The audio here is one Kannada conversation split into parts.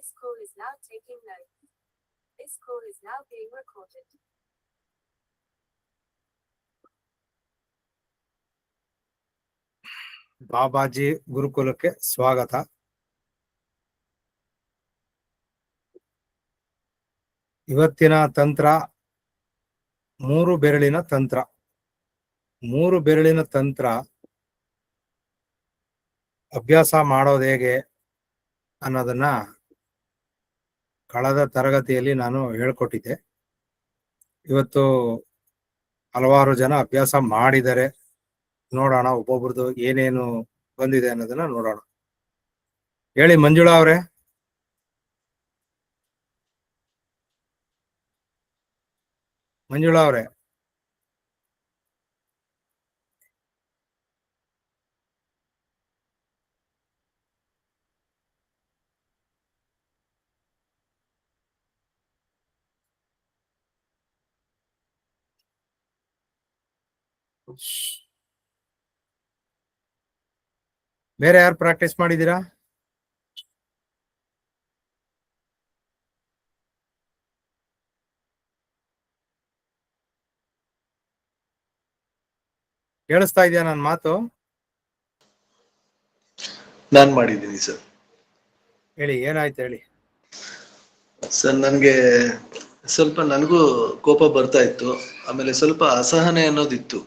This call is now taking notes. This call is now being recorded. Babaji ಗುರುಕುಲಕ್ಕೆ ಸ್ವಾಗತ. ಇವತ್ತಿನ ತಂತ್ರ ಮೂರು ಬೆರಳಿನ ತಂತ್ರ. ಮೂರು ಬೆರಳಿನ ತಂತ್ರ ಅಭ್ಯಾಸ ಮಾಡೋದು ಹೇಗೆ ಅನ್ನೋದನ್ನ ಕಳೆದ ತರಗತಿಯಲ್ಲಿ ನಾನು ಹೇಳ್ಕೊಟ್ಟಿದ್ದೆ. ಇವತ್ತು ಹಲವಾರು ಜನ ಅಭ್ಯಾಸ ಮಾಡಿದರೆ ನೋಡೋಣ, ಒಬ್ಬೊಬ್ರದ್ದು ಏನೇನು ಬಂದಿದೆ ಅನ್ನೋದನ್ನ ನೋಡೋಣ. ಹೇಳಿ ಮಂಜುಳಾ ಅವರೇ. ಮಂಜುಳಾ ಅವರೇ, ಬೇರೆ ಯಾರು ಪ್ರಾಕ್ಟೀಸ್ ಮಾಡಿದ್ದೀರಾ? ಕೇಳಿಸ್ತಾ ಇದೆಯಾ ನನ್ನ ಮಾತು? ನಾನ್ ಮಾಡಿದ್ದೀನಿ ಸರ್. ಹೇಳಿ, ಏನಾಯ್ತು ಹೇಳಿ. ಸರ್, ನನಗೂ ಕೋಪ ಬರ್ತಾ ಇತ್ತು. ಆಮೇಲೆ ಸ್ವಲ್ಪ ಅಸಹನೆ ಅನ್ನೋದಿತ್ತು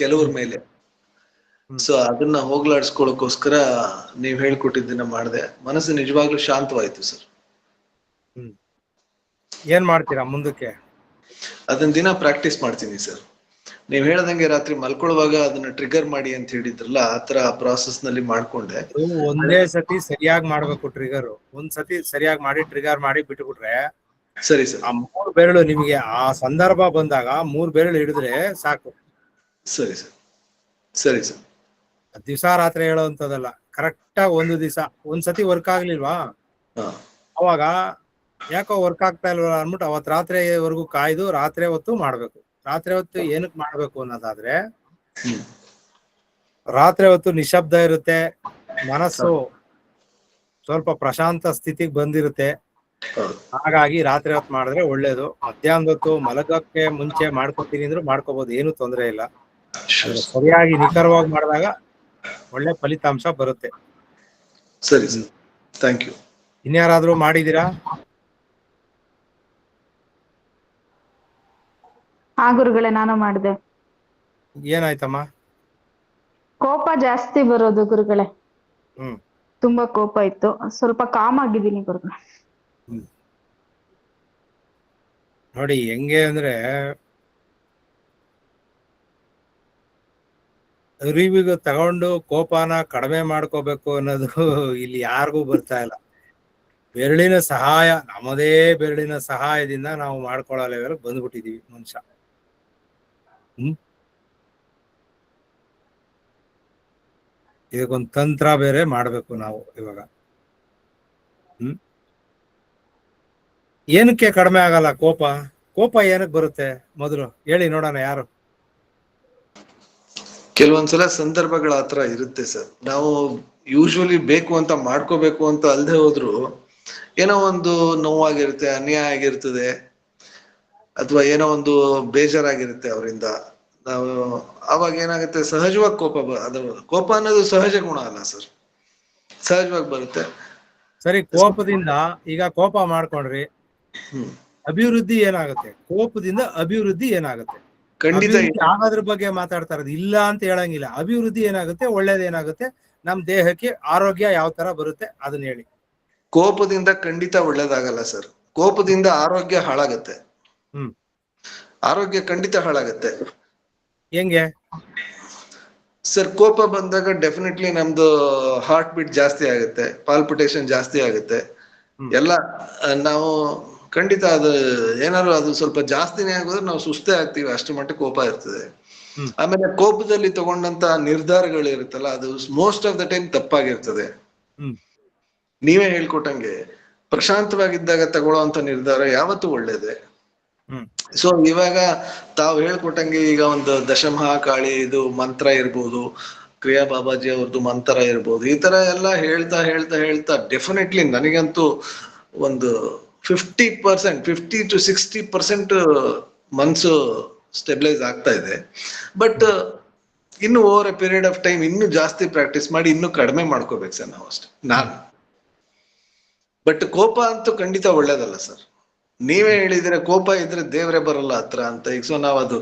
ಕೆಲವ್ರ ಮೇಲೆ. ಸೊ ಅದನ್ನ ಹೋಗ್ಲಾಡ್ಸ್ಕೊಳಕ್ಕೋಸ್ಕರ ನೀವ್ ಹೇಳ್ಕೊಟ್ಟಿದ್ದನ್ನ ಮಾಡಿದೆ. ಮನಸ್ಸು ನಿಜವಾಗ್ಲೂ ಶಾಂತವಾಯ್ತು ಸರ್. ಏನ್ ಮಾಡ್ತೀರಾ ಮುಂದಕ್ಕೆ? ಅದನ್ನ ದಿನ ಪ್ರಾಕ್ಟೀಸ್ ಮಾಡ್ತೀನಿ ಸರ್. ನೀವ್ ಹೇಳ್ದಂಗೆ ರಾತ್ರಿ ಮಲ್ಕೊಳ್ಳುವಾಗ ಅದನ್ನ ಟ್ರಿಗರ್ ಮಾಡಿ ಅಂತ ಹೇಳಿದ್ರಲ್ಲ, ಆತರ ಪ್ರಾಸೆಸ್ ನಲ್ಲಿ ಮಾಡ್ಕೊಂಡೆ. ಒಂದೇ ಸತಿ ಸರಿಯಾಗಿ ಮಾಡ್ಬೇಕು ಟ್ರಿಗರ್. ಒಂದ್ ಸತಿ ಸರಿಯಾಗಿ ಮಾಡಿ ಟ್ರಿಗರ್ ಮಾಡಿ ಬಿಟ್ಬಿಟ್ರೆ ಸರಿ ಸರ್. ಆ ಮೂರ್ ಬೆರಳು ನಿಮ್ಗೆ ಆ ಸಂದರ್ಭ ಬಂದಾಗ ಮೂರ್ ಬೆರಳು ಹಿಡಿದ್ರೆ ಸಾಕು. ಸರಿ ಸರ್. ಸರಿ ಸರ್. ದಿವಸ ರಾತ್ರಿ ಹೇಳೋಂಥದ್ದಲ್ಲ, ಕರೆಕ್ಟ್ ಆಗಿ ಒಂದು ದಿವಸ ಒಂದ್ಸತಿ ವರ್ಕ್ ಆಗ್ಲಿಲ್ವಾ, ಹಾ, ಅವಾಗ ಯಾಕೋ ವರ್ಕ್ ಆಗ್ತಾ ಇಲ್ವಾ ಅನ್ಬಿಟ್ಟು ಅವತ್ ರಾತ್ರಿವರೆಗೂ ಕಾಯ್ದು ರಾತ್ರಿ ಹೊತ್ತು ಮಾಡ್ಬೇಕು. ರಾತ್ರಿ ಹೊತ್ತು ಏನಕ್ಕೆ ಮಾಡ್ಬೇಕು ಅನ್ನೋದಾದ್ರೆ, ರಾತ್ರಿ ಹೊತ್ತು ನಿಶಬ್ದ ಇರುತ್ತೆ, ಮನಸ್ಸು ಸ್ವಲ್ಪ ಪ್ರಶಾಂತ ಸ್ಥಿತಿಗೆ ಬಂದಿರುತ್ತೆ. ಹಾಗಾಗಿ ರಾತ್ರಿ ಹೊತ್ತು ಮಾಡಿದ್ರೆ ಒಳ್ಳೇದು. ಮಧ್ಯಾಹ್ನದ ಹೊತ್ತು ಮಲಗಕ್ಕೆ ಮುಂಚೆ ಮಾಡ್ಕೊತೀನಿ ಅಂದ್ರೂ ಮಾಡ್ಕೋಬಹುದು, ಏನು ತೊಂದರೆ ಇಲ್ಲ. ಸರಿಯಾಗಿ ನಿಖರವಾಗಿ ಮಾಡಿದಾಗ ಒಳ್ಳೆ ಫಲಿತಾಂಶ ಬರುತ್ತೆ. ಸರಿ ಸರ್, ಥ್ಯಾಂಕ್ ಯು. ಇನ್ಯಾರಾದ್ರೂ ಮಾಡಿದೀರಾ? ಹಾ ಗುರುಗಳೇ, ನಾನು ಮಾಡಿದೆ. ಏನಾಯ್ತಮ್ಮ? ಕೋಪ ಜಾಸ್ತಿ ಬರೋದು ಗುರುಗಳೇ. ತುಂಬಾ ಕೋಪ ಇತ್ತು. ಸ್ವಲ್ಪ ಕಾಮ್ ಆಗಿದ್ದೀನಿ ಗುರುಗಳೇ. ನೋಡಿ ಹೆಂಗೆ ಅಂದ್ರೆ, ಅರಿವಿಗೆ ತಗೊಂಡು ಕೋಪನ ಕಡಿಮೆ ಮಾಡ್ಕೋಬೇಕು ಅನ್ನೋದು ಇಲ್ಲಿ ಯಾರಿಗೂ ಬರ್ತಾ ಇಲ್ಲ. ಬೆರಳಿನ ಸಹಾಯ, ನಮ್ಮದೇ ಬೆರಳಿನ ಸಹಾಯದಿಂದ ನಾವು ಮಾಡ್ಕೊಳ್ಳೋ ಲೆವೆಲ್ ಬಂದ್ಬಿಟ್ಟಿದೀವಿ ಮನುಷ್ಯ. ಇದಕ್ಕೊಂದು ತಂತ್ರ ಬೇರೆ ಮಾಡ್ಬೇಕು ನಾವು ಇವಾಗ. ಏನಕ್ಕೆ ಕಡಿಮೆ ಆಗಲ್ಲ ಕೋಪ? ಕೋಪ ಏನಕ್ಕೆ ಬರುತ್ತೆ ಮೊದಲು ಹೇಳಿ ನೋಡೋಣ. ಯಾರು? ಕೆಲವೊಂದ್ಸಲ ಸಂದರ್ಭಗಳ ಆತರ ಇರುತ್ತೆ ಸರ್. ನಾವು ಯೂಶುವಲಿ ಬೇಕು ಅಂತ ಮಾಡ್ಕೋಬೇಕು ಅಂತ ಅಲ್ದೆ ಹೋದ್ರು ಏನೋ ಒಂದು ನೋವಾಗಿರುತ್ತೆ, ಅನ್ಯಾಯ ಆಗಿರ್ತದೆ, ಅಥವಾ ಏನೋ ಒಂದು ಬೇಜಾರಾಗಿರುತ್ತೆ ಅವರಿಂದ. ನಾವು ಅವಾಗ ಏನಾಗುತ್ತೆ, ಸಹಜವಾಗಿ ಅದು ಕೋಪ ಅನ್ನೋದು ಸಹಜ ಗುಣ ಅಲ್ಲ ಸರ್, ಸಹಜವಾಗಿ ಬರುತ್ತೆ. ಸರಿ, ಕೋಪದಿಂದ ಈಗ ಕೋಪ ಮಾಡ್ಕೊಂಡ್ರಿ, ಅಭಿವೃದ್ಧಿ ಏನಾಗುತ್ತೆ? ಕೋಪದಿಂದ ಅಭಿವೃದ್ಧಿ ಏನಾಗುತ್ತೆ? ಖಂಡಿತ ಆಗೋದ್ರ ಬಗ್ಗೆ ಮಾತಾಡ್ತಾ ಇರೋದು, ಇಲ್ಲ ಅಂತ ಹೇಳಂಗಿಲ್ಲ. ಅಭಿವೃದ್ಧಿ ಏನಾಗುತ್ತೆ, ಒಳ್ಳೇದೇನಾಗುತ್ತೆ, ನಮ್ ದೇಹಕ್ಕೆ ಆರೋಗ್ಯ ಯಾವ ತರ ಬರುತ್ತೆ ಅದನ್ನ ಹೇಳಿ. ಕೋಪದಿಂದ ಖಂಡಿತ ಒಳ್ಳೇದಾಗಲ್ಲ ಸರ್. ಕೋಪದಿಂದ ಆರೋಗ್ಯ ಹಾಳಾಗತ್ತೆ. ಆರೋಗ್ಯ ಖಂಡಿತ ಹಾಳಾಗತ್ತೆ. ಹೆಂಗೆ ಸರ್? ಕೋಪ ಬಂದಾಗ ಡೆಫಿನೆಟ್ಲಿ ನಮ್ದು ಹಾರ್ಟ್ ಬೀಟ್ ಜಾಸ್ತಿ ಆಗುತ್ತೆ, ಪಾಲ್ಪಿಟೇಷನ್ ಜಾಸ್ತಿ ಆಗುತ್ತೆ ಎಲ್ಲ. ನಾವು ಖಂಡಿತ ಅದು ಏನಾದ್ರು ಅದು ಸ್ವಲ್ಪ ಜಾಸ್ತಿನೇ ಆಗೋದ್ರೆ ನಾವು ಸುಸ್ತೇ ಆಗ್ತೀವಿ, ಅಷ್ಟು ಮಟ್ಟ ಕೋಪ ಇರ್ತದೆ. ಆಮೇಲೆ ಕೋಪದಲ್ಲಿ ತಗೊಂಡಂತ ನಿರ್ಧಾರಗಳು ಇರುತ್ತಲ್ಲ, ಅದು ಮೋಸ್ಟ್ ಆಫ್ ದ ಟೈಮ್ ತಪ್ಪಾಗಿರ್ತದೆ. ನೀವೇ ಹೇಳ್ಕೊಟ್ಟಂಗೆ ಪ್ರಶಾಂತವಾಗಿದ್ದಾಗ ತಗೊಳ್ಳೋಂತ ನಿರ್ಧಾರ ಯಾವತ್ತೂ ಒಳ್ಳೇದೆ. ಸೊ ಇವಾಗ ತಾವು ಹೇಳ್ಕೊಟ್ಟಂಗೆ ಈಗ ಒಂದು ದಶಮಹಾಕಾಳಿ ಇದು ಮಂತ್ರ ಇರ್ಬೋದು, ಕ್ರಿಯಾ ಬಾಬಾಜಿ ಅವ್ರದ್ದು ಮಂತ್ರ ಇರ್ಬೋದು, ಈ ತರ ಎಲ್ಲ ಹೇಳ್ತಾ ಹೇಳ್ತಾ ಹೇಳ್ತಾ ಡೆಫಿನೆಟ್ಲಿ ನನಗಂತೂ ಒಂದು 50% to 60% ಮನ್ಸು ಸ್ಟೆಬಿಲೈಸ್ ಆಗ್ತಾ ಇದೆ. ಬಟ್ ಇನ್ನು over A period of time ಇನ್ನು ಜಾಸ್ತಿ ಪ್ರಾಕ್ಟೀಸ್ ಮಾಡಿ ಇನ್ನು ಕಡಿಮೆ ಮಾಡ್ಕೋಬೇಕು ಸರ್ ನಾವು ಅಷ್ಟೇ ನಾನು. ಬಟ್ ಕೋಪ ಅಂತೂ ಖಂಡಿತ ಒಳ್ಳೇದಲ್ಲ ಸರ್. ನೀವೇ ಹೇಳಿದ್ರೆ ಕೋಪ ಇದ್ರೆ ದೇವ್ರೆ ಬರಲ್ಲ ಹತ್ರ ಅಂತ. ಈಗ ಸೊ ನಾವು ಅದು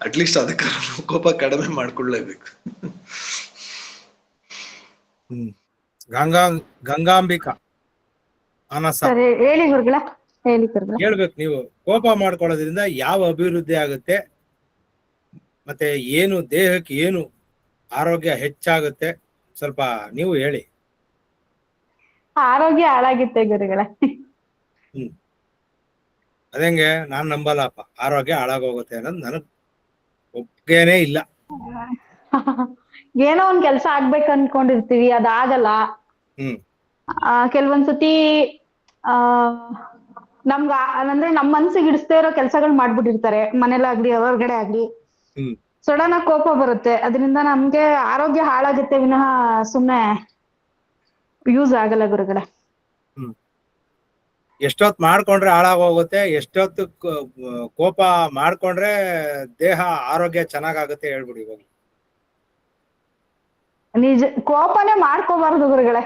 ಅಟ್ಲೀಸ್ಟ್ ಅದಕ್ಕೆ ಕೋಪ ಕಡಿಮೆ ಮಾಡ್ಕೊಳ್ಳೇಬೇಕು. ಗಂಗಾಂಬಿಕಾ ಅನಸ ಸರಿ ಹೇಳಿ ಗುರುಗಳ, ಹೇಳಿ ಗುರುಗಳ. ಹೇಳ್ಬೇಕು ನೀವು. ಕೋಪ ಮಾಡ್ಕೊಳ್ಳೋದ್ರಿಂದ ಯಾವ ಅಭಿವೃದ್ಧಿ ಆಗುತ್ತೆ, ಮತ್ತೆ ಏನು ದೇಹಕ್ಕೆ ಏನು ಆರೋಗ್ಯ ಹೆಚ್ಚಾಗುತ್ತೆ, ಸ್ವಲ್ಪ ನೀವು ಹೇಳಿ. ಆರೋಗ್ಯ ಹಾಳಾಗುತ್ತೆ ಗುರುಗಳೇ. ಅದಂಗೆ ನಾನ್ ನಂಬಲ್ಲಪ್ಪ, ಆರೋಗ್ಯ ಹಾಳಾಗೋಗುತ್ತೆ ಅನ್ನೋದು ನನಗ್ ಒಪ್ಗೆನೇ ಇಲ್ಲ. ಏನೋ ಒಂದ್ ಕೆಲ್ಸ ಆಗ್ಬೇಕು ಅನ್ಕೊಂಡಿರ್ತೀವಿ, ಅದಾಗಲ್ಲ. ಕೆಲವೊಂದ್ಸತಿ ನಮ್ಗ ಅಂದ್ರೆ ನಮ್ ಮನ್ಸಿಗೆ ಹಿಡಿಸ್ದೇ ಇರೋ ಕೆಲ್ಸಗಳು ಮಾಡ್ಬಿಟ್ಟಿರ್ತಾರೆ, ಮನೇಲಾಗ್ಲಿ ಹೊರಗಡೆ ಆಗ್ಲಿ. ಸಡನ್ ಆಗಿ ಕೋಪ ಬರುತ್ತೆ, ಅದರಿಂದ ನಮ್ಗೆ ಆರೋಗ್ಯ ಹಾಳಾಗುತ್ತೆ ವಿನಃ ಸುಮ್ನೆ ಯೂಸ್ ಆಗಲ್ಲ ಗುರುಗಳೇ. ಎಷ್ಟೊತ್ ಮಾಡ್ಕೊಂಡ್ರೆ ಹಾಳಾಗೋಗುತ್ತೆ, ಎಷ್ಟೊತ್ತು ಕೋಪ ಮಾಡ್ಕೊಂಡ್ರೆ ದೇಹ ಆರೋಗ್ಯ ಚೆನ್ನಾಗಾಗುತ್ತೆ ಹೇಳ್ಬಿಡಿ ಇವಾಗ. ನಿಜ, ಕೋಪನೇ ಮಾಡ್ಕೋಬಾರ್ದು ಗುರುಗಳೇ.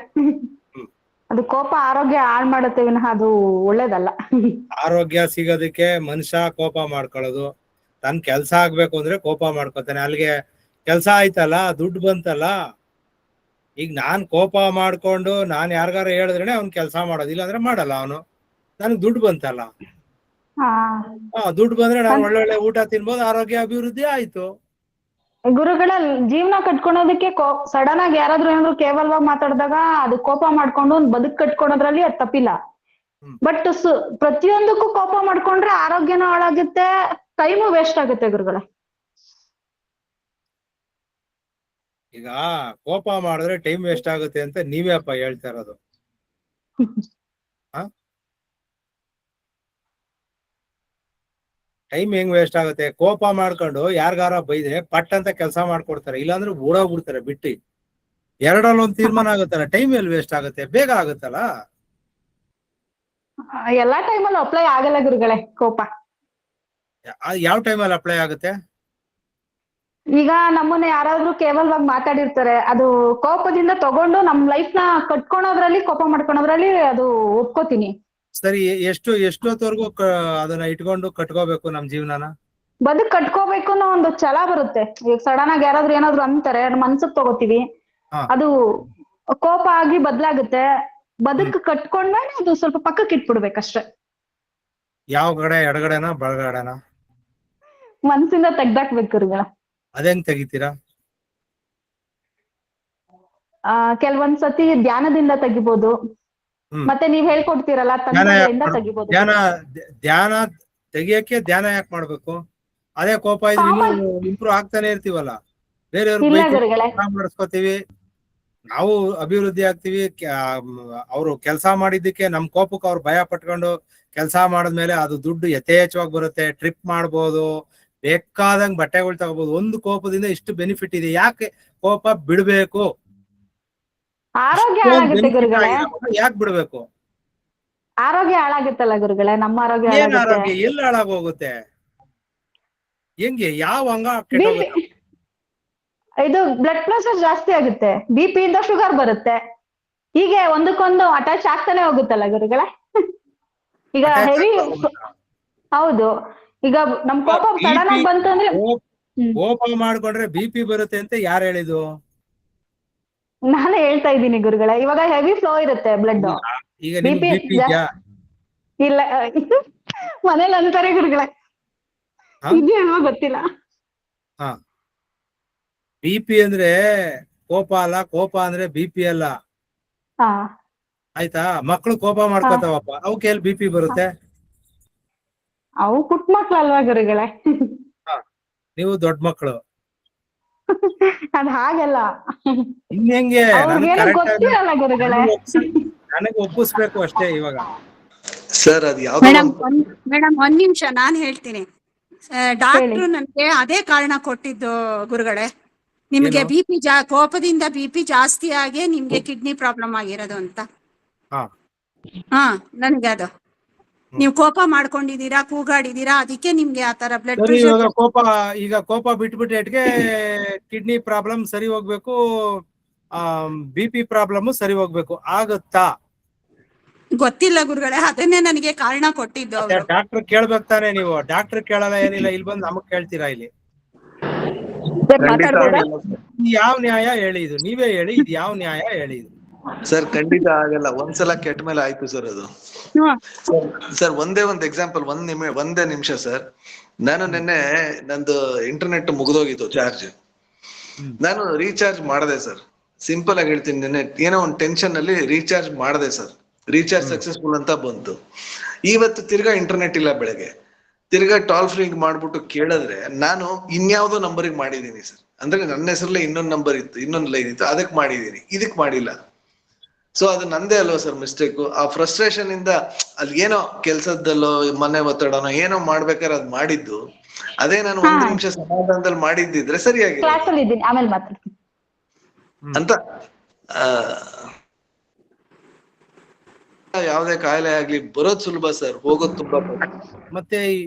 ಅದು ಕೋಪ ಆರೋಗ್ಯ ಹಾಳ್ ಮಾಡುತ್ತೆ ವಿನಃ ಅದು ಒಳ್ಳೇದಲ್ಲ. ಆರೋಗ್ಯ ಸಿಗೋದಕ್ಕೆ ಮನುಷ್ಯ ಕೋಪ ಮಾಡ್ಕೊಳ್ಳೋದು. ತನ್ ಕೆಲ್ಸ ಆಗ್ಬೇಕು ಅಂದ್ರೆ ಕೋಪ ಮಾಡ್ಕೊತಾನೆ, ಅಲ್ಲಿಗೆ ಕೆಲ್ಸ ಆಯ್ತಲ್ಲ, ದುಡ್ಡು ಬಂತಲ್ಲ. ಈಗ ನಾನ್ ಕೋಪ ಮಾಡ್ಕೊಂಡು ನಾನ್ ಯಾರಿಗಾರ ಹೇಳಿದ್ರೇನೆ ಅವ್ನ್ ಕೆಲ್ಸ ಮಾಡೋದು, ಇಲ್ಲಾಂದ್ರೆ ಮಾಡಲ್ಲ ಅವನು. ನನ್ಗೆ ದುಡ್ಡು ಬಂತಲ್ಲ, ದುಡ್ಡು ಬಂದ್ರೆ ನಾನು ಒಳ್ಳೊಳ್ಳೆ ಊಟ ತಿನ್ಬೋದು, ಆರೋಗ್ಯ ಅಭಿವೃದ್ಧಿ ಆಯ್ತು. ಗುರುಗಳ ಜೀವನ ಕಟ್ಕೊಳೋದಕ್ಕೆ ಸಡನ್ ಆಗಿ ಯಾರಾದ್ರೂ ಏನಾದ್ರು ಕೇವಲವಾಗಿ ಮಾತಾಡಿದಾಗ ಅದು ಕೋಪ ಮಾಡ್ಕೊಂಡು ಒಂದ್ ಬದುಕ್ ಕಟ್ಕೊಳೋದ್ರಲ್ಲಿ ಅದ್ ತಪ್ಪಿಲ್ಲ. ಬಟ್ ಪ್ರತಿಯೊಂದಕ್ಕೂ ಕೋಪ ಮಾಡ್ಕೊಂಡ್ರೆ ಆರೋಗ್ಯನೂ ಹಾಳಾಗುತ್ತೆ, ಟೈಮು ವೇಸ್ಟ್ ಆಗುತ್ತೆ ಗುರುಗಳ. ಈಗ ಕೋಪ ಮಾಡಿದ್ರೆ ಟೈಮ್ ವೇಸ್ಟ್ ಆಗುತ್ತೆ ಅಂತ ನೀವೇ ಅಪ್ಪ ಹೇಳ್ತಾ ಇರೋದು. ಟೈಮ್ ಹೆಂಗ್ ವೇಸ್ಟ್ ಆಗುತ್ತೆ? ಕೋಪ ಮಾಡ್ಕೊಂಡು ಯಾರಿಗಾರ ಬೈದ್ರೆ ಪಟ್ ಅಂತ ಕೆಲಸ ಮಾಡ್ಕೊಡ್ತಾರೆ, ಇಲ್ಲಾಂದ್ರೆ ಓಡೋಗ್ಬಿಡ್ತಾರೆ ಬಿಟ್ಟು. ಎರಡರಲ್ಲಿ ಒಂದು ತೀರ್ಮಾನ ಆಗುತ್ತಲ್ಲ, ಟೈಮ್ ಎಲ್ಲಿ ವೇಸ್ಟ್ ಆಗುತ್ತೆ, ಬೇಗ ಆಗುತ್ತಲ್ಲ. ಎಲ್ಲಾ ಟೈಮಲ್ಲಿ ಅಪ್ಲೈ ಆಗಲ್ಲ ಗುರುಗಳೇ ಕೋಪ. ಯಾವ ಟೈಮಲ್ಲಿ ಅಪ್ಲೈ ಆಗುತ್ತೆ? ಈಗ ನಮ್ಮನ್ನ ಯಾರಾದ್ರೂ ಕೇವಲವಾಗಿ ಮಾತಾಡಿರ್ತಾರೆ, ಅದು ಕೋಪದಿಂದ ತಗೊಂಡು ನಮ್ ಲೈಫ್ ನ ಕಟ್ಕೊಳೋದ್ರಲ್ಲಿ, ಕೋಪ ಮಾಡ್ಕೊಳೋದ್ರಲ್ಲಿ ಅದು ಒಪ್ಕೋತೀನಿ. ಸರಿ, ಎಷ್ಟೊತ್ತವರೆಗೂ ಅದನ್ನ ಇಟ್ಕೊಂಡು ಕಟ್ಕೋಬೇಕು ನಮ್ ಜೀವನನ? ಬದುಕ್ ಕಟ್ಕೋಬೇಕು ಅನ್ನೋ ಒಂದು ಛಲ ಬರುತ್ತೆ. ಈಗ ಸಡನ್ ಆಗಿ ಯಾರಾದ್ರೂ ಏನಾದ್ರು ಅಂತಾರೆ, ಮನ್ಸಕ್ ತಗೋತೀವಿ, ಅದು ಕೋಪ ಆಗಿ ಬದ್ಲಾಗುತ್ತೆ. ಬದುಕ್ ಕಟ್ಕೊಂಡ್ಮೇಲೆ ಅದು ಸ್ವಲ್ಪ ಪಕ್ಕಕ್ಕೆ ಇಟ್ಬಿಡ್ಬೇಕಷ್ಟೇ. ಯಾವ ಕಡೆ, ಎಡಗಡೆನಾ ಬಲಗಡೆನಾ? ಮನ್ಸಿಂದ ತೆಗ್ದಾಕ್ಬೇಕು ಗುರುಗಳ. ಅದೇಂಗ್ ತೆಗಿತೀರಾ? ಕೆಲವೊಂದ್ಸತಿ ಧ್ಯಾನದಿಂದ ತೆಗಿಬೋದು, ಮತ್ತೆ ನೀವ್ ಹೇಳ್ಕೊಡ್ತೀರಲ್ಲ ತಂತ್ರಗಳಿಂದ ತೆಗಿಬೋದು. ಧ್ಯಾನ ತೆಗಿಯಕ್ಕೆ ಧ್ಯಾನ ಯಾಕೆ ಮಾಡ್ಬೇಕು? ಅದೇ ಕೋಪ ಇಂಪ್ರೂವ್ ಆಗ್ತಾನೆ ಇರ್ತೀವಲ್ಲ, ಬೇರೆಯವ್ರು ಮಾಡಿಸ್ಕೋತೀವಿ, ನಾವು ಅಭಿವೃದ್ಧಿ ಆಗ್ತೀವಿ. ಅವ್ರು ಕೆಲಸ ಮಾಡಿದ್ದಕ್ಕೆ ನಮ್ ಕೋಪಕ್ಕೆ ಅವ್ರು ಭಯ ಪಟ್ಕೊಂಡು ಕೆಲಸ ಮಾಡಿದ್ಮೇಲೆ ಅದು ದುಡ್ಡು ಯಥೇಚ್ಛವಾಗಿ ಬರುತ್ತೆ. ಟ್ರಿಪ್ ಮಾಡ್ಬೋದು, ಬೇಕಾದಂಗ್ ಬಟ್ಟೆಗಳು ತಗೋಬಹುದು. ಒಂದು ಕೋಪದಿಂದ ಇಷ್ಟು ಬೆನಿಫಿಟ್ ಇದೆ, ಯಾಕೆ ಕೋಪ ಬಿಡ್ಬೇಕು? ಆರೋಗ್ಯ ಹಾಳಾಗುತ್ತೆ ಗುರುಗಳೇ. ಯಾಕೆ ಬಿಡ್ಬೇಕು? ಆರೋಗ್ಯ ಹಾಳಾಗುತ್ತಲ್ಲ ಗುರುಗಳೇ, ನಮ್ಮ ಆರೋಗ್ಯ ಎಲ್ಲಿ ಹಾಳಾಗೋಗುತ್ತೆ? ಹೆಂಗೆ, ಯಾವ ಅಂಗ? ಇದು ಬ್ಲಡ್ ಪ್ರೆಷರ್ ಜಾಸ್ತಿ ಆಗುತ್ತೆ, BP ಇಂದ ಶುಗರ್ ಬರುತ್ತೆ, ಹೀಗೆ ಒಂದಕ್ಕೊಂದು ಅಟ್ಯಾಚ್ ಆಗ್ತಾನೆ ಹೋಗುತ್ತಲ್ಲ ಗುರುಗಳೇ. ಈಗ ಹೆವಿ, ಹೌದು. ಈಗ ನಮ್ ಕೋಪ ಸಡನ್ ಆಗಿ ಬಂತು ಅಂದ್ರೆ, ಕೋಪ ಮಾಡ್ಕೊಂಡ್ರೆ BP ಬರುತ್ತೆ ಅಂತ ಯಾರು ಹೇಳಿದ್ದು? ನಾನೇ ಹೇಳ್ತಾ ಇದ್ದೀನಿ ಗುರುಗಳೇ. ಇವಾಗ ಹೆವಿ ಫ್ಲೋ ಇರುತ್ತೆ ಬ್ಲಡ್. ಈಗ ಇಲ್ಲ, ಮನೇಲಿ ಅಂತಾರೆ ಗುರುಗಳೇ, ಇದೇನೋ ಗೊತ್ತಿಲ್ಲ. BP ಅಂದ್ರೆ ಕೋಪ ಅಲ್ಲ, ಕೋಪ ಅಂದ್ರೆ BP ಅಲ್ಲ, ಆಯ್ತಾ? ಮಕ್ಳು ಕೋಪ ಮಾಡ್ಕೋತಾವಪ್ಪ, ಅವಕ್ಕೆ ಎಲ್ಲಿ BP ಬರುತ್ತೆ? ಅವು ಪುಟ್ಟ ಮಕ್ಳು ಅಲ್ವಾ ಗುರುಗಳೇ? ನೀವು ದೊಡ್ಡ ಮಕ್ಳು. ಅದ್ ಹಾಗಲ್ಲ, ಹೆಂಗೆ ಗೊತ್ತಿರಲ್ಲ ಗುರುಗಳೇ, ನನಗೆ ಒಪ್ಪಿಸ್ಬೇಕು ಅಷ್ಟೇ. ಇವಾಗ ಸರ್ ಅದು ಮೇಡಮ್ ಒಂದ್ ನಿಮಿಷ ನಾನ್ ಹೇಳ್ತೀನಿ. ಡಾಕ್ಟ್ರು ನನ್ಗೆ ಅದೇ ಕಾರಣ ಕೊಟ್ಟಿದ್ದು ಗುರುಗಳೇ, ನಿಮ್ಗೆ BP ಕೋಪದಿಂದ BP ಜಾಸ್ತಿ ಆಗಿ ನಿಮ್ಗೆ ಕಿಡ್ನಿ ಪ್ರಾಬ್ಲಮ್ ಆಗಿರೋದು ಅಂತ. ಹಾ ನನ್ಗೆ ಅದು ನೀವು ಕೋಪ ಮಾಡ್ಕೊಂಡಿದೀರಾ, ಕೂಗಾಡಿದೀರಾ, ಅದಕ್ಕೆ ನಿಮ್ಗೆ ಆತರ ಬ್ಲಡ್ ಸರಿ, ಪ್ರೆಷರ್. ಈಗ ಕೋಪ ಬಿಟ್ಬಿಟ್ಟೆ ಕಿಡ್ನಿ ಪ್ರಾಬ್ಲಮ್ ಸರಿ ಹೋಗ್ಬೇಕು, BP ಪ್ರಾಬ್ಲಮ್ ಸರಿ ಹೋಗ್ಬೇಕು, ಆಗುತ್ತಾ? ಗೊತ್ತಿಲ್ಲ ಗುರುಗಳೇ, ಅದನ್ನೇ ನನಗೆ ಕಾರಣ ಕೊಟ್ಟಿದ್ದು ಅವರು. ಡಾಕ್ಟರ್ ಕೇಳ್ಬೇಕು ತಾನೆ ನೀವು. ಡಾಕ್ಟರ್ ಕೇಳಲ್ಲ, ಏನಿಲ್ಲ, ಇಲ್ಲಿ ಬಂದು ನಮಗ್ ಕೇಳ್ತೀರಾ ಇಲ್ಲಿ? ಖಂಡಿತ ಆಗಲ್ಲ ಯಾವ ನ್ಯಾಯ ಹೇಳಿ ಇದು? ನೀವೇ ಹೇಳಿ, ಇದು ಯಾವ ನ್ಯಾಯ ಹೇಳಿ ಇದು? ಸರ್, ಖಂಡಿತ ಆಗಲ್ಲ. ಒಂದ್ಸಲ ಕೆಟ್ಟ ಮೇಲೆ ಆಯ್ತು ಸರ್ ಅದು. ಸರ್, ಒಂದೇ ಒಂದ್ ಎಕ್ಸಾಂಪಲ್, ಒಂದೇ ನಿಮಿಷ ಸರ್. ನಾನು ನಿನ್ನೆ ನಂದು ಇಂಟರ್ನೆಟ್ ಮುಗಿದೋಗಿತ್ತು ಚಾರ್ಜ್. ನಾನು ರೀಚಾರ್ಜ್ ಮಾಡದೆ ಸರ್. ಸಿಂಪಲ್ ಆಗಿ ಹೇಳ್ತೀನಿ, ನಿನ್ನೆ ಏನೋ ಒಂದು ಟೆನ್ಷನ್ ಅಲ್ಲಿ ರೀಚಾರ್ಜ್ ಮಾಡದೆ ಸರ್. ರೀಚಾರ್ಜ್ ಸಕ್ಸಸ್ಫುಲ್ ಅಂತ ಬಂತು. ಇವತ್ತು ತಿರ್ಗಾ ಇಂಟರ್ನೆಟ್ ಇಲ್ಲ ಬೆಳಗ್ಗೆ. ತಿರ್ಗಾ ಟೋಲ್ ಫ್ರೀ ಮಾಡ್ಬಿಟ್ಟು ಕೇಳಿದ್ರೆ ನಾನು ಇನ್ಯಾವುದೋ ನಂಬರಿಗೆ ಮಾಡಿದೀನಿ ಸರ್. ಅಂದ್ರೆ ನನ್ನ ಹೆಸರಲ್ಲೇ ಇನ್ನೊಂದು ನಂಬರ್ ಇತ್ತು, ಇನ್ನೊಂದು ಲೈನ್ ಇತ್ತು, ಅದಕ್ಕೆ ಮಾಡಿದೀನಿ, ಇದಕ್ ಮಾಡಿಲ್ಲ. ಸೊ ಅದು ನಂದೇ ಅಲ್ವಾ ಸರ್ ಮಿಸ್ಟೇಕ್. ಆ ಫ್ರಸ್ಟ್ರೇಷನ್ ಇಂದ ಅಲ್ಲಿ ಏನೋ ಕೆಲ್ಸದಲ್ಲೋ ಮನೆ ಒತ್ತಡನೋ ಏನೋ ಮಾಡ್ಬೇಕಾದ್ರೆ ಅದ್ ಮಾಡಿದ್ದು. ಅದೇ ನಾನು 1 ನಿಮಿಷ ಸಮಾಧಾನದಲ್ಲಿ ಮಾಡಿದ್ದಿದ್ರೆ ಸರಿಯಾಗಿ ಕ್ಲಾಸ್ ಅಲ್ಲಿ ಇದ್ದೀನಿ, ಆಮೇಲೆ ಮಾತಾಡ್ತೀನಿ ಅಂತ. ಯಾವ್ದೇ ಕಾಯಿಲೆ ಆಗ್ಲಿ ಬರೋದ್ ಸುಲಭ ಸರ್, ಹೋಗೋದ್ ತುಂಬಾ ಕಷ್ಟ. ಮತ್ತೆ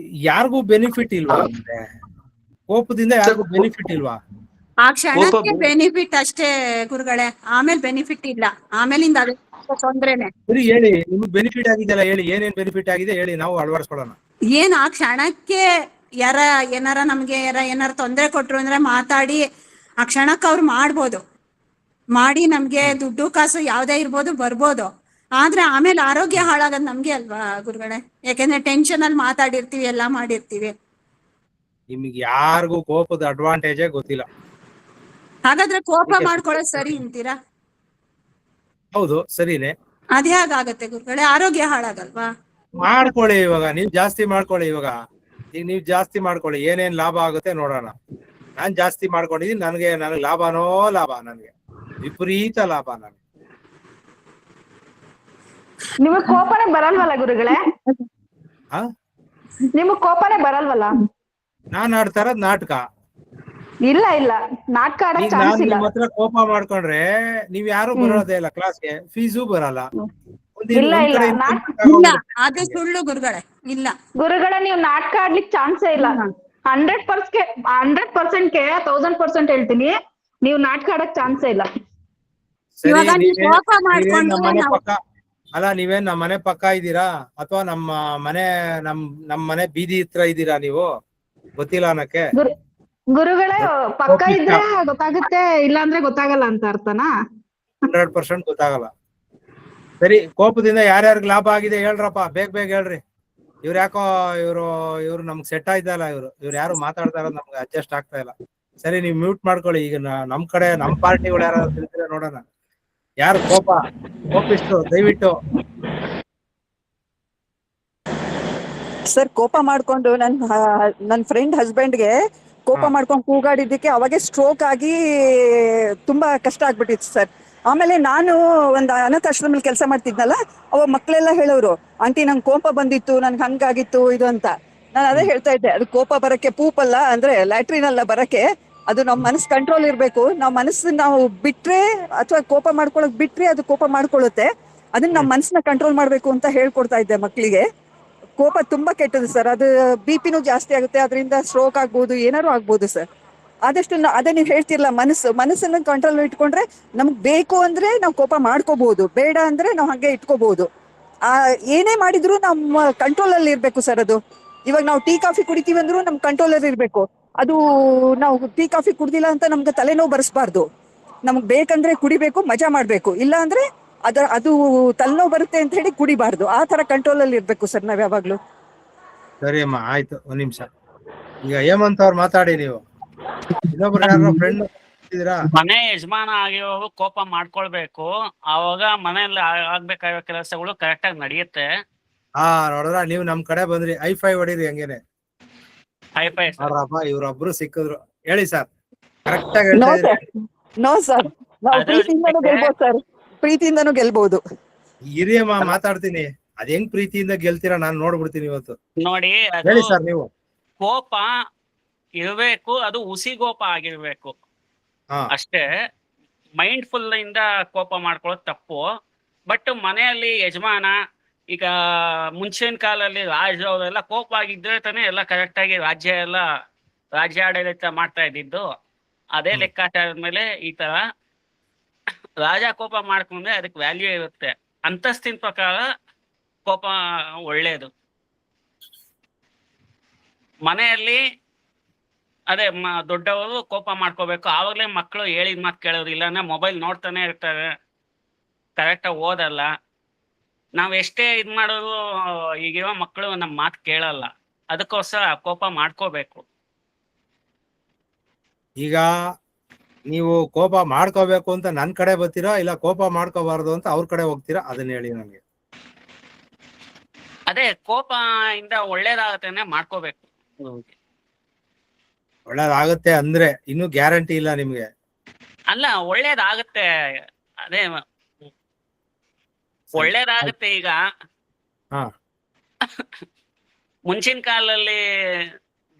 ಯಾರಿಗೂ ಬೆನಿಫಿಟ್ ಇಲ್ವಾ? ಅಂದ್ರೆ ಕೋಪದಿಂದ ಯಾರಿಗೂ ಬೆನಿಫಿಟ್ ಇಲ್ವಾ? ಆ ಕ್ಷಣಕ್ಕೆ ಬೆನಿಫಿಟ್ ಅಷ್ಟೇ ಗುರುಗಳೇ, ಆಮೇಲೆ ಬೆನಿಫಿಟ್ ಇಲ್ಲ. ಆಮೇಲಿಂದ ಅದು ತೊಂದ್ರೆನೆ. ಸರಿ, ಹೇಳಿ, ನಿಮ್ಗೆ ಬೆನಿಫಿಟ್ ಆಗಿದೆಯಲ್ಲ, ಹೇಳಿ ಏನೇನ್ ಬೆನಿಫಿಟ್ ಆಗಿದೆ ಹೇಳಿ, ನಾವು ಅಳವಡಿಸ್ಕೊಳ್ಳೋಣ. ಏನ್ ಆ ಕ್ಷಣಕ್ಕೆ ಏನಾರ ನಮ್ಗೆ ಏನಾರ ತೊಂದರೆ ಕೊಟ್ರು ಅಂದ್ರೆ ಮಾತಾಡಿ ಆ ಕ್ಷಣಕ್ಕೆ ಅವ್ರು ಮಾಡ್ಬೋದು, ಮಾಡಿ ನಮ್ಗೆ ದುಡ್ಡು ಕಾಸು ಯಾವ್ದೇ ಇರ್ಬೋದು ಬರ್ಬೋದು. ಆದ್ರೆ ಆಮೇಲೆ ಆರೋಗ್ಯ ಹಾಳಾಗದ್ ನಮ್ಗೆ ಅಲ್ವಾ ಗುರುಗಳೇ? ಯಾಕೆಂದ್ರೆ ಟೆನ್ಷನ್ ಅಲ್ಲಿ ಮಾತಾಡಿರ್ತೀವಿ, ಎಲ್ಲಾ ಮಾಡಿರ್ತೀವಿ. ನಿಮ್ಗೆ ಯಾರಿಗೂ ಕೋಪದ ಅಡ್ವಾಂಟೇಜೇ ಗೊತ್ತಿಲ್ಲ. ಹಾಗಾದ್ರೆ ಕೋಪ ಮಾಡ್ಕೊಳ್ಳೋದು ಸರಿ ಅಂತೀರಾ? ಹೌದು, ಸರಿನೇ. ಅದೇ ಹಾಗಾಗತ್ತೆ ಗುರುಗಳೇ, ಆರೋಗ್ಯ ಹಾಳಾಗಲ್ವಾ? ಮಾಡ್ಕೊಳ್ಳಿ, ಇವಾಗ ನೀವ್ ಜಾಸ್ತಿ ಮಾಡ್ಕೊಳ್ಳಿ. ಈಗ ನೀವ್ ಜಾಸ್ತಿ ಮಾಡ್ಕೊಳ್ಳಿ, ಏನೇನ್ ಲಾಭ ಆಗುತ್ತೆ ನೋಡೋಣ. ನಾನ್ ಜಾಸ್ತಿ ಮಾಡ್ಕೊಂಡಿದೀನಿ, ನನಗೆ ಲಾಭನೋ ಲಾಭ, ನನಗೆ ವಿಪರೀತ ಲಾಭ. ನನಗೆ ನಿಮಗ್ ಕೋಪನೇ ಬರಲ್ವಲ್ಲ ಗುರುಗಳೇ? ನಿಮಗ್ ಕೋಪನೇ ಬರಲ್ವಲ್ಲ? ನಾನ್ ಆಡ್ತಾ ಇರೋದ್ ನಾಟಕ. ಇಲ್ಲ ಇಲ್ಲ, ನಾಟಕ ಆಡಕ್ ನಾನ್ ಚಾನ್ಸ್ ಇಲ್ಲ. ನಿಮ್ ಹತ್ರ ಕೋಪ ಮಾಡ್ಕೊಂಡ್ರೆ ನೀವ್ ಯಾರು ಬರೋದೇ ಇಲ್ಲ ಕ್ಲಾಸ್ಗೆ, ಫೀಸು ಬರಲ್ಲ. ಇಲ್ಲ ಇಲ್ಲ, ಇಲ್ಲ, ಅದು ಸುಳ್ಳು ಗುರುಗಳೇ. ಇಲ್ಲ ಗುರುಗಳೇ, ನೀವು ನಾಟಕ ಆಡ್ಲಿಕ್ಕೆ ಚಾನ್ಸೇ ಇಲ್ಲ. 100%ಗೆ 1000% ಹೇಳ್ತೀನಿ, ನೀವು ನಾಟಕ ಆಡಕ್ ಚಾನ್ಸೇ ಇಲ್ಲ. ಇವಾಗ ನೀವು ಕೋಪ ಮಾಡ್ಕೊಂಡು ಅಲ್ಲ, ನೀವೇನ್ ನಮ್ಮ ಮನೆ ಪಕ್ಕ ಇದ್ದೀರಾ ಅಥವಾ ನಮ್ಮ ಮನೆ ಬೀದಿ ಹತ್ರ ಇದ್ದೀರಾ? ನೀವು ಗೊತ್ತಿಲ್ಲ ಅನ್ನಕ್ಕೆ? ಗುರುಗಳೇ, ಪಕ್ಕ ಇದ್ರೆ ಗೊತ್ತಾಗುತ್ತೆ, ಇಲ್ಲ ಅಂದ್ರೆ ಗೊತ್ತಾಗಲ್ಲ ಅಂತ ಅರ್ಥನಾ? 100% ಗೊತ್ತಾಗಲ್ಲ. ಸರಿ, ಕೋಪದಿಂದ ಯಾರ್ಯಾರಿಗೆ ಲಾಭ ಆಗಿದೆ ಹೇಳ್ರಪ್ಪ, ಬೇಗ ಹೇಳ್ರಿ. ಇವ್ರು ಯಾಕೋ ಇವ್ರು ನಮ್ಗೆ ಸೆಟ್ ಆಯ್ತಲ್ಲ, ಇವ್ರು ಯಾರು ಮಾತಾಡ್ತಾ ಇರೋದು ನಮ್ಗೆ ಅಡ್ಜಸ್ಟ್ ಆಗ್ತಾ ಇಲ್ಲ. ಸರಿ, ನೀವು ಮ್ಯೂಟ್ ಮಾಡ್ಕೊಳ್ಳಿ. ಈಗ ನಮ್ ಕಡೆ ನಮ್ ಪಾರ್ಟಿಗಳು ಯಾರಾದ್ರೂ ತಿಳಿದ್ರೆ ನೋಡೋಣ. ಯಾರು ಕೋಪಿಸ್ತು ದಯವಿಟ್ಟು. ಸರ್, ಕೋಪ ಮಾಡ್ಕೊಂಡು ನನ್ ಫ್ರೆಂಡ್ ಹಸ್ಬೆಂಡ್ಗೆ ಕೋಪ ಮಾಡ್ಕೊಂಡು ಕೂಗಾಡಿದ್ದಕ್ಕೆ ಅವಾಗೆ ಸ್ಟ್ರೋಕ್ ಆಗಿ ತುಂಬಾ ಕಷ್ಟ ಆಗ್ಬಿಟ್ಟಿತ್ತು ಸರ್. ಆಮೇಲೆ ನಾನು ಒಂದು ಅನಾಥಾಶ್ರಮದಲ್ಲಿ ಕೆಲಸ ಮಾಡ್ತಿದ್ನಲ್ಲ, ಅವ ಮಕ್ಕಳೆಲ್ಲ ಹೇಳೋರು, ಆಂಟಿ ನಂಗೆ ಕೋಪ ಬಂದಿತ್ತು, ನನ್ಗೆ ಹಂಗಾಗಿತ್ತು ಇದು ಅಂತ. ನಾನು ಅದೇ ಹೇಳ್ತಾ ಇದ್ದೆ, ಅದು ಕೋಪ ಬರಕ್ಕೆ ಪೂಪಲ್ಲ, ಅಂದ್ರೆ ಲ್ಯಾಟ್ರಿನ್ ಅಲ್ಲ ಬರಕ್ಕೆ. ಅದು ನಮ್ಮ ಮನಸ್ಸು ಕಂಟ್ರೋಲ್ ಇರ್ಬೇಕು. ನಾವು ಮನಸ್ಸನ್ನ ನಾವು ಬಿಟ್ರೆ ಅಥವಾ ಕೋಪ ಮಾಡ್ಕೊಳಕ್ ಬಿಟ್ರೆ ಅದು ಕೋಪ ಮಾಡ್ಕೊಳ್ಳುತ್ತೆ. ಅದನ್ನ ನಮ್ಮ ಮನಸ್ಸನ್ನ ಕಂಟ್ರೋಲ್ ಮಾಡ್ಬೇಕು ಅಂತ ಹೇಳ್ಕೊಡ್ತಾ ಇದ್ದೆ ಮಕ್ಕಳಿಗೆ. ಕೋಪ ತುಂಬಾ ಕೆಟ್ಟದು ಸರ್, ಅದು BP ಜಾಸ್ತಿ ಆಗುತ್ತೆ, ಅದರಿಂದ ಸ್ಟ್ರೋಕ್ ಆಗ್ಬೋದು, ಏನಾರು ಆಗ್ಬೋದು ಸರ್. ಆದಷ್ಟು ಅದೇ ನೀವು ಹೇಳ್ತಿರಲ್ಲ, ಮನಸ್ಸನ್ನ ಕಂಟ್ರೋಲ್ ಇಟ್ಕೊಂಡ್ರೆ ನಮ್ಗೆ ಬೇಕು ಅಂದ್ರೆ ನಾವು ಕೋಪ ಮಾಡ್ಕೋಬಹುದು, ಬೇಡ ಅಂದ್ರೆ ನಾವು ಹಂಗೆ ಇಟ್ಕೋಬಹುದು. ಏನೇ ಮಾಡಿದ್ರು ನಮ್ಮ ಕಂಟ್ರೋಲ್ ಅಲ್ಲಿ ಇರ್ಬೇಕು ಸರ್ ಅದು. ಇವಾಗ ನಾವು ಟೀ ಕಾಫಿ ಕುಡಿತೀವಿ ಅಂದ್ರೂ ನಮ್ ಕಂಟ್ರೋಲ್ ಅಲ್ಲಿ ಇರ್ಬೇಕು. ಅದು ನಾವು ಟೀ ಕಾಫಿ ಕುಡ್ದಿಲ್ಲ ಅಂತ ನಮ್ಗೆ ತಲೆನೋವು ಬರ್ಸ್ಬಾರ್ದು. ನಮ್ಗ್ ಬೇಕಂದ್ರೆ ಕುಡಿಬೇಕು, ಮಜಾ ಮಾಡ್ಬೇಕು. ಇಲ್ಲ ಅಂದ್ರೆ ಅದು ತಲೆನೋವು ಬರುತ್ತೆ ಅಂತ ಹೇಳಿ ಕುಡಿಬಾರ್ದು. ಆ ತರ ಕಂಟ್ರೋಲ್ ಅಲ್ಲಿ ಇರ್ಬೇಕು ಸರ್ ನಾವ್ ಯಾವಾಗ್ಲೂ. ಸರಿ ಅಮ್ಮ, ಆಯ್ತು, 1 ನಿಮಿಷ. ಈಗ ಹೇಮಂತ್ ಅವ್ರು ಮಾತಾಡಿ. ನೀವು ಇನ್ನೊಬ್ರು ಯಾರೋ ಫ್ರೆಂಡ್ ಮನೆ ಯಜಮಾನ ಆಗಿರೋರು ಕೋಪ ಮಾಡ್ಕೊಳ್ಬೇಕು, ಅವಾಗ ಮನೆಯಲ್ಲಿ ಆಗ್ಬೇಕಾಗಿರೋ ಕೆಲಸಗಳು ಕರೆಕ್ಟ್ ಆಗಿ ನಡೆಯುತ್ತೆ. ನೋಡಿದ್ರ ನೀವು ನಮ್ ಕಡೆ ಬಂದ್ರಿ, ಹೈ-ಫೈ ಹೊಡೀರಿ ಹಂಗೇನೆ. ನೋಡ್ರಪ್ಪ, ಇವ್ರೊಬ್ರು ಸಿಕ್ಕಿದ್ರು. ಹೇಳಿ ಸರ್, ಕರೆಕ್ಟ್ ಆಗಿ ಹೇಳ್ತಾ ಇದ್ರಿ. ನೋ ಸರ್, ನಾವು ಪ್ರೀತಿಯಿಂದನೂ ಗೆಲ್ಬಹುದು ಸರ್, ಪ್ರೀತಿಯಿಂದನೂ ಗೆಲ್ಬಹುದು. ಹಿರಿಯಮ್ಮ ಮಾತಾಡ್ತೀನಿ, ಅದ್ ಹೆಂಗ್ ಪ್ರೀತಿಯಿಂದ ಗೆಲ್ತೀರಾ ನಾನ್ ನೋಡ್ಬಿಡ್ತೀನಿ ಇವತ್ತು. ನೋಡಿ, ಹೇಳಿ ಸರ್. ನೀವು ಕೋಪ ಇರ್ಬೇಕು, ಅದು ಹುಸಿಗೋಪ ಆಗಿರ್ಬೇಕು ಅಷ್ಟೇ. ಮೈಂಡ್ಫುಲ್ ಇಂದ ಕೋಪ ಮಾಡ್ಕೊಳ್ಳೋದು ತಪ್ಪು. ಬಟ್ ಮನೆಯಲ್ಲಿ ಯಜಮಾನ ಈಗ ಮುಂಚಿನ ಕಾಲದಲ್ಲಿ ರಾಜ ಅವರೆಲ್ಲ ಕೋಪ ಆಗಿದ್ರೆ ತಾನೇ ಎಲ್ಲ ಕರೆಕ್ಟ್ ಆಗಿ ರಾಜ್ಯ ಆಡಳಿತ ಮಾಡ್ತಾ ಇದ್ದಿದ್ದು. ಅದೇ ಲೆಕ್ಕಾಚಾರದ ಮೇಲೆ ಈ ತರ ರಾಜ ಕೋಪ ಮಾಡ್ಕೊಂಡ್ರೆ ಅದಕ್ಕೆ ವ್ಯಾಲ್ಯೂ ಇರುತ್ತೆ. ಅಂತಸ್ತಿನ ಪ್ರಕಾರ ಕೋಪ ಒಳ್ಳೇದು. ಮನೆಯಲ್ಲಿ ಅದೇ ದೊಡ್ಡವರು ಕೋಪ ಮಾಡ್ಕೋಬೇಕು. ಆವಾಗಲೇ ಮಕ್ಕಳು ಹೇಳಿದ ಮಾತು ಕೇಳೋರು, ಇಲ್ಲಾಂದ್ರೆ ಮೊಬೈಲ್ ನೋಡ್ತಾನೆ ಇರ್ತಾರೆ, ಕರೆಕ್ಟಾಗಿ ಓದಲ್ಲ. ನಾವ್ ಎಷ್ಟೇ ಇದ್ ಮಾಡೋದು ಈಗಿರೋ ಮಕ್ಕಳು ನಮ್ಮ ಮಾತು ಕೇಳಲ್ಲ. ಅದಕ್ಕೋಸ್ಕರ ಕೋಪ ಮಾಡ್ಕೋಬೇಕು. ಈಗ ನೀವು ಕೋಪ ಮಾಡ್ಕೋಬೇಕು ಅಂತ ನನ್ ಕಡೆ ಬರ್ತೀರಾ, ಇಲ್ಲ ಕೋಪ ಮಾಡ್ಕೋಬಾರ್ದು ಅಂತ ಅವ್ರ ಕಡೆ ಹೋಗ್ತೀರಾ? ಅದನ್ನ ಹೇಳಿ ನನಗೆ. ಅದೇ ಕೋಪ ಇಂದ ಒಳ್ಳೇದಾಗತ್ತೇನೆ ಮಾಡ್ಕೋಬೇಕು. ಒಳ್ಳೇದಾಗುತ್ತೆ ಅಂದ್ರೆ ಇನ್ನೂ ಗ್ಯಾರಂಟಿ ಇಲ್ಲ ನಿಮ್ಗೆ. ಅಲ್ಲ, ಒಳ್ಳೇದಾಗುತ್ತೆ. ಅದೇ ಒಳ್ಳೇದಾಗುತ್ತೆ. ಈಗ ಹಾ. ಮುಂಚಿನ ಕಾಲದಲ್ಲಿ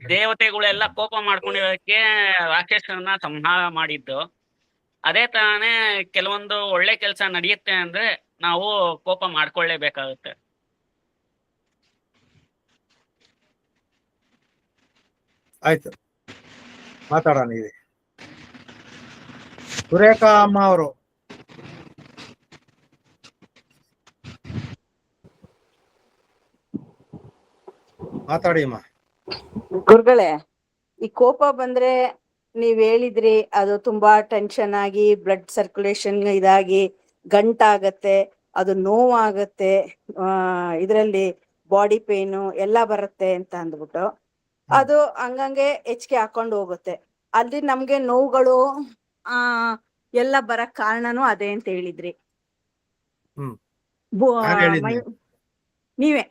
ದೇವತೆಗಳೆಲ್ಲ ಕೋಪ ಮಾಡ್ಕೊಂಡಿರೋದಕ್ಕೆ ರಾಕ್ಷಸರನ್ನ ಸಂಹಾರ ಮಾಡಿದ್ದು. ಅದೇ ತರಾನೇ ಕೆಲವೊಂದು ಒಳ್ಳೆ ಕೆಲಸ ನಡೆಯುತ್ತೆ ಅಂದ್ರೆ ನಾವು ಕೋಪ ಮಾಡ್ಕೊಳ್ಳೇಬೇಕಾಗುತ್ತೆ. ಆಯ್ತು, ಮಾತಾಡೋಣ. ಇದೆ ಸುರೇಖಾ ಅಮ್ಮ ಅವರು. ಮಾತಾಡಿ ಅಮ್ಮ. ಗುರುಗಳೇ, ಈ ಕೋಪ ಬಂದ್ರೆ ನೀವ್ ಹೇಳಿದ್ರಿ ಅದು ತುಂಬಾ ಟೆನ್ಷನ್ ಆಗಿ ಬ್ಲಡ್ ಸರ್ಕ್ಯುಲೇಷನ್ ಇದಾಗಿ ಗಂಟಾಗತ್ತೆ, ಅದು ನೋವಾಗತ್ತೆ, ಇದರಲ್ಲಿ ಬಾಡಿ ಪೇನು ಎಲ್ಲ ಬರುತ್ತೆ ಅಂತ ಅಂದ್ಬಿಟ್ಟು ಅದು ಹಂಗಂಗೆ ಹೆಚ್ಚಿಗೆ ಹಾಕೊಂಡು ಹೋಗುತ್ತೆ. ಅಲ್ಲಿ ನಮ್ಗೆ ನೋವುಗಳು ಎಲ್ಲ ಬರಕ್ ಕಾರಣನೂ ಅದೇ ಅಂತ ಹೇಳಿದ್ರಿ. ನೀವೇ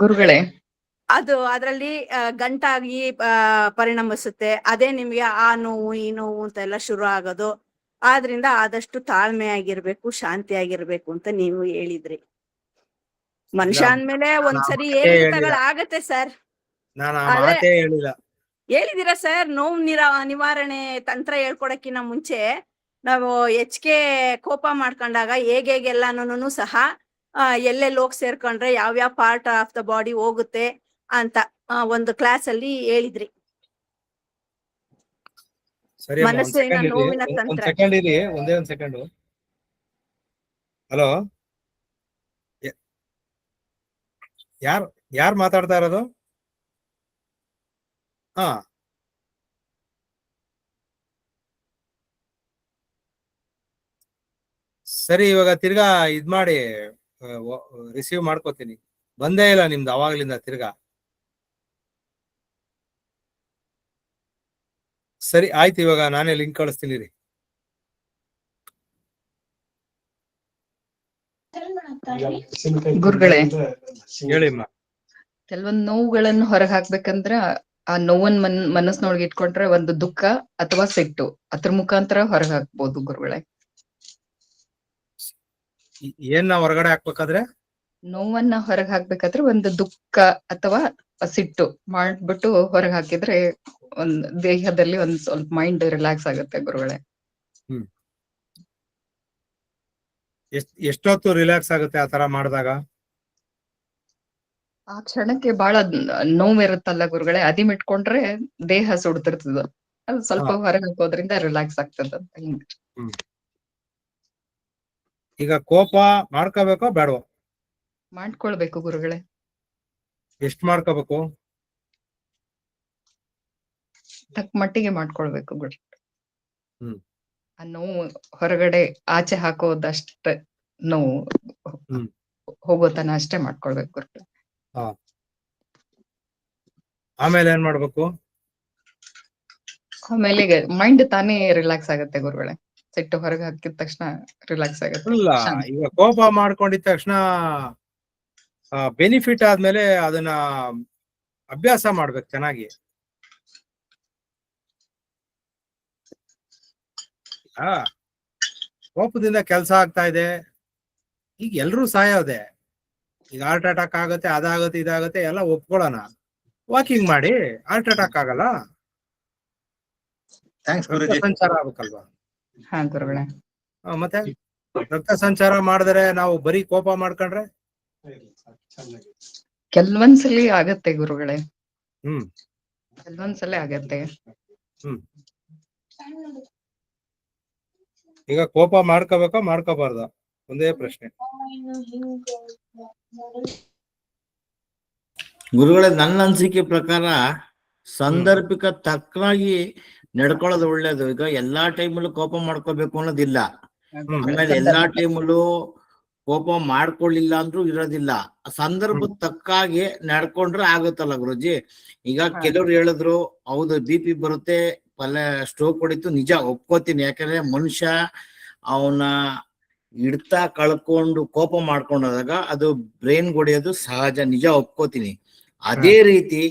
ಗುರುಗಳೇ, ಅದು ಅದ್ರಲ್ಲಿ ಗಂಟಾಗಿ ಪರಿಣಮಿಸುತ್ತೆ. ಅದೇ ನಿಮ್ಗೆ ಆ ನೋವು ಈ ನೋವು ಅಂತೆಲ್ಲ ಶುರು ಆಗೋದು. ಆದ್ರಿಂದ ಆದಷ್ಟು ತಾಳ್ಮೆ ಆಗಿರ್ಬೇಕು, ಶಾಂತಿ ಆಗಿರ್ಬೇಕು ಅಂತ ನೀವು ಹೇಳಿದ್ರಿ. ಮನುಷ್ಯ ಅಂದ್ಮೇಲೆ ಒಂದ್ಸರಿ ಏರಿಳಿತಗಳಾಗತ್ತೆ ಸರ್. ಹೇಳಿದಿರಾ ಸರ್, ನೋವು ನಿವಾರಣೆ ತಂತ್ರ ಹೇಳ್ಕೊಡಕ್ಕಿಂತ ಮುಂಚೆ ನಾವು ಹೆಚ್ಚಿಗೆ ಕೋಪ ಮಾಡ್ಕೊಂಡಾಗ ಹೇಗೆಲ್ಲಾನು ಸಹ ಎಲ್ಲೆಲ್ಲಿ ಹೋಗಿ ಸೇರ್ಕೊಂಡ್ರೆ ಯಾವ್ಯಾವ ಪಾರ್ಟ್ ಆಫ್ ದ ಬಾಡಿ ಹೋಗುತ್ತೆ ಅಂತ ಒಂದು ಕ್ಲಾಸ್ ಅಲ್ಲಿ ಹೇಳಿದ್ರಿ. ಮನಸ್ಸಿನ ನೋವಿನ ತಂತ್ರ. ಒಂದೇ ಒಂದ್ ಸೆಕೆಂಡ್. ಹಲೋ, ಯಾರು ಮಾತಾಡ್ತಾ ಇರೋದು? ಹಾ, ಸರಿ. ಇವಾಗ ತಿರ್ಗಾ ಇದ್ ಮಾಡಿ ರಿಸೀವ್ ಮಾಡ್ಕೋತೀನಿ. ಬಂದೇ ಇಲ್ಲ ನಿಮ್ದು ಅವಾಗ್ಲಿಂದ ತಿರ್ಗಾ. ಸರಿ, ಆಯ್ತು. ಇವಾಗ ನಾನೇ ಲಿಂಕ್ ಕಳಿಸ್ತೀನಿ ರೀ. ಗುರುಗಳೇ, ಹೇಳಿಮ್ಮ. ಕೆಲವೊಂದು ನೋವುಗಳನ್ನು ಹೊರಗೆ ಹಾಕ್ಬೇಕಂದ್ರ ಆ ನೋವನ್ ಮನಸ್ಸಿನೊಳಗೆ ಇಟ್ಕೊಂಡ್ರೆ ಒಂದು ದುಃಖ ಅಥವಾ ಸಿಟ್ಟು ಅದ್ರ ಮುಖಾಂತರ ಹೊರಗೆ ಹಾಕ್ಬೋದು ಗುರುಗಳೇ. ಏನ್ ಹೊರಗಡೆ ಹಾಕ್ಬೇಕಾದ್ರೆ? ನೋವನ್ನ ಹೊರಗೆ ಹಾಕ್ಬೇಕಾದ್ರೆ ಒಂದು ದುಃಖ ಅಥವಾ ಸಿಟ್ಟು ಮಾಡ್ಬಿಟ್ಟು ಹೊರಗೆ ಹಾಕಿದ್ರೆ ಒಂದ್ ದೇಹದಲ್ಲಿ ಒಂದ್ ಸ್ವಲ್ಪ ಮೈಂಡ್ ರಿಲ್ಯಾಕ್ಸ್ ಆಗುತ್ತೆ ಗುರುಗಳೇ. ಎಷ್ಟೊತ್ತು ರಿಲ್ಯಾಕ್ಸ್ ಆಗುತ್ತೆ ಆತರ ಮಾಡಿದಾಗ? ಆ ಕ್ಷಣಕ್ಕೆ ಬಹಳ ನೋವಿರುತ್ತಲ್ಲ ಗುರುಗಳೇ, ಅದಿಮಿಟ್ಕೊಂಡ್ರೆ ದೇಹ ಸುಡ್ತಿರ್ತದ. ಅದು ಸ್ವಲ್ಪ ಹೊರಗೆ ಹಾಕೋದ್ರಿಂದ ರಿಲ್ಯಾಕ್ಸ್ ಆಗ್ತದ ಅಂತ ಹಿಂಗ. ಈಗ ಕೋಪ ಮಾಡ್ಕೋಬೇಕೋ ಬೇಡವೋ? ಮಾಡ್ಕೊಳ್ಬೇಕು ಗುರುಗಳೇ. ಎಷ್ಟ್ ಮಾಡ್ಕೋಬೇಕು? ತಕ್ಕ ಮಟ್ಟಿಗೆ ಮಾಡ್ಕೊಳ್ಬೇಕು ಗುರು. ಆ ನೋವು ಹೊರಗಡೆ ಆಚೆ ಹಾಕೋದಷ್ಟ ನೋವು ಹೋಗೋತನ ಅಷ್ಟೇ ಮಾಡ್ಕೊಳ್ಬೇಕು ಗುರು. ಆಮೇಲೆ ಏನ್ ಮಾಡ್ಬೇಕು? ಆಮೇಲೆ ಮೈಂಡ್ ತಾನೇ ರಿಲ್ಯಾಕ್ಸ್ ಆಗುತ್ತೆ ಗುರುಗಳೇ. ಸಿಟ್ಟು ಹೊರಗೆ ಹಾಕಿದ ತಕ್ಷಣ ರಿಲ್ಯಾಕ್ಸ್ ಆಗುತ್ತೆ. ಇಲ್ಲ, ಈಗ ಕೋಪ ಮಾಡ್ಕೊಂಡಿದ ತಕ್ಷಣ ಬೆನಿಫಿಟ್ ಆದ್ಮೇಲೆ ಅದನ್ನ ಅಭ್ಯಾಸ ಮಾಡ್ಬೇಕು ಚೆನ್ನಾಗಿ. ಕೋಪದಿಂದ ಕೆಲಸ ಆಗ್ತಾ ಇದೆ. ಈಗ ಎಲ್ರೂ ಸಾಯೋದೆ. ಈಗ ಹಾರ್ಟ್ ಅಟ್ಯಾಕ್ ಆಗುತ್ತೆ, ಅದಾಗುತ್ತೆ, ಇದಾಗುತ್ತೆ, ಎಲ್ಲ ಒಪ್ಕೊಳ್ಳೋಣ. ವಾಕಿಂಗ್ ಮಾಡಿ, ಹಾರ್ಟ್ ಅಟ್ಯಾಕ್ ಆಗಲ್ಲ. ಸಂಚಾರ ಆಗ್ಬೇಕಲ್ವಾ? ಹಾ ಗುರುಗಳೇ. ಮತ್ತೆ ರಕ್ತ ಸಂಚಾರ ಮಾಡಿದ್ರೆ ನಾವು ಬರೀ ಕೋಪ ಮಾಡ್ಕೊಂಡ್ರೆ ಕೆಲವೊಂದ್ಸಲಿ ಆಗತ್ತೆ ಗುರುಗಳೇ, ಹ್ಮ್ ಕೆಲವೊಂದ್ಸಲಿ ಆಗತ್ತೆ. ಹ್ಮ್ ಈಗ ಕೋಪ ಮಾಡ್ಕೋಬೇಕಾ ಮಾಡ್ಕೋಬಾರ್ದ ಒಂದೇ ಪ್ರಶ್ನೆ. ಗುರುಗಳೇ, ನನ್ನ ಅನಿಸಿಕೆ ಪ್ರಕಾರ ಸಂದರ್ಭಿಕ ತಕ್ಕನಾಗಿ ನಡ್ಕೊಳ್ಳೋದು ಒಳ್ಳೇದು. ಈಗ ಎಲ್ಲಾ ಟೈಮಲ್ಲೂ ಕೋಪ ಮಾಡ್ಕೋಬೇಕು ಅನ್ನೋದಿಲ್ಲ. ಆಮೇಲೆ ಎಲ್ಲಾ ಟೈಮಲ್ಲೂ ಕೋಪ ಮಾಡ್ಕೊಳ್ಳಿಲ್ಲ ಅಂದ್ರೂ ಇರೋದಿಲ್ಲ. ಸಂದರ್ಭ ತಕ್ಕಾಗಿ ನಡ್ಕೊಂಡ್ರೆ ಆಗುತ್ತಲ್ಲ ಗುರುಜಿ. ಈಗ ಕೆಲವ್ರು ಹೇಳಿದ್ರು, ಹೌದು BP ಬರುತ್ತೆ, ಸ್ಟ್ರೋಕ್ ಹೊಡಿತು, ನಿಜ ಒಪ್ಕೋತೀನಿ. ಯಾಕಂದ್ರೆ ಮನುಷ್ಯ ಅವನ ಹಿಡ್ತಾ ಕಳ್ಕೊಂಡು ಕೋಪ ಮಾಡ್ಕೊಂಡಾಗ ಅದು ಬ್ರೈನ್ ಹೊಡೆಯೋದು ಸಹಜ, ನಿಜ ಒಪ್ಕೋತೀನಿ. ಅದೇ ರೀತಿ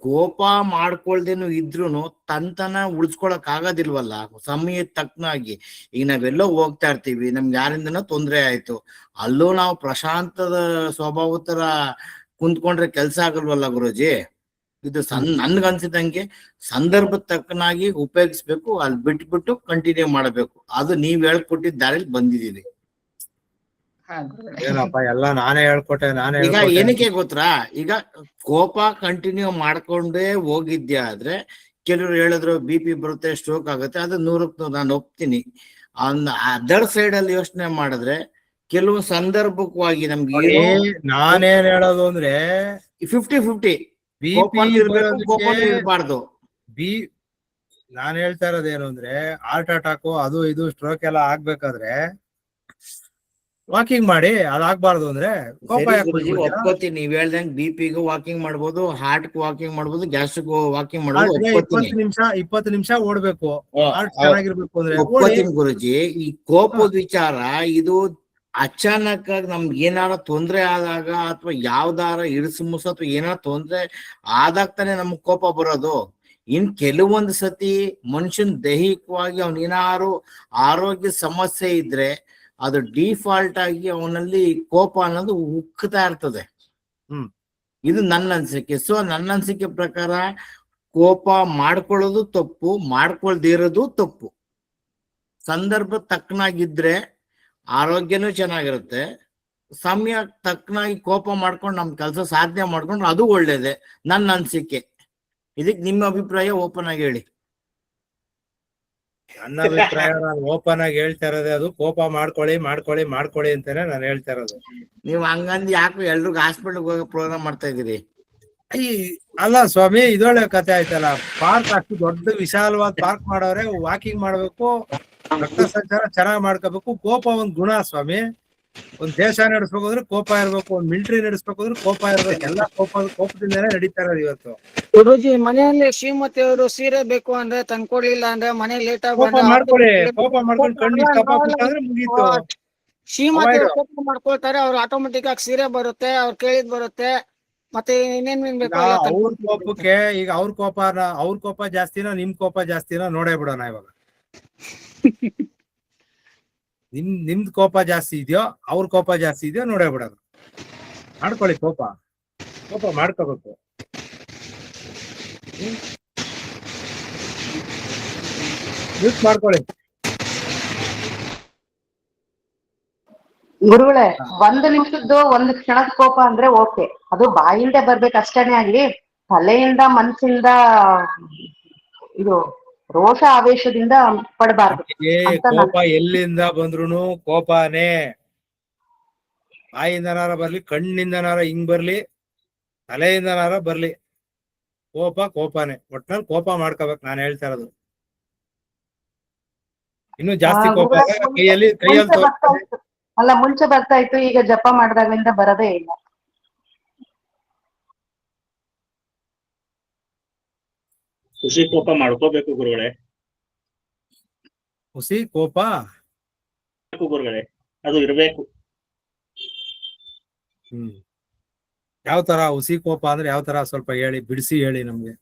ಕೋಪ ಮಾಡ್ಕೊಳ್ದೇನು ಇದ್ರುನು ತನ್ನ ಉಳಿಸ್ಕೊಳಕ್ ಆಗೋದಿಲ್ವಲ್ಲ ಸಮಯ ತಕ್ಕನಾಗಿ. ಈಗ ನಾವೆಲ್ಲೋ ಹೋಗ್ತಾ ಇರ್ತೀವಿ, ನಮ್ಗೆ ಯಾರಿಂದನೋ ತೊಂದರೆ ಆಯ್ತು, ಅಲ್ಲೂ ನಾವು ಪ್ರಶಾಂತದ ಸ್ವಭಾವ ತರ ಕುಂತ್ಕೊಂಡ್ರೆ ಕೆಲ್ಸ ಆಗಲ್ವಲ್ಲ ಗುರುಜಿ. ಇದು ನನ್ಗನ್ಸಿದಂಗೆ ಸಂದರ್ಭ ತಕ್ಕನಾಗಿ ಉಪಯೋಗಿಸ್ಬೇಕು, ಅಲ್ಲಿ ಬಿಟ್ಬಿಟ್ಟು ಕಂಟಿನ್ಯೂ ಮಾಡಬೇಕು. ಅದು ನೀವ್ ಹೇಳ್ಕೊಟ್ಟಿದ್ದ ದಾರಿಲಿ ಬಂದಿದ್ದೀವಿ. ಏನಪ್ಪ ಎಲ್ಲ ನಾನೇ ಹೇಳ್ಕೊಟ್ಟೆ ಈಗ ಏನಕ್ಕೆ ಗೊತ್ತಾ, ಈಗ ಕೋಪ ಕಂಟಿನ್ಯೂ ಮಾಡ್ಕೊಂಡೇ ಹೋಗಿದ್ಯಾ ಆದ್ರೆ ಕೆಲವ್ರು ಹೇಳಿದ್ರು BP ಬರುತ್ತೆ, ಸ್ಟ್ರೋಕ್ ಆಗುತ್ತೆ, ಅದು 100ಕ್ಕೆ ನಾನು ಒಪ್ತೀನಿ. ಅದರ್ ಸೈಡ್ ಅಲ್ಲಿ ಯೋಚನೆ ಮಾಡಿದ್ರೆ ಕೆಲವು ಸಂದರ್ಭವಾಗಿ ನಮ್ಗೆ ನಾನೇನ್ ಹೇಳೋದು ಅಂದ್ರೆ 50-50 ಇರಬಾರ್ದು. ನಾನ್ ಹೇಳ್ತಾ ಇರೋದೇನು ಅಂದ್ರೆ ಹಾರ್ಟ್ ಅಟ್ಯಾಕ್ ಅದು ಇದು ಸ್ಟ್ರೋಕ್ ಎಲ್ಲ ಆಗ್ಬೇಕಾದ್ರೆ ವಾಕಿಂಗ್ ಮಾಡಿ, ಅದಾಗ್ಬಾರ್ದು ಅಂದ್ರೆ ಒಪ್ಕೋತೀನಿ. ನೀವ್ ಹೇಳ್ದಂಗೆ BP-ಗೂ ವಾಕಿಂಗ್ ಮಾಡ್ಬೋದು, ಹಾರ್ಟ್ ವಾಕಿಂಗ್ ಮಾಡ್ಬೋದು, ಗ್ಯಾಸ್ಟ್ರಿಕ್ ವಾಕಿಂಗ್ ಮಾಡ್ಬೋದು, 20 ನಿಮಿಷ ಓಡ್ಬೇಕು, ಚೆನ್ನಾಗಿರ್ಬೇಕು ಅಂದ್ರೆ ಒಪ್ಕೋತೀನಿ ಗುರುಜಿ. ಈ ಕೋಪದ ವಿಚಾರ ಇದು ಅಚಾನಕ್ ಆಗಿ ನಮ್ಗೆ ಏನಾರ ತೊಂದ್ರೆ ಆದಾಗ ಅಥವಾ ಯಾವ್ದಾರ ಇಳಿಸುಮುಸ ಅಥವಾ ಏನಾರ ತೊಂದ್ರೆ ಆದಾಗ ತಾನೆ ನಮ್ಗೆ ಕೋಪ ಬರೋದು. ಇನ್ ಕೆಲವೊಂದು ಸತಿ ಮನುಷ್ಯನ್ ದೈಹಿಕವಾಗಿ ಅವನೇನಾರು ಆರೋಗ್ಯ ಸಮಸ್ಯೆ ಇದ್ರೆ ಅದು ಡಿಫಾಲ್ಟ್ ಆಗಿ ಅವನಲ್ಲಿ ಕೋಪ ಅನ್ನೋದು ಉಕ್ಕತಾ ಇರ್ತದೆ. ಇದು ನನ್ನ ಅನ್ಸಿಕೆ. ಸೊ ನನ್ನ ಅನ್ಸಿಕೆ ಪ್ರಕಾರ ಕೋಪ ಮಾಡ್ಕೊಳ್ಳೋದು ತಪ್ಪು, ಮಾಡ್ಕೊಳ್ದೇ ಇರೋದು ತಪ್ಪು. ಸಂದರ್ಭ ತಕ್ಕನಾಗಿದ್ರೆ ಆರೋಗ್ಯನೂ ಚೆನ್ನಾಗಿರುತ್ತೆ, ಸಮಯ ತಕ್ಕನಾಗಿ ಕೋಪ ಮಾಡ್ಕೊಂಡು ನಮ್ ಕೆಲಸ ಸಾಧನೆ ಮಾಡ್ಕೊಂಡು ಅದು ಒಳ್ಳೇದೆ, ನನ್ನ ಅನ್ಸಿಕೆ. ಇದಕ್ಕೆ ನಿಮ್ಮ ಅಭಿಪ್ರಾಯ ಓಪನ್ ಆಗಿ ಹೇಳಿ. ನನ್ನ ಅಭಿಪ್ರಾಯ ನಾನು ಓಪನ್ ಆಗಿ ಹೇಳ್ತಾ ಇರೋದೇ ಅದು, ಕೋಪ ಮಾಡ್ಕೊಳ್ಳಿ ಅಂತಾನೆ ನಾನು ಹೇಳ್ತಾ ಇರೋದು. ನೀವು ಹಂಗಂದ್ ಯಾಕೆ ಎಲ್ರಿಗೂ ಹಾಸ್ಪಿಟಲ್ ಹೋಗೋ ಪ್ರೋಗ್ರಾಮ್ ಮಾಡ್ತಾ ಇದೀರಿ? ಅಲ್ಲ ಸ್ವಾಮಿ, ಇದೊಳ್ಳೆ ಕತೆ ಆಯ್ತಲ್ಲ. ಪಾರ್ಕ್ ಅಷ್ಟು ದೊಡ್ಡ ವಿಶಾಲವಾದ ಪಾರ್ಕ್ ಮಾಡೋರೆ, ವಾಕಿಂಗ್ ಮಾಡ್ಬೇಕು, ರಕ್ತ ಸಂಚಾರ ಚೆನ್ನಾಗ್ ಮಾಡ್ಕೋಬೇಕು. ಕೋಪ ಒಂದ್ ಗುಣ ಸ್ವಾಮಿ. ಒಂದ್ ದೇಶ ನಡೆಸ್ಬೇಕಂದ್ರೆ ಕೋಪ ಇರ್ಬೇಕು, ಒಂದ್ ಮಿಲಿಟರಿ ನಡೆಸ್ಬೇಕಂದ್ರೆ ಕೋಪ ಇರ್ಬೇಕು. ಎಲ್ಲ ಕೋಪದಿಂದಾನೇ ನಡೀತಾ ಇರೋದು ಇವತ್ತು. ಗುರುಜಿ, ಮನೆಯಲ್ಲಿ ಶ್ರೀಮತಿ ಅವರು ಸೀರೆ ಬೇಕು ಅಂದ್ರೆ ತಂದ್ಕೊಡ್ಲಿಲ್ಲ ಅಂದ್ರೆ ಮನೆ ಲೇಟ್ ಆಗಿ ಕೋಪ ಮಾಡ್ಕೊಂಡು ಕಣ್ಣಿಗೆ ಕಪ್ಪ ಬಿಟ್ಟಾದ್ರೆ ಮುಗೀತು. ಶ್ರೀಮತಿ ಅವರು ಕೋಪ ಮಾಡ್ಕೊಳ್ತಾರೆ, ಅವ್ರು ಆಟೋಮೆಟಿಕ್ ಆಗಿ ಸೀರೆ ಬರುತ್ತೆ, ಅವ್ರು ಕೇಳಿದ್ ಬರುತ್ತೆ, ಮತ್ತೆ ಇನ್ನೇನ್ ಬೇಕು. ಅವ್ರ ಕೋಪಕ್ಕೆ ಈಗ ಅವ್ರ ಕೋಪ ಜಾಸ್ತಿನೋ ನಿಮ್ ಕೋಪ ಜಾಸ್ತಿನೋ ನೋಡೇ ಬಿಡೋಣ ಇವಾಗ. ನಿಮ್ದ್ ಕೋಪ ಜಾಸ್ತಿ ಇದೆಯೋ ಅವ್ರ ಕೋಪ ಜಾಸ್ತಿ ಇದೆಯೋ ನೋಡೇ ಬಿಡೋದು. ಮಾಡ್ಕೊಳ್ಳಿ, ಕೋಪ ಮಾಡ್ಕೋಬೇಕು. ಯೂಸ್ ಮಾಡ್ಕೊಳ್ಳಿ. ಗುರುಗಳೇ, 1 ನಿಮಿಷದ್ದು 1 ಕ್ಷಣದ ಕೋಪ ಅಂದ್ರೆ ಓಕೆ, ಅದು ಬಾಯಿಂದ ಬರ್ಬೇಕು ಅಷ್ಟೇನೆ ಆಗ್ಲಿ, ತಲೆಯಿಂದ ಮನ್ಸಿಂದ ಇದು ರೋಷ ಆವೇಶದಿಂದ ಪಡಬಾರ್ದು. ಕೋಪ ಎಲ್ಲಿಂದ ಬಂದ್ರು ಕೋಪನೇ. ಬಾಯಿಂದನಾರ ಬರ್ಲಿ, ಕಣ್ಣಿಂದನಾರ ಹಿಂಗ್ ಬರ್ಲಿ, ತಲೆಯಿಂದನಾರ ಬರ್ಲಿ, ಕೋಪನೇ. ಒಟ್ನಲ್ಲಿ ಕೋಪ ಮಾಡ್ಕೋಬೇಕು, ನಾನು ಹೇಳ್ತಾ ಇರೋದು. ಇನ್ನು ಜಾಸ್ತಿ ಕೋಪ ಕೈಯಲ್ಲಿ ಅಲ್ಲ, ಮುಂಚೆ ಬರ್ತಾ ಇತ್ತು, ಈಗ ಜಪ ಮಾಡಿದಾಗ್ಲಿಂದ ಬರದೇ ಇಲ್ಲ. ಖುಷಿ ಕೋಪ ಮಾಡ್ಕೋಬೇಕು ಗುರುಗಳೇ. ಹುಸಿ ಕೋಪ ಗುರುಗಳೇ, ಅದು ಇರ್ಬೇಕು. ಯಾವ ತರ ಹುಸಿ ಕೋಪ ಅಂದ್ರೆ ಯಾವ ತರ, ಸ್ವಲ್ಪ ಹೇಳಿ, ಬಿಡಿಸಿ ಹೇಳಿ ನಮ್ಗೆ.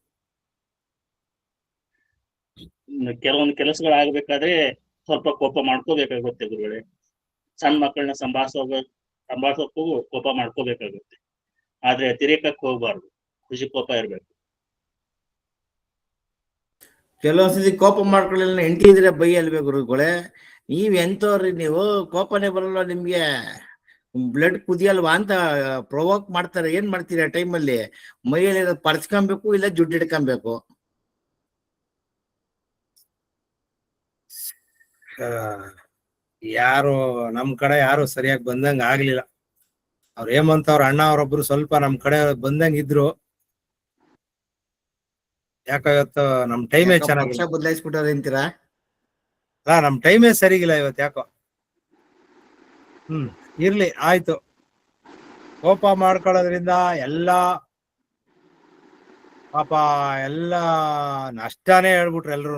ಕೆಲವೊಂದು ಕೆಲಸಗಳಾಗಬೇಕಾದ್ರೆ ಸ್ವಲ್ಪ ಕೋಪ ಮಾಡ್ಕೋಬೇಕಾಗುತ್ತೆ ಗುರುಗಳೇ. ಸಣ್ಣ ಮಕ್ಕಳನ್ನ ಸಂಭಾಳಿಸೋಕ್ಕೂ ಕೋಪ ಮಾಡ್ಕೋಬೇಕಾಗುತ್ತೆ, ಆದ್ರೆ ಅತಿರೇಕಕ್ಕೆ ಹೋಗ್ಬಾರ್ದು. ಖುಷಿ ಕೋಪ ಇರ್ಬೇಕು. ಕೆಲವೊಂದ್ಸತಿ ಕೋಪ ಮಾಡ್ಕೊಳ್ಳಿಲ್ಲ ಹೆಂಡತಿ ಇದ್ರೆ ಬೈ ಅಲ್ವೇ ಗುರುಗಳೇ? ನೀವ್ ಎಂತವ್ರಿ ನೀವು? ಕೋಪನೇ ಬರಲ್ಲ ನಿಮ್ಗೆ? ಬ್ಲಡ್ ಕುದಿಯಲ್ವಾ ಅಂತ ಪ್ರೊವೋಕ್ ಮಾಡ್ತಾರೆ. ಏನ್ ಮಾಡ್ತೀರಿ ಆ ಟೈಮಲ್ಲಿ? ಮೈಯಲ್ಲಿ ಪರ್ಚ್ಕೊಬೇಕು, ಇಲ್ಲ ಜುಡ್ಡು ಹಿಡ್ಕೊಬೇಕು. ಯಾರು ನಮ್ ಕಡೆ ಯಾರು ಸರಿಯಾಗಿ ಬಂದಂಗ ಆಗ್ಲಿಲ್ಲ. ಅವ್ರ ಹೇಮಂತ್ ಅವ್ರ ಅಣ್ಣ ಅವರೊಬ್ರು ಸ್ವಲ್ಪ ನಮ್ ಕಡೆ ಬಂದಂಗ ಇದ್ರು. ಯಾಕೋ ಇವತ್ತು ನಮ್ ಟೈಮೇ ಚೆನ್ನಾಗಿಲ್ಲ. ಬದಲಾಯಿಸ್ಬಿಟ್ಟಾರೆ ಅಂತೀರಾ? ನಮ್ ಟೈಮೇ ಸರಿಗಿಲ್ಲ ಇವತ್ತು ಯಾಕೋ. ಇರ್ಲಿ, ಆಯ್ತು. ಕೋಪ ಮಾಡ್ಕೊಳ್ಳೋದ್ರಿಂದ ಎಲ್ಲಾ ಪಾಪ ಎಲ್ಲಾ ನಷ್ಟನೇ ಹೇಳ್ಬಿಟ್ರು ಎಲ್ರು.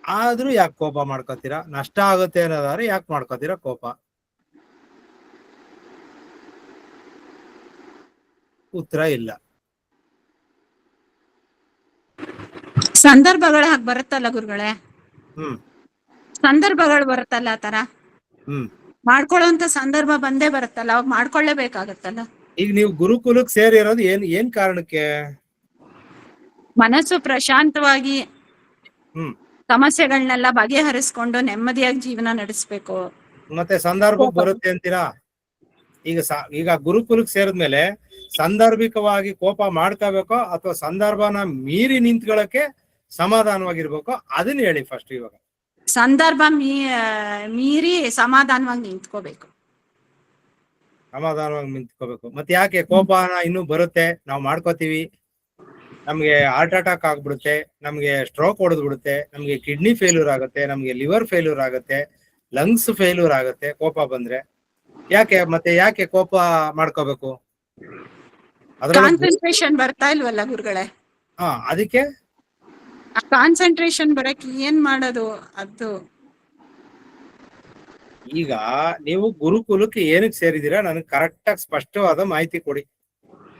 ಆದ್ರೂ ಯಾಕೆ ಕೋಪ ಮಾಡ್ಕೋತೀರಾ? ನಷ್ಟ ಆಗುತ್ತೆ ಅನ್ನೋದಾದ್ರೆ ಯಾಕೆ ಮಾಡ್ಕೋತೀರಾ ಕೋಪ? ಉತ್ತರ ಇಲ್ಲ. ಸಂದರ್ಭಗಳು ಹಾಗೆ ಬರುತ್ತಲ್ಲ ಗುರುಗಳೇ, ಸಂದರ್ಭಗಳು ಬರುತ್ತಲ್ಲ ಆ ತರ ಮಾಡ್ಕೊಳ್ಳುವಂತ ಸಂದರ್ಭ ಬಂದೇ ಬರುತ್ತಲ್ಲ, ಅವಾಗ ಮಾಡ್ಕೊಳ್ಳೇಬೇಕಾಗತ್ತಲ್ಲ. ಈಗ ನೀವು ಗುರುಕುಲಕ್ಕೆ ಸೇರಿರೋದು ಏನ್ ಕಾರಣಕ್ಕೆ? ಮನಸ್ಸು ಪ್ರಶಾಂತವಾಗಿ ಸಮಸ್ಯೆಗಳನ್ನೆಲ್ಲ ಬಗೆಹರಿಸ್ಕೊಂಡು ನೆಮ್ಮದಿಯಾಗಿ ಜೀವನ ನಡೆಸ್ಬೇಕು. ಮತ್ತೆ ಸಂದರ್ಭಕ್ಕೆ ಬರುತ್ತೆ ಅಂತೀರಾ? ಈಗ ಗುರುಕುಲಕ್ಕೆ ಸೇರಿದ್ಮೇಲೆ ಸಂದರ್ಭಿಕವಾಗಿ ಕೋಪ ಮಾಡ್ಕೋಬೇಕೋ ಅಥವಾ ಸಂದರ್ಭನ ಮೀರಿ ನಿಂತ್ಕೊಳ್ಳಕ್ಕೆ ಸಮಾಧಾನವಾಗಿರ್ಬೇಕೋ ಅದನ್ನ ಹೇಳಿ ಫಸ್ಟ್. ಇವಾಗ ಸಂದರ್ಭ ಮೀರಿ ಸಮಾಧಾನವಾಗಿ ನಿಂತ್ಕೋಬೇಕು. ಸಮಾಧಾನವಾಗಿ ನಿಂತ್ಕೋಬೇಕು. ಮತ್ತೆ ಯಾಕೆ ಕೋಪನ ಇನ್ನೂ ಬರುತ್ತೆ? ನಾವು ಮಾಡ್ಕೋತೀವಿ, ನಮ್ಗೆ ಹಾರ್ಟ್ ಅಟ್ಯಾಕ್ ಆಗ್ಬಿಡುತ್ತೆ, ನಮ್ಗೆ ಸ್ಟ್ರೋಕ್ ಹೊಡೆದ್ ಬಿಡುತ್ತೆ, ನಮ್ಗೆ ಕಿಡ್ನಿ ಫೇಲ್ಯೂರ್ ಆಗುತ್ತೆ, ನಮ್ಗೆ ಲಿವರ್ ಫೇಲ್ಯೂರ್ ಆಗುತ್ತೆ, ಲಂಗ್ಸ್ ಫೇಲ್ಯೂರ್ ಆಗುತ್ತೆ ಕೋಪ ಬಂದ್ರೆ. ಯಾಕೆ ಕೋಪ ಮಾಡ್ಕೋಬೇಕು? ಕಾನ್ಸಂಟ್ರೇಷನ್ ಬರ್ತಾ ಇಲ್ವಲ್ಲ ಗುರುಗಳೇ? ಅದಕ್ಕೆ ಕಾನ್ಸಂಟ್ರೇಷನ್ ಬರಕ್ಕೆ ಏನ್ ಮಾಡೋದು? ಅದು ಈಗ ನೀವು ಗುರುಕುಲಕ್ಕೆ ಏನಕ್ಕೆ ಸೇರಿದೀರಾ ನನಗೆ ಕರೆಕ್ಟ್ ಆಗಿ ಸ್ಪಷ್ಟವಾದ ಮಾಹಿತಿ ಕೊಡಿ.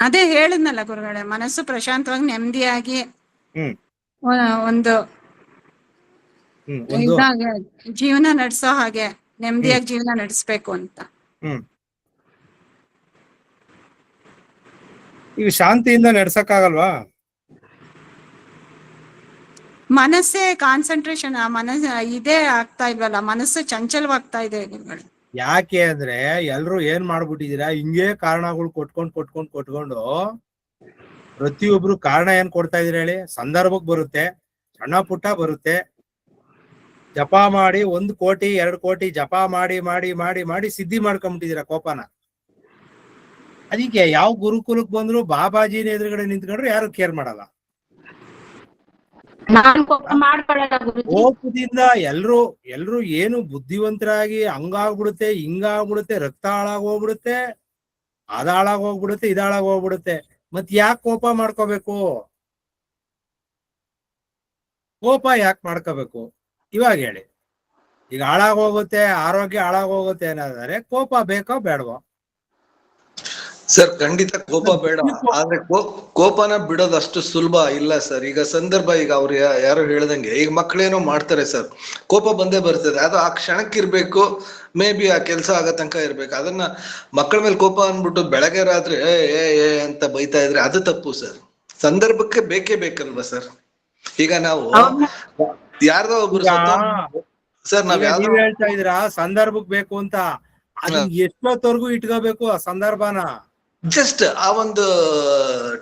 ಅದೇ ಹೇಳಿದ್ನಲ್ಲ ಗುರುಗಳೇ, ಮನಸ್ಸು ಪ್ರಶಾಂತವಾಗಿ ನೆಮ್ಮದಿಯಾಗಿ ಒಂದು ಜೀವನ ನಡೆಸೋ ಹಾಗೆ ನೆಮ್ಮದಿಯಾಗಿ ಜೀವನ ನಡೆಸ್ಬೇಕು ಅಂತ. ಈಗ ಶಾಂತಿಯಿಂದ ನಡ್ಸಕ್ಕಾಗಲ್ವಾ? ಮನಸ್ಸೇ ಕಾನ್ಸಂಟ್ರೇಷನ್ ಇದೇ ಆಗ್ತಾ ಇಲ್ವಲ್ಲ, ಮನಸ್ಸು ಚಂಚಲವಾಗ್ತಾ ಇದೆ ಗುರುಗಳು. ಯಾಕೆ ಅಂದ್ರೆ ಎಲ್ರು ಏನ್ ಮಾಡ್ಬಿಟ್ಟಿದೀರಾ, ಹಿಂಗೆ ಕಾರಣಗಳು ಕೊಟ್ಕೊಂಡು ಪ್ರತಿಯೊಬ್ರು ಕಾರಣ ಏನ್ ಕೊಡ್ತಾ ಇದೀರ ಹೇಳಿ? ಸಂದರ್ಭಕ್ಕೆ ಬರುತ್ತೆ, ಸಣ್ಣ ಪುಟ್ಟ ಬರುತ್ತೆ. ಜಪ ಮಾಡಿ 1 ಕೋಟಿ 2 ಕೋಟಿ ಜಪ ಮಾಡಿ ಮಾಡಿ ಮಾಡಿ ಮಾಡಿ ಸಿದ್ಧಿ ಮಾಡ್ಕೊಂಡ್ಬಿಟ್ಟಿದೀರ ಕೋಪನ. ಅದಕ್ಕೆ ಯಾವ ಗುರುಕುಲಕ್ಕೆ ಬಂದ್ರು ಬಾಬಾಜಿನ ಎದುರುಗಡೆ ನಿಂತ್ಕೊಂಡ್ರು ಯಾರು ಕೇರ್ ಮಾಡಲ್ಲ. ಕೋಪದಿಂದ ಎಲ್ರು ಏನು ಬುದ್ಧಿವಂತರಾಗಿ ಹಂಗಾಗ್ಬಿಡುತ್ತೆ, ಹಿಂಗಾಗ್ಬಿಡುತ್ತೆ, ರಕ್ತ ಹಾಳಾಗೋಗ್ಬಿಡುತ್ತೆ, ಅದ ಹಾಳಾಗೋಗ್ಬಿಡುತ್ತೆ, ಇದ ಹಾಳಾಗೋಗ್ಬಿಡುತ್ತೆ. ಮತ್ ಯಾಕೆ ಕೋಪ ಮಾಡ್ಕೋಬೇಕು? ಕೋಪ ಯಾಕೆ ಮಾಡ್ಕೋಬೇಕು ಇವಾಗ ಹೇಳಿ. ಈಗ ಹಾಳಾಗೋಗುತ್ತೆ, ಆರೋಗ್ಯ ಹಾಳಾಗೋಗುತ್ತೆ ಅನ್ನೋದಾದ್ರೆ ಕೋಪ ಬೇಕೋ ಬೇಡವೋ? ಸರ್ ಖಂಡಿತ ಕೋಪ ಬೇಡ, ಆದ್ರೆ ಕೋಪನ ಬಿಡೋದು ಅಷ್ಟು ಸುಲಭ ಇಲ್ಲ ಸರ್. ಈಗ ಸಂದರ್ಭ, ಈಗ ಅವ್ರು ಯಾರು ಹೇಳ್ದಂಗೆ ಈಗ ಮಕ್ಳೇನೋ ಮಾಡ್ತಾರೆ ಸರ್, ಕೋಪ ಬಂದೇ ಬರ್ತದೆ. ಅದು ಆ ಕ್ಷಣಕ್ಕಿರ್ಬೇಕು, ಮೇ ಬಿ ಆ ಕೆಲ್ಸ ಆಗೋ ತನಕ ಇರ್ಬೇಕು. ಅದನ್ನ ಮಕ್ಕಳ ಮೇಲೆ ಕೋಪ ಅಂದ್ಬಿಟ್ಟು ಬೆಳಗ್ಗೆ ರಾತ್ರಿ ಏ ಅಂತ ಬೈತಾ ಇದ್ರೆ ಅದು ತಪ್ಪು ಸರ್. ಸಂದರ್ಭಕ್ಕೆ ಬೇಕೇ ಬೇಕಲ್ವಾ ಸರ್? ಈಗ ನಾವು ಯಾರ್ದೋ ಒಬ್ರು ಸರ್, ನೀವ್ ಹೇಳ್ತಾ ಇದೀರಾ ಸಂದರ್ಭಕ್ಕೆ ಬೇಕು ಅಂತ, ಅದು ಎಷ್ಟೊತ್ತವರೆಗೂ ಇಟ್ಕೋಬೇಕು ಆ ಸಂದರ್ಭನ? ಜಸ್ಟ್ ಆ ಒಂದು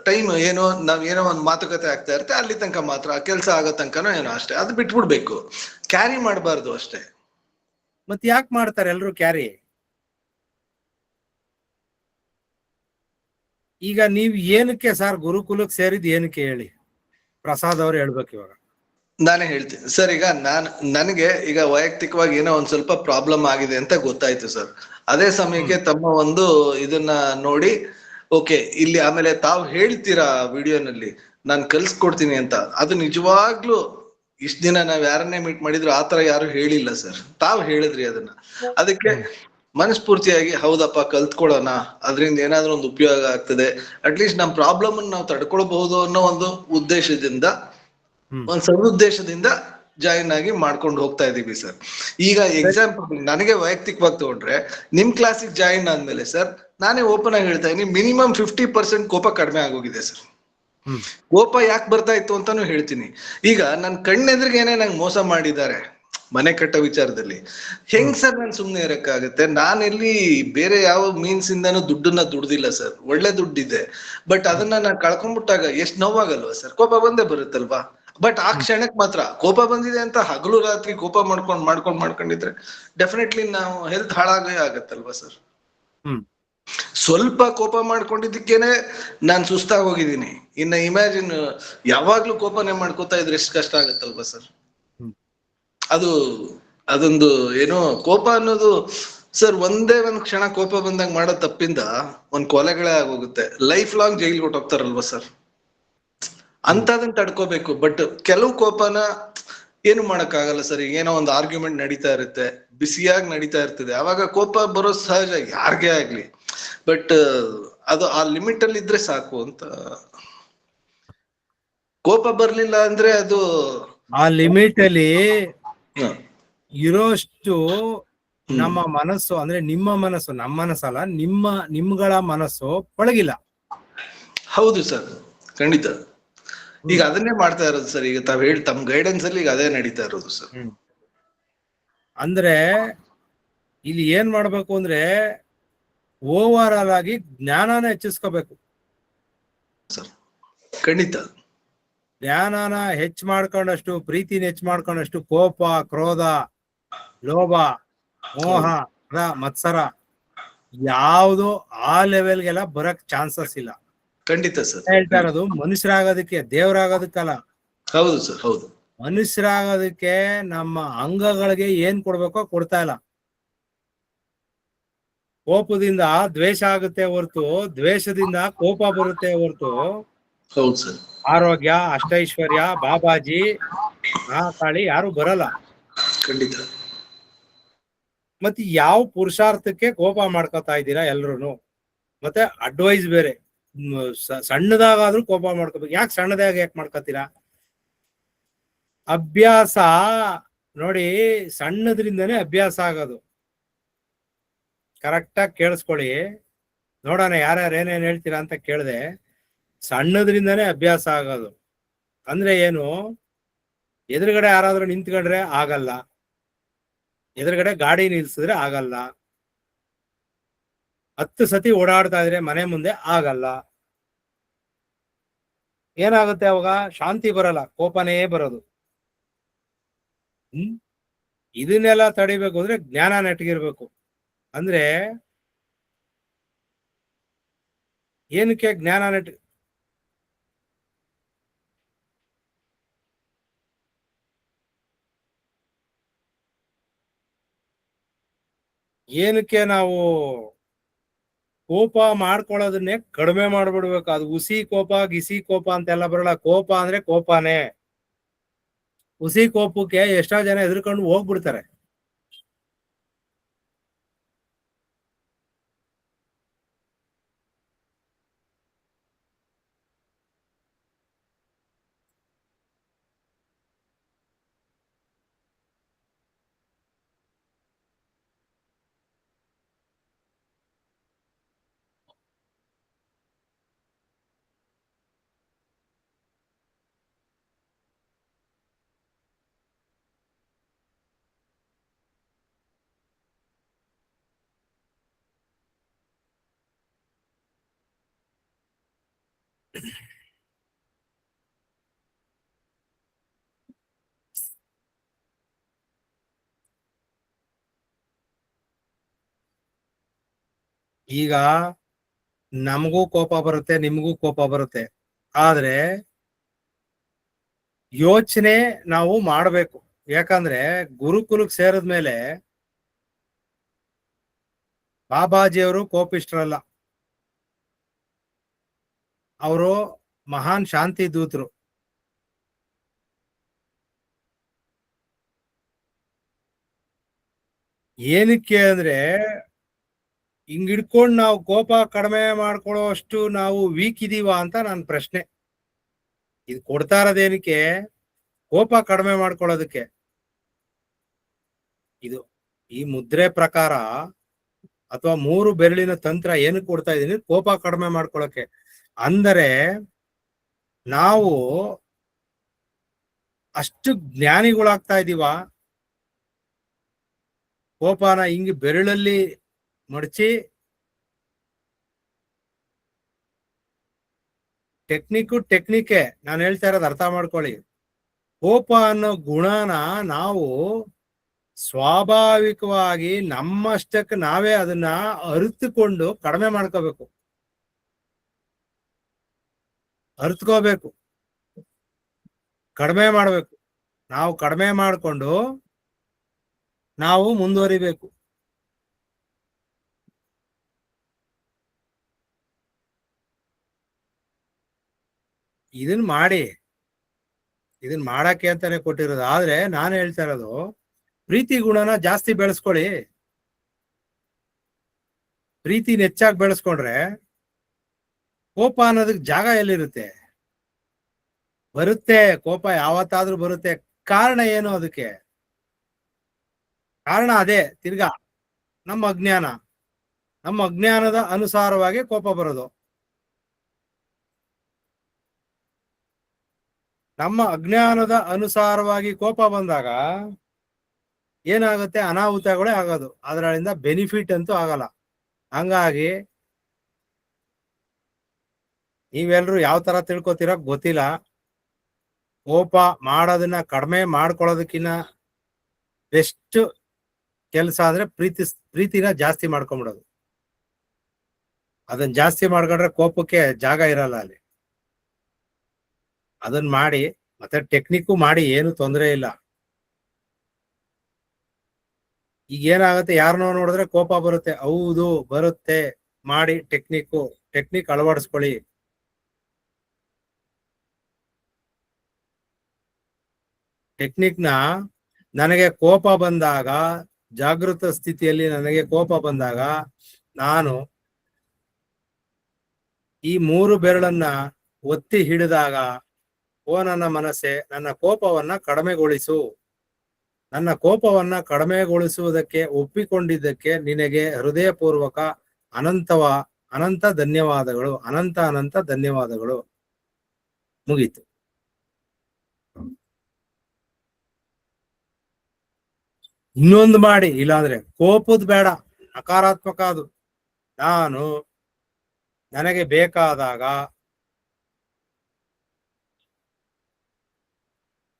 ಟೈಮ್ ಏನೋ ಏನೋ ಒಂದು ಮಾತುಕತೆ ಆಗ್ತಾ ಇರುತ್ತೆ, ಅಲ್ಲಿ ತನಕ ಮಾತ್ರ, ಕೆಲಸ ಆಗೋ ತನಕನೋ ಏನೋ ಅಷ್ಟೇ, ಅದು ಬಿಟ್ಬಿಡ್ಬೇಕು, ಕ್ಯಾರಿ ಮಾಡಬಾರ್ದು ಅಷ್ಟೇ. ಮತ್ ಯಾಕೆ ಮಾಡ್ತಾರೆ ಎಲ್ರು ಕ್ಯಾರಿ? ಈಗ ನೀವ್ ಏನಕ್ಕೆ ಸರ್ ಗುರುಕುಲಕ್ಕೆ ಸೇರಿದ್ ಏನಕ್ಕೆ ಹೇಳಿ? ಪ್ರಸಾದ್ ಅವ್ರು ಹೇಳ್ಬೇಕು ಇವಾಗ. ನಾನೇ ಹೇಳ್ತೀನಿ ಸರ್. ಈಗ ನನಗೆ ಈಗ ವೈಯಕ್ತಿಕವಾಗಿ ಏನೋ ಒಂದ್ ಸ್ವಲ್ಪ ಪ್ರಾಬ್ಲಮ್ ಆಗಿದೆ ಅಂತ ಗೊತ್ತಾಯ್ತು ಸರ್. ಅದೇ ಸಮಯಕ್ಕೆ ತಮ್ಮ ಒಂದು ಇದನ್ನ ನೋಡಿ, ಓಕೆ ಇಲ್ಲಿ ಆಮೇಲೆ ತಾವು ಹೇಳ್ತೀರಾ ವಿಡಿಯೋನಲ್ಲಿ ನಾನು ಕಲ್ಸ್ಕೊಡ್ತೀನಿ ಅಂತ, ಅದು ನಿಜವಾಗ್ಲೂ ಇಷ್ಟ ದಿನ ನಾವ್ ಯಾರನ್ನೇ ಮೀಟ್ ಮಾಡಿದ್ರು ಆತರ ಯಾರು ಹೇಳಿಲ್ಲ ಸರ್. ತಾವು ಹೇಳಿದ್ರಿ ಅದನ್ನ, ಅದಕ್ಕೆ ಮನಸ್ಫೂರ್ತಿಯಾಗಿ ಹೌದಪ್ಪ ಕಲ್ತ್ಕೊಳ್ಳೋಣ, ಅದರಿಂದ ಏನಾದ್ರೂ ಒಂದು ಉಪಯೋಗ ಆಗ್ತದೆ, ಅಟ್ಲೀಸ್ಟ್ ನಮ್ ಪ್ರಾಬ್ಲಮ್ ಅನ್ನು ನಾವು ತಡ್ಕೊಳ್ಬಹುದು ಅನ್ನೋ ಒಂದು ಉದ್ದೇಶದಿಂದ, ಒಂದ್ ಸದುದ್ದೇಶದಿಂದ ಜಾಯಿನ್ ಆಗಿ ಮಾಡ್ಕೊಂಡು ಹೋಗ್ತಾ ಇದೀವಿ ಸರ್. ಈಗ ಎಕ್ಸಾಂಪಲ್ ನನಗೆ ವೈಯಕ್ತಿಕವಾಗಿ ತಗೊಂಡ್ರೆ, ನಿಮ್ ಕ್ಲಾಸಿಗೆ ಜಾಯಿನ್ ಆದ್ಮೇಲೆ ಸರ್ ನಾನೇ ಓಪನ್ ಆಗಿ ಹೇಳ್ತಾ ಇದೀನಿ, ಮಿನಿಮಮ್ 50% ಕೋಪ ಕಡಿಮೆ ಆಗೋಗಿದೆ ಸರ್. ಕೋಪ ಯಾಕೆ ಬರ್ತಾ ಇತ್ತು ಅಂತಾನು ಹೇಳ್ತೀನಿ. ಈಗ ನನ್ ಕಣ್ಣೆದ್ರಿಗೇನೆ ನಂಗೆ ಮೋಸ ಮಾಡಿದ್ದಾರೆ ಮನೆ ಕಟ್ಟ ವಿಚಾರದಲ್ಲಿ, ಹೆಂಗ್ ಸರ್ ನಾನು ಸುಮ್ನೆ ಇರಕ್ಕಾಗತ್ತೆ? ನಾನೆಲ್ಲಿ ಬೇರೆ ಯಾವ ಮೀನ್ಸ್ ಇಂದಾನು ದುಡ್ಡನ್ನ ದುಡ್ದಿಲ್ಲ ಸರ್, ಒಳ್ಳೆ ದುಡ್ಡಿದೆ. ಬಟ್ ಅದನ್ನ ನಾನು ಕಳ್ಕೊಂಡ್ಬಿಟ್ಟಾಗ ಎಷ್ಟ್ ನೋವಾಗಲ್ವಾ ಸರ್? ಕೋಪ ಬಂದೇ ಬರುತ್ತಲ್ವಾ? ಬಟ್ ಆ ಕ್ಷಣಕ್ ಮಾತ್ರ ಕೋಪ ಬಂದಿದೆ ಅಂತ ಹಗಲು ರಾತ್ರಿ ಕೋಪ ಮಾಡ್ಕೊಂಡಿದ್ರೆ ಡೆಫಿನೆಟ್ಲಿ ನಾವು ಹೆಲ್ತ್ ಹಾಳಾಗೇ ಆಗತ್ತಲ್ವಾ ಸರ್? ಸ್ವಲ್ಪ ಕೋಪ ಮಾಡ್ಕೊಂಡಿದ್ದಕ್ಕೇನೆ ನಾನ್ ಸುಸ್ತಾಗಿ ಹೋಗಿದ್ದೀನಿ. ಇನ್ನ ಇಮ್ಯಾಜಿನ್ ಯಾವಾಗ್ಲೂ ಕೋಪನೆ ಮಾಡ್ಕೋತಾ ಇದ್ರೆ ಎಷ್ಟು ಕಷ್ಟ ಆಗತ್ತಲ್ವಾ ಸರ್? ಅದೊಂದು ಏನೋ ಕೋಪ ಅನ್ನೋದು ಸರ್, ಒಂದೇ ಒಂದ್ ಕ್ಷಣ ಕೋಪ ಬಂದಾಗ ಮಾಡೋ ತಪ್ಪಿಂದ ಒಂದ್ ಕೊಲೆಗಳೇ ಆಗೋಗುತ್ತೆ, ಲೈಫ್ ಲಾಂಗ್ ಜೈಲ್ಗೆ ಹೊಟ್ಟೋಗ್ತಾರಲ್ವಾ ಸರ್? ಅಂತದನ್ನ ತಡ್ಕೋಬೇಕು. ಬಟ್ ಕೆಲವು ಕೋಪನ ಏನು ಮಾಡಕ್ ಆಗಲ್ಲ ಸರ್. ಈಗ ಏನೋ ಒಂದು ಆರ್ಗ್ಯುಮೆಂಟ್ ನಡೀತಾ ಇರುತ್ತೆ, ಬಿಸಿಯಾಗಿ ನಡೀತಾ ಇರ್ತದೆ, ಅವಾಗ ಕೋಪ ಬರೋ ಸಹಜ ಯಾರಿಗೇ ಆಗ್ಲಿ. ಬಟ್ ಅದು ಆ ಲಿಮಿಟ್ ಅಲ್ಲಿ ಇದ್ರೆ ಸಾಕು ಅಂತ. ಕೋಪ ಬರ್ಲಿಲ್ಲ ಅಂದ್ರೆ ಅದು ಆ ಲಿಮಿಟ್ ಅಲ್ಲಿ ಇರೋಷ್ಟು ನಮ್ಮ ಮನಸ್ಸು, ಅಂದ್ರೆ ನಿಮ್ಮ ಮನಸ್ಸು, ನಮ್ಮ ಮನಸ್ಸಲ್ಲ, ನಿಮ್ಗಳ ಮನಸ್ಸು ಪಳಗಿಲ್ಲ. ಹೌದು ಸರ್, ಖಂಡಿತ. ಈಗ ಅದನ್ನೇ ಮಾಡ್ತಾ ಇರೋದು ಸರ್. ಈಗ ತಾವ್ ಹೇಳಿ ತಮ್ಮ ಗೈಡೆನ್ಸ್ ಅಲ್ಲಿ ಈಗ ಅದೇ ನಡೀತಾ ಇರೋದು ಸರ್. ಅಂದ್ರೆ ಇಲ್ಲಿ ಏನ್ ಮಾಡ್ಬೇಕು ಅಂದ್ರೆ ಓವರ್ ಆಲ್ ಆಗಿ ಜ್ಞಾನನ ಹೆಚ್ಚಿಸ್ಕೋಬೇಕು ಸರ್. ಖಂಡಿತ. ಜ್ಞಾನನ ಹೆಚ್ಚು ಮಾಡ್ಕೊಂಡಷ್ಟು, ಪ್ರೀತಿನ ಹೆಚ್ಚು ಮಾಡ್ಕೊಂಡಷ್ಟು ಕೋಪ, ಕ್ರೋಧ, ಲೋಭ, ಮೋಹ, ಮತ್ಸರ ಯಾವುದು ಆ ಲೆವೆಲ್ಗೆಲ್ಲ ಬರಕ್ ಚಾನ್ಸಸ್ ಇಲ್ಲ. ಖಂಡಿತ ಸರ್. ಹೇಳ್ತಾ ಇರೋದು ಮನುಷ್ಯರಾಗೋದಕ್ಕೆ, ದೇವರಾಗೋದಕ್ಕಲ್ಲ. ಹೌದು ಸರ್, ಹೌದು. ಮನುಷ್ಯರಾಗೋದಕ್ಕೆ ನಮ್ಮ ಅಂಗಗಳಿಗೆ ಏನ್ ಕೊಡ್ಬೇಕೋ ಕೊಡ್ತಾ ಇಲ್ಲ. ಕೋಪದಿಂದ ದ್ವೇಷ ಆಗುತ್ತೆ ಹೊರತು, ದ್ವೇಷದಿಂದ ಕೋಪ ಬರುತ್ತೆ ಹೊರತು ಹೌದು ಸರ್, ಆರೋಗ್ಯ, ಅಷ್ಟೈಶ್ವರ್ಯ, ಬಾಬಾಜಿ, ಮಹಾಕಾಳಿ ಯಾರು ಬರಲ್ಲ. ಖಂಡಿತ. ಮತ್ತೆ ಯಾವ ಪುರುಷಾರ್ಥಕ್ಕೆ ಕೋಪ ಮಾಡ್ಕೊತಾ ಇದ್ದೀರಾ ಎಲ್ರು? ಮತ್ತೆ ಅಡ್ವೈಸ್ ಬೇರೆ, ಸಣ್ಣದಾಗಾದ್ರೂ ಕೋಪ ಮಾಡ್ಕೋಬೇಕು. ಯಾಕೆ ಸಣ್ಣದಾಗ ಯಾಕೆ ಮಾಡ್ಕೋತೀರಾ? ಅಭ್ಯಾಸ ನೋಡಿ, ಸಣ್ಣದ್ರಿಂದನೇ ಅಭ್ಯಾಸ ಆಗೋದು. ಕರೆಕ್ಟಾಗಿ ಕೇಳಿಸ್ಕೊಳ್ಳಿ, ನೋಡೋಣ ಯಾರ್ಯಾರು ಏನೇನ್ ಹೇಳ್ತೀರಾ ಅಂತ ಕೇಳಿದೆ. ಸಣ್ಣದ್ರಿಂದನೇ ಅಭ್ಯಾಸ ಆಗೋದು ಅಂದ್ರೆ ಏನು? ಎದುರುಗಡೆ ಯಾರಾದ್ರೂ ನಿಂತ್ಕೊಂಡ್ರೆ ಆಗಲ್ಲ, ಎದುರುಗಡೆ ಗಾಡಿ ನಿಲ್ಸಿದ್ರೆ ಆಗಲ್ಲ, 10 ಸತಿ ಓಡಾಡ್ತಾ ಇದ್ರೆ ಮನೆ ಮುಂದೆ ಆಗಲ್ಲ. ಏನಾಗುತ್ತೆ ಅವಾಗ? ಶಾಂತಿ ಬರಲ್ಲ, ಕೋಪನೇ ಬರೋದು. ಇದನ್ನೆಲ್ಲ ತಡಿಬೇಕು ಅಂದ್ರೆ ಜ್ಞಾನ ನೆಟ್ಗಿರ್ಬೇಕು. ಅಂದ್ರೆ ಏನಕ್ಕೆ ಜ್ಞಾನ ಏನಕ್ಕೆ ನಾವು ಕೋಪ ಮಾಡ್ಕೊಳ್ಳೋದನ್ನೇ ಕಡಿಮೆ ಮಾಡ್ಬಿಡ್ಬೇಕು. ಅದು ಹುಸಿ ಕೋಪ, ಗಿಸಿ ಕೋಪ ಅಂತೆಲ್ಲ ಬರಲ್ಲ. ಕೋಪ ಅಂದ್ರೆ ಕೋಪನೇ. ಹುಸಿ ಕೋಪಕ್ಕೆ ಎಷ್ಟೋ ಜನ ಎದುರ್ಕೊಂಡು ಹೋಗ್ಬಿಡ್ತಾರೆ. ಈಗ ನಮಗೂ ಕೋಪ ಬರುತ್ತೆ, ನಿಮಗೂ ಕೋಪ ಬರುತ್ತೆ. ಆದ್ರೆ ಯೋಚನೆ ನಾವು ಮಾಡಬೇಕು. ಯಾಕಂದ್ರೆ ಗುರುಕುಲಕ್ಕೆ ಸೇರಿದ್ಮೇಲೆ ಬಾಬಾಜಿಯವರು ಕೋಪಿಷ್ಟ್ರಲ್ಲ, ಅವರು ಮಹಾನ್ ಶಾಂತಿ ದೂತರು. ಏನಕ್ಕೆ ಅಂದ್ರೆ ಹಿಂಗ್ ಹಿಡ್ಕೊಂಡು ನಾವು ಕೋಪ ಕಡಿಮೆ ಮಾಡ್ಕೊಳ್ಳೋ ಅಷ್ಟು ನಾವು ವೀಕ್ ಇದೀವ ಅಂತ ನನ್ನ ಪ್ರಶ್ನೆ. ಇದು ಕೊಡ್ತಾ ಇರೋದೇನಕ್ಕೆ? ಕೋಪ ಕಡಿಮೆ ಮಾಡ್ಕೊಳ್ಳೋದಕ್ಕೆ. ಇದು ಈ ಮುದ್ರೆ ಪ್ರಕಾರ ಅಥವಾ 3 ಬೆರಳಿನ ತಂತ್ರ ಏನಕ್ಕೆ ಕೊಡ್ತಾ ಇದೀನಿ? ಕೋಪ ಕಡಿಮೆ ಮಾಡ್ಕೊಳ್ಳೋಕೆ. ಅಂದರೆ ನಾವು ಅಷ್ಟು ಜ್ಞಾನಿಗಳಾಗ್ತಾ ಇದೀವ? ಕೋಪನ ಹಿಂಗೆ ಬೆರಳಲ್ಲಿ ಮಡಚಿ ಟೆಕ್ನಿಕೆ ನಾನು ಹೇಳ್ತಾ ಇರೋದು ಅರ್ಥ ಮಾಡ್ಕೊಳ್ಳಿ. ಕೋಪ ಅನ್ನೋ ಗುಣನ ನಾವು ಸ್ವಾಭಾವಿಕವಾಗಿ ನಮ್ಮಷ್ಟಕ್ಕೆ ನಾವೇ ಅದನ್ನ ಅರಿತುಕೊಂಡು ಕಡಿಮೆ ಮಾಡ್ಕೋಬೇಕು, ಅರಿತ್ಕೋಬೇಕು, ಕಡಿಮೆ ಮಾಡ್ಬೇಕು. ನಾವು ಕಡಿಮೆ ಮಾಡ್ಕೊಂಡು ನಾವು ಮುಂದುವರಿಬೇಕು. ಇದನ್ನ ಮಾಡಕ್ಕೆ ಅಂತಾನೆ ಕೊಟ್ಟಿರೋದು. ಆದ್ರೆ ನಾನು ಹೇಳ್ತಾ ಇರೋದು, ಪ್ರೀತಿ ಗುಣನ ಜಾಸ್ತಿ ಬೆಳೆಸ್ಕೊಳ್ಳಿ. ಪ್ರೀತಿನ ಹೆಚ್ಚಾಗಿ ಬೆಳೆಸ್ಕೊಂಡ್ರೆ ಕೋಪ ಅನ್ನೋದಕ್ಕೆ ಜಾಗ ಎಲ್ಲಿರುತ್ತೆ? ಬರುತ್ತೆ, ಕೋಪ ಯಾವತ್ತಾದ್ರೂ ಬರುತ್ತೆ. ಕಾರಣ ಏನು ಅದಕ್ಕೆ? ಕಾರಣ ಅದೇ, ತಿರ್ಗಾ ನಮ್ಮ ಅಜ್ಞಾನದ ಅನುಸಾರವಾಗಿ ಕೋಪ ಬರೋದು. ನಮ್ಮ ಅಜ್ಞಾನದ ಅನುಸಾರವಾಗಿ ಕೋಪ ಬಂದಾಗ ಏನಾಗುತ್ತೆ? ಅನಾಹುತಗಳೇ ಆಗೋದು. ಅದರಿಂದ ಬೆನಿಫಿಟ್ ಅಂತೂ ಆಗಲ್ಲ. ಹಂಗಾಗಿ ನೀವೆಲ್ರೂ ಯಾವ ತರ ತಿಳ್ಕೊತೀರ ಗೊತ್ತಿಲ್ಲ. ಕೋಪ ಮಾಡೋದನ್ನ ಕಡಿಮೆ ಮಾಡ್ಕೊಳ್ಳೋದಕ್ಕಿಂತ ಬೆಸ್ಟ್ ಕೆಲಸ ಅಂದ್ರೆ ಪ್ರೀತಿನ ಜಾಸ್ತಿ ಮಾಡ್ಕೊಂಡ್ಬಿಡೋದು. ಅದನ್ನ ಜಾಸ್ತಿ ಮಾಡ್ಕೊಂಡ್ರೆ ಕೋಪಕ್ಕೆ ಜಾಗ ಇರಲ್ಲ ಅಲ್ಲಿ. ಅದನ್ನ ಮಾಡಿ, ಮತ್ತೆ ಟೆಕ್ನಿಕ್ಕು ಮಾಡಿ, ಏನು ತೊಂದರೆ ಇಲ್ಲ. ಈಗ ಏನಾಗುತ್ತೆ, ಯಾರನ್ನೋ ನೋಡಿದ್ರೆ ಕೋಪ ಬರುತ್ತೆ, ಹೌದು ಬರುತ್ತೆ, ಮಾಡಿ ಟೆಕ್ನಿಕ್ ಅಳವಡಿಸ್ಕೊಳ್ಳಿ. ಟೆಕ್ನಿಕ್ನ ನನಗೆ ಕೋಪ ಬಂದಾಗ, ಜಾಗೃತ ಸ್ಥಿತಿಯಲ್ಲಿ ನನಗೆ ಕೋಪ ಬಂದಾಗ, ನಾನು ಈ 3 ಬೆರಳನ್ನ ಒತ್ತಿ ಹಿಡಿದಾಗ, ಓ ನನ್ನ ಮನಸ್ಸೆ, ನನ್ನ ಕೋಪವನ್ನ ಕಡಿಮೆಗೊಳಿಸು. ನನ್ನ ಕೋಪವನ್ನ ಕಡಿಮೆಗೊಳಿಸುವುದಕ್ಕೆ ಒಪ್ಪಿಕೊಂಡಿದ್ದಕ್ಕೆ ನಿನಗೆ ಹೃದಯಪೂರ್ವಕ ಅನಂತ ಧನ್ಯವಾದಗಳು. ಅನಂತ ಧನ್ಯವಾದಗಳು. ಮುಗೀತು. ಇನ್ನೊಂದು ಮಾಡಿ, ಇಲ್ಲಾಂದ್ರೆ ಕೋಪದ ಬೇಡ, ನಕಾರಾತ್ಮಕ ಅದು. ನನಗೆ ಬೇಕಾದಾಗ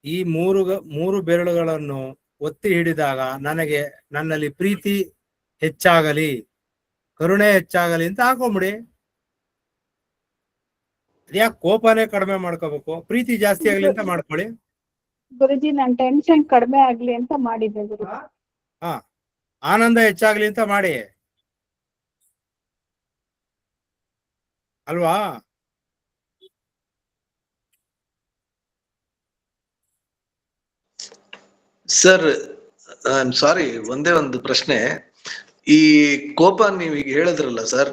ಈ 3 ಬೆರಳುಗಳನ್ನು ಒತ್ತಿ ಹಿಡಿದಾಗ ನನ್ನಲ್ಲಿ ಪ್ರೀತಿ ಹೆಚ್ಚಾಗಲಿ, ಕರುಣೆ ಹೆಚ್ಚಾಗಲಿ ಅಂತ ಹಾಕೊಂಬಿಡಿ. ಯಾಕೆ ಕೋಪನೇ ಕಡಿಮೆ ಮಾಡ್ಕೋಬೇಕು? ಪ್ರೀತಿ ಜಾಸ್ತಿ ಆಗ್ಲಿ ಅಂತ ಮಾಡ್ಕೊಳ್ಳಿ. ಗುರುಜಿ, ನನ್ ಟೆನ್ಷನ್ ಕಡಿಮೆ ಆಗ್ಲಿ ಅಂತ ಮಾಡಿದ್ದೆ ಗುರು. ಆನಂದ ಹೆಚ್ಚಾಗ್ಲಿ ಅಂತ ಮಾಡಿ ಅಲ್ವಾ? ಸರ್, ಐ ಆಮ್ ಸಾರಿ, ಒಂದೇ ಒಂದು ಪ್ರಶ್ನೆ. ಈ ಕೋಪ ನೀವೀಗ ಹೇಳಿದ್ರಲ್ಲ ಸರ್,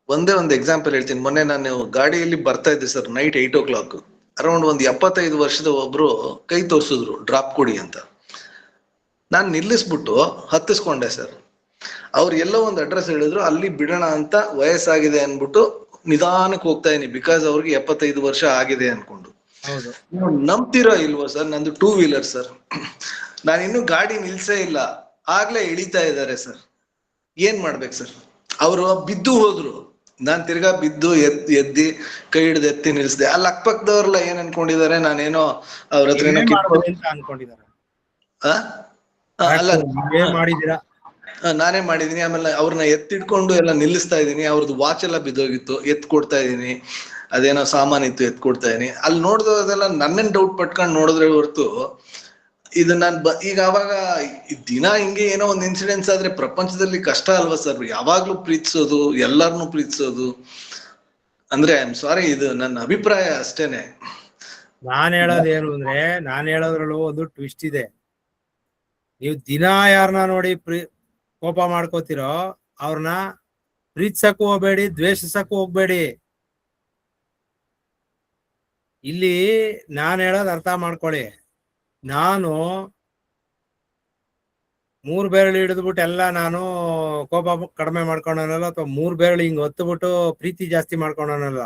ಒಂದೇ ಒಂದು ಎಕ್ಸಾಂಪಲ್ ಹೇಳ್ತೀನಿ. ಮೊನ್ನೆ ನಾನು ಗಾಡಿಯಲ್ಲಿ ಬರ್ತಾ ಇದ್ದೆ ಸರ್, ನೈಟ್ 8 o'clock. ಅರೌಂಡ್ ಒಂದು 75 ವರ್ಷದ ಒಬ್ರು ಕೈ ತೋರಿಸಿದ್ರು, ಡ್ರಾಪ್ ಕೊಡಿ ಅಂತ. ನಾನು ನಿಲ್ಲಿಸ್ಬಿಟ್ಟು ಹತ್ತಿಸ್ಕೊಂಡೆ ಸರ್. ಅವ್ರು ಎಲ್ಲೋ ಒಂದು ಅಡ್ರೆಸ್ ಹೇಳಿದ್ರು, ಅಲ್ಲಿ ಬಿಡೋಣ ಅಂತ, ವಯಸ್ಸಾಗಿದೆ ಅನ್ಬಿಟ್ಟು ನಿಧಾನಕ್ಕೆ ಹೋಗ್ತಾ ಇದೀನಿ. ಬಿಕಾಸ್ ಅವ್ರಿಗೆ 75 ವರ್ಷ ಆಗಿದೆ ಅನ್ಕೊಂಡು. ನೀವು ನಂಬ್ತಿರೋ ಇಲ್ವೋ ಸರ್, ನಂದು 2 wheeler ಸರ್. ನಾನು ಇನ್ನು ಗಾಡಿ ನಿಲ್ಸೇ ಇಲ್ಲ, ಆಗ್ಲೇ ಇಳಿತಾ ಇದ್ದಾರೆ ಸರ್. ಏನ್ ಮಾಡ್ಬೇಕು ಸರ್? ಅವರು ಬಿದ್ದು ಹೋದ್ರು, ನಾನ್ ತಿರ್ಗಾ ಬಿದ್ದು ಎದ್ದಿ ಕೈ ಹಿಡ್ದು ಎತ್ತಿ ನಿಲ್ಸ್ದೆ. ಅಲ್ಲಿ ಅಕ್ಕಪಕ್ಕದವ್ರೆಲ್ಲ ಏನ್ ಅನ್ಕೊಂಡಿದ್ದಾರೆ, ನಾನೇನೋ ಅವ್ರ ಹತ್ರ ನಾನೇ ಮಾಡಿದೀನಿ. ಆಮೇಲೆ ಅವ್ರನ್ನ ಎತ್ತಿಡ್ಕೊಂಡು ಎಲ್ಲ ನಿಲ್ಲಿಸ್ತಾ ಇದೀನಿ. ಅವ್ರದ್ದು ವಾಚ್ ಎಲ್ಲ ಬಿದ್ದೋಗಿತ್ತು, ಎತ್ ಕೊಡ್ತಾ ಇದೀನಿ. ಅದೇನೋ ಸಾಮಾನಿತ್ತು, ಎತ್ ಕೊಡ್ತಾ ಇದೀನಿ. ಅಲ್ಲಿ ನೋಡಿದೋದೆಲ್ಲ ನನ್ನೇನ್ ಡೌಟ್ ಪಟ್ಕೊಂಡು ನೋಡಿದ್ರೆ ಹೊರ್ತು ಇದು ನಾನ್ ಈಗ ಅವಾಗ ದಿನ ಹಿಂಗೆ ಏನೋ ಒಂದ್ ಇನ್ಸಿಡೆನ್ಸ್ ಆದ್ರೆ ಪ್ರಪಂಚದಲ್ಲಿ ಕಷ್ಟ ಅಲ್ವಾ ಸರ್? ಯಾವಾಗ್ಲೂ ಪ್ರೀತಿಸೋದು, ಎಲ್ಲಾರ್ನು ಪ್ರೀತಿಸೋದು ಅಂದ್ರೆ ಐ ಆಮ್ ಸಾರಿ, ಇದು ನನ್ನ ಅಭಿಪ್ರಾಯ ಅಷ್ಟೇನೆ. ನಾನ್ ಹೇಳೋದೇನು ಅಂದ್ರೆ, ನಾನ್ ಹೇಳೋದ್ರಲ್ಲೂ ಒಂದು ಟ್ವಿಸ್ಟ್ ಇದೆ. ನೀವು ದಿನ ಯಾರನ್ನ ನೋಡಿ ಕೋಪ ಮಾಡ್ಕೋತಿರೋ, ಅವ್ರನ್ನ ಪ್ರೀತಿಸಕ್ಕೂ ಹೋಗ್ಬೇಡಿ, ದ್ವೇಷಿಸಕ್ಕೂ ಹೋಗ್ಬೇಡಿ. ಇಲ್ಲಿ ನಾನ್ ಹೇಳೋದ್ ಅರ್ಥ ಮಾಡ್ಕೊಳ್ಳಿ. ನಾನು 3 ಬೆರಳು ಹಿಡಿದ್ಬಿಟ್ಟು ಎಲ್ಲ ನಾನು ಕೋಪ ಕಡಿಮೆ ಮಾಡ್ಕೊಂಡನಲ್ಲ, ಅಥವಾ 3 ಬೆರಳು ಹಿಂಗ್ ಒತ್ತುಬಿಟ್ಟು ಪ್ರೀತಿ ಜಾಸ್ತಿ ಮಾಡ್ಕೊಂಡನಲ್ಲ.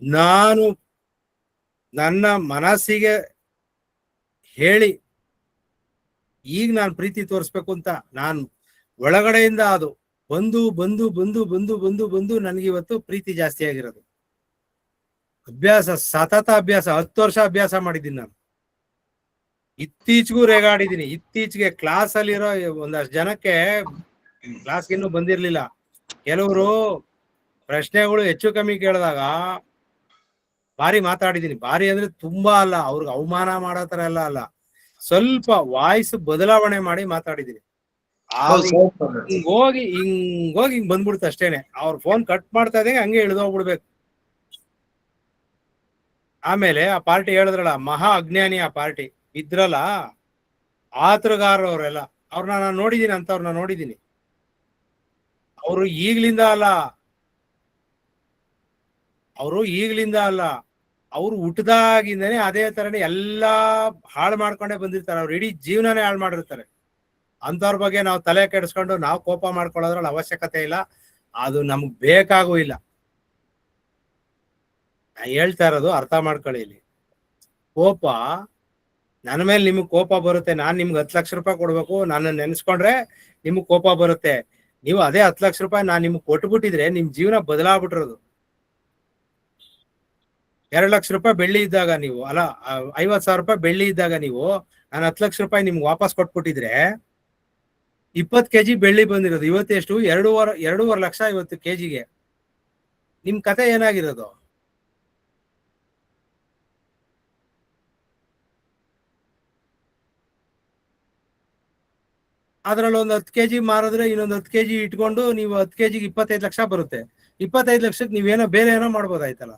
ನಾನು ನನ್ನ ಮನಸ್ಸಿಗೆ ಹೇಳಿ ಈಗ ನಾನು ಪ್ರೀತಿ ತೋರಿಸ್ಬೇಕು ಅಂತ ನಾನು ಒಳಗಡೆಯಿಂದ ಅದು ಬಂದು ಬಂದು ಬಂದು ಬಂದು ಬಂದು ಬಂದು ನನಗಿವತ್ತು ಪ್ರೀತಿ ಜಾಸ್ತಿ ಆಗಿರೋದು. ಅಭ್ಯಾಸ, ಸತತ ಅಭ್ಯಾಸ, 10 ವರ್ಷ ಅಭ್ಯಾಸ ಮಾಡಿದ್ದೀನಿ ನಾನು. ಇತ್ತೀಚೆಗೂ ರೇಗಾಡಿದ್ದೀನಿ. ಇತ್ತೀಚೆಗೆ ಕ್ಲಾಸ್ ಅಲ್ಲಿರೋ ಒಂದಷ್ಟು ಜನಕ್ಕೆ ಕ್ಲಾಸ್ಗೆ ಇನ್ನೂ ಬಂದಿರ್ಲಿಲ್ಲ. ಕೆಲವರು ಪ್ರಶ್ನೆಗಳು ಹೆಚ್ಚು ಕಮ್ಮಿ ಕೇಳಿದಾಗ ಭಾರಿ ಮಾತಾಡಿದ್ದೀನಿ. ಭಾರಿ ಅಂದ್ರೆ ತುಂಬಾ ಅಲ್ಲ, ಅವ್ರಿಗೆ ಅವಮಾನ ಮಾಡೋ ತರ ಎಲ್ಲ ಅಲ್ಲ, ಸ್ವಲ್ಪ ವಾಯ್ಸ್ ಬದಲಾವಣೆ ಮಾಡಿ ಮಾತಾಡಿದ್ದೀನಿ. ಹಿಂಗೋಗಿ ಹಿಂಗ್ ಬಂದ್ಬಿಡ್ತು ಅಷ್ಟೇನೆ. ಅವ್ರ ಫೋನ್ ಕಟ್ ಮಾಡ್ತಾ ಇದ್ದಂಗೆ ಹಂಗೆ ಇಳಿದೋಗ್ಬಿಡ್ಬೇಕು. ಆಮೇಲೆ ಆ ಪಾರ್ಟಿ ಹೇಳಿದ್ರಲ್ಲ, ಮಹಾ ಅಜ್ಞಾನಿ ಆ ಪಾರ್ಟಿ ಇದ್ರಲ್ಲ, ಆತರಗಾರವ್ರೆಲ್ಲ ಅವ್ರನ್ನ ನಾನು ನೋಡಿದೀನಿ, ಅಂತವ್ರನ್ನ ನೋಡಿದೀನಿ. ಅವರು ಈಗ್ಲಿಂದ ಅಲ್ಲ, ಅವ್ರು ಹುಟ್ಟದಾಗಿಂದನೇ ಅದೇ ತರನೇ ಎಲ್ಲಾ ಹಾಳು ಮಾಡ್ಕೊಂಡೇ ಬಂದಿರ್ತಾರೆ. ಅವ್ರು ಇಡೀ ಜೀವನನೇ ಹಾಳು ಮಾಡಿರ್ತಾರೆ. ಅಂತವ್ರ ಬಗ್ಗೆ ನಾವು ತಲೆ ಕೆಡಿಸ್ಕೊಂಡು ನಾವು ಕೋಪ ಮಾಡ್ಕೊಳ್ಳೋದ್ರಲ್ಲಿ ಅವಶ್ಯಕತೆ ಇಲ್ಲ, ಅದು ನಮ್ಗ್ ಬೇಕಾಗೂ ಇಲ್ಲ. ನಾ ಹೇಳ್ತಾ ಇರೋದು ಅರ್ಥ ಮಾಡ್ಕೊಳ್ಳಿ. ಇಲ್ಲಿ ಕೋಪ, ನನ್ನ ಮೇಲೆ ನಿಮಗ್ ಕೋಪ ಬರುತ್ತೆ. ನಾನ್ ನಿಮ್ಗೆ 10 ಲಕ್ಷ ರೂಪಾಯಿ ಕೊಡ್ಬೇಕು, ನನ್ನ ನೆನ್ಸ್ಕೊಂಡ್ರೆ ನಿಮಗ್ ಕೋಪ ಬರುತ್ತೆ. ನೀವು ಅದೇ 10 ಲಕ್ಷ ರೂಪಾಯಿ ನಾನ್ ನಿಮ್ಗೆ ಕೊಟ್ಬಿಟ್ಟಿದ್ರೆ ನಿಮ್ ಜೀವನ ಬದಲಾಗ್ಬಿಟ್ಟಿರೋದು. 2 ಲಕ್ಷ ರೂಪಾಯಿ ಬೆಳ್ಳಿ ಇದ್ದಾಗ ನೀವು, ಅಲ್ಲ 50,000 ರೂಪಾಯಿ ಬೆಳ್ಳಿ ಇದ್ದಾಗ ನೀವು ನಾನು 10 ಲಕ್ಷ ರೂಪಾಯಿ ನಿಮ್ಗೆ ವಾಪಸ್ ಕೊಟ್ಬಿಟ್ಟಿದ್ರೆ 20 kg ಬೆಳ್ಳಿ ಬಂದಿರೋದು. ಇವತ್ತು ಎಷ್ಟು? 2.5 ಲಕ್ಷ ಇವತ್ತು ಕೆಜಿಗೆ. ನಿಮ್ ಕತೆ ಏನಾಗಿರೋದು? ಅದ್ರಲ್ಲಿ ಒಂದು 10 kg ಮಾರಿದ್ರೆ ಇನ್ನೊಂದು 10 kg ಇಟ್ಕೊಂಡು ನೀವು 10 kgಗೆ 25 ಲಕ್ಷ ಬರುತ್ತೆ. 25 ಲಕ್ಷಕ್ಕೆ ನೀವೇನೋ ಬೇರೆ ಏನೋ ಮಾಡ್ಬೋದಾಯ್ತಲ್ಲ.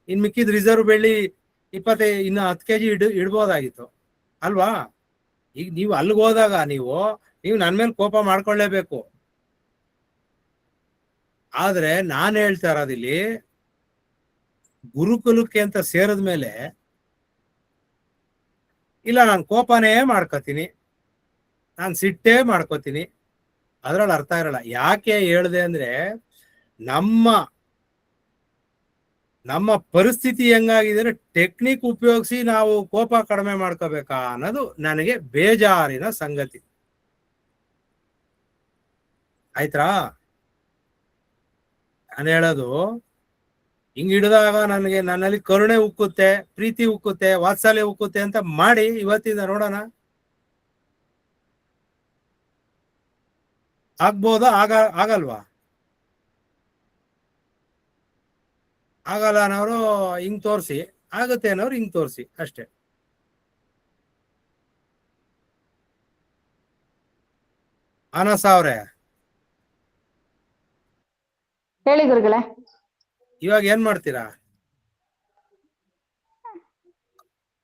ಇನ್ ಮಿಕ್ಕಿದ ರಿಸರ್ವ್ ಬೆಳ್ಳಿ 25 ಇನ್ನು 10 kg ಇಡ್ಬೋದಾಗಿತ್ತು ಅಲ್ವಾ? ಈಗ ನೀವು ಅಲ್ಲಿಗೆ ಹೋದಾಗ ನೀವು ನನ್ನ ಮೇಲೆ ಕೋಪ ಮಾಡ್ಕೊಳ್ಳೇಬೇಕು. ಆದ್ರೆ ನಾನ್ ಹೇಳ್ತಾ ಇರೋದಿಲ್ಲಿ, ಗುರುಕುಲಕ್ಕೆ ಅಂತ ಸೇರಿದ ಮೇಲೆ ಇಲ್ಲ ನಾನು ಕೋಪನೇ ಮಾಡ್ಕೋತೀನಿ, ನಾನು ಸಿಟ್ಟೇ ಮಾಡ್ಕೋತೀನಿ, ಅದ್ರಲ್ಲಿ ಅರ್ಥ ಇರಲ್ಲ. ಯಾಕೆ ಹೇಳ್ದೆ ಅಂದ್ರೆ, ನಮ್ಮ ಪರಿಸ್ಥಿತಿ ಹೆಂಗಾಗಿದೆ, ಟೆಕ್ನಿಕ್ ಉಪಯೋಗಿಸಿ ನಾವು ಕೋಪ ಕಡಿಮೆ ಮಾಡ್ಕೋಬೇಕಾ ಅನ್ನೋದು ನನಗೆ ಬೇಜಾರಿನ ಸಂಗತಿ. ಆಯ್ತಾ? ನಾನು ಹೇಳೋದು, ಹಿಂಗ್ ಹಿಡಿದಾಗ ನನ್ನಲ್ಲಿ ಕರುಣೆ ಉಕ್ಕುತ್ತೆ, ಪ್ರೀತಿ ಉಕ್ಕುತ್ತೆ, ವಾತ್ಸಲ್ಯ ಉಕ್ಕುತ್ತೆ ಅಂತ ಮಾಡಿ ಇವತ್ತಿಂದ ನೋಡೋಣ. ಆಗ್ಬೋದಾ? ಆಗಲ್ವಾ? ಆಗಲ್ಲ ಅನ್ನೋರು ಹಿಂಗ್ ತೋರಿಸಿ, ಆಗುತ್ತೆ ಅನ್ನೋರು ಹಿಂಗ್ ತೋರಿಸಿ ಅಷ್ಟೇ. ಅನಸ ಅವ್ರೆ, ಹೇಳಿ ಗುರುಗಳೇ. ಇವಾಗ ಏನ್ ಮಾಡ್ತೀರಾ?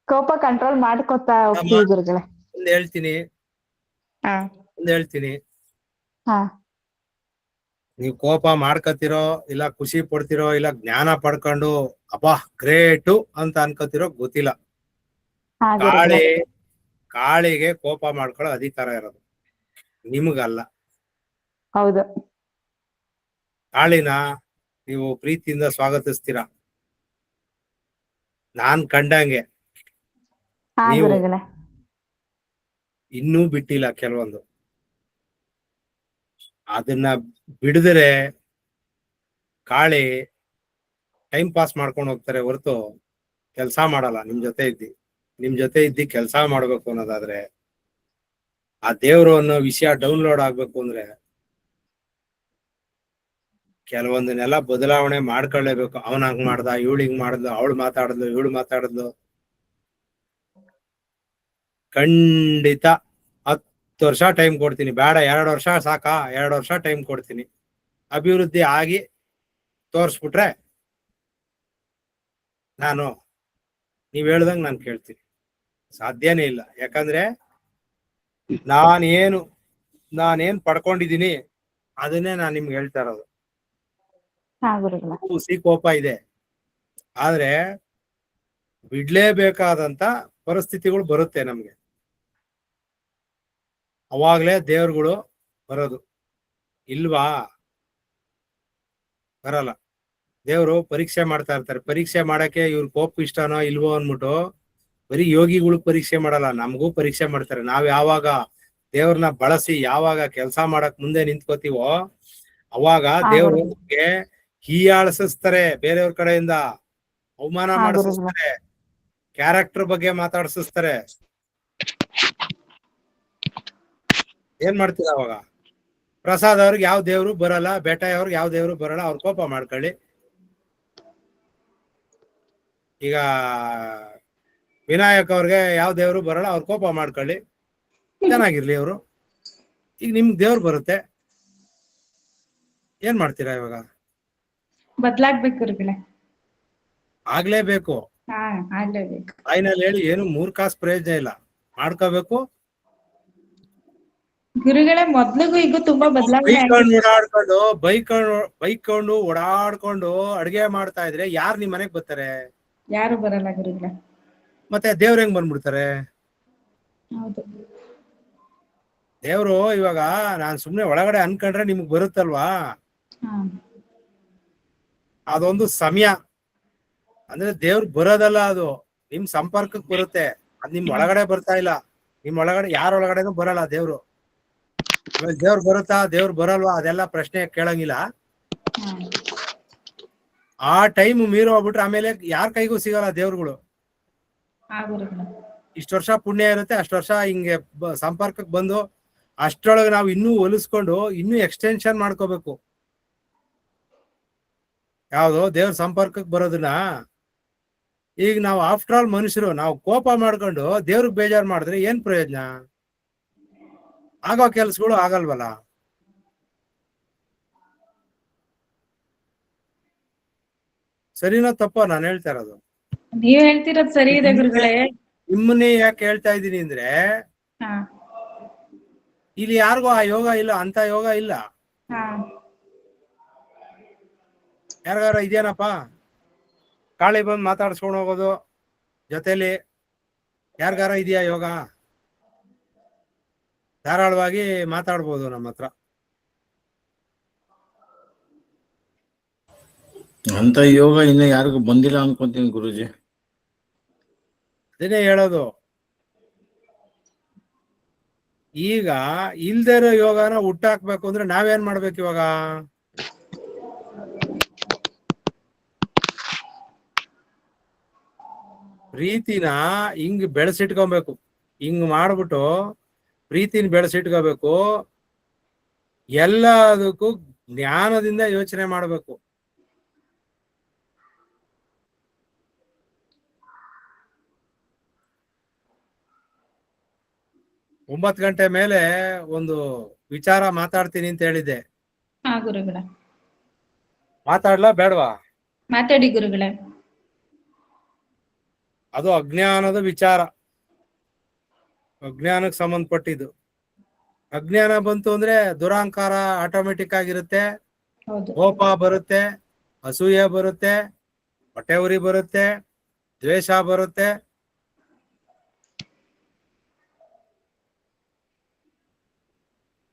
ಕೋಪ ಕಂಟ್ರೋಲ್ ಮಾಡ್ಕೊತಾ ಹೋಗ್ತೀವಿ ಗುರುಗಳೇ. ಒಂದ್ ಹೇಳ್ತೀನಿ. ನೀವು ಕೋಪ ಮಾಡ್ಕತಿರೋ, ಇಲ್ಲ ಖುಷಿ ಪಡ್ತಿರೋ, ಇಲ್ಲ ಜ್ಞಾನ ಪಡ್ಕೊಂಡು ಅಬ್ಬಾ ಗ್ರೇಟು ಅಂತ ಅನ್ಕೋತಿರೋ ಗೊತ್ತಿಲ್ಲ. ಕಾಳಿಗೆ ಕೋಪ ಮಾಡ್ಕೊಳ್ಳೋ ಅಧಿಕಾರ ಇರೋದು, ನಿಮಗಲ್ಲ. ಹೌದು. ಕಾಳಿನ ನೀವು ಪ್ರೀತಿಯಿಂದ ಸ್ವಾಗತಿಸ್ತೀರಾ. ನಾನ್ ಕಂಡಂಗೆ ನೀವು ಇನ್ನೂ ಬಿಟ್ಟಿಲ್ಲ ಕೆಲವೊಂದು. ಅದನ್ನ ಬಿಡಿದ್ರೆ ಕಾಳಿ ಟೈಮ್ ಪಾಸ್ ಮಾಡ್ಕೊಂಡು ಹೋಗ್ತಾರೆ ಹೊರತು ಕೆಲಸ ಮಾಡಲ್ಲ. ನಿಮ್ ಜೊತೆ ಇದ್ದಿ ಕೆಲಸ ಮಾಡ್ಬೇಕು ಅನ್ನೋದಾದ್ರೆ, ಆ ದೇವ್ರು ಅನ್ನೋ ವಿಷಯ ಡೌನ್ಲೋಡ್ ಆಗ್ಬೇಕು ಅಂದ್ರೆ ಕೆಲವೊಂದನ್ನೆಲ್ಲ ಬದಲಾವಣೆ ಮಾಡ್ಕೊಳ್ಳೇಬೇಕು. ಅವನ್ ಹಂಗ್ ಮಾಡ್ದ, ಇವಳು ಹಿಂಗ್ ಮಾಡ್ದ, ಅವಳು ಮಾತಾಡಿದ್ಲು. ಖಂಡಿತ 10 ವರ್ಷ ಟೈಮ್ ಕೊಡ್ತೀನಿ, ಬೇಡ 2 ವರ್ಷ ಸಾಕಾ, 2 ವರ್ಷ ಟೈಮ್ ಕೊಡ್ತೀನಿ. ಅಭಿವೃದ್ಧಿ ಆಗಿ ತೋರಿಸ್ಬಿಟ್ರೆ ನೀವ್ ಹೇಳ್ದಂಗ್ ನಾನು ಕೇಳ್ತೀನಿ. ಸಾಧ್ಯನೇ ಇಲ್ಲ. ಯಾಕಂದ್ರೆ ನಾನೇನ್ ಪಡ್ಕೊಂಡಿದೀನಿ ಅದನ್ನೇ ನಾನು ನಿಮ್ಗೆ ಹೇಳ್ತಾ ಇರೋದು. ಹುಸಿ ಕೋಪ ಇದೆ, ಆದ್ರೆ ಬಿಡ್ಲೇಬೇಕಾದಂತ ಪರಿಸ್ಥಿತಿಗಳು ಬರುತ್ತೆ ನಮ್ಗೆ. ಅವಾಗ್ಲೇ ದೇವ್ರುಗಳು ಬರೋದು. ಇಲ್ವಾ? ಬರಲ್ಲ. ದೇವ್ರು ಪರೀಕ್ಷೆ ಮಾಡ್ತಾ ಇರ್ತಾರೆ. ಪರೀಕ್ಷೆ ಮಾಡಕ್ಕೆ ಇವ್ರ ಕೋಪ ಇಷ್ಟನೋ ಇಲ್ವೋ ಅನ್ಬಿಟ್ಟು ಬರೀ ಯೋಗಿಗಳು ಪರೀಕ್ಷೆ ಮಾಡಲ್ಲ, ನಮಗೂ ಪರೀಕ್ಷೆ ಮಾಡ್ತಾರೆ. ನಾವ್ ಯಾವಾಗ ದೇವ್ರನ್ನ ಬಳಸಿ ಯಾವಾಗ ಕೆಲಸ ಮಾಡಕ್ ಮುಂದೆ ನಿಂತ್ಕೋತೀವೋ ಅವಾಗ ದೇವ್ರು ನಮ್ಗೆ ಹೀಯಾಳಿಸ್ತಾರೆ, ಬೇರೆಯವ್ರ ಕಡೆಯಿಂದ ಅವಮಾನ ಮಾಡಿಸ್ತಾರೆ, ಕ್ಯಾರೆಕ್ಟರ್ ಬಗ್ಗೆ ಮಾತಾಡ್ಸಿಸ್ತಾರೆ. ಏನ್ ಮಾಡ್ತೀರ ಅವಾಗ? ಪ್ರಸಾದ್ ಅವ್ರಿಗೆ ಯಾವ ದೇವ್ರು ಬರಲ್ಲ, ಬೇಟೆ ಅವ್ರಿಗೆ ಯಾವ ದೇವ್ರು ಬರಲ್ಲ, ಅವ್ರ ಕೋಪ ಮಾಡ್ಕೊಳ್ಳಿ. ಈಗ ವಿನಾಯಕ್ ಅವ್ರಿಗೆ ಯಾವ ದೇವ್ರು ಬರಲ್ಲ, ಅವ್ರ ಕೋಪ ಮಾಡ್ಕೊಳ್ಳಿ, ಚೆನ್ನಾಗಿರ್ಲಿ ಅವರು. ಈಗ ನಿಮ್ಗೆ ದೇವ್ರು ಬರುತ್ತೆ, ಏನ್ ಮಾಡ್ತೀರಾ ಇವಾಗ? ಬದ್ಲಾಗ್ಬೇಕು ಗುರುಗಳೇ. ಆಗ್ಲೇಬೇಕು. ಆಗ್ಲೇಬೇಕು. ಫೈನಲ್ ಹೇಳಿ ಏನು 3 ಕಾಸು ಪ್ರಯೋಜನ ಇಲ್ಲ, ಮಾಡ್ಕೋಬೇಕು. ಗುರುಗಳೇ ಮೊದ್ಲಿಗೂ ಈಗ ತುಂಬಾ ಬದಲಾವಣೆ ಓಡಾಡ್ಕೊಂಡು ಬೈಕೊಂಡು ಓಡಾಡ್ಕೊಂಡು ಅಡ್ಗೆ ಮಾಡ್ತಾ ಇದ್ರೆ ಯಾರು ನಿಮ್ ಮನೆಗ್ ಬರ್ತಾರೆ? ಯಾರು ಬರಲ್ಲ ಗುರುಗಳೇ. ಮತ್ತೆ ದೇವ್ರ ಹೆಂಗ್ ಬಂದ್ಬಿಡ್ತಾರೆ? ಹೌದು. ದೇವ್ರು ಇವಾಗ ನಾನ್ ಸುಮ್ನೆ ಒಳಗಡೆ ಅನ್ಕೊಂಡ್ರೆ ನಿಮ್ಗ್ ಬರುತ್ತಲ್ವಾ, ಅದೊಂದು ಸಮಯ. ಅಂದ್ರೆ ದೇವ್ರು ಬರೋದಲ್ಲ, ಅದು ನಿಮ್ ಸಂಪರ್ಕಕ್ಕೆ ಬರುತ್ತೆ. ಅದ್ ನಿಮ್ ಒಳಗಡೆ ಬರ್ತಾ ಇಲ್ಲ. ನಿಮ್ ಒಳಗಡೆ ಯಾರ ಒಳಗಡೆನೂ ಬರಲ್ಲ ದೇವ್ರು. ದೇವ್ರು ಬರುತ್ತಾ ದೇವ್ರು ಬರಲ್ವಾ ಅದೆಲ್ಲ ಪ್ರಶ್ನೆ ಕೇಳಂಗಿಲ್ಲ. ಆ ಟೈಮ್ ಮೀರಿ ಹೋಗ್ಬಿಟ್ರೆ ಆಮೇಲೆ ಯಾರ ಕೈಗೂ ಸಿಗಲ್ಲ ದೇವ್ರುಗಳು. ಇಷ್ಟು ವರ್ಷ ಪುಣ್ಯ ಇರುತ್ತೆ, ಅಷ್ಟು ವರ್ಷ ಹಿಂಗೆ ಸಂಪರ್ಕಕ್ಕೆ ಬಂದು ಅಷ್ಟ್ರೊಳಗೆ ನಾವು ಇನ್ನೂ ಹೊಲಿಸ್ಕೊಂಡು ಇನ್ನೂ ಎಕ್ಸ್ಟೆನ್ಷನ್ ಮಾಡ್ಕೋಬೇಕು. ಯಾವ್ದು ದೇವ್ರ ಸಂಪರ್ಕಕ್ಕೆ ಬರೋದನ್ನ. ಈಗ ನಾವು ಆಫ್ಟರ್ ಆಲ್ ಮನುಷ್ಯರು, ನಾವು ಕೋಪ ಮಾಡ್ಕೊಂಡು ದೇವ್ರಿಗೆ ಬೇಜಾರು ಮಾಡಿದ್ರೆ ಏನ್ ಪ್ರಯೋಜನ? ಆಗೋ ಕೆಲ್ಸಗಳು ಆಗಲ್ವಲ್ಲ. ಸರಿನಾ ತಪ್ಪ ನಾನು ಹೇಳ್ತಾ ಇರೋದು? ನೀವ್ ಹೇಳ್ತಿರೋದ್ ಸರಿ ಇದೆ ಗುರುಗಳೇ. ನಿಮ್ಮನ್ನೇ ಯಾಕೆ ಹೇಳ್ತಾ ಇದ್ದೀನಿ ಅಂದ್ರೆ, ಇಲ್ಲಿ ಯಾರಿಗೂ ಆ ಯೋಗ ಇಲ್ಲ, ಅಂತ ಯೋಗ ಇಲ್ಲ. ಯಾರಿಗಾರ ಇದೇನಪ್ಪ ಕಾಳಿ ಬಂದು ಮಾತಾಡ್ಸ್ಕೊಂಡು ಹೋಗೋದು ಜೊತೆಲಿ? ಯಾರಿಗಾರ ಇದೆಯಾ ಯೋಗ? ಧಾರಾಳವಾಗಿ ಮಾತಾಡ್ಬೋದು ನಮ್ಮ ಹತ್ರ. ಅಂತ ಯೋಗ ಇನ್ನು ಯಾರಿಗೂ ಬಂದಿಲ್ಲ ಅನ್ಕೊಂತೀನಿ ಗುರುಜಿ. ಅದನ್ನೇ ಹೇಳೋದು. ಈಗ ಇಲ್ದೇ ಇರೋ ಯೋಗನ ಹುಟ್ಟಾಕ್ಬೇಕು ಅಂದ್ರೆ ನಾವೇನ್ ಮಾಡ್ಬೇಕು ಇವಾಗ? ಪ್ರೀತಿನ ಹಿಂಗ್ ಬೆಳೆಸಿಟ್ಕೊಬೇಕು. ಹಿಂಗ್ ಮಾಡ್ಬಿಟ್ಟು ಪ್ರೀತಿನ ಬೆಳೆಸಿಟ್ಕೋಬೇಕು. ಎಲ್ಲದಕ್ಕೂ ಜ್ಞಾನದಿಂದ ಯೋಚನೆ ಮಾಡ್ಬೇಕು. ಒಂಬತ್ತು ಗಂಟೆ ಮೇಲೆ ಒಂದು ವಿಚಾರ ಮಾತಾಡ್ತೀನಿ ಅಂತ ಹೇಳಿದ್ದೆ. ಗುರುಗಳೇ ಮಾತಾಡ್ಲಾ ಬೇಡವಾ? ಮಾತಾಡಿ ಗುರುಗಳೇ. ಅದು ಅಜ್ಞಾನದ ವಿಚಾರ, ಅಜ್ಞಾನಕ್ಕೆ ಸಂಬಂಧಪಟ್ಟಿದ್ದು. ಅಜ್ಞಾನ ಬಂತು ಅಂದ್ರೆ ದುರಹಂಕಾರ ಆಟೋಮೆಟಿಕ್ ಆಗಿರುತ್ತೆ, ಕೋಪ ಬರುತ್ತೆ, ಅಸೂಯೆ ಬರುತ್ತೆ, ಹೊಟ್ಟೆ ಉರಿ ಬರುತ್ತೆ, ದ್ವೇಷ ಬರುತ್ತೆ.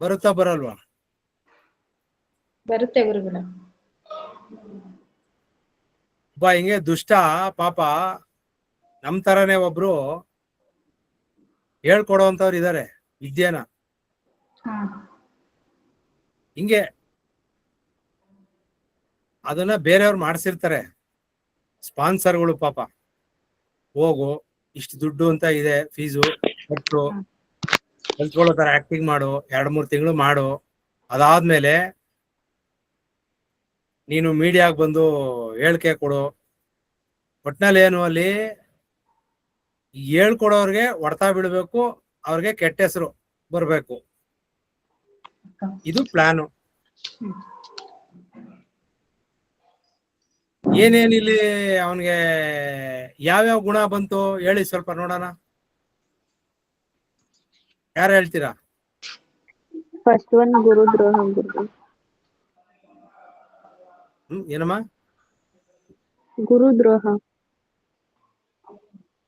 ಬರುತ್ತಾ ಬರಲ್ವಾ? ಬರುತ್ತೆ ಗುರುಗಳೇ. ಹಿಂಗೆ ದುಷ್ಟ ಪಾಪ ನಮ್ ತರನೇ ಒಬ್ರು ಹೇಳ್ಕೊಡೋಂಥವ್ರು ಇದಾರೆ ವಿದ್ಯೆನ. ಹಿಂಗೆ ಅದನ್ನ ಬೇರೆಯವ್ರು ಮಾಡ್ಸಿರ್ತಾರೆ, ಸ್ಪಾನ್ಸರ್ಗಳು. ಪಾಪ ಹೋಗು, ಇಷ್ಟು ದುಡ್ಡು ಅಂತ ಇದೆ, ಫೀಸು ಕೊಟ್ಟು ಕಲ್ತ್ಕೊಳ್ಳೋ ತರ ಆಕ್ಟಿಂಗ್ ಮಾಡು, 2-3 ತಿಂಗಳು ಮಾಡು, ಅದಾದ್ಮೇಲೆ ನೀನು ಮೀಡಿಯಾಗ್ ಬಂದು ಹೇಳಿಕೆ ಕೊಡು. ಒಟ್ನಲ್ಲಿ ಏನು, ಅಲ್ಲಿ ಹೇಳ್ಕೊಡೋರ್ಗೆ ಹೊಡ್ತಾ ಬಿಡ್ಬೇಕು, ಅವ್ರಿಗೆ ಕೆಟ್ಟ ಹೆಸರು ಬರ್ಬೇಕು. ಇದು ಪ್ಲಾನು. ಏನೇನಿಲ್ಲಿ ಅವನ್ಗೆ ಯಾವ್ಯಾವ ಗುಣ ಬಂತು ಹೇಳಿ ಸ್ವಲ್ಪ ನೋಡೋಣ. ಯಾರು ಹೇಳ್ತೀರಾ? ಫಸ್ಟ್ ಒನ್ ಗುರುದ್ರೋಹ. ಏನಮ್ಮ? ಗುರುದ್ರೋಹ.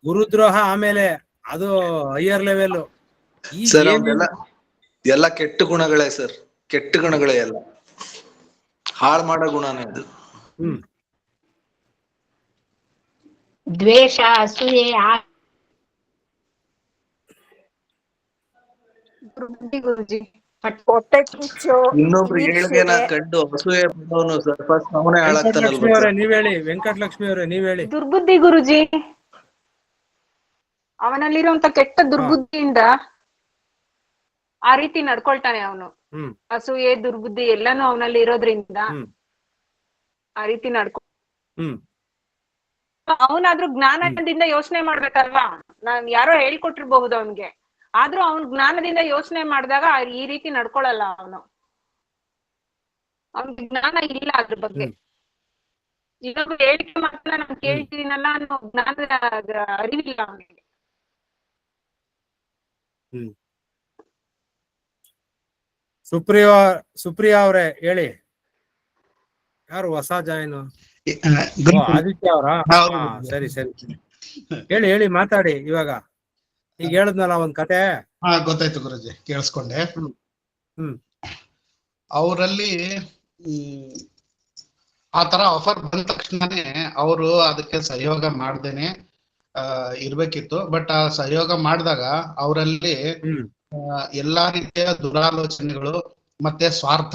ಗುರುದ್ರೋಹ ಆಮೇಲೆ ಅದು ಹೈಯರ್ ಲೆವೆಲ್. ಸರ್ ಎಲ್ಲ ಕೆಟ್ಟ ಗುಣಗಳೇ ಸರ್, ಕೆಟ್ಟ ಗುಣಗಳೇ ಎಲ್ಲ. ಹಾಳು ಮಾಡೋ ಗುಣನೇ ಅದು. ದ್ವೇಷ, ಅಸೂಯೆ ಗುರುಜಿ ಹೊಟ್ಟೆ ಕಿಚ್ಚು, ಇನ್ನೊಬ್ರು ಹೇಳ್ದೇನ ಈರ್ಷ್ಯೆ, ಕಂಡು ಅಸೂಯೆ ಪಡೋನು ಸರ್ ಫಸ್ಟ್ ಅವನೇ ವೆಂಕಟಲಕ್ಷ್ಮಿ ಹಾಳಾಗ್ತಾನಲ್ವಾ ಅವರೇ ಸರ್? ನೀವ್ ಹೇಳಿ, ವೆಂಕಟಲಕ್ಷ್ಮಿ ಅವರೇ ನೀವ್ ಹೇಳಿ. ದುರ್ಬುದ್ಧಿ ಗುರುಜಿ, ಅವನಲ್ಲಿರುವಂತ ಕೆಟ್ಟ ದುರ್ಬುದ್ಧಿಯಿಂದ ಆ ರೀತಿ ನಡ್ಕೊಳ್ತಾನೆ ಅವನು. ಅಸೂಯೆ, ದುರ್ಬುದ್ಧಿ ಎಲ್ಲಾನು ಅವನಲ್ಲಿ ಇರೋದ್ರಿಂದ ಆ ರೀತಿ ಅವನಾದ್ರೂ ಜ್ಞಾನದಿಂದ ಯೋಚನೆ ಮಾಡ್ಬೇಕಲ್ವಾ? ನಾನ್ ಯಾರೋ ಹೇಳ್ಕೊಟ್ಟಿರ್ಬಹುದು ಅವನ್ಗೆ, ಆದ್ರೂ ಅವನ್ ಜ್ಞಾನದಿಂದ ಯೋಚನೆ ಮಾಡಿದಾಗ ಈ ರೀತಿ ನಡ್ಕೊಳಲ್ಲ ಅವನು. ಅವ್ನಿಗೆ ಜ್ಞಾನ ಇಲ್ಲ ಅದ್ರ ಬಗ್ಗೆ. ಇನ್ನೊಬ್ರು ಹೇಳಿಕೆ ಮಾತ್ರ ನಾನು ಕೇಳ್ತೀನಲ್ಲ ಅನ್ನೋ ಜ್ಞಾನದ ಅರಿವಿಲ್ಲ ಅವನಿಗೆ. ಸುಪ್ರಿಯಾ ಅವರೇ ಹೇಳಿ. ಯಾರು ಹೊಸ ಜಾಯಿನ್? ಆದಿತ್ಯ ಅವರಾ? ಸರಿ ಸರಿ, ಹೇಳಿ ಹೇಳಿ, ಮಾತಾಡಿ ಇವಾಗ. ಈಗ ಹೇಳದ್ನಲ್ಲ ಒಂದ್ ಕತೆ. ಗೊತ್ತಾಯ್ತು ಗುರುಜಿ, ಕೇಳಿಸ್ಕೊಂಡೆ. ಅವರಲ್ಲಿ ಆ ತರ ಆಫರ್ ಬಂದ ತಕ್ಷಣನೇ ಅವರು ಅದಕ್ಕೆ ಸಹಯೋಗ ಮಾಡ್ದೇನೆ ಇರ್ಬೇಕಿತ್ತು. ಬಟ್ ಆ ಸಹಯೋಗ ಮಾಡಿದಾಗ ಅವರಲ್ಲಿ ಎಲ್ಲಾ ರೀತಿಯ ದುರಾಲೋಚನೆಗಳು ಮತ್ತೆ ಸ್ವಾರ್ಥ.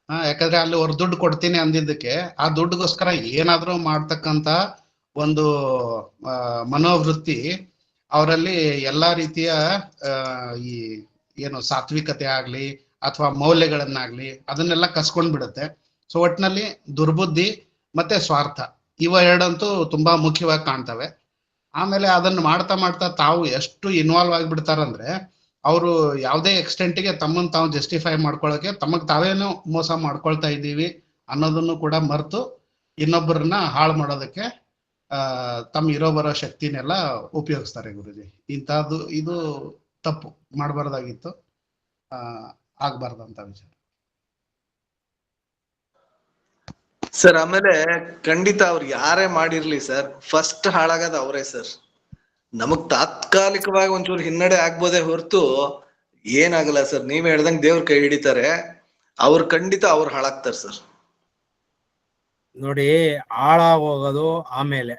ಯಾಕಂದ್ರೆ ಅಲ್ಲಿ ಅವ್ರು ದುಡ್ಡು ಕೊಡ್ತೀನಿ ಅಂದಿದ್ದಕ್ಕೆ ಆ ದುಡ್ಡುಗೋಸ್ಕರ ಏನಾದ್ರೂ ಮಾಡ್ತಕ್ಕಂತ ಒಂದು ಮನೋವೃತ್ತಿ ಅವರಲ್ಲಿ ಎಲ್ಲಾ ರೀತಿಯ ಈ ಏನು ಸಾತ್ವಿಕತೆ ಆಗ್ಲಿ ಅಥವಾ ಮೌಲ್ಯಗಳನ್ನಾಗ್ಲಿ ಅದನ್ನೆಲ್ಲ ಕಸ್ಕೊಂಡ್ ಬಿಡುತ್ತೆ. ಸೊ ಒಟ್ಟಿನಲ್ಲಿ ದುರ್ಬುದ್ಧಿ ಮತ್ತೆ ಸ್ವಾರ್ಥ ಇವ ಎರಡಂತೂ ತುಂಬಾ ಮುಖ್ಯವಾಗಿ ಕಾಣ್ತವೆ. ಆಮೇಲೆ ಅದನ್ನ ಮಾಡ್ತಾ ಮಾಡ್ತಾ ತಾವು ಎಷ್ಟು ಇನ್ವಾಲ್ವ್ ಆಗಿಬಿಡ್ತಾರಂದ್ರೆ ಅವರು ಯಾವುದೇ ಎಕ್ಸ್ಟೆಂಟ್ಗೆ ತಮ್ಮನ್ನು ತಾವು ಜಸ್ಟಿಫೈ ಮಾಡ್ಕೊಳ್ಳೋಕೆ ತಮಗ್ ತಾವೇನು ಮೋಸ ಮಾಡ್ಕೊಳ್ತಾ ಇದ್ದೀವಿ ಅನ್ನೋದನ್ನು ಕೂಡ ಮರೆತು ಇನ್ನೊಬ್ಬರನ್ನ ಹಾಳು ಮಾಡೋದಕ್ಕೆ ತಮ್ಮ ಇರೋ ಬರೋ ಶಕ್ತಿನೆಲ್ಲ ಉಪಯೋಗಿಸ್ತಾರೆ ಗುರುಜಿ. ಇಂಥದ್ದು ಇದು ತಪ್ಪು, ಮಾಡಬಾರ್ದಾಗಿತ್ತು, ಆಗ್ಬಾರ್ದಂತ ವಿಚಾರ ಸರ್. ಆಮೇಲೆ ಖಂಡಿತ ಅವ್ರು ಯಾರೇ ಮಾಡಿರ್ಲಿ ಸರ್, ಫಸ್ಟ್ ಹಾಳಾಗದ ಅವರೇ ಸರ್. ನಮಗ್ ತಾತ್ಕಾಲಿಕವಾಗಿ ಒಂಚೂರು ಹಿನ್ನಡೆ ಆಗ್ಬೋದೇ ಹೊರತು ಏನಾಗಲ್ಲ ಸರ್. ನೀವ್ ಹೇಳ್ದಂಗ್ ದೇವ್ರ ಕೈ ಹಿಡಿತಾರೆ, ಅವ್ರು ಖಂಡಿತ ಅವ್ರು ಹಾಳಾಗ್ತಾರೆ ಸರ್. ನೋಡಿ, ಹಾಳಾಗೋಗೋದು ಆಮೇಲೆ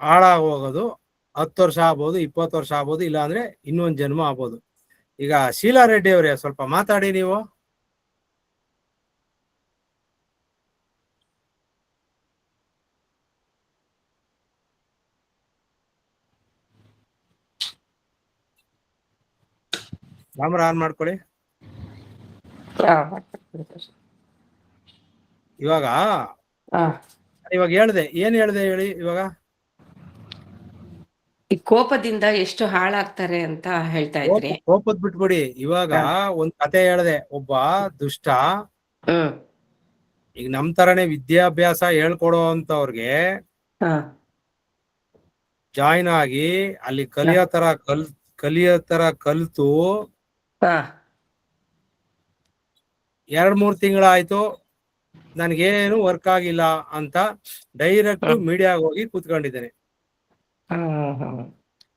ಹಾಳಾಗೋಗೋದು 10 ವರ್ಷ ಆಗ್ಬೋದು, 20 ವರ್ಷ ಆಗ್ಬೋದು, ಇಲ್ಲ ಅಂದ್ರೆ ಇನ್ನೊಂದ್ ಜನ್ಮ ಆಗ್ಬೋದು. ಈಗ ಶೀಲಾ ರೆಡ್ಡಿ ಅವರೇ ಸ್ವಲ್ಪ ಮಾತಾಡಿ ನೀವು. ಕ್ಯಾಮರಾ ಆನ್ ಮಾಡ್ಕೊಳ್ಳಿ. ಇವಾಗ ಹೇಳ್ದೆ, ಏನ್ ಹೇಳ್ದೆ ಹೇಳಿ ಇವಾಗ? ಈ ಕೋಪದಿಂದ ಎಷ್ಟು ಹಾಳಾಗ್ತಾರೆ ಅಂತ ಹೇಳ್ತಾ ಇದ್ರಿ. ಕೋಪದ್ ಬಿಟ್ಬಿಡಿ, ಇವಾಗ ಒಂದ್ ಕತೆ ಹೇಳ್ದೆ. ಒಬ್ಬ ದುಷ್ಟ ಈಗ ನಮ್ ತರನೇ ವಿದ್ಯಾಭ್ಯಾಸ ಹೇಳ್ಕೊಡೋ ಅಂತವ್ರಿಗೆ ಜಾಯಿನ್ ಆಗಿ ಅಲ್ಲಿ ಕಲಿಯೋ ತರ ಕಲ್ತು 2-3 ತಿಂಗಳಾಯ್ತು, ನನ್ಗೇನು ವರ್ಕ್ ಆಗಿಲ್ಲ ಅಂತ ಡೈರೆಕ್ಟ್ ಮೀಡಿಯಾಗ ಹೋಗಿ ಕೂತ್ಕೊಂಡಿದ್ದೇನೆ.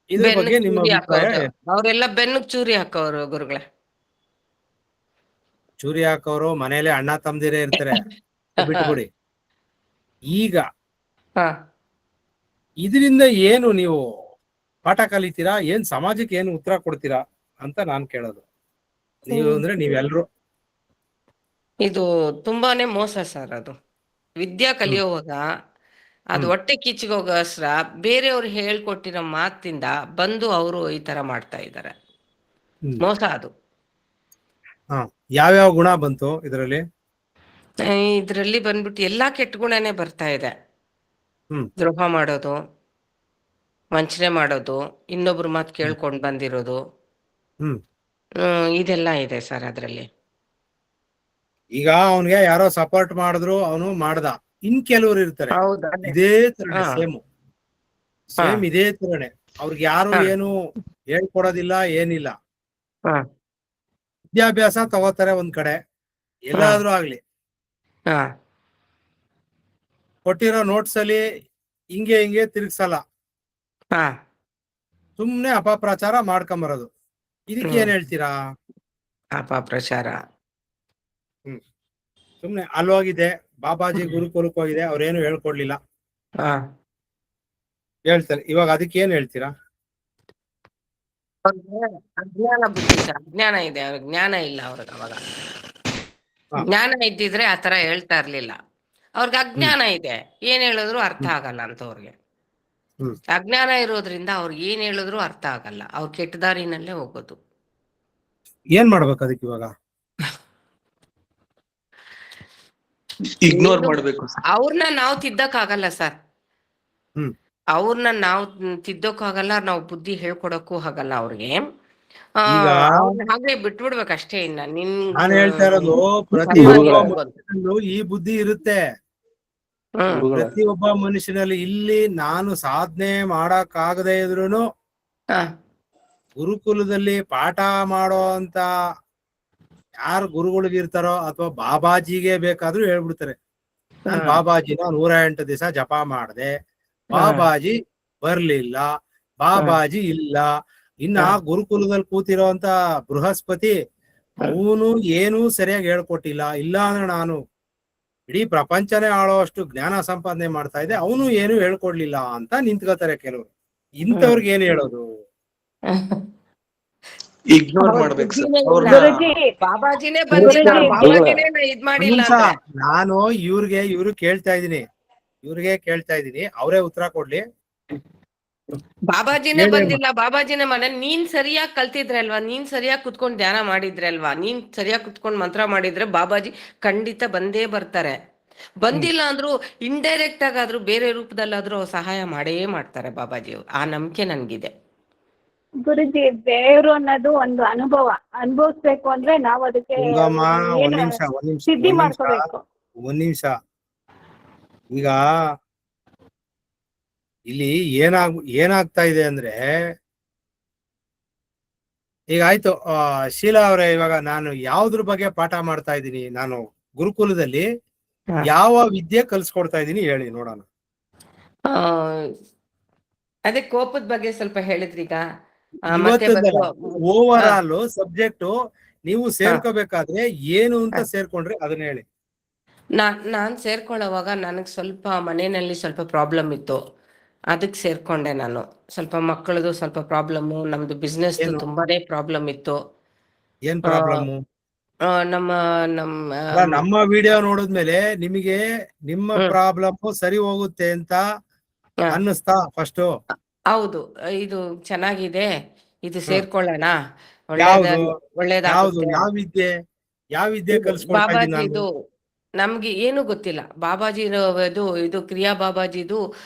ಇದ್ರ ಬಗ್ಗೆ ನಿಮ್ಮ ಅಭಿಪ್ರಾಯ? ಅವರೆಲ್ಲ ಬೆನ್ನಿಗೆ ಚೂರಿ ಹಾಕೋರು ಗುರುಗಳೇ. ಚೂರಿ ಹಾಕೋರು ಮನೇಲಿ ಅಣ್ಣ ತಮ್ಮದಿರೇ ಇರ್ತಾರೆ, ಬಿಟ್ಬಿಡಿ. ಈಗ ಇದರಿಂದ ಏನು ನೀವು ಪಾಠ ಕಲಿತೀರಾ? ಏನ್ ಸಮಾಜಕ್ಕೆ ಏನು ಉತ್ತರ ಕೊಡ್ತೀರಾ ಅಂತ ನಾನ್ ಕೇಳೋದು. ನೀವು ಅಂದ್ರೆ ನೀವೆಲ್ರು. ಇದು ತುಂಬಾನೇ ಮೋಸ ಸರ್. ಅದು ವಿದ್ಯಾ ಕಲಿಯುವಾಗ ಅದು ಹೊಟ್ಟೆ ಕಿಚ್ಚಿಗೋಸ್ಕರ ಬೇರೆಯವ್ರು ಹೇಳ್ಕೊಟ್ಟಿರೋ ಮಾತಿಂದ ಬಂದು ಅವರು ಈ ತರ ಮಾಡ್ತಾ ಇದ್ದಾರೆ. ಮೋಸ ಅದು. ಯಾವ್ಯಾವ ಗುಣ ಬಂತು ಇದರಲ್ಲಿ? ಇದ್ರಲ್ಲಿ ಬಂದ್ಬಿಟ್ಟು ಎಲ್ಲಾ ಕೆಟ್ಟ ಗುಣನೇ ಬರ್ತಾ ಇದೆ. ದ್ರೋಹ ಮಾಡೋದು, ವಂಚನೆ ಮಾಡೋದು, ಇನ್ನೊಬ್ರು ಮಾತು ಕೇಳ್ಕೊಂಡ್ ಬಂದಿರೋದು, ಇದೆಲ್ಲ ಇದೆ ಸರ್ ಅದ್ರಲ್ಲಿ. ಈಗ ಅವನ್ಗೆ ಯಾರೋ ಸಪೋರ್ಟ್ ಮಾಡಿದ್ರು, ಅವನು ಮಾಡ್ದ. ಇನ್ ಕೆಲವ್ರು ಇರ್ತಾರೆ ಇದೇ ತರನೇ, ಸೇಮ್ ಇದೇ ತರನೇ. ಅವ್ರಿಗೆ ಯಾರು ಏನು ಹೇಳ್ಕೊಡೋದಿಲ್ಲ, ಏನಿಲ್ಲ. ವಿದ್ಯಾಭ್ಯಾಸ ತಗೋತಾರೆ ಒಂದ್ ಕಡೆ, ಎಲ್ಲಾದ್ರೂ ಆಗ್ಲಿ. ಕೊಟ್ಟಿರೋ ನೋಟ್ಸ್ ಅಲ್ಲಿ ಹಿಂಗೆ ತಿರ್ಗ್ಸಲ್ಲ, ಸುಮ್ನೆ ಅಪಪ್ರಚಾರ ಮಾಡ್ಕೊಂಬರೋದು. ಇದಕ್ಕೆ ಏನ್ ಹೇಳ್ತೀರಾ? ಅಪಪ್ರಚಾರ ಸುಮ್ನೆ ಅಲ್ಲೋಗಿದೆ, ಬಾಬಾಜಿ ಗುರುಕುಲಕ್ಕೆ ಹೋಗಿದೆ, ಅವ್ರೇನು ಹೇಳ್ಕೊಡ್ಲಿಲ್ಲ, ಹಾ ಹೇಳ್ತಾರೆ. ಇವಾಗ ಅದಕ್ಕೆ ಏನ್ ಹೇಳ್ತೀರಾ? ಅವ್ರಿಗೆ ಅಜ್ಞಾನ ಬುದ್ಧಿ ಸರ್, ಅಜ್ಞಾನ ಇದೆ, ಅವ್ರಿಗೆ ಜ್ಞಾನ ಇಲ್ಲ ಅವ್ರಿಗೆ. ಅವಾಗ ಜ್ಞಾನ ಇದ್ದಿದ್ರೆ ಆತರ ಹೇಳ್ತಾ ಇರ್ಲಿಲ್ಲ. ಅವ್ರಿಗೆ ಅಜ್ಞಾನ ಇದೆ, ಏನ್ ಹೇಳಿದ್ರು ಅರ್ಥ ಆಗಲ್ಲ ಅಂತ ಅವ್ರಿಗೆ. ಅಜ್ಞಾನ ಇರೋದ್ರಿಂದ ಅವ್ರಿಗೆ ಏನ್ ಹೇಳಿದ್ರು ಅರ್ಥ ಆಗಲ್ಲ, ಅವ್ರು ಕೆಟ್ಟ ದಾರಿನಲ್ಲೇ ಹೋಗೋದು. ಏನ್ ಮಾಡ್ಬೇಕು ಅದಕ್ಕೆ ಇವಾಗ? ಇಗ್ನೋರ್ ಮಾಡ್ಬೇಕು. ಅವ್ರನ್ನ ನಾವು ತಿದ್ದಕ್ ಆಗಲ್ಲ ಸರ್. ಅವ್ರನ್ನ ನಾವು ತಿದ್ದೋಕ್ ಆಗಲ್ಲ, ನಾವು ಬುದ್ಧಿ ಹೇಳ್ಕೊಡಕ್ಕೂ ಆಗಲ್ಲ ಅವ್ರಿಗೆ. ಈಗ ಅವ್ರನ್ನ ಹಾಗೆ ಬಿಟ್ಬಿಡ್ಬೇಕು ಅಷ್ಟೇ. ಇನ್ನ ನಾನು ಹೇಳ್ತಾ ಇರೋದು, ಪ್ರತಿಯೊಬ್ಬ ಮನುಷ್ಯನಲ್ಲೂ ಈ ಬುದ್ಧಿ ಇರುತ್ತೆ. ಪ್ರತಿಯೊಬ್ಬ ಮನುಷ್ಯನಲ್ಲಿ ಇಲ್ಲಿ ನಾನು ಸಾಧನೆ ಮಾಡಕ್ ಆಗದೆ ಇದ್ರೂನು ಗುರುಕುಲದಲ್ಲಿ ಪಾಠ ಮಾಡೋ ಅಂತ ಯಾರು ಗುರುಗಳಿಗಿರ್ತಾರೋ ಅಥವಾ ಬಾಬಾಜಿಗೆ ಬೇಕಾದ್ರೂ ಹೇಳ್ಬಿಡ್ತಾರೆ, ನಾನ್ ಬಾಬಾಜಿನ 108 ದಿವಸ ಜಪ ಮಾಡ್ದೆ, ಬಾಬಾಜಿ ಬರ್ಲಿಲ್ಲ, ಬಾಬಾಜಿ ಇಲ್ಲ. ಇನ್ನ ಗುರುಕುಲದಲ್ಲಿ ಕೂತಿರೋಂತ ಬೃಹಸ್ಪತಿ ಅವನು ಏನೂ ಸರಿಯಾಗಿ ಹೇಳ್ಕೊಟ್ಟಿಲ್ಲ, ಇಲ್ಲ ಅಂದ್ರೆ ನಾನು ಇಡೀ ಪ್ರಪಂಚನೇ ಆಳೋ ಅಷ್ಟು ಜ್ಞಾನ ಸಂಪಾದನೆ ಮಾಡ್ತಾ ಇದ್ದೆ, ಅವನು ಏನು ಹೇಳ್ಕೊಡ್ಲಿಲ್ಲ ಅಂತ ನಿಂತ್ಕೋತಾರೆ ಕೆಲವರು. ಇಂಥವ್ರಿಗೆ ಏನ್ ಹೇಳೋದು? ಇಗ್ನೋರ್ ಮಾಡ್ಬೇಕು ಸರ್. ಬಾಬಾಜಿನೇ ಬಂದಿಲ್ಲ, ಬಾಬಾಜಿನೇ ಇದ್ ಮಾಡಿಲ್ಲ ಅಂದ್ರೆ. ನಾನು ಇವ್ರಿಗೆ ಕೇಳ್ತಾ ಇದೀನಿ, ಅವರೇ ಉತ್ತರ ಕೊಡ್ಲಿ. ಬಾಬಾಜಿನೇ ಬಂದಿಲ್ಲ, ಬಾಬಾಜಿನೇ ನೀನ್ ಸರಿಯಾಗಿ ಕಲ್ತಿದ್ರೆ ಅಲ್ವಾ, ನೀನ್ ಸರಿಯಾಗಿ ಕುತ್ಕೊಂಡ್ ಧ್ಯಾನ ಮಾಡಿದ್ರೆ ಅಲ್ವಾ, ನೀನ್ ಸರಿಯಾಗಿ ಕುತ್ಕೊಂಡ್ ಮಂತ್ರ ಮಾಡಿದ್ರೆ ಬಾಬಾಜಿ ಖಂಡಿತ ಬಂದೇ ಬರ್ತಾರೆ. ಬಂದಿಲ್ಲ ಅಂದ್ರು ಇಂಡೈರೆಕ್ಟ್ ಆಗಾದ್ರೂ ಬೇರೆ ರೂಪದಲ್ಲಾದ್ರೂ ಸಹಾಯ ಮಾಡೇ ಮಾಡ್ತಾರೆ ಬಾಬಾಜಿ. ಆ ನಂಬಿಕೆ ನನ್ಗಿದೆ. ಗುರುಜಿ, ದೇವ್ರು ಅನ್ನೋದು ಒಂದು ಅನುಭವ, ಅನುಭವಿಸ್ಬೇಕು ಅಂದ್ರೆ ನಾವ್ ಅದಕ್ಕೆ ಒಂದ್ ಸಿದ್ಧಿ ಮಾಡ್ಕೋಬೇಕು. ನಿಮಿಷ. ಈಗ ಇಲ್ಲಿ ಏನಾಗ್ತಾ ಇದೆ ಅಂದ್ರೆ, ಈಗ ಆಯ್ತು ಶೀಲಾ ಅವರೇ, ಇವಾಗ ನಾನು ಯಾವ್ದ್ರ ಬಗ್ಗೆ ಪಾಠ ಮಾಡ್ತಾ ಇದ್ದೀನಿ? ನಾನು ಗುರುಕುಲದಲ್ಲಿ ಯಾವ ವಿದ್ಯೆ ಕಲ್ಸ್ಕೊಡ್ತಾ ಇದ್ದೀನಿ ಹೇಳಿ ನೋಡೋಣ. ಅದೇ ಕೋಪದ ಬಗ್ಗೆ ಸ್ವಲ್ಪ ಹೇಳಿದ್ರೀಗ. ಓವರ್ ಆಲ್ ಸಬ್ಜೆಕ್ಟ್ ನೀವು ಸೇರ್ಕೋಬೇಕಾದ್ರೆ ಏನು ಅಂತ ಸೇರ್ಕೊಂಡ್ರೆ ಅದನ್ನ ಹೇಳಿ. ನಾನ್ ಸೇರ್ಕೊಳ್ಳೋವಾಗ ನನಗ್ ಸ್ವಲ್ಪ ಮನೆಯಲ್ಲಿ ಸ್ವಲ್ಪ ಪ್ರಾಬ್ಲಮ್ ಇತ್ತು, ಅದಕ್ಕೆ ಸೇರ್ಕೊಂಡೆ ನಾನು. ಸ್ವಲ್ಪ ಮಕ್ಕಳದು ಸ್ವಲ್ಪ ಪ್ರಾಬ್ಲಮ್ಮು, ನಮ್ದು ಬಿಸ್ನೆಸ್ ತುಂಬಾನೇ ಪ್ರಾಬ್ಲಮ್ ಇತ್ತು. ಏನ್ ಪ್ರಾಬ್ಲಮ್? ನಮ್ಮ ವಿಡಿಯೋ ನೋಡಿದ್ಮೇಲೆ ನಿಮಗೆ ನಿಮ್ಮ ಪ್ರಾಬ್ಲಮ್ ಸರಿ ಹೋಗುತ್ತೆ ಅಂತ ಅನ್ನಿಸ್ತಾ ಫಸ್ಟ್? ಹೌದು, ಇದು ಚೆನ್ನಾಗಿದೆ, ಇದು ಸೇರ್ಕೊಳ್ಳೋಣ, ಯಾವ ವಿದ್ಯೆ ಕಲ್ಸ್ಕೊಡ್ತಾ ಇದ್ದೀನಿ ನಾನು? ಬಾಬಾಜಿದು ನಮ್ಗೆ ಏನು ಗೊತ್ತಿಲ್ಲ, ಬಾಬಾಜಿ ಇದು ಕ್ರಿಯಾ ಬಾಬಾಜಿದು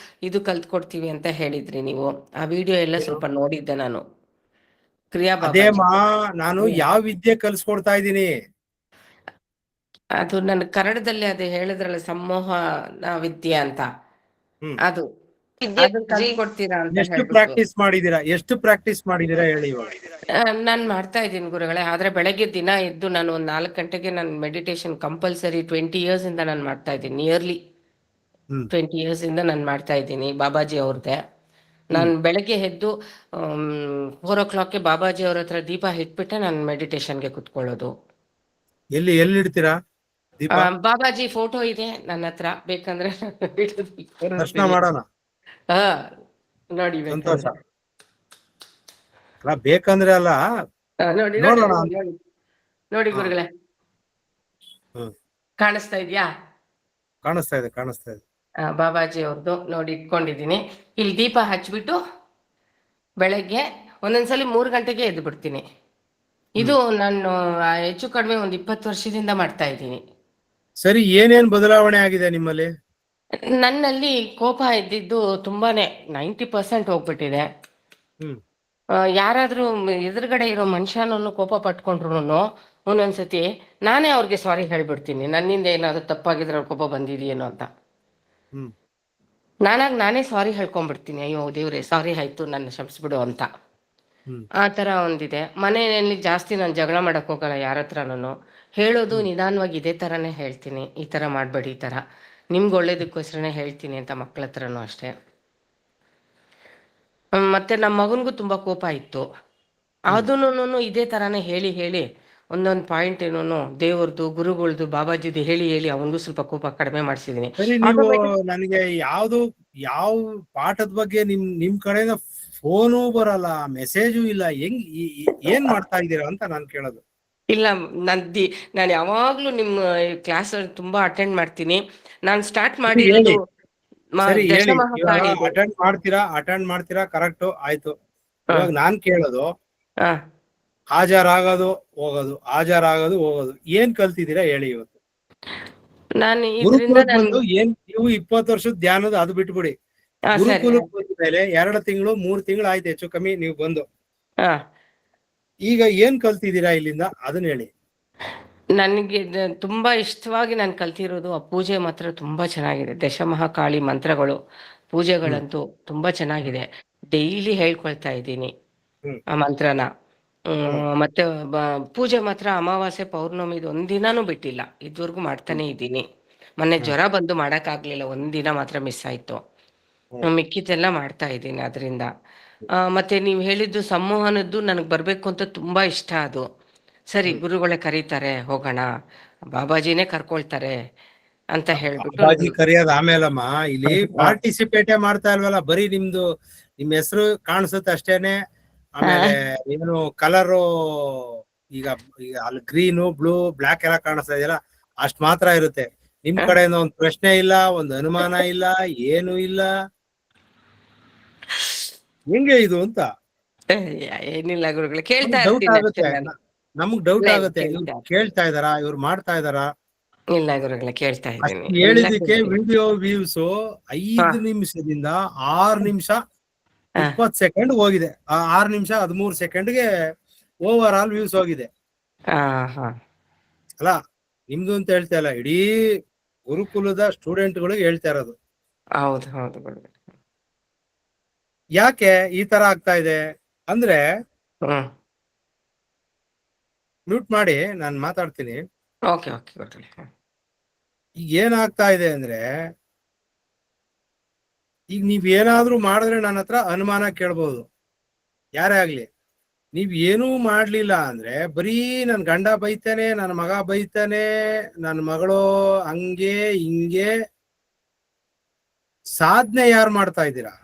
ಇದು ಕಲ್ತ್ಕೊಡ್ತೀವಿ ಅಂತ ಹೇಳಿದ್ರಿ ನೀವು. ಆ ವಿಡಿಯೋ ಎಲ್ಲ ಸ್ವಲ್ಪ ನೋಡಿದ್ದೆ ನಾನು. ಕ್ರಿಯಾ ನಾನು ಯಾವ ವಿದ್ಯೆ ಕಲ್ಸ್ಕೊಡ್ತಾ ಇದ್ದೀನಿ? ಅದು ನನ್ನ ಕನ್ನಡದಲ್ಲಿ ಅದು ಹೇಳಿದ್ರಲ್ಲ, ಸಮೂಹ ವಿದ್ಯೆ ಅಂತ, ಅದು ಕಲ್ತ್ಕೊಡ್ತೀರಾ ಅಂತ. ಎಷ್ಟು ಪ್ರಾಕ್ಟೀಸ್ ಮಾಡಿದೀರಾ ಹೇಳಿ. ನಾನ್ ಮಾಡ್ತಾ ಇದ್ದೀನಿ ಗುರುಗಳೇ, ಆದ್ರೆ ಬೆಳಗ್ಗೆ ದಿನ ಎದ್ದು ನಾನು 4 ಗಂಟೆಗೆ ನಾನು ಮೆಡಿಟೇಷನ್ ಕಂಪಲ್ಸರಿ 20 years ಇಂದ ನಾನು ಮಾಡ್ತಾ ಇದ್ದೀನಿ. ನಿಯರ್ಲಿ 20 years ಇಂದ ನಾನು ಮಾಡ್ತಾ ಇದ್ದೀನಿ ಬಾಬಾಜಿ ಅವ್ರದ್ದೆ. ನಾನು ಬೆಳಗ್ಗೆ ಎದ್ದು 4 o'clock ಬಾಬಾಜಿ ಅವ್ರ ಹತ್ರ ದೀಪ ಇಟ್ಬಿಟ್ಟೆ ನಾನು ಮೆಡಿಟೇಷನ್ಗೆ ಕುತ್ಕೊಳ್ಳೋದು. ಎಲ್ಲಿ ಇಡ್ತೀರಾ ದೀಪ? ಬಾಬಾಜಿ ಫೋಟೋ ಇದೆ ನನ್ನ ಹತ್ರ, ಬೇಕಂದ್ರೆ ದರ್ಶನ ಮಾಡೋಣ. ನೋಡಿ, ಬೇಕಂದ್ರೆ ಅಲ್ಲ, ನೋಡಿ ಗುರುಗಳೇ, ಕಾಣಿಸ್ತಾ ಇದ್ಯಾ? ಕಾಣಿಸ್ತಾ ಇದೆ. ಬಾಬಾಜಿ ಅವ್ರದ್ದು ನೋಡಿ ಇಟ್ಕೊಂಡಿದ್ದೀನಿ. ಇಲ್ಲಿ ದೀಪ ಹಚ್ಬಿಟ್ಟು ಬೆಳಗ್ಗೆ ಒಂದೊಂದ್ಸಲಿ 3 ಗಂಟೆಗೆ ಎದ್ದು ಬಿಡ್ತೀನಿ. ಇದು ನಾನು ಹೆಚ್ಚು ಕಡಿಮೆ 20 ವರ್ಷದಿಂದ ಮಾಡ್ತಾ ಇದ್ದೀನಿ. ಸರಿ, ಏನೇನ್ ಬದಲಾವಣೆ ಆಗಿದೆ ನಿಮ್ಮಲ್ಲಿ? ನನ್ನಲ್ಲಿ ಕೋಪ ಇದ್ದಿದ್ದು ತುಂಬಾನೇ 90% ಹೋಗ್ಬಿಟ್ಟಿದೆ. ಯಾರಾದ್ರೂ ಎದುರುಗಡೆ ಇರೋ ಮನುಷ್ಯನನ್ನು ಕೋಪ ಪಟ್ಕೊಂಡ್ರು ಒಂದೊಂದ್ಸತಿ ನಾನೇ ಅವ್ರಿಗೆ ಸಾರಿ ಹೇಳ್ಬಿಡ್ತೀನಿ, ನನ್ನಿಂದ ಏನಾದ್ರು ತಪ್ಪಾಗಿದ್ರೆ ಕೋಪ ಬಂದಿದೆಯೇನೋ ಅಂತ. ನಾನೇ ಸಾರಿ ಹೇಳ್ಕೊಂಡ್ಬಿಡ್ತೀನಿ, ಅಯ್ಯೋ ದೇವ್ರೆ ಸಾರಿ ಆಯ್ತು, ನನ್ನ ಕ್ಷಮಿಸ್ಬಿಡು ಅಂತ. ಆ ತರ ಒಂದಿದೆ. ಮನೆಯಲ್ಲಿ ಜಾಸ್ತಿ ನಾನು ಜಗಳ ಮಾಡಕ್ ಹೋಗಲ್ಲ ಯಾರ ಹತ್ರನೂ. ಹೇಳೋದು ನಿಧಾನವಾಗಿ ಇದೇ ತರನೇ ಹೇಳ್ತೀನಿ, ಈ ತರ ಮಾಡ್ಬೇಡಿ, ಈ ತರ ನಿಮ್ಗೆ ಒಳ್ಳೇದಕ್ಕೋಸ್ಕರನೇ ಹೇಳ್ತೀನಿ ಅಂತ ಮಕ್ಳ ಹತ್ರನೂ ಅಷ್ಟೇ. ಮತ್ತೆ ನಮ್ಮ ಮಗನ್ಗೂ ತುಂಬಾ ಕೋಪ ಇತ್ತು, ಅದನ್ನು ಇದೇ ತರಾನೇ ಹೇಳಿ ಒಂದೊಂದು ಪಾಯಿಂಟ್ ಏನೋ ದೇವ್ರದ್ದು, ಗುರುಗಳ್ದು, ಬಾಬಾಜಿದು ಹೇಳಿ ಹೇಳಿ ಅವನಿಗೂ ಸ್ವಲ್ಪ ಕೋಪ ಕಡಿಮೆ ಮಾಡಿಸಿದೀನಿ. ಸರಿ, ನೀವು ನನಗೆ ಯಾವ ಪಾಠದ ಬಗ್ಗೆ ನಿಮ್ ಕಡೆಯಿಂದ ಫೋನು ಬರಲ್ಲ, ಮೆಸೇಜು ಇಲ್ಲ, ಏನ್ ಮಾಡ್ತಾ ಇದ್ದೀರಾ ಅಂತ ನಾನು ಕೇಳೋದು. ಇಲ್ಲ, ನಾನು ಯಾವಾಗ್ಲೂ ನಿಮ್ಮ ಕ್ಲಾಸ್ ತುಂಬಾ ಅಟೆಂಡ್ ಮಾಡ್ತೀನಿ. ನಾನು ಸ್ಟಾರ್ಟ್ ಮಾಡಿರೋದು ಸರಿ ಹೇಳಿ, ದಶಮಹಾಕಾಳಿ. ಅಟೆಂಡ್ ಮಾಡ್ತೀರಾ ಕರೆಕ್ಟ್ ಆಯ್ತು. ಇವಾಗ ನಾನ್ ಕೇಳೋದು, ಹಾಜರಾಗೋದು ಹೋಗೋದು ಏನ್ ಕಲ್ತಿದ್ದೀರಾ ಹೇಳಿ ಇವತ್ತು. ನಾನು ಗುರುಕುಲಕ್ಕೆ ಬಂದು ನೀವು 20 ವರ್ಷದ ಧ್ಯಾನದ ಅದು ಬಿಟ್ಬಿಡಿ. ಗುರುಕುಲಕ್ಕೆ ಬಂದ ಮೇಲೆ 2 ತಿಂಗಳು 3 ತಿಂಗಳು ಆಯ್ತು ಹೆಚ್ಚು ಕಮ್ಮಿ ನೀವು ಬಂದು. ಈಗ ಏನ್ ಕಲ್ತಿದ್ದೀರಾ ಇಲ್ಲಿಂದ ಅದನ್ನ ಹೇಳಿ. ನನಗೆ ತುಂಬಾ ಇಷ್ಟವಾಗಿ ನಾನು ಕಲ್ತಿರೋದು ಆ ಪೂಜೆ ಮಾತ್ರ ತುಂಬಾ ಚೆನ್ನಾಗಿದೆ. ದಶಮಹಾಕಾಳಿ ಮಂತ್ರಗಳು, ಪೂಜೆಗಳಂತೂ ತುಂಬಾ ಚೆನ್ನಾಗಿದೆ. ಡೈಲಿ ಹೇಳ್ಕೊಳ್ತಾ ಇದ್ದೀನಿ ಆ ಮಂತ್ರನ. ಮತ್ತೆ ಪೂಜೆ ಮಾತ್ರ ಅಮಾವಾಸ್ಯೆ ಪೌರ್ಣಮಿದು ಒಂದಿನಾನು ಬಿಟ್ಟಿಲ್ಲ, ಇದುವರೆಗೂ ಮಾಡ್ತಾನೆ ಇದ್ದೀನಿ. ಮೊನ್ನೆ ಜ್ವರ ಬಂದು ಮಾಡಕ್ಕಾಗ್ಲಿಲ್ಲ, ಒಂದಿನ ಮಾತ್ರ ಮಿಸ್ ಆಯ್ತು. ಮಿಕ್ಕಿದ್ದೆಲ್ಲ ಮಾಡ್ತಾ ಇದ್ದೀನಿ ಅದರಿಂದ. ಮತ್ತೆ ನೀವು ಹೇಳಿದ್ದು ಸಂಮೋಹನದ್ದು ನನಗೆ ಬರ್ಬೇಕು ಅಂತ ತುಂಬಾ ಇಷ್ಟ. ಅದು ಸರಿ, ಗುರುಗಳೇ ಕರೀತಾರೆ ಹೋಗೋಣ, ಬಾಬಾಜಿನೇ ಕರ್ಕೊಳ್ತಾರೆ ಅಂತ ಹೇಳ್ಬಿಟ್ಟು. ಬಾಬಾಜಿ ಕರೆಯೋದು ಆಮೇಲಮ್ಮ, ಇಲ್ಲಿ ಪಾರ್ಟಿಸಿಪೇಟೇ ಮಾಡ್ತಾ ಇಲ್ವಲ್ಲ, ಬರೀ ನಿಮ್ ಹೆಸರು ಕಾಣಿಸುತ್ತೆ ಅಷ್ಟೇನೆ. ಆಮೇಲೆ ಏನು ಕಲರು ಈಗ ಅಲ್ಲಿ ಗ್ರೀನು, ಬ್ಲೂ, ಬ್ಲಾಕ್ ಎಲ್ಲ ಕಾಣಿಸ್ತಾ ಇದೆಯಲ್ಲ, ಅಷ್ಟ್ ಮಾತ್ರ ಇರುತ್ತೆ. ನಿಮ್ ಕಡೆಯಿಂದ ಒಂದ್ ಪ್ರಶ್ನೆ ಇಲ್ಲ, ಒಂದ್ ಅನುಮಾನ ಇಲ್ಲ, ಏನು ಇಲ್ಲ. ಹೆಂಗೆ ಇದು ಅಂತ ಏನಿಲ್ಲ ಗುರುಗಳೇ, ಕೇಳ್ತಾ ಡೌಟ್ ಆಗುತ್ತೆ. ಇರ್ತೀನಿ. ನಮಗ್ ಡೌಟ್ ಆಗುತ್ತೆ, ಇವ್ರು ಕೇಳ್ತಾ ಇದಾರಾ, ಇವ್ರು ಮಾಡ್ತಾ ಇದಾರಾ. ಇಲ್ಲ ಗುರುಗಳೇ, ಕೇಳ್ತಾ ಇದ್ದೀನಿ. ಹೇಳಿದಕ್ಕೆ ವಿಡಿಯೋ ವ್ಯೂಸ್ 5 ನಿಮಿಷದಿಂದ 6 ನಿಮಿಷ 20 ಸೆಕೆಂಡ್ ಹೋಗಿದೆ. 6 ನಿಮಿಷ 13 ಸೆಕೆಂಡ್ಗೆ ಓವರ್ ಆಲ್ ವ್ಯೂಸ್ ಹೋಗಿದೆ. ಅಲ್ಲ ನಿಮ್ದು ಅಂತ ಹೇಳ್ತಾ ಇಲ್ಲ, ಇಡೀ ಗುರುಕುಲದ ಸ್ಟೂಡೆಂಟ್ಗಳಿಗೆ ಹೇಳ್ತಾ ಇರೋದು. ಹೌದು ಹೌದು ಗುರುಗಳೇ. ಯಾಕೆ ಈ ತರ ಆಗ್ತಾ ಇದೆ ಅಂದ್ರೆ, ಮ್ಯೂಟ್ ಮಾಡಿ ನಾನು ಮಾತಾಡ್ತೀನಿ. ಓಕೆ ಓಕೆ ಗುರುಗಳೇ. ಈಗ ಏನಾಗ್ತಾ ಇದೆ ಅಂದ್ರೆ, ಈಗ ನೀವ್ ಏನಾದ್ರೂ ಮಾಡಿದ್ರೆ ನನ್ನ ಹತ್ರ ಅನುಮಾನ ಕೇಳ್ಬೋದು, ಯಾರೇ ಆಗ್ಲಿ. ನೀವ್ ಏನೂ ಮಾಡ್ಲಿಲ್ಲ ಅಂದ್ರೆ ಬರೀ ನನ್ ಗಂಡ ಬೈತಾನೆ, ನನ್ನ ಮಗ ಬೈತಾನೆ, ನನ್ನ ಮಗಳು ಹಂಗೆ ಹಿಂಗೆ. ಸಾಧನೆ ಯಾರು ಮಾಡ್ತಾ ಇದ್ದೀರಾ?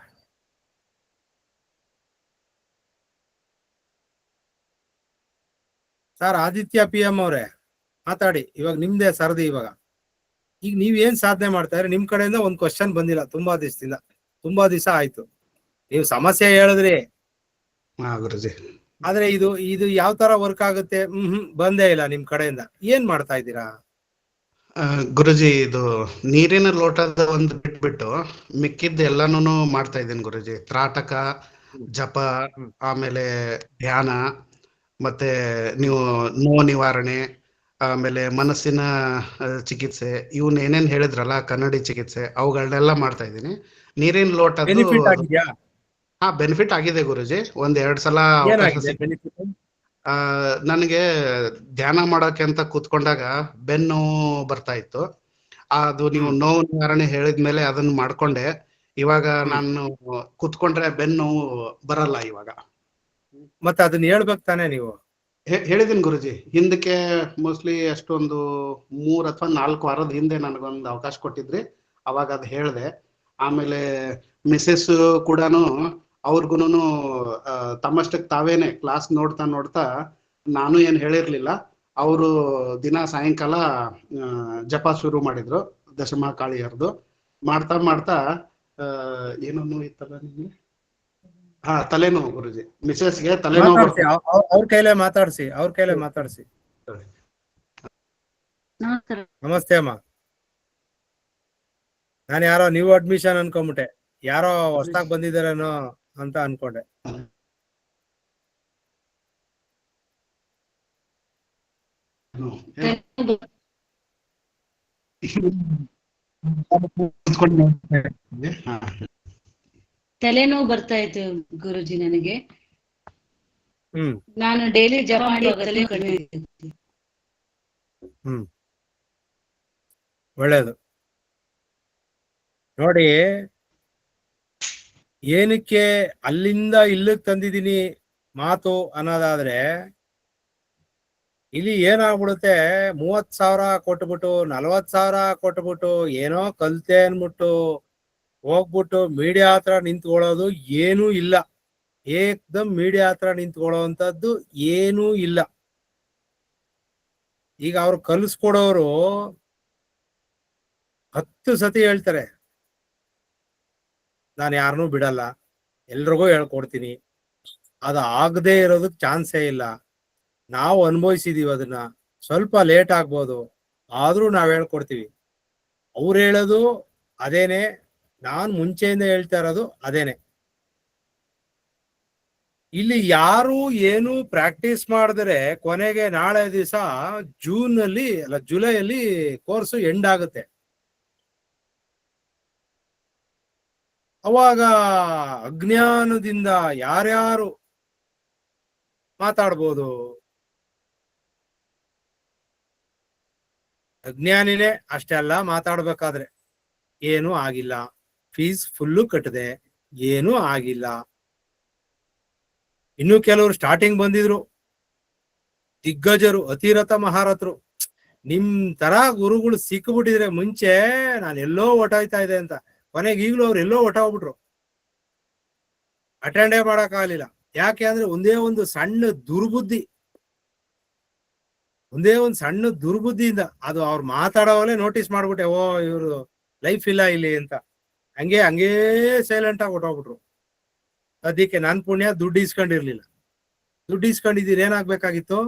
ಸರ್ ಆದಿತ್ಯ PM ಅವ್ರೆ ಮಾತಾಡಿ, ಇವಾಗ ನಿಮ್ದೇ ಸರದಿ. ಇವಾಗ ಈಗ ನೀವ್ ಏನ್ ಸಾಧನೆ ಮಾಡ್ತಾ ಇದ್ರೆ, ನಿಮ್ ಕಡೆಯಿಂದ ಒಂದ್ ಕ್ವಶನ್ ಬಂದಿಲ್ಲ ತುಂಬಾ ದಿವಸ ಆಯ್ತು. ನೀವು ಸಮಸ್ಯೆ ಹೇಳಿದ್ರಿ, ಆದ್ರೆ ಇದು ಯಾವ ತರ ವರ್ಕ್ ಆಗುತ್ತೆ ಬಂದೇ ಇಲ್ಲ ನಿಮ್ ಕಡೆಯಿಂದ. ಏನ್ ಮಾಡ್ತಾ ಇದ್ದೀರಾ? ಗುರುಜಿ, ಇದು ನೀರಿನ ಲೋಟದ ಒಂದು ಬಿಟ್ಬಿಟ್ಟು ಮಿಕ್ಕಿದ್ದು ಎಲ್ಲಾನು ಮಾಡ್ತಾ ಇದ್ದೀನಿ ಗುರುಜಿ. ತ್ರಾಟಕ, ಜಪ, ಆಮೇಲೆ ಧ್ಯಾನ, ಮತ್ತೆ ನೀವು ನೋವು ನಿವಾರಣೆ, ಆಮೇಲೆ ಮನಸ್ಸಿನ ಚಿಕಿತ್ಸೆ, ಇವನ್ ಏನೇನ್ ಹೇಳಿದ್ರಲ್ಲ, ಕನ್ನಡಿ ಚಿಕಿತ್ಸೆ, ಅವುಗಳನ್ನೆಲ್ಲ ಮಾಡ್ತಾ ಇದ್ದೀನಿ. ನೀರಿನ ಲೋಟದ್ದು ಬೆನಿಫಿಟ್ ಆಗಿದ್ಯಾ? ಬೆನಿಫಿಟ್ ಆಗಿದೆ ಗುರುಜಿ. 1-2 ಸಲ ನನಗೆ ಧ್ಯಾನ ಮಾಡೋಕೆ ಅಂತ ಕೂತ್ಕೊಂಡಾಗ ಬೆನ್ನು ಬರ್ತಾ ಇತ್ತು. ಅದು ನೀವು ನೋವು ನಿವಾರಣೆ ಹೇಳಿದ್ಮೇಲೆ ಅದನ್ನ ಮಾಡ್ಕೊಂಡೆ. ಇವಾಗ ನಾನು ಕೂತ್ಕೊಂಡ್ರೆ ಬೆನ್ನು ಬರಲ್ಲ ಇವಾಗ. ಮತ್ತೆ ಅದನ್ನ ಹೇಳ್ಬೇಕು ತಾನೇ ನೀವು? ಹೇಳಿದೀನಿ ಗುರುಜಿ. ಹಿಂದಕ್ಕೆ ಮೋಸ್ಟ್ಲಿ ಅಷ್ಟೊಂದು 3 ಅಥವಾ 4 ವಾರದ ಹಿಂದೆ ನನಗೊಂದು ಅವಕಾಶ ಕೊಟ್ಟಿದ್ರಿ, ಅವಾಗ ಅದು ಹೇಳ್ದೆ. ಆಮೇಲೆ ಮಿಸೆಸ್ ಕೂಡನು ಅವ್ರಿಗೂನು ತಮ್ಮಷ್ಟಕ್ಕೆ ತಾವೇನೆ ಕ್ಲಾಸ್ ನೋಡ್ತಾ ನಾನು ಏನ್ ಹೇಳಿರ್ಲಿಲ್ಲ, ಅವರು ದಿನ ಸಾಯಂಕಾಲ ಜಪ ಶುರು ಮಾಡಿದ್ರು ದಶಮಹಾಕಾಳಿಯರ್ದು. ಮಾಡ್ತಾ ಏನೋ ಇತ್ತಲ್ಲ ನಿಮ್ಗೆ, ತಲೆನೋವು ಗುರುಜಿ. ಮಿಸೆಸ್ಗೆ ತಲೆನೋವು. ಅವ್ರ ಕೈಲೇ ಮಾತಾಡ್ಸಿ. ನಮಸ್ತೆ ಅಮ್ಮ. ನಾನು ಯಾರೋ ನ್ಯೂ ಅಡ್ಮಿಷನ್ ಅನ್ಕೊಂಬಿಟ್ಟೆ, ಯಾರೋ ಹೊಸದಾಗಿ ಬಂದಿದ್ದಾರೇನೋ ಅಂತ ಅನ್ಕೊಂಡೆ. ತಲೆನೋವು ಬರ್ತಾ ಇತ್ತು ಗುರುಜಿ ನನಗೆ. ನಾನು ಡೈಲಿ ಜಪ ಮಾಡಿ ಕಡಿಮೆ. ಒಳ್ಳೇದು ನೋಡಿ. ಏನಕ್ಕೆ ಅಲ್ಲಿಂದ ಇಲ್ಲಿಗೆ ತಂದಿದ್ದೀನಿ ಮಾತು ಅನ್ನೋದಾದ್ರೆ, ಇಲ್ಲಿ ಏನಾಗ್ಬಿಡುತ್ತೆ, 30,000 ಕೊಟ್ಬಿಟ್ಟು 40,000 ಕೊಟ್ಬಿಟ್ಟು ಏನೋ ಕಲ್ತೆ ಅನ್ಬಿಟ್ಟು ಹೋಗ್ಬಿಟ್ಟು ಮೀಡಿಯಾ ಹತ್ರ ನಿಂತ್ಕೊಳ್ಳೋದು ಏನೂ ಇಲ್ಲ. ಏಕ್ದಮ್ ಮೀಡಿಯಾ ಹತ್ರ ನಿಂತ್ಕೊಳ್ಳೋವಂಥದ್ದು ಏನೂ ಇಲ್ಲ. ಈಗ ಅವ್ರು ಕಲಿಸ್ಕೊಡೋರು 10 ಸತಿ ಹೇಳ್ತಾರೆ, ನಾನು ಯಾರನ್ನೂ ಬಿಡಲ್ಲ, ಎಲ್ರಿಗೂ ಹೇಳ್ಕೊಡ್ತೀನಿ. ಅದು ಆಗದೆ ಇರೋದಕ್ಕೆ ಚಾನ್ಸೇ ಇಲ್ಲ. ನಾವು ಅನುಭವಿಸಿದೀವಿ ಅದನ್ನ. ಸ್ವಲ್ಪ ಲೇಟ್ ಆಗ್ಬೋದು, ಆದ್ರೂ ನಾವ್ ಹೇಳ್ಕೊಡ್ತೀವಿ. ಅವ್ರು ಹೇಳೋದು ಅದೇನೆ, ನಾನ್ ಮುಂಚೆಯಿಂದ ಹೇಳ್ತಾ ಇರೋದು ಅದೇನೆ. ಇಲ್ಲಿ ಯಾರು ಏನು ಪ್ರಾಕ್ಟೀಸ್ ಮಾಡಿದ್ರೆ ಕೊನೆಗೆ ನಾಳೆ ದಿವಸ ಜೂನ್ ಅಲ್ಲಿ ಅಲ್ಲ ಜುಲೈಯಲ್ಲಿ ಕೋರ್ಸ್ ಎಂಡ್ ಆಗುತ್ತೆ. ಅವಾಗ ಅಜ್ಞಾನದಿಂದ ಯಾರ್ಯಾರು ಮಾತಾಡ್ಬೋದು? ಅಜ್ಞಾನಿನೇ ಅಷ್ಟೆಲ್ಲ ಮಾತಾಡ್ಬೇಕಾದ್ರೆ ಏನೂ ಆಗಿಲ್ಲ, ಫೀಸ್ ಫುಲ್ಲು ಕಟ್ಟದೆ ಏನೂ ಆಗಿಲ್ಲ. ಇನ್ನು ಕೆಲವರು ಸ್ಟಾರ್ಟಿಂಗ್ ಬಂದಿದ್ರು, ದಿಗ್ಗಜರು, ಅತಿರಥ ಮಹಾರಥರು. ನಿಮ್ ತರ ಗುರುಗಳು ಸಿಕ್ಬಿಟ್ಟಿದ್ರೆ ಮುಂಚೆ ನಾನು ಎಲ್ಲೋ ಹೊಟ್ಟೋಯ್ತಾ ಇದೆ ಅಂತ, ಕೊನೆಗೆ ಈಗಲೂ ಅವ್ರು ಎಲ್ಲೋ ಹೊಟ್ಟೋಗ್ಬಿಟ್ರು, ಅಟೆಂಡೇ ಮಾಡಕ್ಕಾಗಲಿಲ್ಲ. ಯಾಕೆ ಅಂದ್ರೆ ಒಂದೇ ಒಂದು ಸಣ್ಣ ದುರ್ಬುದ್ಧಿಯಿಂದ ಅದು ಅವ್ರು ಮಾತಾಡೋವಲ್ಲೇ ನೋಟಿಸ್ ಮಾಡ್ಬಿಟ್ಟೆ, ಓ ಇವ್ರು ಲೈಫ್ ಇಲ್ಲ ಇಲ್ಲಿ ಅಂತ. ಹಂಗೇ ಸೈಲೆಂಟ್ ಆಗಿ ಹೊಟ್ಟೋಗ್ಬಿಟ್ರು. ಅದಕ್ಕೆ ನನ್ ಪುಣ್ಯ ದುಡ್ಡು ಇಸ್ಕೊಂಡಿರ್ಲಿಲ್ಲ. ದುಡ್ಡು ಇಸ್ಕೊಂಡಿದ್ದೀರಿ ಏನಾಗ್ಬೇಕಾಗಿತ್ತು?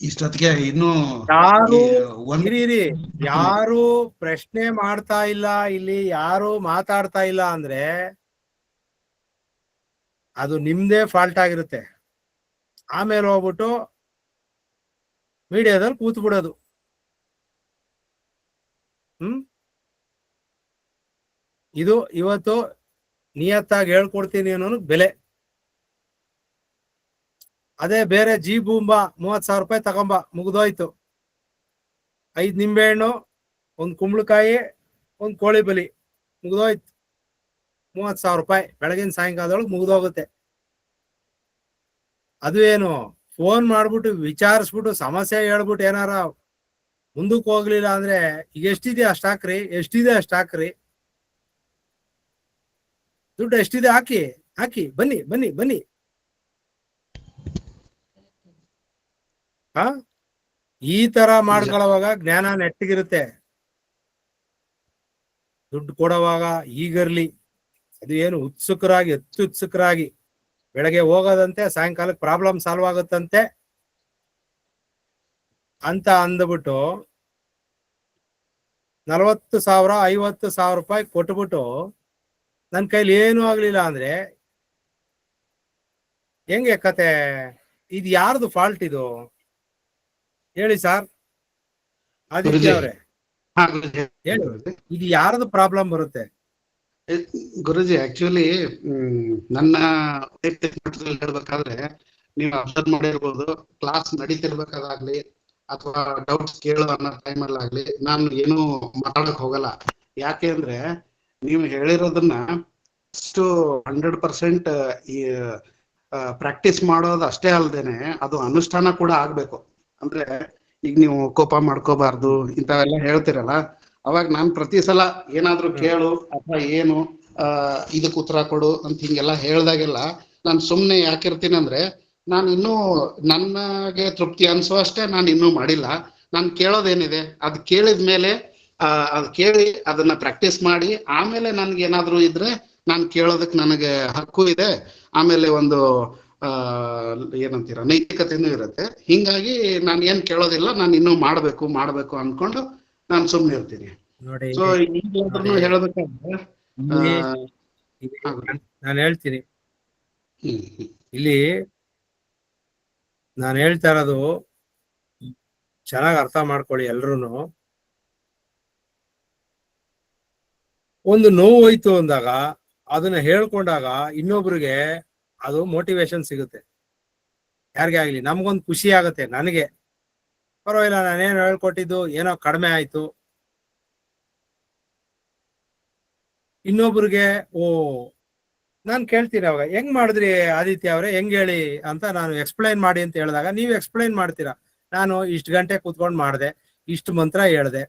ಇಷ್ಟೊತ್ತಿಗೆ ಇನ್ನು ಯಾರು ಪ್ರಶ್ನೆ ಮಾಡ್ತಾ ಇಲ್ಲ, ಇಲ್ಲಿ ಯಾರು ಮಾತಾಡ್ತಾ ಇಲ್ಲ ಅಂದ್ರೆ ಅದು ನಿಮ್ದೇ ಫಾಲ್ಟ್ ಆಗಿರುತ್ತೆ. ಆಮೇಲೆ ಹೋಗ್ಬಿಟ್ಟು ಮೀಡಿಯಾದಲ್ಲಿ ಕೂತ್ ಬಿಡೋದು. ಇದು ಇವತ್ತು ನಿಯತ್ತಾಗಿ ಹೇಳ್ಕೊಡ್ತೀನಿ ಅನ್ನೋನು ಬೆಲೆ. ಅದೇ ಬೇರೆ ಜಿ ಬೂಂಬಾ 30,000 ರೂಪಾಯಿ ತಗೊಂಬ, ಮುಗ್ದೋಯ್ತು. 5 ನಿಂಬೆಹಣ್ಣು, 1 ಕುಂಬಳಕಾಯಿ, 1 ಕೋಳಿ ಬಲಿ, ಮುಗ್ದೋಯ್ತು. 30,000 ರೂಪಾಯಿ ಬೆಳಗಿನ ಸಾಯಂಕಾಲದೊಳಗೆ ಮುಗ್ದೋಗುತ್ತೆ. ಅದು ಏನು ಫೋನ್ ಮಾಡ್ಬಿಟ್ಟು ವಿಚಾರಿಸ್ಬಿಟ್ಟು ಸಮಸ್ಯೆ ಹೇಳ್ಬಿಟ್ಟು ಏನಾರ ಮುಂದಕ್ಕೆ ಹೋಗ್ಲಿಲ್ಲ ಅಂದ್ರೆ ಈಗ ಎಷ್ಟಿದೆ ಅಷ್ಟ್ ಹಾಕ್ರಿ, ಎಷ್ಟಿದೆ ಅಷ್ಟ್ ಹಾಕ್ರಿ, ದುಡ್ಡು ಎಷ್ಟಿದೆ ಹಾಕಿ ಬನ್ನಿ. ಈ ತರ ಮಾಡ್ಕೊಳ್ಳೋವಾಗ ಜ್ಞಾನ ನೆಟ್ಟಿಗಿರುತ್ತೆ. ದುಡ್ಡು ಕೊಡೋವಾಗ ಈಗರ್ಲಿ, ಅದು ಏನು ಉತ್ಸುಕರಾಗಿ ಬೆಳಗ್ಗೆ ಹೋಗೋದಂತೆ, ಸಾಯಂಕಾಲಕ್ಕೆ ಪ್ರಾಬ್ಲಮ್ ಸಾಲ್ವ್ ಆಗುತ್ತಂತೆ ಅಂತ ಅಂದ್ಬಿಟ್ಟು 40,000 50,000 ರೂಪಾಯಿ ಕೊಟ್ಬಿಟ್ಟು ನನ್ನ ಕೈಲಿ ಏನೂ ಆಗ್ಲಿಲ್ಲ ಅಂದ್ರೆ ಹೆಂಗೆ ಕತೆ? ಇದು ಯಾರ್ದು ಫಾಲ್ಟ್ ಇದು ಹೇಳಿ ಸರ್? ಆದಿತ್ಯ ಅವರೇ ಹೇಳಿ, ಇದು ಯಾರ್ದು ಪ್ರಾಬ್ಲಮ್ ಬರುತ್ತೆ? ಗುರುಜಿ ಆಕ್ಚುಲಿ ನನ್ನ ಹೇಳ್ಬೇಕಾದ್ರೆ ನೀವು ಅಬ್ಸರ್ವ್ ಮಾಡಿರ್ಬೋದು, ಕ್ಲಾಸ್ ನಡೀತಿರ್ಬೇಕಾದಾಗ್ಲಿ ಅಥವಾ ಡೌಟ್ಸ್ ಕೇಳೋ ಅನ್ನೋ ಟೈಮಲ್ಲಾಗ್ಲಿ ನಾನು ಏನು ಮಾತಾಡಕ್ ಹೋಗಲ್ಲ. ಯಾಕೆ ಅಂದ್ರೆ ನೀವು ಹೇಳಿರೋದನ್ನ ಅಷ್ಟು 100% ಈ ಪ್ರಾಕ್ಟೀಸ್ ಮಾಡೋದು ಅಷ್ಟೇ ಅಲ್ದೇನೆ ಅದು ಅನುಷ್ಠಾನ ಕೂಡ ಆಗ್ಬೇಕು. ಅಂದ್ರೆ ಈಗ ನೀವು ಕೋಪ ಮಾಡ್ಕೋಬಾರ್ದು ಇಂಥವೆಲ್ಲ ಹೇಳ್ತಿರಲ್ಲ, ಅವಾಗ ನಾನ್ ಪ್ರತಿ ಸಲ ಏನಾದ್ರೂ ಕೇಳು ಅಥವಾ ಏನು ಇದಕ್ ಉತ್ತರ ಕೊಡು ಅಂತ ಹಿಂಗೆಲ್ಲ ಹೇಳ್ದಾಗೆಲ್ಲ ನಾನು ಸುಮ್ನೆ ಯಾಕಿರ್ತೀನಿ ಅಂದ್ರೆ, ನಾನು ಇನ್ನೂ ನನಗೆ ತೃಪ್ತಿ ಅನ್ಸುವಷ್ಟೇ ನಾನು ಇನ್ನೂ ಮಾಡಿಲ್ಲ. ನಾನು ಕೇಳೋದೇನಿದೆ ಅದ್ ಕೇಳಿದ್ಮೇಲೆ ಅದ್ ಕೇಳಿ ಅದನ್ನ ಪ್ರಾಕ್ಟೀಸ್ ಮಾಡಿ ಆಮೇಲೆ ನನ್ಗೆ ಏನಾದ್ರು ಇದ್ರೆ ನಾನು ಕೇಳೋದಕ್ ನನಗೆ ಹಕ್ಕು ಇದೆ. ಆಮೇಲೆ ಒಂದು ಏನಂತೀರ ನೈತಿಕತೆನೂ ಇರುತ್ತೆ. ಹಿಂಗಾಗಿ ನಾನು ಏನ್ ಕೇಳೋದಿಲ್ಲ, ನಾನು ಇನ್ನೂ ಮಾಡ್ಬೇಕು ಅನ್ಕೊಂಡು ನಾನು ಸುಮ್ನೆ ಇರ್ತೀನಿ. ಸೊ ಈಗಾದ್ರೂ ಹೇಳ್ಬೇಕಾದ್ರೆ ನಾನು ಹೇಳ್ತೀನಿ, ಇಲ್ಲಿ ನಾನು ಹೇಳ್ತಾ ಇರೋದು ಚೆನ್ನಾಗಿ ಅರ್ಥ ಮಾಡ್ಕೊಳ್ಳಿ ಎಲ್ರೂನು. ಒಂದು ನೋವು ಹೋಯ್ತು ಅಂದಾಗ ಅದನ್ನ ಹೇಳ್ಕೊಂಡಾಗ ಇನ್ನೊಬ್ರಿಗೆ ಅದು ಮೋಟಿವೇಶನ್ ಸಿಗುತ್ತೆ. ಯಾರಿಗೆ ಆಗ್ಲಿ, ನಮ್ಗೊಂದು ಖುಷಿ ಆಗತ್ತೆ. ನನಗೆ ಪರವಾಗಿಲ್ಲ, ನಾನೇನು ಹೇಳ್ಕೊಟ್ಟಿದ್ದು ಏನೋ ಕಡಿಮೆ ಆಯ್ತು. ಇನ್ನೊಬ್ರಿಗೆ ಓ ನಾನು ಕೇಳ್ತೀನಿ ಅವಾಗ, ಹೆಂಗ್ ಮಾಡಿದ್ರಿ ಆದಿತ್ಯ ಅವರೇ, ಹೆಂಗ್ ಹೇಳಿ ಅಂತ ನಾನು ಎಕ್ಸ್ಪ್ಲೈನ್ ಮಾಡಿ ಅಂತ ಹೇಳಿದಾಗ ನೀವು ಎಕ್ಸ್ಪ್ಲೈನ್ ಮಾಡ್ತೀರಾ. ನಾನು ಇಷ್ಟು ಗಂಟೆ ಕೂತ್ಕೊಂಡು ಮಾಡಿದೆ, ಇಷ್ಟು ಮಂತ್ರ ಹೇಳ್ದೆ,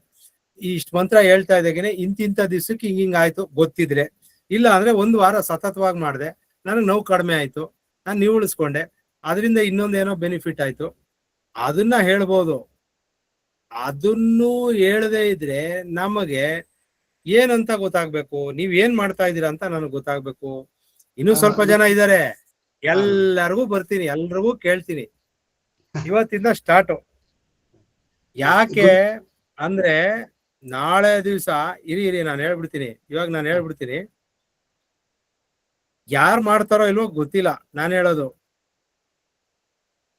ಇಷ್ಟು ಮಂತ್ರ ಹೇಳ್ತಾ ಇದ್ದಾಗೇನೆ ಇಂತಿಂತ ದಿವ್ಸಕ್ಕೆ ಹಿಂಗಿಂಗ್ ಆಯ್ತು ಗೊತ್ತಿದ್ರೆ, ಇಲ್ಲ ಅಂದ್ರೆ 1 ವಾರ ಸತತವಾಗಿ ಮಾಡಿದೆ, ನನಗೆ ನೋವು ಕಡಿಮೆ ಆಯ್ತು, ನಾನು ನೀವು ಉಳಿಸ್ಕೊಂಡೆ, ಅದರಿಂದ ಇನ್ನೊಂದೇನೋ ಬೆನಿಫಿಟ್ ಆಯ್ತು, ಅದನ್ನ ಹೇಳ್ಬೋದು. ಅದನ್ನು ಹೇಳದೇ ಇದ್ರೆ ನಮಗೆ ಏನಂತ ಗೊತ್ತಾಗ್ಬೇಕು, ನೀವ್ ಏನ್ ಮಾಡ್ತಾ ಇದ್ದೀರಾ ಅಂತ ನನಗೆ ಗೊತ್ತಾಗ್ಬೇಕು. ಇನ್ನೂ ಸ್ವಲ್ಪ ಜನ ಇದ್ದಾರೆ, ಎಲ್ಲರಿಗೂ ಬರ್ತೀನಿ, ಎಲ್ರಿಗೂ ಕೇಳ್ತೀನಿ. ಇವತ್ತಿಂದ ಸ್ಟಾರ್ಟ್. ಯಾಕೆ ಅಂದ್ರೆ ನಾಳೆ ದಿವಸ ಇರಿ ನಾನು ಹೇಳ್ಬಿಡ್ತೀನಿ, ಇವಾಗ ನಾನು ಹೇಳ್ಬಿಡ್ತೀನಿ. ಯಾರು ಮಾಡ್ತಾರೋ ಇಲ್ವೋ ಗೊತ್ತಿಲ್ಲ, ನಾನು ಹೇಳೋದು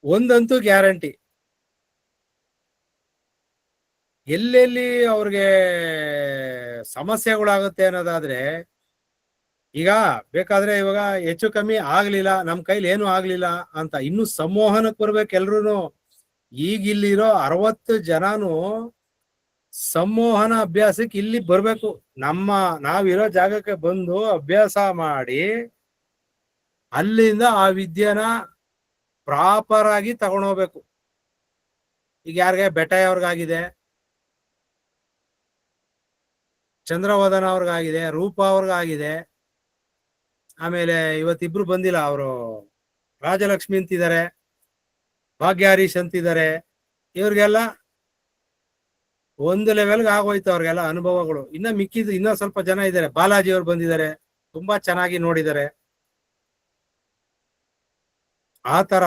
ಒಂದಂತೂ ಗ್ಯಾರಂಟಿ, ಎಲ್ಲೆಲ್ಲಿ ಅವ್ರಿಗೆ ಸಮಸ್ಯೆಗಳಾಗುತ್ತೆ ಅನ್ನೋದಾದ್ರೆ, ಈಗ ಬೇಕಾದ್ರೆ ಇವಾಗ ಹೆಚ್ಚು ಕಮ್ಮಿ ಆಗ್ಲಿಲ್ಲ, ನಮ್ ಕೈಲಿ ಏನು ಆಗ್ಲಿಲ್ಲ ಅಂತ ಇನ್ನು ಸಂಮೋಹನಕ್ಕೆ ಬರ್ಬೇಕು ಎಲ್ರು. ಈಗ ಇಲ್ಲಿರೋ 60 ಜನನು ಸಂಮೋಹನ ಅಭ್ಯಾಸಕ್ಕೆ ಇಲ್ಲಿ ಬರ್ಬೇಕು. ನಾವಿರೋ ಜಾಗಕ್ಕೆ ಬಂದು ಅಭ್ಯಾಸ ಮಾಡಿ ಅಲ್ಲಿಂದ ಆ ವಿದ್ಯೆನ ಪ್ರಾಪರ್ ಆಗಿ ತಗೊಂಡೋಗ್ಬೇಕು. ಈಗ ಯಾರಿಗೆ ಬೆಟ್ಟಯ್ಯ ಅವ್ರಿಗಾಗಿದೆ, ಚಂದ್ರವದನ ಅವ್ರಿಗಾಗಿದೆ, ರೂಪ ಅವ್ರಿಗಾಗಿದೆ, ಆಮೇಲೆ ಇವತ್ತಿಬ್ರು ಬಂದಿಲ್ಲ, ಅವರು ರಾಜಲಕ್ಷ್ಮಿ ಅಂತಿದ್ದಾರೆ, ಭಾಗ್ಯ ಹರೀಶ್ ಅಂತಿದ್ದಾರೆ. ಇವ್ರಿಗೆಲ್ಲ ಒಂದು ಲೆವೆಲ್ಗೆ ಆಗೋಯ್ತು ಅವ್ರಿಗೆಲ್ಲ ಅನುಭವಗಳು. ಇನ್ನ ಮಿಕ್ಕಿದ್ದು ಇನ್ನೂ ಸ್ವಲ್ಪ ಜನ ಇದ್ದಾರೆ, ಬಾಲಾಜಿ ಅವ್ರು ಬಂದಿದ್ದಾರೆ, ತುಂಬಾ ಚೆನ್ನಾಗಿ ನೋಡಿದ್ದಾರೆ. ಆ ತರ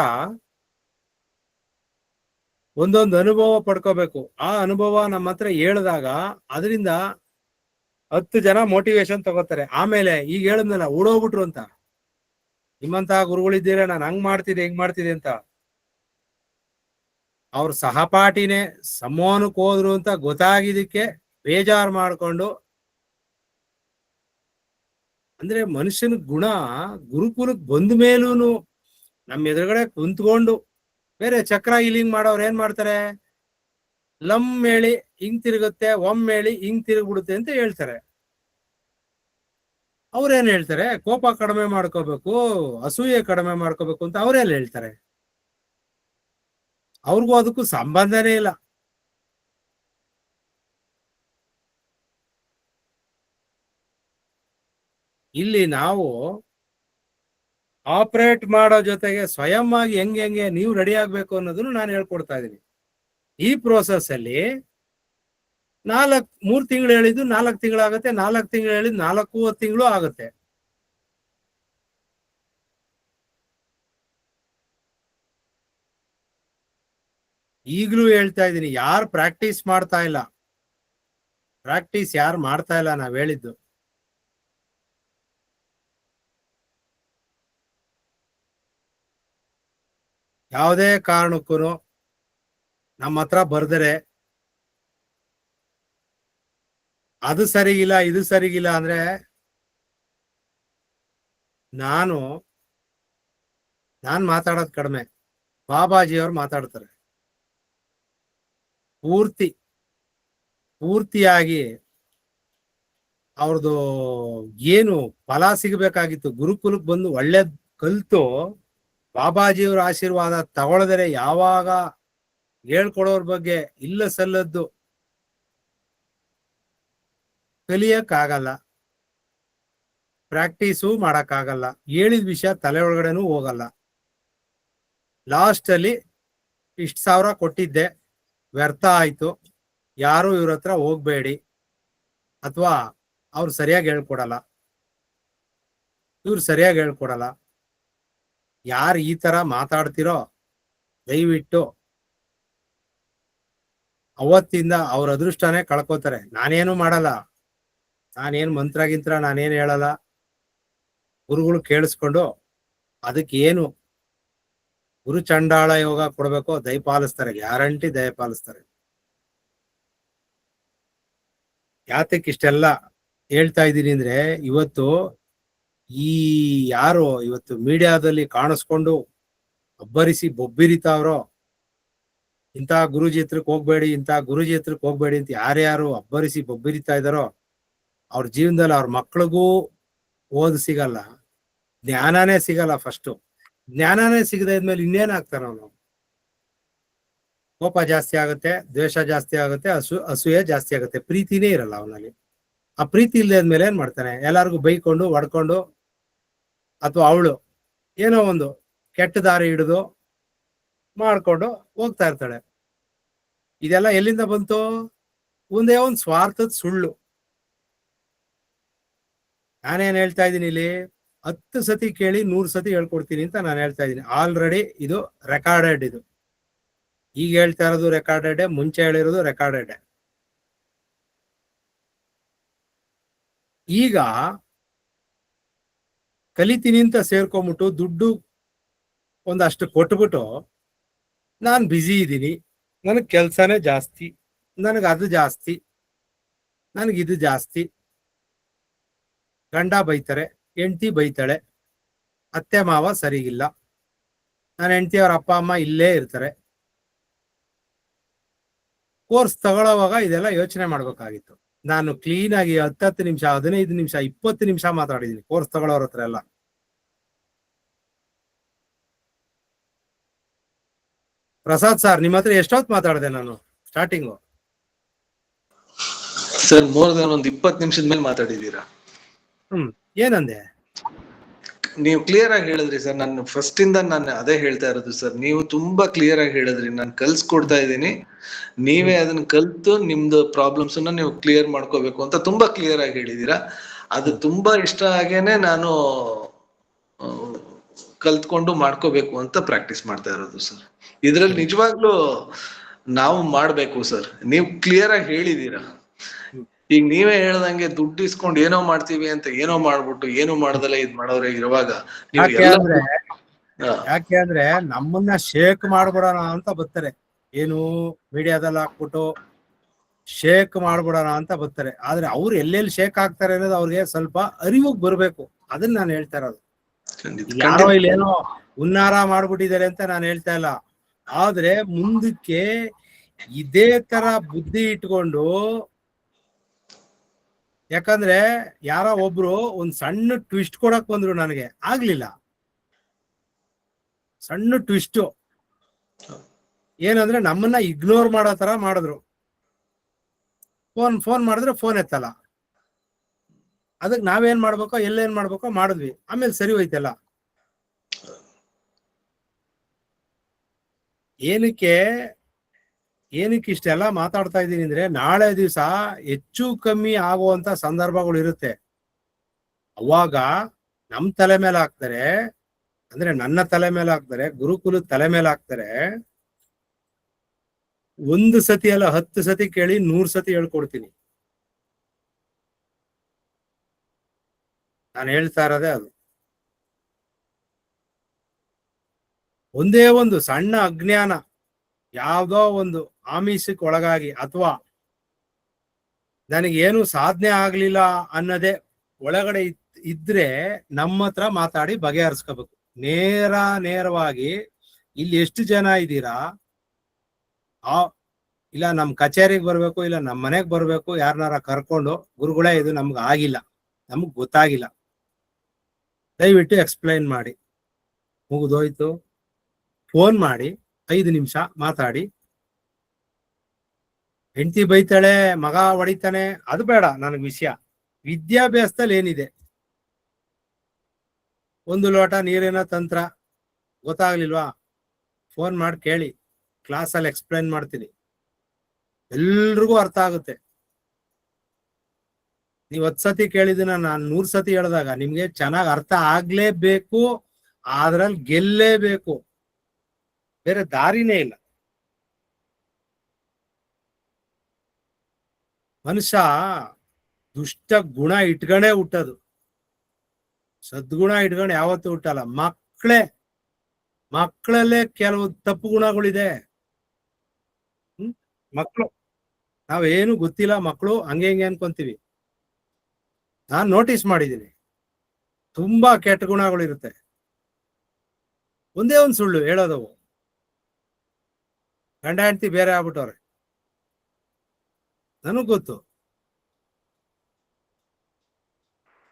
ಒಂದೊಂದು ಅನುಭವ ಪಡ್ಕೋಬೇಕು. ಆ ಅನುಭವ ನಮ್ಮ ಹತ್ರ ಹೇಳಿದಾಗ ಅದರಿಂದ 10 ಜನ ಮೋಟಿವೇಶನ್ ತಗೋತಾರೆ. ಆಮೇಲೆ ಈಗ ಹೇಳಿದ್ನಲ್ಲ ಓಡೋಗ್ಬಿಟ್ರು ಅಂತ, ನಿಮ್ಮಂತ ಗುರುಗಳಿದ್ದೀರಾ, ನಾನು ಹಂಗ್ ಮಾಡ್ತಿದ್ದೆ ಹಿಂಗ್ ಮಾಡ್ತಿದ್ದೆ ಅಂತ, ಅವ್ರ ಸಹಪಾಠಿನೇ ಸಂಮೋಹನಕ್ಕೆ ಹೋದ್ರು ಅಂತ ಗೊತ್ತಾಗಿದ್ದಕ್ಕೆ ಬೇಜಾರು ಮಾಡ್ಕೊಂಡು, ಅಂದ್ರೆ ಮನುಷ್ಯನ ಗುಣ ಗುರುಕುಲಕ್ಕೆ ಬಂದ ಮೇಲೂನು ನಮ್ಮ ಎದುರುಗಡೆ ಕುಂತ್ಕೊಂಡು, ಬೇರೆ ಚಕ್ರ ಇಲ್ಲಿಂಗ್ ಮಾಡೋರು ಏನ್ ಮಾಡ್ತಾರೆ, ಲಮ್ ಹೇಳಿ ಹಿಂಗ್ ತಿರುಗುತ್ತೆ, ಹೇಳಿ ಹಿಂಗ್ ತಿರುಗ್ಬಿಡುತ್ತೆ ಅಂತ ಹೇಳ್ತಾರೆ. ಅವ್ರೇನ್ ಹೇಳ್ತಾರೆ, ಕೋಪ ಕಡಿಮೆ ಮಾಡ್ಕೋಬೇಕು, ಅಸೂಯೆ ಕಡಿಮೆ ಮಾಡ್ಕೋಬೇಕು ಅಂತ ಅವ್ರೆಲ್ಲ ಹೇಳ್ತಾರೆ. ಅವ್ರಿಗೂ ಅದಕ್ಕೂ ಸಂಬಂಧನೇ ಇಲ್ಲ. ಇಲ್ಲಿ ನಾವು ಆಪರೇಟ್ ಮಾಡೋ ಜೊತೆಗೆ ಸ್ವಯಂ ಆಗಿ ಹೆಂಗೆ ನೀವು ರೆಡಿ ಆಗ್ಬೇಕು ಅನ್ನೋದನ್ನು ನಾನು ಹೇಳ್ಕೊಡ್ತಾ ಇದ್ದೀನಿ. ಈ ಪ್ರೋಸೆಸ್ ಅಲ್ಲಿ 3 ತಿಂಗಳು ಹೇಳಿದ್ದು 4 ತಿಂಗಳಾಗುತ್ತೆ, 4 ತಿಂಗಳು ಹೇಳಿದ್ದು 4 ತಿಂಗಳು ಆಗುತ್ತೆ. ಈಗಲೂ ಹೇಳ್ತಾ ಇದ್ದೀನಿ, ಯಾರು ಪ್ರಾಕ್ಟೀಸ್ ಮಾಡ್ತಾ ಇಲ್ಲ, ಪ್ರಾಕ್ಟೀಸ್ ಯಾರು ಮಾಡ್ತಾ ಇಲ್ಲ, ನಾವ್ ಹೇಳಿದ್ದು ಯಾವುದೇ ಕಾರಣಕ್ಕೂ ನಮ್ಮ ಹತ್ರ ಬರ್ದರೆ ಅದು ಸರಿಗಿಲ್ಲ ಇದು ಸರಿಗಿಲ್ಲ ಅಂದ್ರೆ ನಾನು ಮಾತಾಡೋದು ಕಡಿಮೆ, ಬಾಬಾಜಿ ಅವ್ರು ಮಾತಾಡ್ತಾರೆ. ಪೂರ್ತಿಯಾಗಿ ಅವ್ರದ್ದು ಏನು ಫಲ ಸಿಗಬೇಕಾಗಿತ್ತು, ಗುರುಕುಲಕ್ಕೆ ಬಂದು ಒಳ್ಳೇದ್ ಕಲ್ತು ಬಾಬಾಜಿಯವ್ರ ಆಶೀರ್ವಾದ ತಗೊಳದರೆ ಯಾವಾಗ ಹೇಳ್ಕೊಡೋರ್ ಬಗ್ಗೆ ಇಲ್ಲ ಸಲ್ಲದ್ದು ಕಲಿಯಕ್ಕಾಗಲ್ಲ, ಪ್ರಾಕ್ಟೀಸು ಮಾಡಕ್ಕಾಗಲ್ಲ, ಹೇಳಿದ ವಿಷಯ ತಲೆ ಒಳಗಡೆನೂ ಹೋಗಲ್ಲ. ಲಾಸ್ಟ್ ಅಲ್ಲಿ 1,000 ಕೊಟ್ಟಿದ್ದೆ ವ್ಯರ್ಥ ಆಯ್ತು, ಯಾರು ಇವ್ರ ಹತ್ರ ಹೋಗ್ಬೇಡಿ, ಅಥವಾ ಅವ್ರು ಸರಿಯಾಗಿ ಹೇಳ್ಕೊಡಲ್ಲ, ಯಾರು ಈ ತರ ಮಾತಾಡ್ತಿರೋ ದಯವಿಟ್ಟು ಅವತ್ತಿಂದ ಅವ್ರ ಅದೃಷ್ಟನೇ ಕಳ್ಕೊತಾರೆ. ನಾನೇನು ಮಾಡಲ್ಲ, ನಾನೇನು ಮಂತ್ರಗಿಂತ್ರ ನಾನೇನು ಹೇಳಲ್ಲ, ಗುರುಗಳು ಕೇಳಿಸ್ಕೊಂಡು ಅದಕ್ಕೇನು ಗುರು ಚಂಡಾಳ ಯೋಗ ಕೊಡ್ಬೇಕೋ ದಯಪಾಲಿಸ್ತಾರೆ, ಗ್ಯಾರಂಟಿ ದಯಪಾಲಿಸ್ತಾರೆ. ಯಾತಕ್ಕೆ ಇಷ್ಟೆಲ್ಲ ಹೇಳ್ತಾ ಇದ್ದೀನಿ ಅಂದ್ರೆ, ಇವತ್ತು ಯಾರು ಇವತ್ತು ಮೀಡಿಯಾದಲ್ಲಿ ಕಾಣಿಸ್ಕೊಂಡು ಅಬ್ಬರಿಸಿ ಬೊಬ್ಬಿರಿತಾವ್ರೋ, ಇಂಥ ಗುರುಜಿ ಹತ್ರಕ್ಕೆ ಹೋಗ್ಬೇಡಿ, ಇಂಥ ಗುರುಜಿ ಹತ್ರಕ್ಕೆ ಹೋಗ್ಬೇಡಿ ಅಂತ ಯಾರ್ಯಾರು ಅಬ್ಬರಿಸಿ ಬೊಬ್ಬಿರಿತಾ ಇದಾರೋ, ಅವ್ರ ಜೀವನದಲ್ಲಿ ಅವ್ರ ಮಕ್ಳಿಗೂ ಓದ್ ಸಿಗಲ್ಲ, ಜ್ಞಾನನೇ ಸಿಗಲ್ಲ ಫಸ್ಟು. ಜ್ಞಾನನೇ ಸಿಗದೆ ಇದ್ಮೇಲೆ ಇನ್ನೇನ್ ಆಗ್ತಾನ ಅವನು? ಕೋಪ ಜಾಸ್ತಿ ಆಗುತ್ತೆ, ದ್ವೇಷ ಜಾಸ್ತಿ ಆಗುತ್ತೆ, ಅಸೂಯೆ ಜಾಸ್ತಿ ಆಗುತ್ತೆ, ಪ್ರೀತಿನೇ ಇರಲ್ಲ ಅವನಲ್ಲಿ. ಆ ಪ್ರೀತಿ ಇಲ್ಲದೆ ಆದ್ಮೇಲೆ ಏನ್ ಮಾಡ್ತಾನೆ? ಎಲ್ಲಾರ್ಗು ಬೈಕೊಂಡು ಹೊಡ್ಕೊಂಡು, ಅಥವಾ ಅವಳು ಏನೋ ಒಂದು ಕೆಟ್ಟ ದಾರಿ ಹಿಡಿದು ಮಾಡ್ಕೊಂಡು ಹೋಗ್ತಾ ಇರ್ತಾಳೆ. ಇದೆಲ್ಲ ಎಲ್ಲಿಂದ ಬಂತು? ಒಂದೇ ಒಂದು ಸ್ವಾರ್ಥದ ಸುಳ್ಳು. ನಾನೇನ್ ಹೇಳ್ತಾ ಇದ್ದೀನಿ ಇಲ್ಲಿ? 10 ಸತಿ ಕೇಳಿ 100 ಸತಿ ಹೇಳ್ಕೊಡ್ತೀನಿ ಅಂತ ನಾನು ಹೇಳ್ತಾ ಇದ್ದೀನಿ. ಆಲ್ರೆಡಿ ಇದು ರೆಕಾರ್ಡೆಡ್. ಇದು ಈಗ ಹೇಳ್ತಾ ಇರೋದು ರೆಕಾರ್ಡೆಡ್, ಮುಂಚೆ ಹೇಳಿರೋದು ರೆಕಾರ್ಡೆಡ್. ಈಗ ಕಲಿತೀನಿ ಅಂತ ಸೇರ್ಕೊಂಡ್ಬಿಟ್ಟು ದುಡ್ಡು ಒಂದಷ್ಟು ಕೊಟ್ಬಿಟ್ಟು, ನಾನು ಬ್ಯುಸಿ ಇದ್ದೀನಿ, ನನಗೆ ಕೆಲಸನೇ ಜಾಸ್ತಿ, ನನಗೆ ಅದು ಜಾಸ್ತಿ, ನನಗಿದು ಜಾಸ್ತಿ, ಗಂಡ ಬೈತಾರೆ, ಹೆಂಡತಿ ಬೈತಾಳೆ, ಅತ್ತೆ ಮಾವ ಸರಿಗಿಲ್ಲ, ನನ್ನ ಹೆಂಡತಿಯವ್ರ ಅಪ್ಪ ಅಮ್ಮ ಇಲ್ಲೇ ಇರ್ತಾರೆ. ಕೋರ್ಸ್ ತಗೊಳ್ಳೋವಾಗ ಇದೆಲ್ಲ ಯೋಚನೆ ಮಾಡ್ಬೇಕಾಗಿತ್ತು. ನಾನು ಕ್ಲೀನ್ ಆಗಿ 10 ನಿಮಿಷ, 15 ನಿಮಿಷ, 20 ನಿಮಿಷ ಮಾತಾಡಿದ್ದೀನಿ ಕೋರ್ಸ್ ತಗೊಳ್ಳೋರ ಹತ್ರ ಎಲ್ಲ. ಪ್ರಸಾದ್ ಸರ್, ನಿಮ್ಮ ಹತ್ರ ಎಷ್ಟೊತ್ತು ಮಾತಾಡಿದೆ ನಾನು ಸ್ಟಾರ್ಟಿಂಗು? ಸರ್ ಮೋರ್ ದನ್ ಒಂದು 20 ನಿಮಿಷದ ಮೇಲೆ ಮಾತಾಡಿದೀರಾ. ಏನಂದೆ? ನೀವು ಕ್ಲಿಯರ್ ಆಗಿ ಹೇಳಿದ್ರಿ ಸರ್. ನಾನು ಫಸ್ಟ್ ಇಂದ ನಾನು ಅದೇ ಹೇಳ್ತಾ ಇರೋದು ಸರ್. ನೀವು ತುಂಬಾ ಕ್ಲಿಯರ್ ಆಗಿ ಹೇಳಿದ್ರಿ. ನಾನು ಕಲ್ಸ್ಕೊಡ್ತಾ ಇದ್ದೀನಿ, ನೀವೇ ಅದನ್ನ ಕಲ್ತು ನಿಮ್ದು ಪ್ರಾಬ್ಲಮ್ಸ್ ನೀವು ಕ್ಲಿಯರ್ ಮಾಡ್ಕೋಬೇಕು ಅಂತ ತುಂಬಾ ಕ್ಲಿಯರ್ ಆಗಿ ಹೇಳಿದೀರಾ. ಅದು ತುಂಬಾ ಇಷ್ಟ ಆಗೇನೆ ನಾನು ಕಲ್ತ್ಕೊಂಡು ಮಾಡ್ಕೋಬೇಕು ಅಂತ ಪ್ರಾಕ್ಟೀಸ್ ಮಾಡ್ತಾ ಇರೋದು ಸರ್. ಇದ್ರಲ್ಲಿ ನಿಜವಾಗ್ಲೂ ನಾವು ಮಾಡ್ಬೇಕು ಸರ್. ನೀವು ಕ್ಲಿಯರ್ ಆಗಿ ಹೇಳಿದೀರಾ. ಈಗ ನೀವೇ ಹೇಳ್ದಂಗೆ ದುಡ್ಡು ಇಸ್ಕೊಂಡು ಏನೋ ಮಾಡ್ತೀವಿ ಅಂತ ಏನೋ ಮಾಡ್ಬಿಟ್ಟು ಏನು ಮಾಡ್ದಲ್ಲ ಇದ್ ಮಾಡೋರೆ ಇರುವಾಗ ಯಾಕೆ ಅಂದ್ರೆ ನಮ್ಮನ್ನ ಶೇಕ್ ಮಾಡ್ಬಿಡೋಣ ಅಂತ ಬರ್ತಾರೆ. ಏನು ಮೀಡಿಯಾದಲ್ಲಿ ಹಾಕ್ಬಿಟ್ಟು ಶೇಕ್ ಮಾಡ್ಬಿಡೋಣ ಅಂತ ಬರ್ತಾರೆ. ಆದ್ರೆ ಅವ್ರು ಎಲ್ಲೆಲ್ಲಿ ಶೇಕ್ ಆಗ್ತಾರೆ ಅನ್ನೋದು ಅವ್ರಿಗೆ ಸ್ವಲ್ಪ ಅರಿವಿಗೆ ಬರ್ಬೇಕು. ಅದನ್ನ ನಾನು ಹೇಳ್ತಾ ಇರೋದು. ಯಾರೋ ಇಲ್ಲಿ ಏನೋ ಉನ್ನಾರ ಮಾಡ್ಬಿಟ್ಟಿದ್ದಾರೆ ಅಂತ ನಾನು ಹೇಳ್ತಾ ಇಲ್ಲ. ಆದ್ರೆ ಮುಂದಕ್ಕೆ ಇದೇ ತರ ಬುದ್ಧಿ ಇಟ್ಕೊಂಡು, ಯಾಕಂದ್ರೆ ಯಾರೋ ಒಬ್ರು ಒಂದ್ ಸಣ್ಣ ಟ್ವಿಸ್ಟ್ ಕೊಡಕ್ ಬಂದ್ರು, ನನಗೆ ಆಗ್ಲಿಲ್ಲ. ಸಣ್ಣ ಟ್ವಿಸ್ಟ್ ಏನಂದ್ರೆ ನಮ್ಮನ್ನ ಇಗ್ನೋರ್ ಮಾಡೋ ತರ ಮಾಡಿದ್ರು. ಫೋನ್ ಮಾಡಿದ್ರೆ ಫೋನ್ ಎತ್ತಲ್ಲ. ಅದಕ್ಕೆ ನಾವೇನ್ ಮಾಡ್ಬೇಕೋ ಎಲ್ಲೇನ್ ಮಾಡ್ಬೇಕೋ ಮಾಡಿದ್ವಿ. ಆಮೇಲೆ ಸರಿ ಹೋಯ್ತಲ್ಲ. ಏನಕ್ಕೆ ಇಷ್ಟೆಲ್ಲ ಮಾತಾಡ್ತಾ ಇದ್ದೀನಿ ಅಂದ್ರೆ, ನಾಳೆ ದಿವಸ ಹೆಚ್ಚು ಕಮ್ಮಿ ಆಗುವಂತ ಸಂದರ್ಭಗಳು ಇರುತ್ತೆ. ಅವಾಗ ನಮ್ ತಲೆ ಮೇಲೆ ಹಾಕ್ತಾರೆ, ಅಂದ್ರೆ ನನ್ನ ತಲೆ ಮೇಲೆ ಹಾಕ್ತಾರೆ, ಗುರುಕುಲದ ತಲೆ ಮೇಲೆ ಹಾಕ್ತಾರೆ. 1 ಸತಿ ಅಲ್ಲ 10 ಸತಿ ಕೇಳಿ 100 ಸತಿ ಹೇಳ್ಕೊಡ್ತೀನಿ. ನಾನು ಹೇಳ್ತಾ ಇರೋದೇ ಅದು. ಒಂದೇ ಒಂದು ಸಣ್ಣ ಅಜ್ಞಾನ, ಯಾವ್ದೋ ಒಂದು ಆಮಿಷಕ್ಕೆ ಒಳಗಾಗಿ, ಅಥವಾ ನನಗೇನು ಸಾಧನೆ ಆಗ್ಲಿಲ್ಲ ಅನ್ನೋದೇ ಒಳಗಡೆ ಇದ್ರೆ ನಮ್ಮ ಹತ್ರ ಮಾತಾಡಿ ಬಗೆಹರಿಸ್ಕೋಬೇಕು. ನೇರವಾಗಿ ಇಲ್ಲಿ ಎಷ್ಟು ಜನ ಇದ್ದೀರಾ, ಇಲ್ಲ ನಮ್ ಕಚೇರಿಗೆ ಬರ್ಬೇಕು, ಇಲ್ಲ ನಮ್ ಮನೆಗ್ ಬರ್ಬೇಕು, ಯಾರನ್ನಾರ ಕರ್ಕೊಂಡು, ಗುರುಗಳೇ ಇದು ನಮ್ಗೆ ಆಗಿಲ್ಲ, ನಮಗ್ ಗೊತ್ತಾಗಿಲ್ಲ, ದಯವಿಟ್ಟು ಎಕ್ಸ್ಪ್ಲೈನ್ ಮಾಡಿ. ಮುಗಿದೋಯ್ತು. ಫೋನ್ ಮಾಡಿ 5 ನಿಮಿಷ ಮಾತಾಡಿ. ಹೆಂಡತಿ ಬೈತಾಳೆ, ಮಗ ಹೊಡಿತಾನೆ, ಅದು ಬೇಡ ನನಗೆ ವಿಷಯ. ವಿದ್ಯಾಭ್ಯಾಸದಲ್ಲಿ ಏನಿದೆ? 1 ಲೋಟ ನೀರಿನ ತಂತ್ರ ಗೊತ್ತಾಗ್ಲಿಲ್ವಾ? ಫೋನ್ ಮಾಡಿ ಕೇಳಿ, ಕ್ಲಾಸಲ್ಲಿ ಎಕ್ಸ್ಪ್ಲೈನ್ ಮಾಡ್ತೀನಿ, ಎಲ್ರಿಗೂ ಅರ್ಥ ಆಗುತ್ತೆ. ನೀವು 10 ಸತಿ ಕೇಳಿದಿನ ನಾನು 100 ಸತಿ ಹೇಳಿದಾಗ ನಿಮ್ಗೆ ಚೆನ್ನಾಗಿ ಅರ್ಥ ಆಗ್ಲೇಬೇಕು. ಅದ್ರಲ್ಲಿ ಗೆಲ್ಲೇಬೇಕು, ಬೇರೆ ದಾರಿನೇ ಇಲ್ಲ. ಮನುಷ್ಯ ದುಷ್ಟ ಗುಣ ಇಟ್ಕೊಂಡೇ ಹುಟ್ಟದು, ಸದ್ಗುಣ ಇಟ್ಕೊಂಡು ಯಾವತ್ತೂ ಹುಟ್ಟಲ್ಲ. ಮಕ್ಕಳಲ್ಲೇ ಕೆಲವು ತಪ್ಪು ಗುಣಗಳಿದೆ. ಮಕ್ಕಳು ನಾವೇನು ಗೊತ್ತಿಲ್ಲ, ಮಕ್ಕಳು ಹಂಗೆ ಹಿಂಗೆ ಅನ್ಕೊಂತೀವಿ. ನಾನ್ ನೋಟಿಸ್ ಮಾಡಿದ್ದೀನಿ, ತುಂಬಾ ಕೆಟ್ಟ ಗುಣಗಳಿರುತ್ತೆ. ಒಂದೇ ಒಂದು ಸುಳ್ಳು ಹೇಳೋದವು. ಗಂಡ ಹೆಂಡತಿ ಬೇರೆ ಆಗ್ಬಿಟ್ಟವ್ರೆ, ನನಗ್ ಗೊತ್ತು.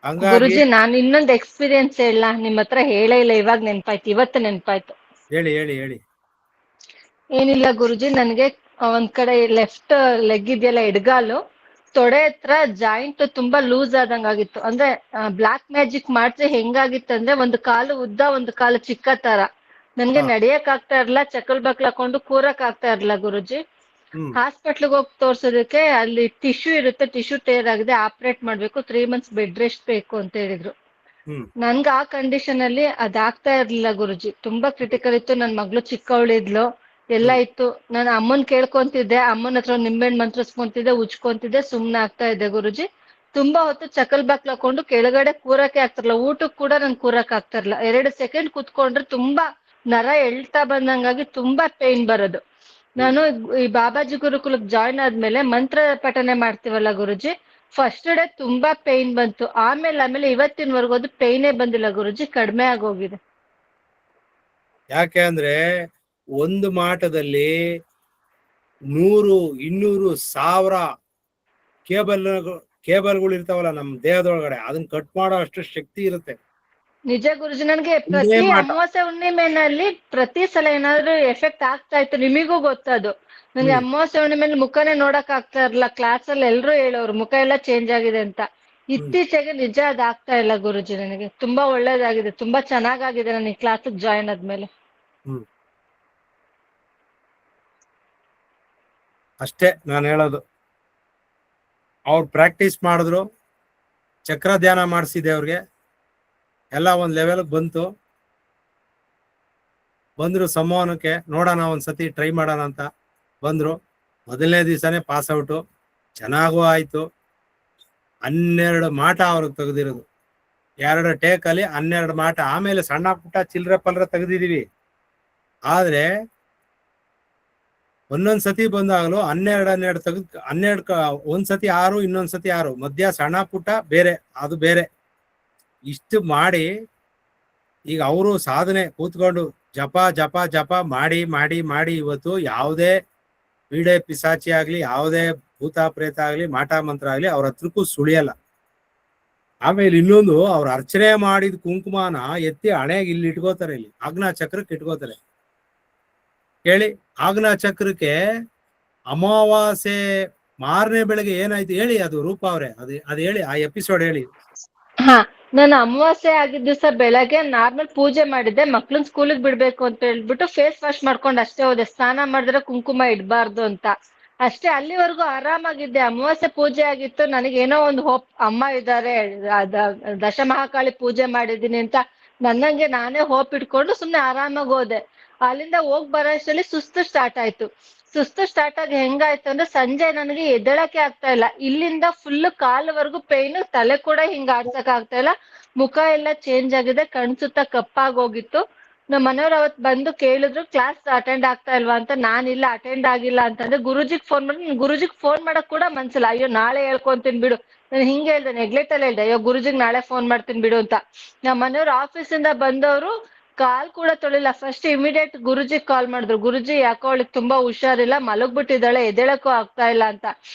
ಹಂಗಾಗಿ ಗುರುಜಿ ನಾನ್ ಇನ್ನೊಂದ್ ಎಕ್ಸ್ಪೀರಿಯನ್ಸ್ ಹೇಳ ನಿಮ್ ಹತ್ರ ಹೇಳೇ ಇಲ್ಲ, ಇವಾಗ ನೆನ್ಪಾಯ್ತು, ಇವತ್ತು ನೆನ್ಪಾಯ್ತು. ಹೇಳಿ ಹೇಳಿ ಹೇಳಿ. ಏನಿಲ್ಲ ಗುರುಜಿ, ನನ್ಗೆ ಒಂದ್ ಕಡೆ ಲೆಫ್ಟ್ ಲೆಗ್ ಇದೆಯಲ್ಲ, ಎಡಗಾಲು ತೊಡೆ ಹತ್ರ ಜಾಯಿಂಟ್ ತುಂಬಾ ಲೂಸ್ ಆದಂಗಾಗಿತ್ತು. ಅಂದ್ರೆ ಬ್ಲಾಕ್ ಮ್ಯಾಜಿಕ್ ಮಾಡ್ಸಿ ಹೆಂಗಾಗಿತ್ತು ಅಂದ್ರೆ, ಒಂದು ಕಾಲು ಉದ್ದ ಒಂದು ಕಾಲು ಚಿಕ್ಕ ತರ. ನನ್ಗೆ ನಡಿಯಕ್ ಆಗ್ತಾ ಇರ್ಲಿಲ್ಲ, ಚಕ್ಕಲ್ ಬಕ್ಲ್ ಹಾಕೊಂಡು ಕೂರಕ್ ಆಗ್ತಾ ಇರ್ಲಿಲ್ಲ ಗುರುಜಿ. ಹಾಸ್ಪಿಟ್ಲಿಗೆ ಹೋಗಿ ತೋರ್ಸೋದಕ್ಕೆ ಅಲ್ಲಿ ಟಿಶ್ಯೂ ಇರುತ್ತೆ, ಟಿಶ್ಯೂ ಟೇರ್ ಆಗಿದೆ, ಆಪರೇಟ್ ಮಾಡ್ಬೇಕು, 3 months ಬೆಡ್ ರೆಸ್ಟ್ ಬೇಕು ಅಂತ ಹೇಳಿದ್ರು. ನನ್ಗೆ ಆ ಕಂಡೀಷನ್ ಅಲ್ಲಿ ಅದಾಗ್ತಾ ಇರ್ಲಿಲ್ಲ ಗುರುಜಿ, ತುಂಬಾ ಕ್ರಿಟಿಕಲ್ ಇತ್ತು. ನನ್ ಮಗಳು ಚಿಕ್ಕವಳಿದ್ಲು, ಎಲ್ಲ ಇತ್ತು. ನಾನು ಅಮ್ಮನ್ ಕೇಳ್ಕೊಂತಿದ್ದೆ, ಅಮ್ಮನ ಹತ್ರ ನಿಂಬೆಹಣ್ಣು ಮಂತ್ರಿಸ್ಕೊಂತಿದ್ದೆ, ಉಜ್ಕೊಂತಿದ್ದೆ, ಸುಮ್ನೆ ಆಗ್ತಾ ಇದ್ದೆ ಗುರುಜಿ. ತುಂಬಾ ಹೊತ್ತು ಚಕಲ್ ಬಾಕ್ಲ್ ಹಾಕೊಂಡು ಕೆಳಗಡೆ ಕೂರಕ್ಕೆ ಆಗ್ತಿರ್ಲಿಲ್ಲ, ಊಟಕ್ಕೆ ಕೂಡ ನನ್ ಕೂರಕ್ ಆಗ್ತಿರ್ಲಿಲ್ಲ. 2 ಸೆಕೆಂಡ್ ಕುತ್ಕೊಂಡ್ರೆ ತುಂಬಾ ನರ ಎಳ್ತಾ ಬಂದಂಗಾಗಿ ತುಂಬಾ ಪೇನ್ ಬರೋದು. ನಾನು ಈ ಬಾಬಾಜಿ ಗುರುಕುಲಕ್ಕೆ ಜಾಯ್ನ್ ಆದ್ಮೇಲೆ ಮಂತ್ರ ಪಠನೆ ಮಾಡ್ತೀವಲ್ಲ ಗುರುಜಿ, ಫಸ್ಟ್ ಡೇ ತುಂಬಾ ಪೇನ್ ಬಂತು. ಆಮೇಲೆ ಇವತ್ತಿನವರೆಗೂ ಅದು ಪೇನೇ ಬಂದಿಲ್ಲ ಗುರುಜಿ, ಕಡಿಮೆ ಆಗೋಗಿದೆ. ಯಾಕೆ ಅಂದ್ರೆ ಒಂದು ಮಾಟದಲ್ಲಿ 100, 200, 1000 ಕೇಬಲ್ಗಳು ಇರ್ತಾವಲ್ಲ ನಮ್ ದೇಹದೊಳಗಡೆ, ಅದನ್ನ ಕಟ್ ಮಾಡೋ ಅಷ್ಟು ಶಕ್ತಿ ಇರುತ್ತೆ. ನಿಜ ಗುರುಜಿ, ನನ್ಗೆ ಪ್ರತಿ ಅಮಾವಾಸ್ಯೆ ಹುಣ್ಣಿಮೆನಲ್ಲಿ ಪ್ರತಿ ಸಲ ಏನಾದ್ರು ಎಫೆಕ್ಟ್ ಆಗ್ತಾ ಇತ್ತು. ನಿಮಿಗೂ ಗೊತ್ತದು, ನನ್ಗೆ ಅಮಾವಾಸ್ಯೆ ಹುಣ್ಣಿಮೆಯಲ್ಲಿ ಮುಖನೇ ನೋಡಕ್ ಆಗ್ತಾ ಇರ್ಲಿಲ್ಲ. ಕ್ಲಾಸ್ ಅಲ್ಲಿ ಎಲ್ರು ಹೇಳೋರು ಮುಖ ಎಲ್ಲ ಚೇಂಜ್ ಆಗಿದೆ ಅಂತ. ಇತ್ತೀಚೆಗೆ ನಿಜ ಅದಾಗ್ತಾ ಇಲ್ಲ ಗುರುಜಿ, ನನಗೆ ತುಂಬಾ ಒಳ್ಳೇದಾಗಿದೆ, ತುಂಬಾ ಚೆನ್ನಾಗಾಗಿದೆ ನಾನು ಈ ಕ್ಲಾಸಿಗೆ ಜಾಯ್ನ್ ಆದ್ಮೇಲೆ. ಅಷ್ಟೇ ನಾನು ಹೇಳೋದು. ಅವ್ರು ಪ್ರಾಕ್ಟೀಸ್ ಮಾಡಿದ್ರು, ಚಕ್ರ ಧ್ಯಾನ ಮಾಡಿಸಿದೆ ಅವ್ರಿಗೆ, ಎಲ್ಲ ಒಂದ್ ಲೆವೆಲ್ಗೆ ಬಂದ್ರು ಸಂವಹನಕ್ಕೆ. ನೋಡೋಣ ಒಂದ್ಸತಿ ಟ್ರೈ ಮಾಡೋಣ ಅಂತ ಬಂದ್ರು. ಮೊದಲನೇ ದಿವಸನೇ ಪಾಸ್ ಔಟು, ಚೆನ್ನಾಗೂ ಆಯ್ತು. 12 ಮಾಟ ಅವ್ರಿಗೆ ತೆಗ್ದಿರೋದು, 2 ಟೇಕಲ್ಲಿ 12 ಮಾಟ. ಆಮೇಲೆ ಸಣ್ಣ ಪುಟ್ಟ ಚಿಲ್ಲರೆ ಪಲ್ರ ತೆಗ್ದಿದೀವಿ. ಆದ್ರೆ ಒಂದೊಂದ್ಸತಿ ಬಂದಾಗಲೂ 12 ತೆಗೆದು 12 ಒಂದ್ಸತಿ 6, ಇನ್ನೊಂದ್ಸತಿ 6, ಮಧ್ಯ ಸಣ್ಣ ಪುಟ್ಟ ಬೇರೆ, ಅದು ಬೇರೆ. ಇಷ್ಟು ಮಾಡಿ ಈಗ ಅವರು ಸಾಧನೆ ಕೂತ್ಕೊಂಡು ಜಪ ಜಪ ಜಪ ಮಾಡಿ ಮಾಡಿ ಮಾಡಿ ಇವತ್ತು ಯಾವುದೇ ಪೀಡೆ ಪಿಸಾಚಿ ಆಗ್ಲಿ, ಯಾವುದೇ ಭೂತ ಪ್ರೇತ ಆಗ್ಲಿ, ಮಾಟ ಮಂತ್ರ ಆಗ್ಲಿ ಅವ್ರ ಹತ್ರಕ್ಕೂ ಸುಳಿಯಲ್ಲ. ಆಮೇಲೆ ಇನ್ನೊಂದು, ಅವ್ರ ಅರ್ಚನೆ ಮಾಡಿದ ಕುಂಕುಮನ ಎತ್ತಿ ಹಣೆಗೆ ಇಲ್ಲಿ ಇಟ್ಕೋತಾರೆ, ಇಲ್ಲಿ ಆಜ್ಞಾ ಚಕ್ರಕ್ಕೆ ಇಟ್ಕೋತಾರೆ. ಹೇಳಿ, ಆಜ್ಞಾ ಚಕ್ರಕ್ಕೆ ಅಮಾವಾಸ್ಯೆ ಮಾರನೇ ಬೆಳಗ್ಗೆ ಏನಾಯ್ತು ಹೇಳಿ, ಅದು ರೂಪ ಅವ್ರೆ, ಅದು ಹೇಳಿ, ಆ ಎಪಿಸೋಡ್ ಹೇಳಿ. ಹಾ, ನಾನು ಅಮಾವಾಸ್ಯೆ ಆಗಿದ್ದ ದಿವಸ ಬೆಳಗ್ಗೆ ನಾರ್ಮಲ್ ಪೂಜೆ ಮಾಡಿದ್ದೆ. ಮಕ್ಳನ್ ಸ್ಕೂಲಿಗೆ ಬಿಡ್ಬೇಕು ಅಂತ ಹೇಳ್ಬಿಟ್ಟು ಫೇಸ್ ವಾಶ್ ಮಾಡ್ಕೊಂಡು ಅಷ್ಟೇ ಹೋದೆ. ಸ್ನಾನ ಮಾಡಿದ್ರೆ ಕುಂಕುಮ ಇಡಬಾರ್ದು ಅಂತ ಅಷ್ಟೇ. ಅಲ್ಲಿವರೆಗೂ ಆರಾಮಾಗಿದ್ದೆ. ಅಮಾವಾಸ್ಯೆ ಪೂಜೆ ಆಗಿತ್ತು, ನನಗೇನೋ ಒಂದು ಹೋಪ್, ಅಮ್ಮ ಇದ್ದಾರೆ, ದಶಮಹಾಕಾಳಿ ಪೂಜೆ ಮಾಡಿದೀನಿ ಅಂತ ನನ್ನಂಗೆ ನಾನೇ ಹೋಪ್ ಇಟ್ಕೊಂಡು ಸುಮ್ನೆ ಆರಾಮಾಗಿ ಹೋದೆ. ಅಲ್ಲಿಂದ ಹೋಗ್ ಬರೋ ಅಷ್ಟರಲ್ಲಿ ಸುಸ್ತು ಸ್ಟಾರ್ಟ್ ಆಯ್ತು. ಸುಸ್ತು ಸ್ಟಾರ್ಟ್ ಆಗಿ ಹೆಂಗಾಯ್ತು ಅಂದ್ರೆ, ಸಂಜೆ ನನಗೆ ಎದ್ದೇಳಕ್ಕೆ ಆಗ್ತಾ ಇಲ್ಲ. ಇಲ್ಲಿಂದ ಫುಲ್ ಕಾಲವರೆಗೂ ಪೇನ್, ತಲೆ ಕೂಡ ಹಿಂಗ ಆಡ್ಸಕ್ ಆಗ್ತಾ ಇಲ್ಲ, ಮುಖ ಎಲ್ಲ ಚೇಂಜ್ ಆಗಿದೆ, ಕಣ್ಸುತ್ತ ಕಪ್ಪಾಗಿ ಹೋಗಿತ್ತು. ನಮ್ಮ ಮನೆಯವ್ರು ಅವತ್ ಬಂದು ಕೇಳಿದ್ರು, ಕ್ಲಾಸ್ ಅಟೆಂಡ್ ಆಗ್ತಾ ಇಲ್ವಾ ಅಂತ. ನಾನಿಲ್ಲ, ಅಟೆಂಡ್ ಆಗಿಲ್ಲ ಅಂತಂದ್ರೆ ಗುರುಜಿಗ್ ಫೋನ್ ಮಾಡಿ, ಗುರುಜಿಗ್ ಫೋನ್ ಮಾಡಕ್ ಕೂಡ ಮನ್ಸಿಲ್ಲ. ಅಯ್ಯೋ ನಾಳೆ ಹೇಳ್ಕೊಂತೀನಿ ಬಿಡು, ನಾನು ಹಿಂಗೆ ಹೇಳ್ದೆ, ನೆಗ್ಲೆಕ್ಟ್ ಅಲ್ಲಿ ಹೇಳ್ದೆ, ಅಯ್ಯೋ ಗುರುಜಿಗ್ ನಾಳೆ ಫೋನ್ ಮಾಡ್ತೀನಿ ಬಿಡು ಅಂತ. ನಮ್ಮ ಮನೆಯವ್ರು ಆಫೀಸಿಂದ ಬಂದವರು ಕಾಲ್ ಕೂಡ ತೊಳಿಲ್ಲ. ಫಸ್ಟ್ ಇಮಿಡಿಯೇಟ್ ಗುರುಜಿಗ್ ಕಾಲ್ ಮಾಡಿದ್ರು, ಗುರುಜಿ ಯಾಕೋ ಅವಳಿಗೆ ತುಂಬಾ ಹುಷಾರಿಲ್ಲ, ಮಲಗ್ಬಿಟ್ಟಿದ್ದಾಳೆ, ಎದ್ದೇಳಕ್ಕೂ ಆಗ್ತಾ ಇಲ್ಲ ಅಂತ.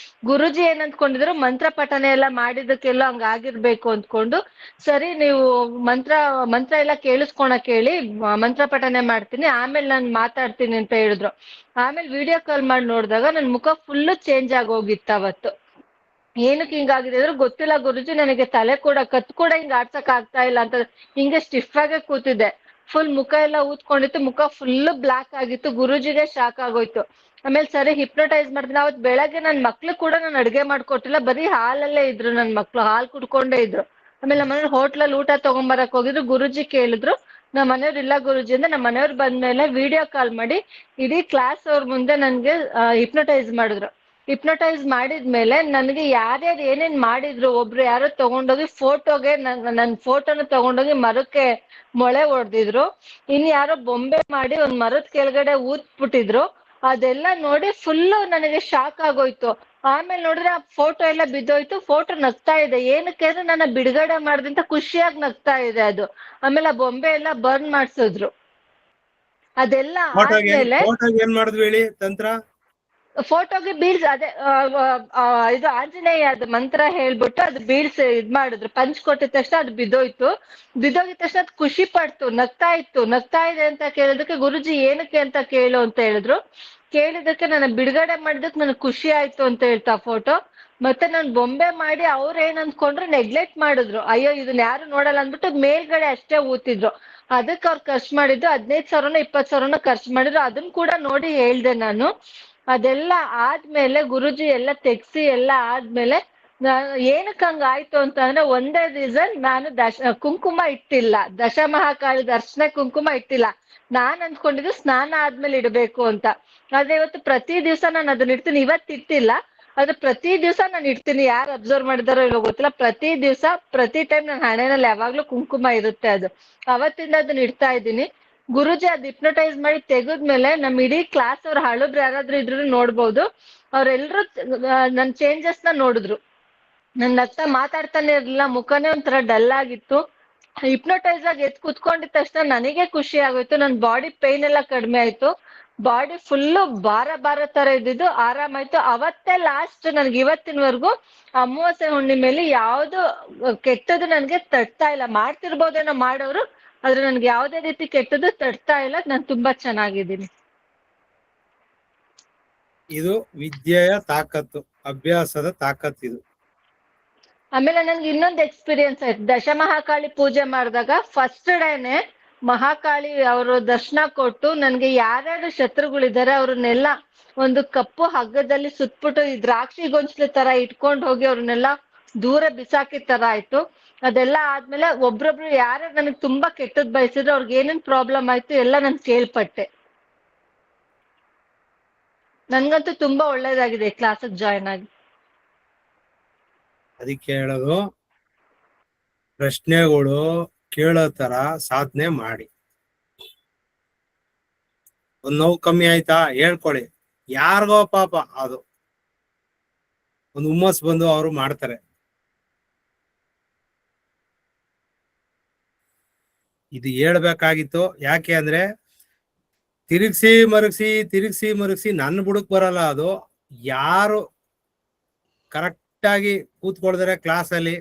ಗುರುಜಿ ಏನ್ ಅಂದ್ಕೊಂಡಿದ್ರು, ಮಂತ್ರ ಪಠನೆ ಎಲ್ಲ ಮಾಡಿದಕ್ಕೆಲ್ಲ ಹಂಗಾಗಿರ್ಬೇಕು ಅಂದ್ಕೊಂಡು, ಸರಿ ನೀವು ಮಂತ್ರ ಎಲ್ಲ ಕೇಳಿಸ್ಕೊಳಕ್ ಹೇಳಿ, ಮಂತ್ರ ಪಠನೆ ಮಾಡ್ತೀನಿ, ಆಮೇಲೆ ನಾನು ಮಾತಾಡ್ತೀನಿ ಅಂತ ಹೇಳಿದ್ರು. ಆಮೇಲೆ ವಿಡಿಯೋ ಕಾಲ್ ಮಾಡಿ ನೋಡಿದಾಗ ನನ್ ಮುಖ ಫುಲ್ಲು ಚೇಂಜ್ ಆಗಿ ಹೋಗಿತ್ತು ಅವತ್ತು. ಏನಕ್ಕೆ ಹಿಂಗಾಗಿದೆ ಅಂದ್ರೆ ಗೊತ್ತಿಲ್ಲ ಗುರುಜಿ, ನನಗೆ ತಲೆ ಕೂಡ ಕತ್ ಕೂಡ ಹಿಂಗ ಆಡ್ಸಕ್ ಆಗ್ತಾ ಇಲ್ಲ ಅಂತ ಹಿಂಗೆ ಸ್ಟಿಫ್ ಆಗೇ ಕೂತಿದ್ದೆ. ಫುಲ್ ಮುಖ ಎಲ್ಲ ಊದ್ಕೊಂಡಿತ್ತು, ಮುಖ ಫುಲ್ ಬ್ಲಾಕ್ ಆಗಿತ್ತು. ಗುರುಜಿಗೆ ಶಾಕ್ ಆಗೋಯ್ತು. ಆಮೇಲೆ ಸರಿ ಹಿಪ್ನೋಟೈಸ್ ಮಾಡ್ತೀನಿ. ಅವತ್ ಬೆಳಗ್ಗೆ ನನ್ ಮಕ್ಳು ಕೂಡ ನಾನು ಅಡ್ಗೆ ಮಾಡ್ಕೊಟ್ಟಿಲ್ಲ, ಬರೀ ಹಾಲಲ್ಲೇ ಇದ್ರು ನನ್ ಮಕ್ಳು, ಹಾಲ್ ಕುಡ್ಕೊಂಡೇ ಇದ್ರು. ಆಮೇಲೆ ನಮ್ಮ ಮನೆಯವ್ರು ಹೋಟ್ಲಲ್ಲಿ ಊಟ ತಗೊಂಬರಕ್ ಹೋಗಿದ್ರು. ಗುರುಜಿ ಕೇಳಿದ್ರು, ನಮ್ಮ ಮನೆಯವ್ರು ಇಲ್ಲ ಗುರುಜಿ ಅಂದ್ರೆ, ನಮ್ಮ ಮನೆಯವ್ರು ಬಂದ್ಮೇಲೆ ವಿಡಿಯೋ ಕಾಲ್ ಮಾಡಿ ಇಡೀ ಕ್ಲಾಸ್ ಅವ್ರ ಮುಂದೆ ನನ್ಗೆ ಹಿಪ್ನೋಟೈಸ್ ಮಾಡಿದ್ರು. ಹಿಪ್ನೋಟೈಸ್ ಮಾಡಿದ್ಮೇಲೆ ನನಗೆ ಯಾರ್ಯಾರು ಏನೇನ್ ಮಾಡಿದ್ರು, ಒಬ್ರು ಯಾರೋ ತಗೊಂಡೋಗಿ ಫೋಟೋಗೆ ನನ್ ಫೋಟೋನ ತಗೊಂಡೋಗಿ ಮರಕ್ಕೆ ಮೊಳೆ ಹೊಡೆದಿದ್ರು. ಇನ್ ಯಾರೋ ಬೊಂಬೆ ಮಾಡಿ ಒಂದ್ ಮರದ ಕೆಳಗಡೆ ಊದ್ಬಿಟ್ಟಿದ್ರು. ಅದೆಲ್ಲ ನೋಡಿ ಫುಲ್ಲು ನನಗೆ ಶಾಕ್ ಆಗೋಯ್ತು. ಆಮೇಲೆ ನೋಡಿದ್ರೆ ಆ ಫೋಟೋ ಎಲ್ಲ ಬಿದ್ದೋಯ್ತು. ಫೋಟೋ ನಗ್ತಾ ಇದೆ, ಏನಕ್ಕೆ ಅಂದ್ರೆ ನನ್ನ ಬಿಡುಗಡೆ ಮಾಡ್ದಂತ ಖುಷಿಯಾಗಿ ನಗ್ತಾ ಇದೆ ಅದು. ಆಮೇಲೆ ಆ ಬೊಂಬೆ ಎಲ್ಲ ಬರ್ನ್ ಮಾಡ್ಸಿದ್ರು. ಅದೆಲ್ಲ ಆದ್ಮೇಲೆ ಏನ್ ಮಾಡಿದ್ವಿ ಹೇಳಿ ತಂತ್ರ? ಫೋಟೋಗೆ ಬೀಳ್ಸ್ ಅದೇ ಇದು ಆಂಜನೇಯದ ಮಂತ್ರ ಹೇಳ್ಬಿಟ್ಟು ಅದು ಬೀಳ್ಸ್ ಇದ್ ಮಾಡಿದ್ರು, ಪಂಚ್ ಕೊಟ್ಟಿದ ತಕ್ಷಣ ಅದು ಬಿದ್ದೋಗಿದ ತಕ್ಷಣ ಅದು ಖುಷಿ ಪಡ್ತು, ನಗ್ತಾ ಇದೆ ಅಂತ ಕೇಳಿದಕ್ಕೆ ಗುರುಜಿ ಏನಕ್ಕೆ ಅಂತ ಕೇಳು ಅಂತ ಹೇಳಿದ್ರು. ಕೇಳಿದಕ್ಕೆ ನನ್ನ ಬಿಡುಗಡೆ ಮಾಡಿದಕ್ಕೆ ನನಗೆ ಖುಷಿ ಆಯ್ತು ಅಂತ ಹೇಳ್ತಾ ಫೋಟೋ. ಮತ್ತೆ ನಾನು ಬೊಂಬೆ ಮಾಡಿ ಅವ್ರು ಏನ್ ಅನ್ಕೊಂಡ್ರು, ನೆಗ್ಲೆಕ್ಟ್ ಮಾಡಿದ್ರು, ಅಯ್ಯೋ ಇದನ್ನ ಯಾರು ನೋಡಲ್ಲ ಅಂದ್ಬಿಟ್ಟು ಮೇಲ್ಗಡೆ ಅಷ್ಟೇ ಊತಿದ್ರು. ಅದಕ್ಕೆ ಅವ್ರು ಖರ್ಚು ಮಾಡಿದ್ದು 15,000 20,000 ಖರ್ಚು ಮಾಡಿದ್ರು. ಅದನ್ನ ಕೂಡ ನೋಡಿ ಹೇಳ್ದೆ ನಾನು. ಅದೆಲ್ಲ ಆದ್ಮೇಲೆ ಗುರುಜಿ ಎಲ್ಲ ತೆಗ್ಸಿ ಎಲ್ಲ ಆದ್ಮೇಲೆ ಏನಕ್ಕೆ ಹಂಗ ಆಯ್ತು ಅಂತ ಅಂದ್ರೆ ಒಂದೇ ರೀಸನ್, ನಾನು ಕುಂಕುಮ ಇಟ್ಟಿಲ್ಲ, ದಶಮಹಾಕಾಳಿ ದರ್ಶನ ಕುಂಕುಮ ಇಟ್ಟಿಲ್ಲ. ನಾನ್ ಅಂದ್ಕೊಂಡಿದ್ದು ಸ್ನಾನ ಆದ್ಮೇಲೆ ಇಡ್ಬೇಕು ಅಂತ. ಆದ್ರೆ ಇವತ್ತು ಪ್ರತಿ ದಿವಸ ನಾನು ಅದನ್ನ ಇಡ್ತೀನಿ. ಇವತ್ತು ಇಟ್ಟಿಲ್ಲ, ಆದ್ರೆ ಪ್ರತಿ ದಿವಸ ನಾನು ಇಡ್ತೀನಿ. ಯಾರು ಅಬ್ಸರ್ವ್ ಮಾಡಿದಾರೋ ಇಲ್ಲೋ ಗೊತ್ತಿಲ್ಲ, ಪ್ರತಿ ದಿವಸ ಪ್ರತಿ ಟೈಮ್ ನನ್ನ ಹಣೆನಲ್ಲಿ ಯಾವಾಗ್ಲೂ ಕುಂಕುಮ ಇರುತ್ತೆ. ಅದು ಅವತ್ತಿಂದ ಅದನ್ನ ಇಡ್ತಾ ಇದ್ದೀನಿ. ಗುರುಜಿ ಅದ್ ಹಿಪ್ನೋಟೈಸ್ ಮಾಡಿ ತೆಗೆದ್ಮೇಲೆ ನಮ್ ಇಡೀ ಕ್ಲಾಸ್ ಅವ್ರ ಹಳಬ್ರು ಯಾರಾದ್ರೂ ಇದ್ರು ನೋಡ್ಬೋದು, ಅವ್ರೆಲ್ರು ನನ್ ಚೇಂಜಸ್ ನ ನೋಡಿದ್ರು. ನನ್ ನಗ್ತಾ ಮಾತಾಡ್ತಾನೆ ಇರ್ಲಿಲ್ಲ, ಮುಖನೇ ಒಂಥರ ಡಲ್ ಆಗಿತ್ತು. ಹಿಪ್ನೋಟೈಸ್ ಆಗಿ ಎದ್ದು ಕುತ್ಕೊಂಡಿದ ತಕ್ಷಣ ನನಗೆ ಖುಷಿ ಆಗೋಯ್ತು, ನನ್ ಬಾಡಿ ಪೇನ್ ಎಲ್ಲ ಕಡಿಮೆ ಆಯ್ತು, ಬಾಡಿ ಫುಲ್ಲು ಭಾರ ತರ ಇದ್ದಿದ್ದು ಆರಾಮಾಯ್ತು. ಅವತ್ತೇ ಲಾಸ್ಟ್ ನನ್ಗೆ ಇವತ್ತಿನವರೆಗೂ ಅಮಾವಾಸ್ಯೆ ಹುಣ್ಣಿಮೆಯಲ್ಲಿ ಯಾವ್ದು ಕೆಟ್ಟದ್ದು ನನ್ಗೆ ತಟ್ತಾ ಇಲ್ಲ. ಮಾಡ್ತಿರ್ಬೋದೇನೋ ಮಾಡೋರು, ಆದ್ರೆ ನನ್ಗೆ ಯಾವ್ದೇ ರೀತಿ ಕೆಟ್ಟದ್ದು ತಟ್ತಾ ಇಲ್ಲ. ನಾನು ತುಂಬಾ ಚೆನ್ನಾಗಿದ್ದೀನಿ. ಇದು ವಿದ್ಯೆಯ ತಾಕತ್ತು, ಅಭ್ಯಾಸದ ತಾಕತ್ತು ಇದು. ಆಮೇಲೆ ನನ್ಗೆ ಇನ್ನೊಂದು ಎಕ್ಸ್ಪೀರಿಯನ್ಸ್ ಆಯ್ತು. ದಶಮಹಾಕಾಳಿ ಪೂಜೆ ಮಾಡಿದಾಗ ಫಸ್ಟ್ ಡೇನೆ ಮಹಾಕಾಳಿ ಅವರು ದರ್ಶನ ಕೊಟ್ಟು ನನ್ಗೆ ಯಾರ್ಯಾರು ಶತ್ರುಗಳಿದ್ದಾರೆ ಅವ್ರನ್ನೆಲ್ಲ ಒಂದು ಕಪ್ಪು ಹಗ್ಗದಲ್ಲಿ ಸುತ್ಬಿಟ್ಟು ಈ ದ್ರಾಕ್ಷಿ ಗೊಂಚಲು ತರ ಇಟ್ಕೊಂಡು ಹೋಗಿ ಅವ್ರನ್ನೆಲ್ಲ ದೂರ ಬಿಸಾಕಿದ ತರ ಆಯ್ತು. ಅದೆಲ್ಲ ಆದ್ಮೇಲೆ ಒಬ್ರೊಬ್ರು ಯಾರ್ಯಾರು ನನಗೆ ತುಂಬಾ ಕೆಟ್ಟದ್ ಬಯಸಿದ್ರು, ಅವ್ರಿಗೆ ಏನೇನ್ ಪ್ರಾಬ್ಲಮ್ ಆಯ್ತು ಎಲ್ಲ ನಾನು ಕೇಳ್ಪಟ್ಟೆ. ನನ್ಗಂತೂ ತುಂಬಾ ಒಳ್ಳೇದಾಗಿದೆ ಕ್ಲಾಸಿಗೆ ಜಾಯ್ನ್ ಆಗಿ. ಅದಕ್ಕೆ ಹೇಳೋದು, ಪ್ರಶ್ನೆಗಳು ಕೇಳೋ ತರ ಸಾಧನೆ ಮಾಡಿ. ಒಂದ್ ನೋವು ಕಮ್ಮಿ ಆಯ್ತಾ ಹೇಳ್ಕೊಳ್ಳಿ, ಯಾರಿಗೋ ಪಾಪ ಅದು ಒಂದು ಹುಮ್ಮಸ್ ಬಂದು ಅವರು ಮಾಡ್ತಾರೆ. ಇದು ಹೇಳ್ಬೇಕಾಗಿತ್ತು. ಯಾಕೆ ಅಂದ್ರೆ ತಿರುಗಿಸಿ ಮರುಗಿಸಿ ನನ್ನ ಬುಡಕ್ ಬರಲ್ಲ. ಅದು ಯಾರು ಕರೆಕ್ಟ್ ಆಗಿ ಕೂತ್ಕೊಳ್ತಾರೆ ಕ್ಲಾಸಲ್ಲಿ.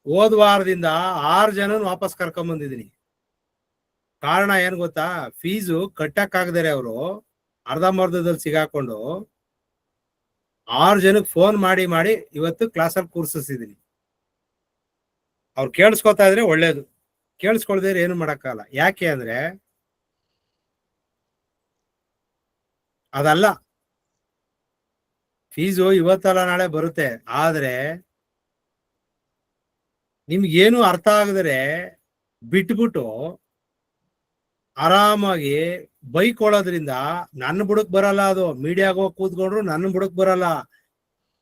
ಹೋದ ವಾರದಿಂದ 6 ಜನ ವಾಪಸ್ ಕರ್ಕೊಂಡ್ ಬಂದಿದ್ದೀನಿ. ಕಾರಣ ಏನ್ ಗೊತ್ತಾ, ಫೀಸು ಕಟ್ಟಕ್ಕಾಗದರೆ ಅವರು ಅರ್ಧಂಬರ್ಧದಲ್ಲಿ ಸಿಗಾಕೊಂಡು 6 ಜನಕ್ಕೆ ಫೋನ್ ಮಾಡಿ ಇವತ್ತು ಕ್ಲಾಸಲ್ಲಿ ಕೂರ್ಸಿದ್ದೀನಿ. ಅವ್ರು ಕೇಳಿಸ್ಕೊತಾ ಇದ್ರೆ ಒಳ್ಳೇದು, ಕೇಳಿಸ್ಕೊಳ್ದಿದ್ರೆ ಏನು ಮಾಡಕ್ಕಾಗಲ್ಲ. ಯಾಕೆ ಅಂದ್ರೆ ಅದಲ್ಲ, ಫೀಸು ಇವತ್ತಲ್ಲ ನಾಳೆ ಬರುತ್ತೆ. ಆದ್ರೆ ನಿಮ್ಗೇನು ಅರ್ಥ ಆಗದ್ರೆ ಬಿಟ್ಬಿಟ್ಟು ಆರಾಮಾಗಿ ಬೈಕೊಳ್ಳೋದ್ರಿಂದ ನನ್ನ ಬುಡಕ್ ಬರಲ್ಲ. ಅದು ಮೀಡಿಯಾಗ ಹೋಗಿ ಕೂತ್ಕೊಂಡ್ರು ನನ್ನ ಬುಡಕ್ ಬರಲ್ಲ,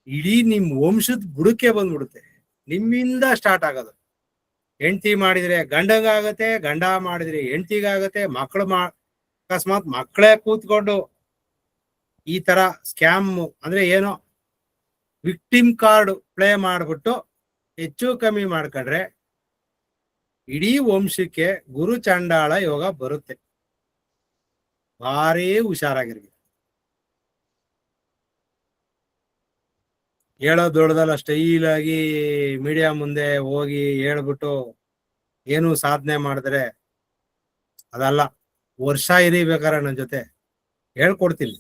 ಇಡೀ ನಿಮ್ ವಂಶದ ಬುಡಕ್ಕೆ ಬಂದ್ಬಿಡುತ್ತೆ. ನಿಮ್ಮಿಂದ ಸ್ಟಾರ್ಟ್ ಆಗೋದು. ಹೆಂಡತಿ ಮಾಡಿದ್ರೆ ಗಂಡಂಗಾಗತ್ತೆ, ಗಂಡ ಮಾಡಿದ್ರೆ ಹೆಂಡತಿಗಾಗತ್ತೆ, ಮಕ್ಕಳು ಅಕಸ್ಮಾತ್ ಮಕ್ಕಳೇ ಕೂತ್ಕೊಂಡು ಈ ತರ ಸ್ಕ್ಯಾಮ್ ಅಂದ್ರೆ ಏನೋ ವಿಕ್ಟಿಮ್ ಕಾರ್ಡ್ ಪ್ಲೇ ಮಾಡ್ಬಿಟ್ಟು ಹೆಚ್ಚು ಕಮ್ಮಿ ಮಾಡ್ಕೊಂಡ್ರೆ ಇಡೀ ವಂಶಕ್ಕೆ ಗುರು ಚಂಡಾಳ ಯೋಗ ಬರುತ್ತೆ. ಭಾರಿ ಹುಷಾರಾಗಿರ್ಬೇಕು. ಹೇಳೋ ದೊಡ್ಡದಲ್ಲ, ಸ್ಟೈಲ್ ಆಗಿ ಮೀಡಿಯಾ ಮುಂದೆ ಹೋಗಿ ಹೇಳ್ಬಿಟ್ಟು ಏನು ಸಾಧನೆ ಮಾಡಿದ್ರೆ ಅದಲ್ಲ. ವರ್ಷ ಇರಿ ಬೇಕಾರೆ ನನ್ನ ಜೊತೆ ಹೇಳ್ಕೊಡ್ತೀನಿ.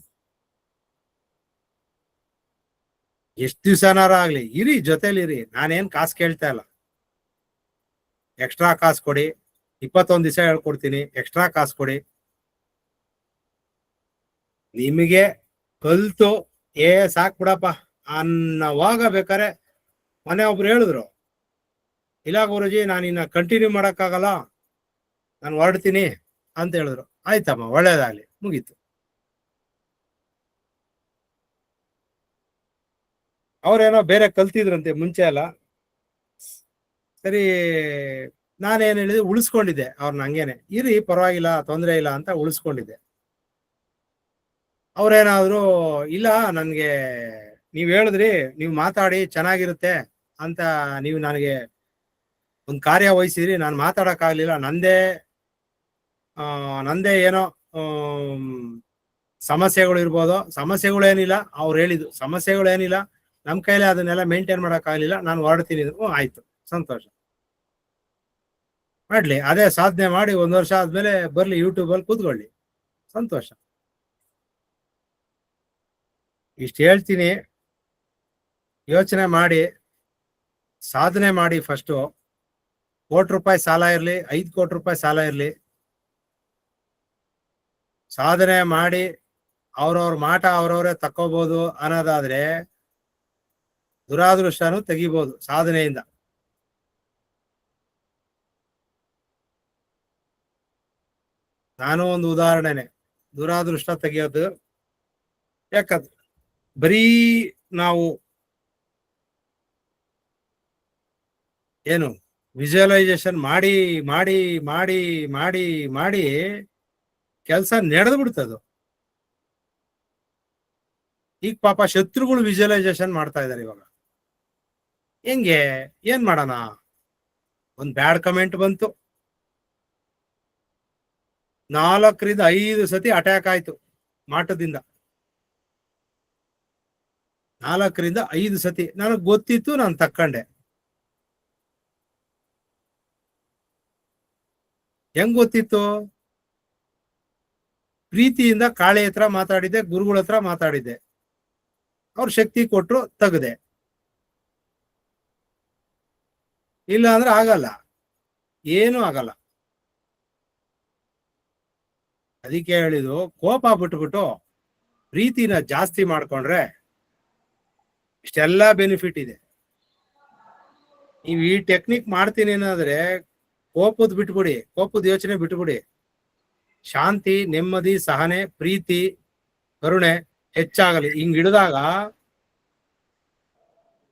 ಎಷ್ಟು ದಿವ್ಸನಾರ ಆಗ್ಲಿ ಇರಿ, ಜೊತೆಲಿರಿ. ನಾನೇನ್ ಕಾಸು ಕೇಳ್ತಾ ಇಲ್ಲ. ಎಕ್ಸ್ಟ್ರಾ ಕಾಸು ಕೊಡಿ, 21 ದಿವಸ ಹೇಳ್ಕೊಡ್ತೀನಿ, ಎಕ್ಸ್ಟ್ರಾ ಕಾಸು ಕೊಡಿ. ನಿಮಗೆ ಕಲ್ತು ಸಾಕ್ಬಿಡಪ್ಪ ಅನ್ನವಾಗ ಬೇಕಾರೆ ಮನೆ ಒಬ್ರು ಹೇಳಿದ್ರು, ಇಲ್ಲ ಗುರುಜಿ ನಾನು ಇನ್ನ ಕಂಟಿನ್ಯೂ ಮಾಡಕ್ಕಾಗಲ್ಲ, ನಾನು ಹೊರಡ್ತೀನಿ ಅಂತ ಹೇಳಿದ್ರು. ಆಯ್ತಮ್ಮ, ಒಳ್ಳೇದಾಗ್ಲಿ, ಮುಗೀತು. ಅವ್ರೇನೋ ಬೇರೆ ಕಲ್ತಿದ್ರಂತೆ ಮುಂಚೆ ಎಲ್ಲ. ಸರಿ, ನಾನೇನ್ ಹೇಳಿದೆ, ಉಳಿಸ್ಕೊಂಡಿದ್ದೆ ಅವ್ರನ್ನ. ಹಂಗೇನೆ ಇರಿ ಪರವಾಗಿಲ್ಲ, ತೊಂದರೆ ಇಲ್ಲ ಅಂತ ಉಳಿಸ್ಕೊಂಡಿದ್ದೆ. ಅವ್ರೇನಾದ್ರು ಇಲ್ಲ, ನನ್ಗೆ ನೀವ್ ಹೇಳಿದ್ರಿ, ನೀವು ಮಾತಾಡಿ ಚೆನ್ನಾಗಿರುತ್ತೆ ಅಂತ ನೀವು ನನಗೆ ಒಂದು ಕಾರ್ಯ ವಹಿಸಿದ್ರಿ, ನಾನು ಮಾತಾಡಕ್ ಆಗ್ಲಿಲ್ಲ, ನಂದೇ ಏನೋ ಸಮಸ್ಯೆಗಳು ಇರ್ಬೋದು, ಸಮಸ್ಯೆಗಳೇನಿಲ್ಲ, ಅವ್ರು ಹೇಳಿದ್ದು ಸಮಸ್ಯೆಗಳೇನಿಲ್ಲ, ನಮ್ ಕೈಲಿ ಅದನ್ನೆಲ್ಲ ಮೇಂಟೈನ್ ಮಾಡಕ್ ಆಗ್ಲಿಲ್ಲ, ನಾನು ಹೊರಡ್ತೀನಿ. ಆಯ್ತು, ಸಂತೋಷ, ಮಾಡ್ಲಿ. ಅದೇ ಸಾಧನೆ ಮಾಡಿ 1 ವರ್ಷ ಆದ್ಮೇಲೆ ಬರ್ಲಿ, ಯೂಟ್ಯೂಬ್ ಅಲ್ಲಿ ಕೂತ್ಕೊಳ್ಳಿ, ಸಂತೋಷ. ಇಷ್ಟು ಹೇಳ್ತೀನಿ, ಯೋಚನೆ ಮಾಡಿ, ಸಾಧನೆ ಮಾಡಿ. ಫಸ್ಟು ₹1,00,00,000 ಸಾಲ ಇರ್ಲಿ, 5 ಕೋಟಿ ರೂಪಾಯಿ ಸಾಲ ಇರ್ಲಿ, ಸಾಧನೆ ಮಾಡಿ ಅವ್ರವ್ರ ಮಾಟ ಅವ್ರವ್ರೇ ತಕ್ಕೋಬಹುದು ಅನ್ನೋದಾದ್ರೆ ದುರಾದೃಷ್ಟನೂ ತೆಗಿಬಹುದು ಸಾಧನೆಯಿಂದ. ನಾನು ಒಂದು ಉದಾಹರಣೆನೆ, ದುರಾದೃಷ್ಟ ತೆಗಿಯೋದು. ಯಾಕಂದ್ರೆ ಬರೀ ನಾವು ಏನು ವಿಜುವಲೈಸೇಷನ್ ಮಾಡಿ ಮಾಡಿ ಮಾಡಿ ಮಾಡಿ ಮಾಡಿ ಕೆಲಸ ನಡೆದು ಬಿಡ್ತದು. ಈಗ ಪಾಪ ಶತ್ರುಗಳು ವಿಜುವಲೈಸೇಷನ್ ಮಾಡ್ತಾ ಇದಾರೆ. ಇವಾಗ ಹೆಂಗೆ, ಏನ್ ಮಾಡೋಣ? ಒಂದ್ ಬ್ಯಾಡ್ ಕಮೆಂಟ್ ಬಂತು, 4 ರಿಂದ 5 ಸತಿ ಅಟ್ಯಾಕ್ ಆಯ್ತು ಮಾಟದಿಂದ. 4 ರಿಂದ 5 ಸತಿ ನನಗ್ ಗೊತ್ತಿತ್ತು, ನಾನು ತಕ್ಕಂಡೆ. ಹೆಂಗ್ ಗೊತ್ತಿತ್ತು? ಪ್ರೀತಿಯಿಂದ ಕಾಳೆ ಹತ್ರ ಮಾತಾಡಿದ್ದೆ, ಗುರುಗಳ ಹತ್ರ ಮಾತಾಡಿದ್ದೆ, ಅವ್ರ ಶಕ್ತಿ ಕೊಟ್ರು, ತೆಗದೆ. ಇಲ್ಲ ಅಂದ್ರೆ ಆಗಲ್ಲ, ಏನು ಆಗಲ್ಲ. ಅದಕ್ಕೆ ಹೇಳಿದ್ದು, ಕೋಪ ಬಿಟ್ಬಿಟ್ಟು ಪ್ರೀತಿನ ಜಾಸ್ತಿ ಮಾಡ್ಕೊಂಡ್ರೆ ಇಷ್ಟೆಲ್ಲ ಬೆನಿಫಿಟ್ ಇದೆ. ನೀವು ಈ ಟೆಕ್ನಿಕ್ ಮಾಡ್ತೀನಿ ಏನಾದ್ರೆ ಕೋಪದ ಬಿಟ್ಬಿಡಿ, ಕೋಪದ ಯೋಚನೆ ಬಿಟ್ಬಿಡಿ. ಶಾಂತಿ, ನೆಮ್ಮದಿ, ಸಹನೆ, ಪ್ರೀತಿ, ಕರುಣೆ ಹೆಚ್ಚಾಗಲಿ. ಹಿಂಗ್ ಹಿಡಿದಾಗ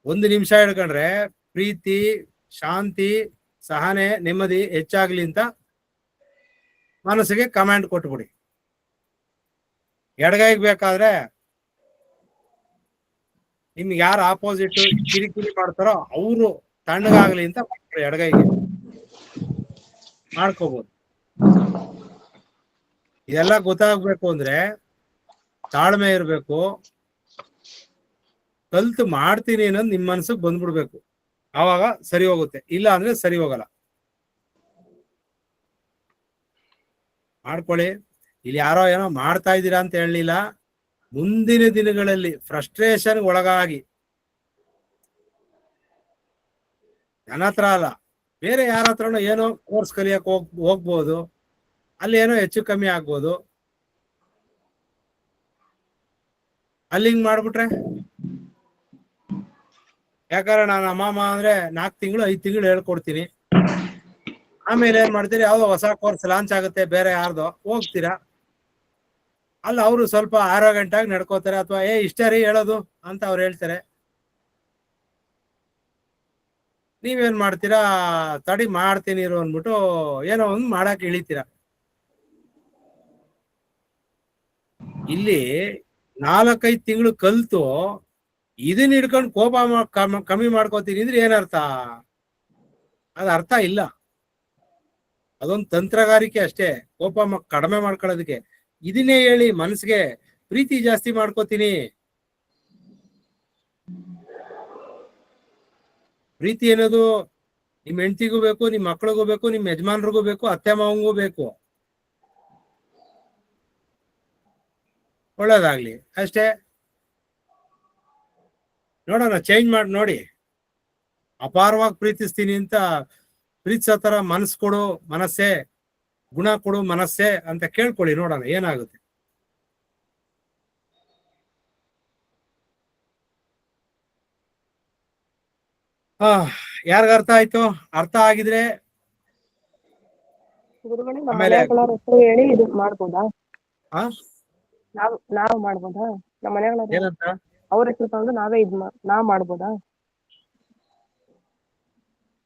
1 ನಿಮಿಷ ಹಿಡ್ಕೊಂಡ್ರೆ ಪ್ರೀತಿ, ಶಾಂತಿ, ಸಹನೆ, ನೆಮ್ಮದಿ ಹೆಚ್ಚಾಗ್ಲಿ ಅಂತ ಮನಸ್ಸಿಗೆ ಕಮಾಂಡ್ ಕೊಟ್ಬಿಡಿ. ಎಡಗೈಗೆ ಬೇಕಾದ್ರೆ ನಿಮ್ಗೆ ಯಾರು ಆಪೋಸಿಟ್ ಕಿರಿಕಿರಿ ಮಾಡ್ತಾರೋ ಅವರು ತಣ್ಣಗಾಗ್ಲಿ ಅಂತ ಎಡಗೈಗೆ ಮಾಡ್ಕೋಬಹುದು. ಇದೆಲ್ಲ ಗೊತ್ತಾಗ್ಬೇಕು ಅಂದ್ರೆ ತಾಳ್ಮೆ ಇರ್ಬೇಕು, ಕಲ್ತು ಮಾಡ್ತೀನಿ ಅನ್ನೋದು ನಿಮ್ ಮನ್ಸಿಗೆ ಬಂದ್ಬಿಡ್ಬೇಕು. ಆವಾಗ ಸರಿ ಹೋಗುತ್ತೆ, ಇಲ್ಲ ಅಂದ್ರೆ ಸರಿ ಹೋಗಲ್ಲ. ಮಾಡ್ಕೊಳ್ಳಿ. ಇಲ್ಲಿ ಯಾರೋ ಏನೋ ಮಾಡ್ತಾ ಇದ್ದೀರಾ ಅಂತ ಹೇಳಲಿಲ್ಲ. ಮುಂದಿನ ದಿನಗಳಲ್ಲಿ ಫ್ರಸ್ಟ್ರೇಷನ್ ಒಳಗಾಗಿ ನನ್ನ ಹತ್ರ ಅಲ್ಲ, ಬೇರೆ ಯಾರ ಹತ್ರನೋ ಏನೋ ಕೋರ್ಸ್ ಕಲಿಯಕ್ ಹೋಗ್ಬೋದು, ಅಲ್ಲಿ ಏನೋ ಹೆಚ್ಚು ಕಮ್ಮಿ ಆಗ್ಬೋದು. ಅಲ್ಲಿ ಹಿಂಗ್ ಮಾಡ್ಬಿಟ್ರೆ, ಯಾಕಂದ್ರೆ ನಾನು ಅಮ್ಮಮ್ಮ ಅಂದ್ರೆ 4 ತಿಂಗಳು 5 ತಿಂಗಳು ಹೇಳ್ಕೊಡ್ತೀನಿ. ಆಮೇಲೆ ಏನ್ ಮಾಡ್ತೀರಿ, ಯಾವ್ದೋ ಹೊಸ ಕೋರ್ಸ್ ಲಾಂಚ್ ಆಗುತ್ತೆ ಬೇರೆ ಯಾರ್ದೋ, ಹೋಗ್ತೀರಾ, ಅಲ್ಲ ಅವರು ಸ್ವಲ್ಪ ಆರೋಗ್ಯಂಟಾಗಿ ನಡ್ಕೋತಾರೆ, ಅಥವಾ ಇಷ್ಟೇ ರೀ ಹೇಳೋದು ಅಂತ ಅವ್ರು ಹೇಳ್ತಾರೆ. ನೀವೇನ್ ಮಾಡ್ತೀರಾ, ತಡಿ ಮಾಡ್ತೀನಿ ಇರು ಅಂದ್ಬಿಟ್ಟು ಏನೋ ಒಂದು ಮಾಡಕ್ ಇಳಿತೀರಾ. ಇಲ್ಲಿ 4-5 ತಿಂಗಳು ಕಲ್ತು ಇದನ್ನ ಹಿಡ್ಕೊಂಡು ಕೋಪ ಕಮ್ಮಿ ಮಾಡ್ಕೋತೀನಿ ಅಂದ್ರೆ ಏನರ್ಥ? ಅದ ಅರ್ಥ ಇಲ್ಲ. ಅದೊಂದು ತಂತ್ರಗಾರಿಕೆ ಅಷ್ಟೇ, ಕೋಪ ಕಡಿಮೆ ಮಾಡ್ಕೊಳ್ಳೋದಕ್ಕೆ. ಇದನ್ನೇ ಹೇಳಿ ಮನಸ್ಸಿಗೆ ಪ್ರೀತಿ ಜಾಸ್ತಿ ಮಾಡ್ಕೋತೀನಿ. ಪ್ರೀತಿ ಅನ್ನೋದು ನಿಮ್ ಹೆಂಡತಿಗೂ ಬೇಕು, ನಿಮ್ ಮಕ್ಳಿಗೂ ಬೇಕು, ನಿಮ್ ಯಜಮಾನ್ರಿಗೂ ಬೇಕು, ಅತ್ತೆ ಮಾವಂಗೂ ಬೇಕು. ಒಳ್ಳೇದಾಗ್ಲಿ ಅಷ್ಟೇ. ನೋಡೋಣ, ಚೇಂಜ್ ಮಾಡಿ ನೋಡಿ. ಅಪಾರವಾಗಿ ಪ್ರೀತಿಸ್ತೀನಿ ಅಂತ ಪ್ರೀತಿಸೋ ತರ ಮನಸ್ಸು ಕೊಡು ಮನಸ್ಸೇ, ಗುಣ ಕೊಡು ಮನಸ್ಸೇ ಅಂತ ಕೇಳ್ಕೊಳ್ಳಿ, ನೋಡೋಣ ಏನಾಗುತ್ತೆ. ಯಾರಿಗ ಅರ್ಥ ಆಯ್ತು? ಅರ್ಥ ಆಗಿದ್ರೆ ಗುರುಗಳೇ, ನಮ್ಮ ಆಮೇಲೆ ಮನೆಗಳ ಹೆಸರು ಹೇಳಿ ಇದು ಮಾಡ್ಬೋದಾ? ಆ ನಾವು ಮಾಡ್ಬೋದಾ? ನಮ್ಮ ಮನೆಗಳ ಏನಂತ? ಅವ್ರ ಹೆಸರು ತಗೊಂಡು ನಾವೇ ನಾವ್ ಮಾಡ್ಬೋದಾ?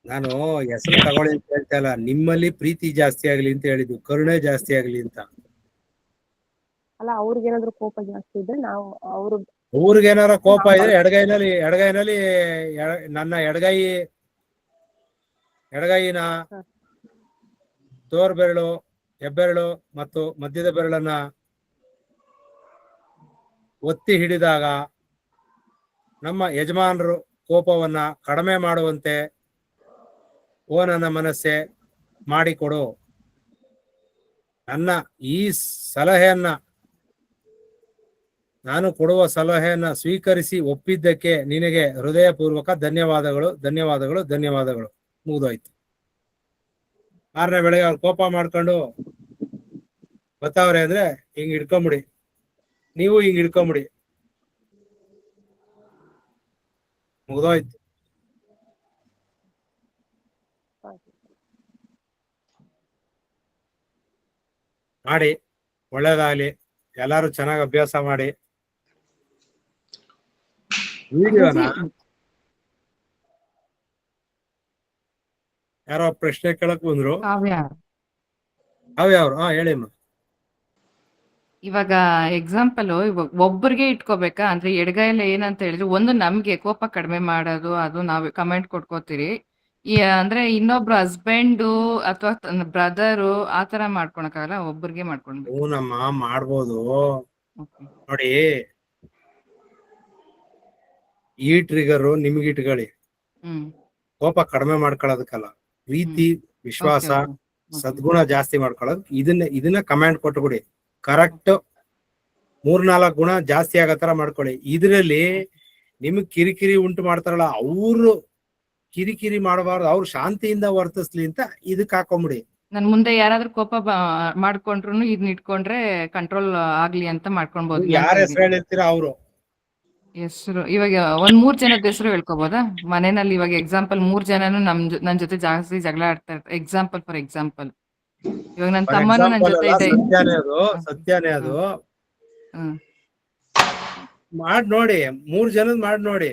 ನಾನು ಹೆಸರು ತಗೊಳ್ಳಿ ಅಂತ ಹೇಳ್ತಾ ಇಲ್ಲ, ನಿಮ್ಮಲ್ಲಿ ಪ್ರೀತಿ ಜಾಸ್ತಿ ಆಗ್ಲಿ ಅಂತ ಹೇಳಿದ್ದು, ಕರುಣೆ ಜಾಸ್ತಿ ಆಗ್ಲಿ ಅಂತ. ಅಲ್ಲ, ಅವ್ರಿಗೇನಾದ್ರು ಕೋಪ ಜಾಸ್ತಿ ಇದ್ರೆ ನಾವು ಊರಿಗೇನಾರ ಕೋಪ ಇದ್ರೆ ಎಡಗೈನಲ್ಲಿ ನನ್ನ ಎಡಗೈನ ತೋರ್ ಬೆರಳು, ಹೆಬ್ಬೆರಳು ಮತ್ತು ಮಧ್ಯದ ಬೆರಳನ್ನ ಒತ್ತಿ ಹಿಡಿದಾಗ ನಮ್ಮ ಯಜಮಾನರು ಕೋಪವನ್ನ ಕಡಿಮೆ ಮಾಡುವಂತೆ ಓ ನನ್ನ ಮನಸ್ಸೆ ಮಾಡಿಕೊಡು. ನನ್ನ ಈ ಸಲಹೆಯನ್ನ, ನಾನು ಕೊಡುವ ಸಲಹೆಯನ್ನ ಸ್ವೀಕರಿಸಿ ಒಪ್ಪಿದ್ದಕ್ಕೆ ನಿನಗೆ ಹೃದಯಪೂರ್ವಕ ಧನ್ಯವಾದಗಳು, ಧನ್ಯವಾದಗಳು, ಧನ್ಯವಾದಗಳು. ಮುಗಿದೋಯ್ತು. 6ನೇ ಬೆಳಗ್ಗೆ ಅವ್ರು ಕೋಪ ಮಾಡ್ಕೊಂಡು ಬರ್ತಾವ್ರೆ ಅಂದ್ರೆ ಹಿಂಗ್ ಹಿಡ್ಕೊಂಬಿಡಿ, ನೀವು ಹಿಂಗ್ ಹಿಡ್ಕೊಂಬಿಡಿ, ಮುಗಿದೋಯ್ತು. ಮಾಡಿ, ಒಳ್ಳೇದಾಗ್ಲಿ. ಎಲ್ಲಾರು ಚೆನ್ನಾಗಿ ಅಭ್ಯಾಸ ಮಾಡಿ. ವಿಡಿಯೋನ ಯಾರೋ ಪ್ರಶ್ನೆ ಕೇಳಕ್ ಬಂದ್ರು. ಅವ್ಯಾವ್ರು? ಹೇಳಿಮ್ಮ. ಇವಾಗ ಎಕ್ಸಾಂಪಲ್ ಇವಾಗ ಒಬ್ಬರಿಗೆ ಇಟ್ಕೋಬೇಕಾ ಅಂದ್ರೆ ಎಡಗೈಯಲ್ಲಿ ಏನಂತ ಹೇಳಿದ್ರೆ, ಒಂದು ನಮ್ಗೆ ಕೋಪ ಕಡಿಮೆ ಮಾಡೋದು, ಅದು ನಾವು ಕಮೆಂಟ್ ಕೊಟ್ಕೋತೀರಿ. ಅಂದ್ರೆ ಇನ್ನೊಬ್ರು ಹಸ್ಬೆಂಡು ಅಥವಾ ಬ್ರದರು ಆತರ ಮಾಡ್ಕೊಳಕ್ಕಾಗಲ್ಲ, ಒಬ್ಬರಿಗೆ ಮಾಡ್ಕೊಳ್ಬೇಕು. ಹೂನಮ್ಮ, ಮಾಡ್ಬೋದು. ನೋಡಿ, ಈ ಟ್ರಿಗರ್ ನಿಮ್ಗೆ ಇಟ್ಕೊಳ್ಳಿ, ಕೋಪ ಕಡಿಮೆ ಮಾಡ್ಕೊಳ್ಳೋದಕ್ಕಲ್ಲ. ಪ್ರೀತಿ, ವಿಶ್ವಾಸ, ಸದ್ಗುಣ ಜಾಸ್ತಿ ಮಾಡ್ಕೊಳ್ಳೋದು. ಇದನ್ನ ಕಮೆಂಟ್ ಕೊಟ್ಬಿಡಿ. ಕರೆಕ್ಟ್ 3-4 ಗುಣ ಜಾಸ್ತಿ ಆಗತ್ತರ ಮಾಡ್ಕೊಳ್ಳಿ. ಇದ್ರಲ್ಲಿ ನಿಮಗ್ ಕಿರಿಕಿರಿ ಉಂಟು ಮಾಡ್ತಾರಲ್ಲ, ಅವ್ರು ಕಿರಿಕಿರಿ ಮಾಡಬಾರ್ದು, ಅವ್ರು ಶಾಂತಿಯಿಂದ ವರ್ತಿಸ್ಲಿ ಅಂತ ಇದಕ್ ಹಾಕೊಂಬಿಡಿ. ನನ್ ಮುಂದೆ ಯಾರಾದ್ರೂ ಕೋಪ ಮಾಡ್ಕೊಂಡ್ರು ಇದನ್ನ ಇಟ್ಕೊಂಡ್ರೆ ಕಂಟ್ರೋಲ್ ಆಗ್ಲಿ ಅಂತ ಮಾಡ್ಕೊಳ್ಬಹುದು. ಯಾರ ಹೆಸರು ಹೇಳಿರ್ತೀರಾ ಅವ್ರು ಹೆಸರು ಇವಾಗ ಒಂದ್ 3 ಜನದ ಹೆಸರು ಹೇಳ್ಕೊಬೋದಾ ಮನೆಯಲ್ಲಿ? ಇವಾಗ ಎಕ್ಸಾಂಪಲ್ 3 ಜನನು ನನ್ ಜೊತೆ ಜಾಸ್ತಿ ಜಗಳ ಆಡ್ತಾ ಇರ್ತಾರೆ. ಎಕ್ಸಾಂಪಲ್ ಫಾರ್ ಎಕ್ಸಾಂಪಲ್ ಇವಾಗ ನನ್ ತಮ್ಮನು ನನ್ ಜೊತೆ ಇದೆ. ಸತ್ಯನೇ ಅದು. ಮಾಡ್ ನೋಡಿ, 3 ಜನದ್ ಮಾಡ್ ನೋಡಿ.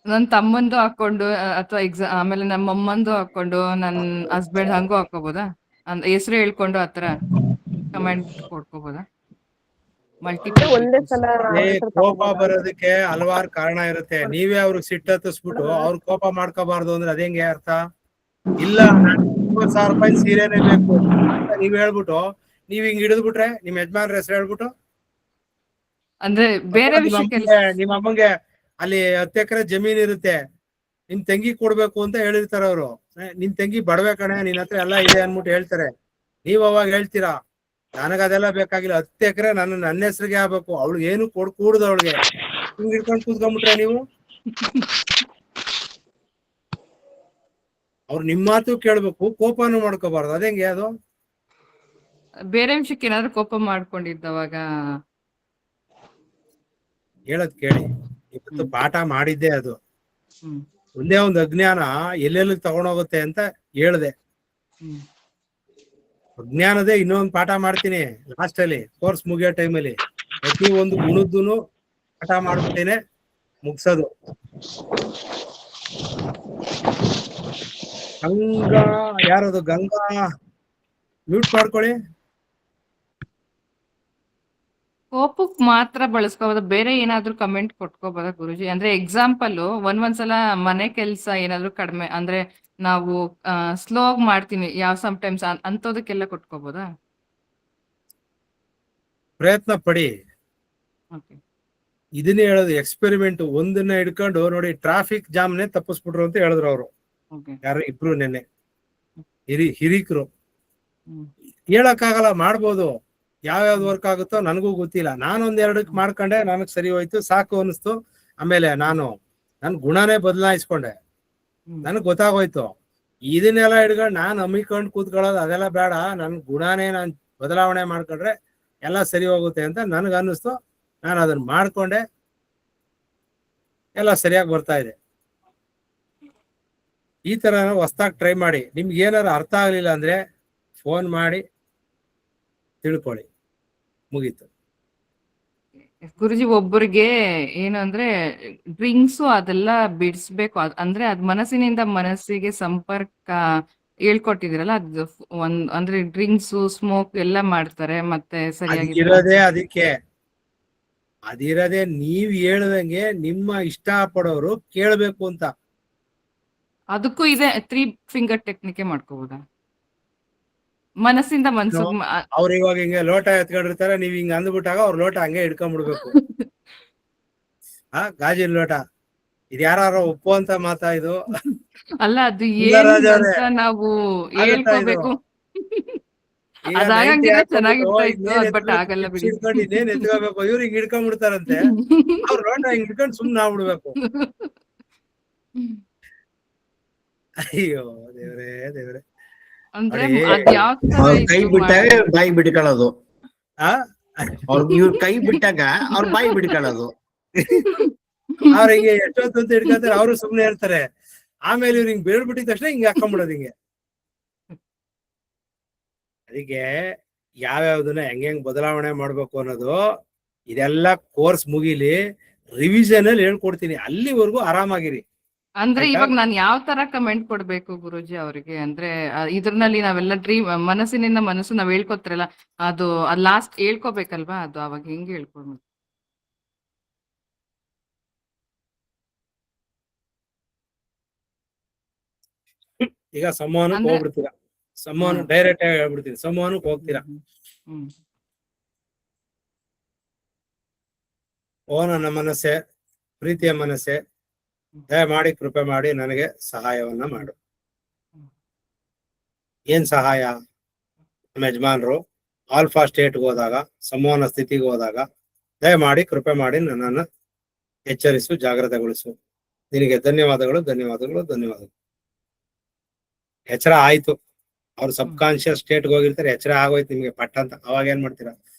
ನನ್ ತಮ್ಮಂದು ಹಾಕೊಂಡು ಅಥವಾ ಆಮೇಲೆ ನಮ್ಮ ಅಮ್ಮಂದು ಹಾಕೊಂಡು ನನ್ ಹಸ್ಬೆಂಡ್ ಹಂಗೂ ಹಾಕೋಬೋದಾ? ಹೆಸರು ಹೇಳ್ಕೊಂಡು ಆತರ ಕಮೆಂಟ್ ಕೊಡ್ಕೋಬೋದಾ? ಒಂದೇ ಸಲ ಕೋಪ ಬರೋದಕ್ಕೆ ಹಲವಾರು ಕಾರಣ ಇರುತ್ತೆ. ನೀವೇ ಅವ್ರಿಗೆ ಸಿಟ್ಟು ಹತ್ತಿಸ್ಬಿಟ್ಟು ಅವ್ರ ಕೋಪ ಮಾಡ್ಕೋಬಾರ್ದು ಅಂದ್ರೆ ಅದೇಂಗೆ ಅರ್ಥ? ಇಲ್ಲ 20,000 ರೂಪಾಯಿ ಸೀರೆನೇ ಬೇಕು ಅಂತ ನೀವ್ ಹೇಳ್ಬಿಟ್ಟು ನೀವ್ ಹಿಂಗ್ ಹಿಡಿದ್ಬಿಟ್ರೆ ನಿಮ್ ಯಜಮಾನ್ರ ಹೆಸರು ಹೇಳ್ಬಿಟ್ಟು, ಅಂದ್ರೆ ಬೇರೆ ವಿಷಯಕ್ಕೆ ನಿಮ್ಮ ಅಮ್ಮಂಗೆ ಅಲ್ಲಿ 10 ಎಕರೆ ಜಮೀನ್ ಇರುತ್ತೆ, ನಿಮ್ ತಂಗಿ ಕೊಡ್ಬೇಕು ಅಂತ ಹೇಳಿರ್ತಾರ ಅವ್ರು. ನಿನ್ ತಂಗಿ ಬಡವೆ ಕಣೆ, ನಿನ್ ಹತ್ರ ಎಲ್ಲ ಇದೆ ಅನ್ಬಿಟ್ಟು ಹೇಳ್ತಾರೆ. ನೀವ್ ಅವಾಗ ಹೇಳ್ತೀರಾ ನನಗ ಅದೆಲ್ಲ ಬೇಕಾಗಿಲ್ಲ, 10 ಎಕರೆ ನನ್ನ ಹೆಸರಿಗೆ ಆಗ್ಬೇಕು, ಅವಳಿಗೆ ಏನು ಕೂಡುದು ಅವಳಿಗೆ. ಹಿಂಗ್ ಹಿಡ್ಕೊಂಡು ಕೂತ್ಕೊಂಡ್ಬಿಟ್ರೆ ನೀವು, ಅವ್ರು ನಿಮ್ ಮಾತು ಕೇಳ್ಬೇಕು, ಕೋಪನೂ ಮಾಡ್ಕೋಬಾರ್ದು. ಅದೇಂಗೆ ಅದು? ಬೇರೆ ವಿಷಯಕ್ಕೆ ಏನಾದ್ರು ಕೋಪ ಮಾಡ್ಕೊಂಡಿದ್ದವಾಗ ಹೇಳದ್ ಕೇಳಿ. ಇವತ್ತು ಪಾಠ ಮಾಡಿದ್ದೆ ಅದು. ಒಂದೇ ಒಂದು ಅಜ್ಞಾನ ಎಲ್ಲೆಲ್ಲಿ ತಗೊಂಡೋಗುತ್ತೆ ಅಂತ ಹೇಳ್ದೆ. ಅಜ್ಞಾನದೇ ಇನ್ನೊಂದು ಪಾಠ ಮಾಡ್ತೀನಿ ಲಾಸ್ಟ್ ಅಲ್ಲಿ, ಕೋರ್ಸ್ ಮುಗಿಯೋ ಟೈಮಲ್ಲಿ. ಪ್ರತಿ ಒಂದು ಗುಣದ್ದು ಪಾಠ ಮಾಡ್ಬಿಟ್ಟೇನೆ ಮುಗ್ಸೋದು. ಗಂಗಾ ಯಾರದು? ಗಂಗಾ ಮ್ಯೂಟ್ ಮಾಡ್ಕೊಳ್ಳಿ. ಕೋಪಕ್ ಮಾತ್ರ ಬಳಸ್ಕೋಬೋದ? ಬೇರೆ ಏನಾದ್ರು ಕಮೆಂಟ್ ಕೊಟ್ಕೋಬೋದ ಗುರುಜಿ? ಅಂದ್ರೆ ಎಕ್ಸಾಂಪಲ್ ಒಂದ್ಸಲ ಮನೆ ಕೆಲ್ಸ ಏನಾದ್ರು ಕಡಿಮೆ ಅಂದ್ರೆ ನಾವು ಸ್ಲೋ ಆಗಿ ಮಾಡ್ತೀನಿ ಸಮ್ ಟೈಮ್ಸ್ ಅಂತದಕ್ಕೆಲ್ಲ ಕೊಟ್ಕೋಬೋದಾ? ಪ್ರಯತ್ನ ಪಡಿ. ಇದನ್ನೇ ಹೇಳೋದು, ಎಕ್ಸ್ಪೆರಿಮೆಂಟ್. ಒಂದನ್ನ ಹಿಡ್ಕೊಂಡು ನೋಡಿ, ಟ್ರಾಫಿಕ್ ಜಾಮ್ನೆ ತಪ್ಪಿಸ್ಬಿಟ್ರು ಅಂತ ಹೇಳಿದ್ರು ಅವರು. ಯಾರು ಇಬ್ರು ನೆನ್ನೆ ಹಿರೀಕರು. ಹೇಳಕ್ಕಾಗಲ್ಲ, ಮಾಡ್ಬೋದು. ಯಾವ್ಯಾವ್ದು ವರ್ಕ್ ಆಗುತ್ತೋ ನನಗೂ ಗೊತ್ತಿಲ್ಲ. ನಾನೊಂದೆರಡಕ್ಕೆ ಮಾಡ್ಕೊಂಡೆ, ನನಗ್ ಸರಿ ಹೋಯ್ತು, ಸಾಕು ಅನಿಸ್ತು. ಆಮೇಲೆ ನನ್ ಗುಣನೇ ಬದಲಾಯಿಸ್ಕೊಂಡೆ, ನನಗ್ ಗೊತ್ತಾಗೋಯ್ತು. ಇದನ್ನೆಲ್ಲ ಹಿಡ್ಕೊಂಡು ನಾನ್ ಹಮ್ಮಿಕೊಂಡು ಕೂತ್ಕೊಳ್ಳೋದು ಅದೆಲ್ಲ ಬೇಡ, ನನ್ ಗುಣನೇ ನಾನ್ ಬದಲಾವಣೆ ಮಾಡ್ಕೊಂಡ್ರೆ ಎಲ್ಲ ಸರಿ ಹೋಗುತ್ತೆ ಅಂತ ನನ್ಗ ಅನ್ನಿಸ್ತು. ನಾನು ಅದನ್ನ ಮಾಡ್ಕೊಂಡೆ, ಎಲ್ಲ ಸರಿಯಾಗಿ ಬರ್ತಾ ಇದೆ. ಈ ತರ ಹೊಸ್ದಾಗಿ ಟ್ರೈ ಮಾಡಿ. ನಿಮ್ಗೆ ಏನಾರು ಅರ್ಥ ಆಗ್ಲಿಲ್ಲ ಅಂದ್ರೆ ಫೋನ್ ಮಾಡಿ ತಿಳ್ಕೊಳ್ಳಿ, ಮುಗೀತು. ಗುರುಜಿ, ಒಬ್ಬರಿಗೆ ಏನು ಅಂದ್ರೆ ಡ್ರಿಂಕ್ಸು ಅದೆಲ್ಲ ಬಿಡಿಸ್ಬೇಕು, ಅಂದ್ರೆ ಅದ್ ಮನಸ್ಸಿನಿಂದ ಮನಸ್ಸಿಗೆ ಸಂಪರ್ಕ ಹೇಳ್ಕೊಟ್ಟಿದಿರಲ್ಲ, ಅದು ಅಂದ್ರೆ ಡ್ರಿಂಕ್ಸು ಸ್ಮೋಕ್ ಎಲ್ಲ ಮಾಡ್ತಾರೆ, ಮತ್ತೆ ಸರಿಯಾಗಿ ಅದಿರದೆ ನೀವ್ ಹೇಳ್ದಂಗೆ ನಿಮ್ಮ ಇಷ್ಟ ಪಡೋರು ಕೇಳ್ಬೇಕು ಅಂತ. ಅದಕ್ಕೂ ಇದೆ 3 ಫಿಂಗರ್ ಟೆಕ್ನಿಕ್ ಮಾಡ್ಕೋಬಹುದಾ? ಮನಸ್ಸಿಂದ ಅವ್ರು ಇವಾಗ ಹಿಂಗೆ ಲೋಟ ಎತ್ಕೊಂಡಿರ್ತಾರೆ, ನೀವ್ ಹಿಂಗ ಅಂದ್ಬಿಟ್ಟಾಗ ಅವ್ರ ಲೋಟ ಹಂಗೆ ಹಿಡ್ಕೊಂಡ್ಬಿಡ್ಬೇಕು. ಗಾಜಿನ ಲೋಟ ಇದು ಯಾರು ಒಪ್ಪುವಂತ ಮಾತಾ ಇದು? ಅಲ್ಲ ಅದು ಸುಂದರರಾಜ್ ಏನು ಅವ್ರೆ, ಅಂತ ನಾವು ಆಗುತ್ತಾ ಇದು? ಹೇಳ್ಕೋಬೇಕು. ಈಗ 90 ಅದಾಗಂಗಿದ್ರೆ ಹಾಕ್ಬಿಟ್ಟು ಚೆನ್ನಾಗಿರ್ತಾ ಇತ್ತು, ಇನ್ನೇನ್ ಅದ್ ಬಟ್ ಎತ್ಬೇಕು, ಆಗಲ್ಲ ಚಿಪ್ಸ್ ಬಿಡಿ. ಹಿಡ್ಕೊಂಡು ಇನ್ನೇನ್ ಎತ್ಕೋಬೇಕು, ಇವ್ರು ಹಿಂಗ್ ಹಿಡ್ಕೊಂಡ್ಬಿಡ್ತಾರಂತೆ, ಅವ್ರ ಲೋಟ ಹಿಂಗ್ ಹಿಡ್ಕೊಂಡು ಸುಮ್ನೆ ಆಗ್ಬಿಡ್ಬೇಕು. ಅಯ್ಯೋ ದೇವ್ರೇ ದೇವ್ರೆ. ಅಂದ್ರೆ ನೋಡಿ, ಅದ್ ಯಾವ ತರ ಅವ್ರ ಕೈ ಇತ್ತು ಬಿಟ್ಟಾಗ ಬಾಯಿ ಬಿಡ್ಕೊಳ್ಳೋದು, ಆ ಇವ್ರ ಕೈ ಬಿಟ್ಟಾಗ ಅವ್ರ ಬಾಯಿ ಬಿಡ್ಕೊಳ್ಳೋದು. ಅವ್ರ ಹಿಂಗೆ ಎಷ್ಟೊತ್ತು ಅಂತ ಹಿಡ್ಕೊತಾರೆ, ಅವರು ಸುಮ್ನೆ ಇರ್ತಾರೆ. ಆಮೇಲೆ ಇವ್ರು ಹಿಂಗ್ ಬೀಳ್ಬಿಟ್ಟಿದ ತಕ್ಷಣ ಹಿಂಗ್ ಹಾಕೊಂಡ್ಬಿಡೋದು ಹಿಂಗೆ. ಅದಕ್ಕೆ ಯಾವ್ಯಾವ್ದನ್ನ ಹೆಂಗ್ ಬದಲಾವಣೆ ಮಾಡ್ಬೇಕು ಅನ್ನೋದು ಇದೆಲ್ಲ ಕೋರ್ಸ್ ಮುಗಿಲಿ, ರಿವಿಷನ್ ಅಲ್ಲಿ ಹೇಳ್ಕೊಡ್ತೀನಿ, ಅಲ್ಲಿವರೆಗೂ ಆರಾಮಾಗಿರಿ. ಅಂದ್ರೆ ಆಯ್ತಾ? ಇವಾಗ ನಾನ್ ಯಾವ ತರ ಕಮೆಂಟ್ ಕೊಡ್ಬೇಕು ಗುರುಜಿ ಅವ್ರಿಗೆ? ಅಂದ್ರೆ ಇದ್ರಲ್ಲಿ ನಾವೆಲ್ಲ ಡ್ರೀಮ್ ಮನಸ್ಸಿನಿಂದ ಮನಸ್ಸು ನಾವ್ ಹೇಳ್ಕೊತಿರಲ್ಲ, ಅದು ಲಾಸ್ಟ್ ಹೇಳ್ಕೊಬೇಕಲ್ವಾ? ಅದು ಅವಾಗ ಹೆಂಗ್ ಹೇಳ್ಕೊಡ್ಬೇಕು? ಈಗ ಸಂವಹನಕ್ಕೆ ಅಂದ್ರೆ ಹೋಗ್ಬಿಡ್ತೀರಾ, ಸಂವಹನ ಹ್ಮ್ ಡೈರೆಕ್ಟ್ ಆಗಿ ಹೇಳ್ಬಿಡ್ತೀನಿ, ಸಂವಹನಕ್ಕೆ ಹೋಗ್ತೀರಾ. ಹ್ಮ್ ಓ ನನ್ನ ಮನಸ್ಸೆ, ಪ್ರೀತಿಯ ಮನಸ್ಸೆ, ದಯಮಾಡಿ ಕೃಪೆ ಮಾಡಿ ನನಗೆ ಸಹಾಯವನ್ನ ಮಾಡು. ಏನ್ ಸಹಾಯ? ನಮ್ಮ ಯಜಮಾನ್ರು ಆಲ್ಫಾ ಸ್ಟೇಟ್ಗೆ ಹೋದಾಗ, ಸಂವಹನ ಸ್ಥಿತಿಗೆ ಹೋದಾಗ, ದಯಮಾಡಿ ಕೃಪೆ ಮಾಡಿ ನನ್ನನ್ನು ಎಚ್ಚರಿಸು, ಜಾಗ್ರತೆಗೊಳಿಸು. ನಿನಗೆ ಧನ್ಯವಾದಗಳು, ಧನ್ಯವಾದಗಳು, ಧನ್ಯವಾದಗಳು. ಎಚ್ಚರ ಆಯ್ತು, ಅವ್ರು ಸಬ್ ಕಾನ್ಶಿಯಸ್ ಸ್ಟೇಟ್ಗೆ ಹೋಗಿರ್ತಾರೆ, ಎಚ್ಚರ ಆಗೋಯ್ತು ನಿಮ್ಗೆ ಪಟ್ಟ ಅಂತ. ಅವಾಗ ಏನ್ ಮಾಡ್ತೀರಾ?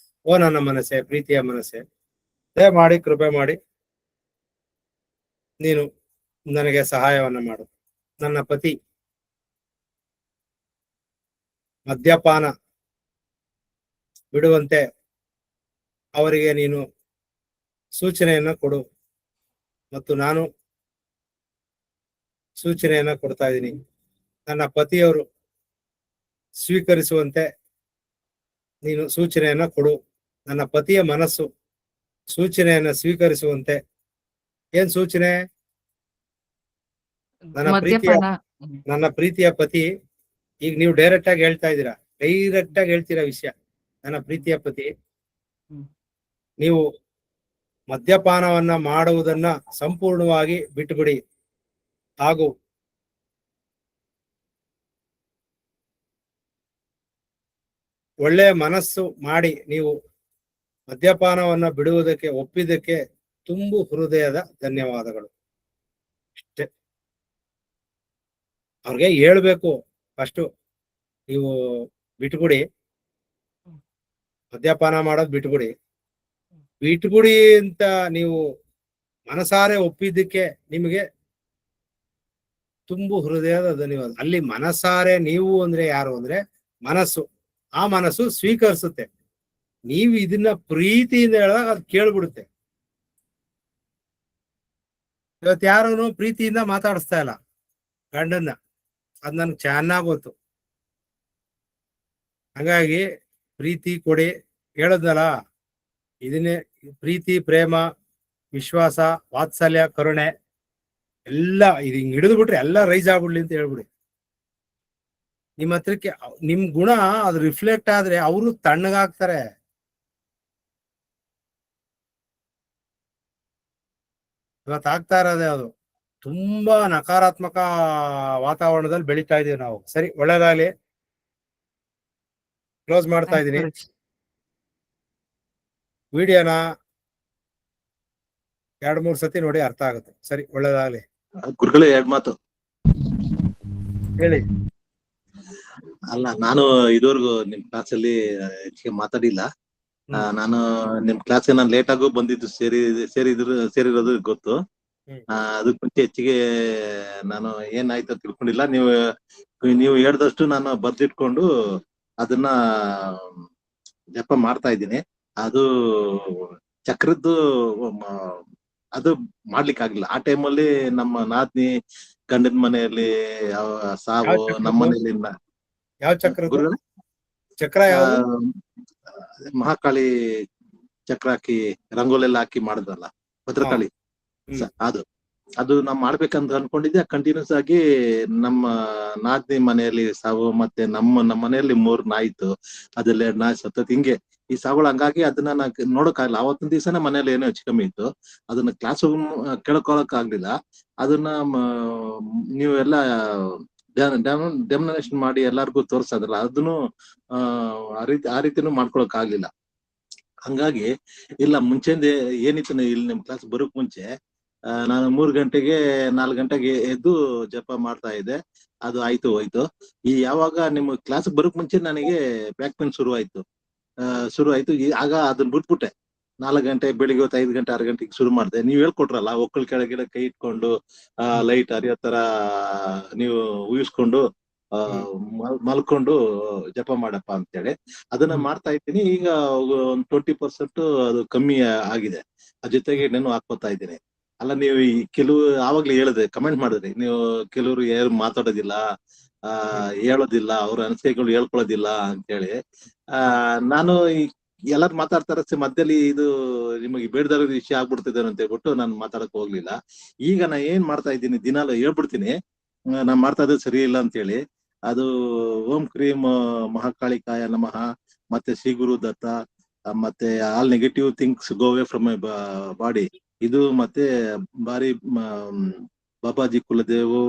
ಓ ನನ್ನ ಮನಸ್ಸೆ, ಪ್ರೀತಿಯ ಮನಸ್ಸೆ, ದಯಮಾಡಿ ಕೃಪೆ ಮಾಡಿ ನೀನು ನನಗೆ ಸಹಾಯವನ್ನ ಮಾಡು. ನನ್ನ ಪತಿ ಮದ್ಯಪಾನ ಬಿಡುವಂತೆ ಅವರಿಗೆ ನೀನು ಸೂಚನೆಯನ್ನ ಕೊಡು, ಮತ್ತು ನಾನು ಸೂಚನೆಯನ್ನ ಕೊಡ್ತಾ ಇದ್ದೀನಿ. ನನ್ನ ಪತಿಯವರು ಸ್ವೀಕರಿಸುವಂತೆ ನೀನು ಸೂಚನೆಯನ್ನ ಕೊಡು. ನನ್ನ ಪತಿಯ ಮನಸ್ಸು ಸೂಚನೆಯನ್ನ ಸ್ವೀಕರಿಸುವಂತೆ. ಏನ್ ಸೂಚನೆ? ನನ್ನ ಪ್ರೀತಿಯ ಪತಿ, ಈಗ ನೀವು ಡೈರೆಕ್ಟ್ ಆಗಿ ಹೇಳ್ತಾ ಇದ್ದೀರಾ, ಡೈರೆಕ್ಟ್ ಆಗಿ ಹೇಳ್ತೀರಾ ವಿಷಯ. ನನ್ನ ಪ್ರೀತಿಯ ಪತಿ, ನೀವು ಮದ್ಯಪಾನವನ್ನ ಮಾಡುವುದನ್ನ ಸಂಪೂರ್ಣವಾಗಿ ಬಿಟ್ಟುಬಿಡಿ, ಹಾಗೂ ಒಳ್ಳೆ ಮನಸ್ಸು ಮಾಡಿ ನೀವು ಮದ್ಯಪಾನವನ್ನ ಬಿಡುವುದಕ್ಕೆ ಒಪ್ಪಿದ್ದಕ್ಕೆ ತುಂಬು ಹೃದಯದ ಧನ್ಯವಾದಗಳು. ಅಷ್ಟೇ. ಅವ್ರಿಗೆ ಹೇಳ್ಬೇಕು ಫಸ್ಟು, ನೀವು ಬಿಟ್ಬಿಡಿ, ಮದ್ಯಪಾನ ಮಾಡೋದು ಬಿಟ್ಬಿಡಿ. ಬಿಟ್ಬಿಡಿ ಅಂತ ನೀವು ಮನಸಾರೆ ಒಪ್ಪಿದ್ದಕ್ಕೆ ನಿಮಗೆ ತುಂಬು ಹೃದಯದ ಧನ್ಯವಾದ. ಅಲ್ಲಿ ಮನಸಾರೆ ನೀವು ಅಂದ್ರೆ ಯಾರು ಅಂದ್ರೆ ಮನಸ್ಸು, ಆ ಮನಸ್ಸು ಸ್ವೀಕರಿಸುತ್ತೆ. ನೀವು ಇದನ್ನ ಪ್ರೀತಿಯಿಂದ ಹೇಳಿದಾಗ ಅದು ಕೇಳ್ಬಿಡುತ್ತೆ. ಇವತ್ತು ಯಾರೂ ಪ್ರೀತಿಯಿಂದ ಮಾತಾಡಿಸ್ತಾ ಇಲ್ಲ ಗಂಡನ್ನ, ಅದ್ ನನ್ಗೆ ಚೆನ್ನಾಗ್ ಗೊತ್ತು. ಹಾಗಾಗಿ ಪ್ರೀತಿ ಕೊಡಿ, ಹೇಳದ್ನಲ್ಲ, ಇದನ್ನೇ ಪ್ರೀತಿ, ಪ್ರೇಮ, ವಿಶ್ವಾಸ, ವಾತ್ಸಲ್ಯ, ಕರುಣೆ ಎಲ್ಲ ಇದು ಹಿಂಗ್ ಹಿಡಿದು ಬಿಟ್ರೆ ಎಲ್ಲ ರೈಸ್ ಆಗ್ಬಿಡ್ಲಿ ಅಂತ ಹೇಳ್ಬಿಡಿ. ನಿಮ್ಮ ಹತ್ರಕ್ಕೆ ನಿಮ್ ಗುಣ ಅದು ರಿಫ್ಲೆಕ್ಟ್ ಆದ್ರೆ ಅವರು ತಣ್ಣಗಾಗ್ತಾರೆ. ಇವತ್ತು ಆಗ್ತಾ ಇರೋದೇ ಅದು. ತುಂಬಾ ನಕಾರಾತ್ಮಕ ವಾತಾವರಣದಲ್ಲಿ ಬೆಳೀತಾ ಇದೀವಿ ನಾವು. ಸರಿ, ಒಳ್ಳೇದಾಗ್ಲಿ, ಕ್ಲೋಸ್ ಮಾಡ್ತಾ ಇದೀನಿ ವಿಡಿಯೋನ. 2-3 ಸತಿ ನೋಡಿ, ಅರ್ಥ ಆಗುತ್ತೆ. ಸರಿ, ಒಳ್ಳೇದಾಗ್ಲಿ. ಗುರುಗಳೇ 2 ಮಾತು ಹೇಳಿ. ಅಲ್ಲ, ನಾನು ಇದುವರೆಗೂ ನಿಮ್ ಕ್ಲಾಸ್ ಅಲ್ಲಿ ಹೆಚ್ಚಿಗೆ ಮಾತಾಡಿಲ್ಲ. ನಾನು ನಿಮ್ ಕ್ಲಾಸ್ಗೆ ನಾನು ಲೇಟ್ ಆಗು ಬಂದಿದ್ದು, ಸೇರಿರೋದು ಗೊತ್ತು. ಅದಕ್ಕೆ ಮುಂಚೆ ಹೆಚ್ಚಿಗೆ ನಾನು ಏನಾಯ್ತು ಅಂತ ತಿಳ್ಕೊಂಡಿಲ್ಲ. ನೀವು ಹೇಳ್ದಷ್ಟು ನಾನು ಬರ್ದಿಟ್ಕೊಂಡು ಅದನ್ನ ಜಪ ಮಾಡ್ತಾ ಇದ್ದೀನಿ. ಅದು ಚಕ್ರದ್ದು ಅದು ಮಾಡ್ಲಿಕ್ಕೆ ಆಗಿಲ್ಲ. ಆ ಟೈಮಲ್ಲಿ ನಮ್ಮ ನಾದ್ನಿ ಗಂಡನ ಮನೆಯಲ್ಲಿ ಸಾವು, ನಮ್ಮ ಮನೆಯಲ್ಲಿ ಯಾವ ಚಕ್ರ? ಚಕ್ರ ಯಾವುದು? ಮಹಾಕಾಳಿ ಚಕ್ರ ಹಾಕಿ ರಂಗೋಲೆಲ್ಲ ಹಾಕಿ ಮಾಡಿದ್ರಲ್ಲ, ಭದ್ರಕಾಳಿ. ಅದು ನಾವ್ ಮಾಡ್ಬೇಕಂತ ಅನ್ಕೊಂಡಿದ್ದೆ. ಕಂಟಿನ್ಯೂಸ್ ಆಗಿ ನಮ್ಮ ನಾದ್ನಿ ಮನೆಯಲ್ಲಿ ಸಾವು, ಮತ್ತೆ ನಮ್ಮ ಮನೆಯಲ್ಲಿ 3 ನಾಯಿತ್ತು, ಅದ್ರಲ್ಲಿ 2 ನಾಯಿ ಸತ್ತದ್. ಹಿಂಗೆ ಈ ಸಾವುಗಳು. ಹಂಗಾಗಿ ಅದನ್ನ ನಾ ನೋಡಕ್ಕಾಗಲ್ಲ. ಅವತ್ತಿನ ದಿವಸನೇ ಮನೇಲಿ ಏನೋ ಹೆಚ್ಚು ಕಮ್ಮಿ ಇತ್ತು, ಅದನ್ನ ಕ್ಲಾಸ್ ಕೇಳ್ಕೊಳಕ್ ಆಗ್ಲಿಲ್ಲ. ಅದನ್ನ ನೀವೆಲ್ಲ ಡೆಮೋನೇಷನ್ ಮಾಡಿ ಎಲ್ಲಾರ್ಗು ತೋರ್ಸೋದಲ್ಲ, ಅದನ್ನು ಆ ರೀತಿನೂ ಮಾಡ್ಕೊಳಕ್ ಆಗ್ಲಿಲ್ಲ. ಹಂಗಾಗಿ ಇಲ್ಲ, ಮುಂಚೆಂದ ಏನಿತ್ತು ಇಲ್ಲಿ ನಿಮ್ ಕ್ಲಾಸ್ ಬರೋಕ್ ಮುಂಚೆ ನಾನು 3 ಗಂಟೆಗೆ 4 ಗಂಟೆಗೆ ಎದ್ದು ಜಪ ಮಾಡ್ತಾ ಇದ್ದೆ. ಅದು ಆಯ್ತು ಹೋಯ್ತು. ಈ ಯಾವಾಗ ನಿಮ್ ಕ್ಲಾಸ್ ಬರೋಕ್ ಮುಂಚೆ ನನಗೆ ಬ್ಯಾಕ್ ಪೇನ್ ಶುರು ಆಯ್ತು. ಆಗ ಅದನ್ನ ಬಿಟ್ಬಿಟ್ಟೆ. 4 ಗಂಟೆ ಬೆಳಿಗ್ಗೆ ಹೊತ್ತು 5 ಗಂಟೆ 6 ಗಂಟೆಗೆ ಶುರು ಮಾಡಿದೆ. ನೀವ್ ಹೇಳ್ಕೊಟ್ರಲ್ಲ, ಒಕ್ಕಲ್ ಕೆಳಗಡೆ ಕೈ ಇಟ್ಕೊಂಡು ಲೈಟ್ ಹರಿಯೋ ತರ ನೀವು ಊಹಿಸ್ಕೊಂಡು ಮಲ್ಕೊಂಡು ಜಪ ಮಾಡಪ್ಪ ಅಂತೇಳಿ ಅದನ್ನ ಮಾಡ್ತಾ ಇದ್ದೀನಿ. ಈಗ ಒಂದು 20% ಅದು ಕಮ್ಮಿ ಆಗಿದೆ. ಅದ್ರ ಜೊತೆಗೆ ನಾನು ಹಾಕೋತಾ ಇದ್ದೀನಿ. ಅಲ್ಲ, ನೀವು ಈ ಕೆಲವು ಆವಾಗ್ಲೇ ಹೇಳಿದ್ರೆ ಕಮೆಂಟ್ ಮಾಡಿದ್ರಿ, ನೀವು ಕೆಲವರು ಯಾರು ಮಾತಾಡೋದಿಲ್ಲ, ಹೇಳೋದಿಲ್ಲ, ಅವ್ರ ಅನಿಸಿಕೆಗಳು ಹೇಳ್ಕೊಳ್ಳೋದಿಲ್ಲ ಅಂತೇಳಿ. ನಾನು ಎಲ್ಲಾರು ಮಾತಾಡ್ತಾರ ಮಧ್ಯದಲ್ಲಿ ಇದು ನಿಮಗೆ ಬೇಡದ ವಿಷಯ ಆಗ್ಬಿಡ್ತಿದೆ ಅಂತ ಹೇಳ್ಬಿಟ್ಟು ನಾನು ಮಾತಾಡಕ್ ಹೋಗ್ಲಿಲ್ಲ. ಈಗ ನಾ ಏನ್ ಮಾಡ್ತಾ ಇದ್ದೀನಿ, ದಿನಾಲು ಹೇಳ್ಬಿಡ್ತೀನಿ ನಾನ್ ಮಾಡ್ತಾ ಇರೋದು ಸರಿ ಇಲ್ಲ ಅಂತೇಳಿ. ಅದು ಓಂ ಕ್ರೀಂ ಮಹಾಕಾಳಿಕಾಯ ನಮಃ, ಮತ್ತೆ ಶ್ರೀ ಗುರು ದತ್ತ, ಮತ್ತೆ all negative things go away from my body, ಇದು ಮತ್ತೆ ಬಾರಿ ಬಾಬಾಜಿ ಕುಲದೇವು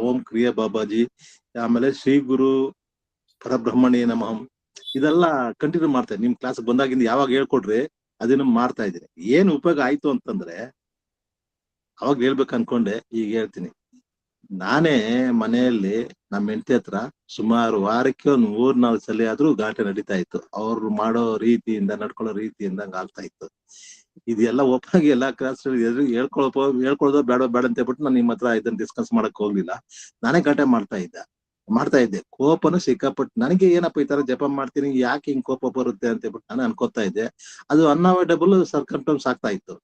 ಓಂ ಕ್ರಿಯಾ ಬಾಬಾಜಿ, ಆಮೇಲೆ ಶ್ರೀ ಗುರು ಪರಬ್ರಹ್ಮಣಿ ನಮಃ, ಇದೆಲ್ಲ ಕಂಟಿನ್ಯೂ ಮಾಡ್ತಾ ಇದ್ದೀನಿ. ನಿಮ್ ಕ್ಲಾಸ್ ಬಂದಾಗಿಂದ ಯಾವಾಗ ಹೇಳ್ಕೊಡ್ರಿ ಅದನ್ನ ಮಾಡ್ತಾ ಇದ್ದೀನಿ. ಏನ್ ಉಪಯೋಗ ಆಯ್ತು ಅಂತಂದ್ರೆ ಅವಾಗ ಹೇಳ್ಬೇಕು ಅನ್ಕೊಂಡೆ, ಈಗ ಹೇಳ್ತೀನಿ. ನಾನೇ ಮನೆಯಲ್ಲಿ ನಮ್ಮ ಹೆಂಡತಿ ಹತ್ರ ಸುಮಾರು ವಾರಕ್ಕೆ ಒಂದು 3-4 ಸಲ ಆದ್ರೂ ಗಾಟ ನಡೀತಾ ಇತ್ತು. ಅವ್ರು ಮಾಡೋ ರೀತಿಯಿಂದ, ನಡ್ಕೊಳ್ಳೋ ರೀತಿಯಿಂದ ಹಂಗ ಆಗ್ತಾ ಇತ್ತು. ಇದೆಲ್ಲ ಒಪ್ಪಾಗಿ ಎಲ್ಲಾ ಕ್ಲಾಸ್ ಹೇಳ್ಕೊಳ್ಳೋದು ಬೇಡ ಅಂತ ಹೇಳ್ಬಿಟ್ಟು ನಾನು ನಿಮ್ಮ ಹತ್ರ ಇದನ್ನ ಡಿಸ್ಕಸ್ ಮಾಡಕ್ ಹೋಗ್ಲಿಲ್ಲ. ನಾನೇ ಗಾಟ ಮಾಡ್ತಾ ಇದ್ದೆ. ಕೋಪನು ಸಿಕ್ಕಾಪಟ್ಟು ನನಗೆ, ಏನಪ್ಪ ಈ ತರ ಜಪ ಮಾಡ್ತೀನಿ, ಯಾಕೆ ಹಿಂಗ್ ಕೋಪ ಬರುತ್ತೆ ಅಂತ ಹೇಳ್ಬಿಟ್ಟು ನಾನು ಅನ್ಕೋತಾ ಇದ್ದೆ. ಅದು ಅನ್ಅವಾಯ್ಡಬಲ್ ಸರ್ಕಮ್ಸ್ಟೆನ್ಸ್ ಆಗ್ತಾ ಇತ್ತು.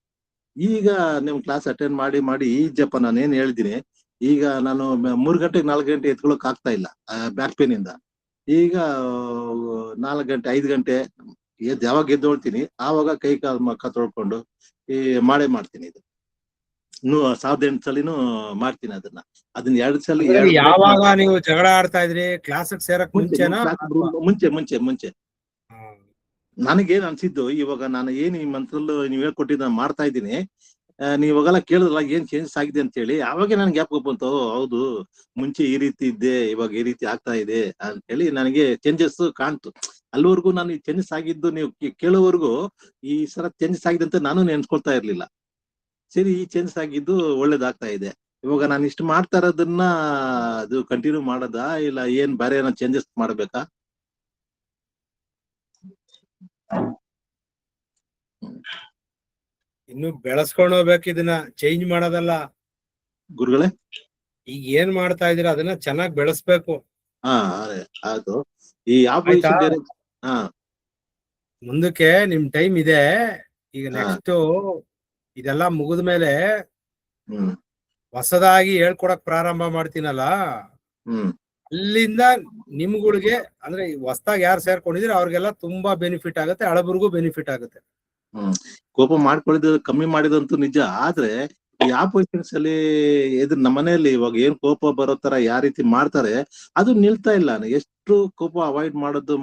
ಈಗ ನಿಮ್ ಕ್ಲಾಸ್ ಅಟೆಂಡ್ ಮಾಡಿ ಈ ಜಪ ನಾನು ಏನ್ ಹೇಳಿದೀನಿ, ಈಗ ನಾನು 3 ಗಂಟೆಗೆ 4 ಗಂಟೆ ಎತ್ಕೊಳಕ್ ಆಗ್ತಾ ಇಲ್ಲ ಬ್ಯಾಕ್ ಪೇನ್ ಇಂದ. ಈಗ 4 ಗಂಟೆ 5 ಗಂಟೆ ಯಾವಾಗ ಎದ್ದೋಳ್ತೀನಿ ಆವಾಗ ಕೈ ಕಾಲು ಮಕ್ಕ ತೊಳ್ಕೊಂಡು ಮಾಡ್ತೀನಿ. ಇದು 1800 ಸಲಿನೂ ಮಾಡ್ತೀನಿ ಅದನ್ನ 2 ಸಲ. ಯಾವಾಗ ನೀವು ಜಗಳ ಆಡ್ತಾ ಇದ್ರಿ ಕ್ಲಾಸ್ ಸೇರಕ್ ಮುಂಚೆನಾ? ಮುಂಚೆ ನನಗೇನ್ ಅನ್ಸಿದ್ದು, ಇವಾಗ ನಾನು ಏನ್ ಈ ಮಂತ್ರಲ್ಲೂ ನೀವ್ ಹೇಳ್ಕೊಟ್ಟಿದ್ದ ಮಾಡ್ತಾ ಇದ್ದೀನಿ, ನೀವಾಗೆಲ್ಲ ಕೇಳಿದ್ರಲ್ಲ ಏನ್ ಚೇಂಜಸ್ ಆಗಿದೆ ಅಂತ ಹೇಳಿ, ಅವಾಗೆ ನನ್ಗೆ ಗ್ಯಾಪ್ ಬಂತು. ಹೌದು, ಮುಂಚೆ ಈ ರೀತಿ ಇದ್ದೆ, ಇವಾಗ ಈ ರೀತಿ ಆಗ್ತಾ ಇದೆ ಅಂತ ಹೇಳಿ ನನಗೆ ಚೇಂಜಸ್ ಕಾಣ್ತು. ಅಲ್ಲಿವರೆಗೂ ನಾನು ಈ ಚೇಂಜಸ್ ಆಗಿದ್ದು ನೀವು ಕೇಳೋವರೆಗೂ ಈ ಸಲ ಚೇಂಜಸ್ ಆಗಿದೆ ಅಂತ ನಾನು ನೆನ್ಸ್ಕೊಳ್ತಾ ಇರ್ಲಿಲ್ಲ. ಸರಿ, ಈ ಚೇಂಜಸ್ ಆಗಿದ್ದು ಒಳ್ಳೇದಾಗ್ತಾ ಇದೆ. ಇವಾಗ ನಾನು ಇಷ್ಟು ಮಾಡ್ತಾ ಇರೋದನ್ನ ಅದು ಕಂಟಿನ್ಯೂ ಮಾಡೋದಾ, ಇಲ್ಲ ಏನ್ ಬೇರೆ ಏನೋ ಚೇಂಜಸ್ ಮಾಡ್ಬೇಕಾ? ಇನ್ನು ಬೆಳೆಸ್ಕೊಂಡು ಹೋಗ್ಬೇಕು, ಇದನ್ನ ಚೇಂಜ್ ಮಾಡೋದಲ್ಲ ಗುರುಗಳೇ. ಈಗ ಏನ್ ಮಾಡ್ತಾ ಇದೀರ ಅದನ್ನ ಚೆನ್ನಾಗಿ ಬೆಳೆಸ್ಬೇಕು. ಅದು ಈ ಆಪರೇಷನ್ ಮುಂದಕ್ಕೆ ನಿಮ್ ಟೈಮ್ ಇದೆ. ಈಗ ನೆಕ್ಸ್ಟ್ ಇದೆಲ್ಲ ಮುಗಿದ ಮೇಲೆ ಹೊಸದಾಗಿ ಹೇಳ್ಕೊಡಕ್ ಪ್ರಾರಂಭ ಮಾಡ್ತೀನಲ್ಲ, ಅಲ್ಲಿಂದ ನಿಮ್ಗಳಿಗೆ ಅಂದ್ರೆ ಹೊಸದಾಗಿ ಯಾರು ಸೇರ್ಕೊಂಡಿದ್ರೆ ಅವ್ರಿಗೆಲ್ಲ ತುಂಬಾ ಬೆನಿಫಿಟ್ ಆಗುತ್ತೆ, ಹಳಬರಿಗೂ ಬೆನಿಫಿಟ್ ಆಗುತ್ತೆ. ಕೋಪ ಮಾಡ್ಕೊಳ್ಳೋದು ಕಮ್ಮಿ ಮಾಡಿದಂತೂ ನಿಜ. ಆದ್ರೆ ಈ ಆಪೋಸಿಷನ್ಸ್ ಅಲ್ಲಿ ನಮ್ಮ ಮನೆಯಲ್ಲಿ ಇವಾಗ ಏನ್ ಕೋಪ ಬರೋ ತರ ಯಾವ ರೀತಿ ಮಾಡ್ತಾರೆ ಅದು ನಿಲ್ತಾ ಇಲ್ಲ. ಎಷ್ಟು ಕೋಪ ಅವಾಯ್ಡ್ ಮಾಡೋದು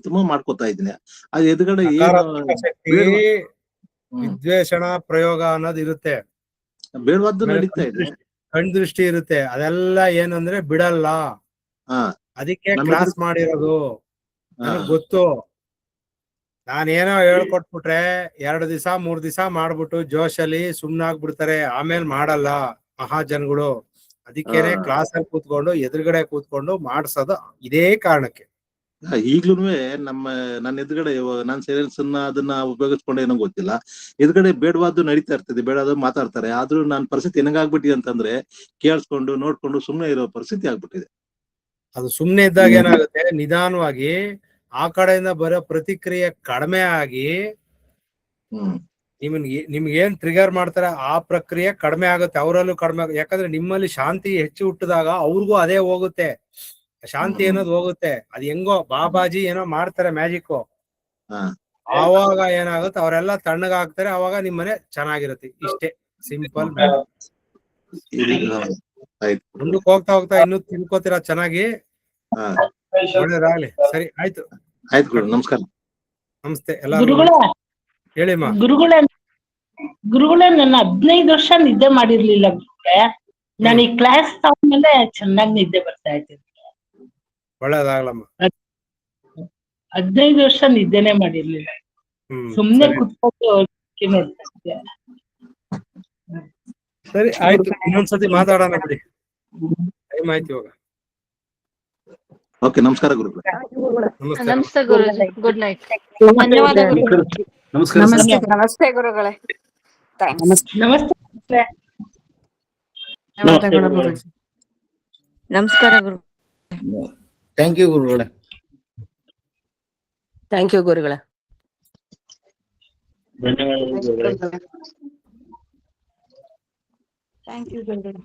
ತುಂಬಾ ಮಾಡ್ಕೋತಾ ಇದ್ದೀನಿ. ಅದು ಎದುರುಗಡೆ ವಿದ್ವೇಷಣ ಪ್ರಯೋಗ ಅನ್ನೋದು ಇರುತ್ತೆ, ಬೇಡವಾದ್ದು ನಡೀತಾ ಇದೆ, ಕಣ್ ದೃಷ್ಟಿ ಇರುತ್ತೆ. ಅದೆಲ್ಲ ಏನಂದ್ರೆ ಬಿಡಲ್ಲ. ಅದಕ್ಕೆ ಕ್ಲಾಸ್ ಮಾಡಿರೋದು ನನಗ್ ಗೊತ್ತು. ನಾನೇನೋ ಹೇಳ್ಕೊಟ್ಬಿಟ್ರೆ 2 ದಿವಸ 3 ದಿವಸ ಮಾಡ್ಬಿಟ್ಟು ಜೋಶಲ್ಲಿ ಸುಮ್ನಾಗ್ಬಿಡ್ತಾರೆ, ಆಮೇಲೆ ಮಾಡಲ್ಲ ಮಹಾಜನ್ಗಳು. ಅದಕ್ಕೇನೆ ಕ್ಲಾಸ್ ಅಲ್ಲಿ ಕೂತ್ಕೊಂಡು ಎದುರುಗಡೆ ಕೂತ್ಕೊಂಡು ಮಾಡ್ಸೋದು ಇದೇ ಕಾರಣಕ್ಕೆ. ಈಗ್ಲೂ ನನ್ನ ಎದುರುಗಡೆ ನಾನ್ ಸೈಲೆನ್ಸ್ ಅದನ್ನ ಉಪಯೋಗಿಸ್ಕೊಂಡೆ ಏನೋ ಗೊತ್ತಿಲ್ಲ, ಎದುರುಗಡೆ ಬೇಡವಾದ್ದು ನಡೀತಾ ಇರ್ತದೆ, ಬೇಡವಾದ ಮಾತಾಡ್ತಾರೆ. ಆದ್ರೂ ನನ್ನ ಪರಿಸ್ಥಿತಿ ಹೆಂಗಾಗ್ಬಿಟ್ಟಿದೆ ಅಂತಂದ್ರೆ ಕೇಳಿಸ್ಕೊಂಡು ನೋಡ್ಕೊಂಡು ಸುಮ್ನೆ ಇರೋ ಪರಿಸ್ಥಿತಿ ಆಗ್ಬಿಟ್ಟಿದೆ. ಅದು ಸುಮ್ನೆ ಇದ್ದಾಗ ಏನಾಗುತ್ತೆ, ನಿಧಾನವಾಗಿ ಆ ಕಡೆಯಿಂದ ಬರೋ ಪ್ರತಿಕ್ರಿಯೆ ಕಡಿಮೆ ಆಗಿ ನಿಮ್ಗೆ ಏನ್ ಟ್ರಿಗರ್ ಮಾಡ್ತಾರೆ ಆ ಪ್ರಕ್ರಿಯೆ ಕಡಿಮೆ ಆಗುತ್ತೆ, ಅವರಲ್ಲೂ ಕಡಿಮೆ. ಯಾಕಂದ್ರೆ ನಿಮ್ಮಲ್ಲಿ ಶಾಂತಿ ಹೆಚ್ಚು ಹುಟ್ಟಿದಾಗ ಅವ್ರಿಗೂ ಅದೇ ಹೋಗುತ್ತೆ, ಶಾಂತಿ ಅನ್ನೋದು ಹೋಗುತ್ತೆ. ಅದ್ ಹೆಂಗೋ ಬಾಬಾಜಿ ಏನೋ ಮಾಡ್ತಾರೆ ಮ್ಯಾಜಿಕ್, ಆವಾಗ ಏನಾಗುತ್ತೆ ಅವರೆಲ್ಲ ತಣ್ಣಗಾಗ್ತಾರೆ, ಅವಾಗ ನಿಮ್ಮನೆ ಚೆನ್ನಾಗಿರುತ್ತೆ. ಇಷ್ಟೇ ಸಿಂಪಲ್. ಮುಂದಕ್ಕೆ ಹೋಗ್ತಾ ಇನ್ನು ತಿಳ್ಕೊತೀರಾ ಚೆನ್ನಾಗಿ. ಒಳ್ಳೇದಾಗ್ಲಿ. ಸರಿ, ಆಯ್ತು. ನಮಸ್ಕಾರ. ನಮಸ್ತೆ ಎಲ್ಲರೂ ಗುರುಗಳೇ ಹೇಳಿಮ್ಮ. ಗುರುಗಳೇ ನನ್ನ 15 ವರ್ಷ ನಿದ್ದೆ ಮಾಡಿರ್ಲಿಲ್ಲ ಗುರುಗಳೇ. ನಾನು ಈ ಕ್ಲಾಸ್ ತಗೊಂಡ್ಮೇಲೆ ಚೆನ್ನಾಗಿ ನಿದ್ದೆ ಬರ್ತಾ ಇತ್ತು. ಒಳ್ಳೇದಾಗ್ಲಮ್ಮ. 15 ವರ್ಷ ನಿದ್ದೆನೆ ಮಾಡಿರ್ಲಿಲ್ಲ. ಸುಮ್ನೆ ಸರಿ. ಕುತ್ಕೊಂಡು ಸರಿ ಆಯ್ತು, ಇನ್ನೊಂದ್ಸತಿ ಮಾತಾಡೋಣ ಬಿಡಿ, ಟೈಮ್ ಆಯ್ತು ಇವಾಗ. ಓಕೆ, ನಮಸ್ಕಾರ ಗುರುಗಳೇ. ನಮಸ್ತೆ. ನಮಸ್ತೆ ಗುರುಜಿ, ಗುಡ್ ನೈಟ್. ಧನ್ಯವಾದ ಗುರುಗಳೇ. ನಮಸ್ಕಾರ ಸರ್. ನಮಸ್ತೆ ಗುರುಗಳೇ. ನಮಸ್ತೆ. ಧನ್ಯವಾದಗಳು ಗುರುಜಿ. ನಮಸ್ಕಾರ ಗುರು. ಥ್ಯಾಂಕ್ ಯು ಗುರುಗಳೇ. ಥ್ಯಾಂಕ್ ಯು ಗುರುಗಳೇ. ಧನ್ಯವಾದಗಳು. ಥ್ಯಾಂಕ್ ಯು ಗುರುಗಳೇ.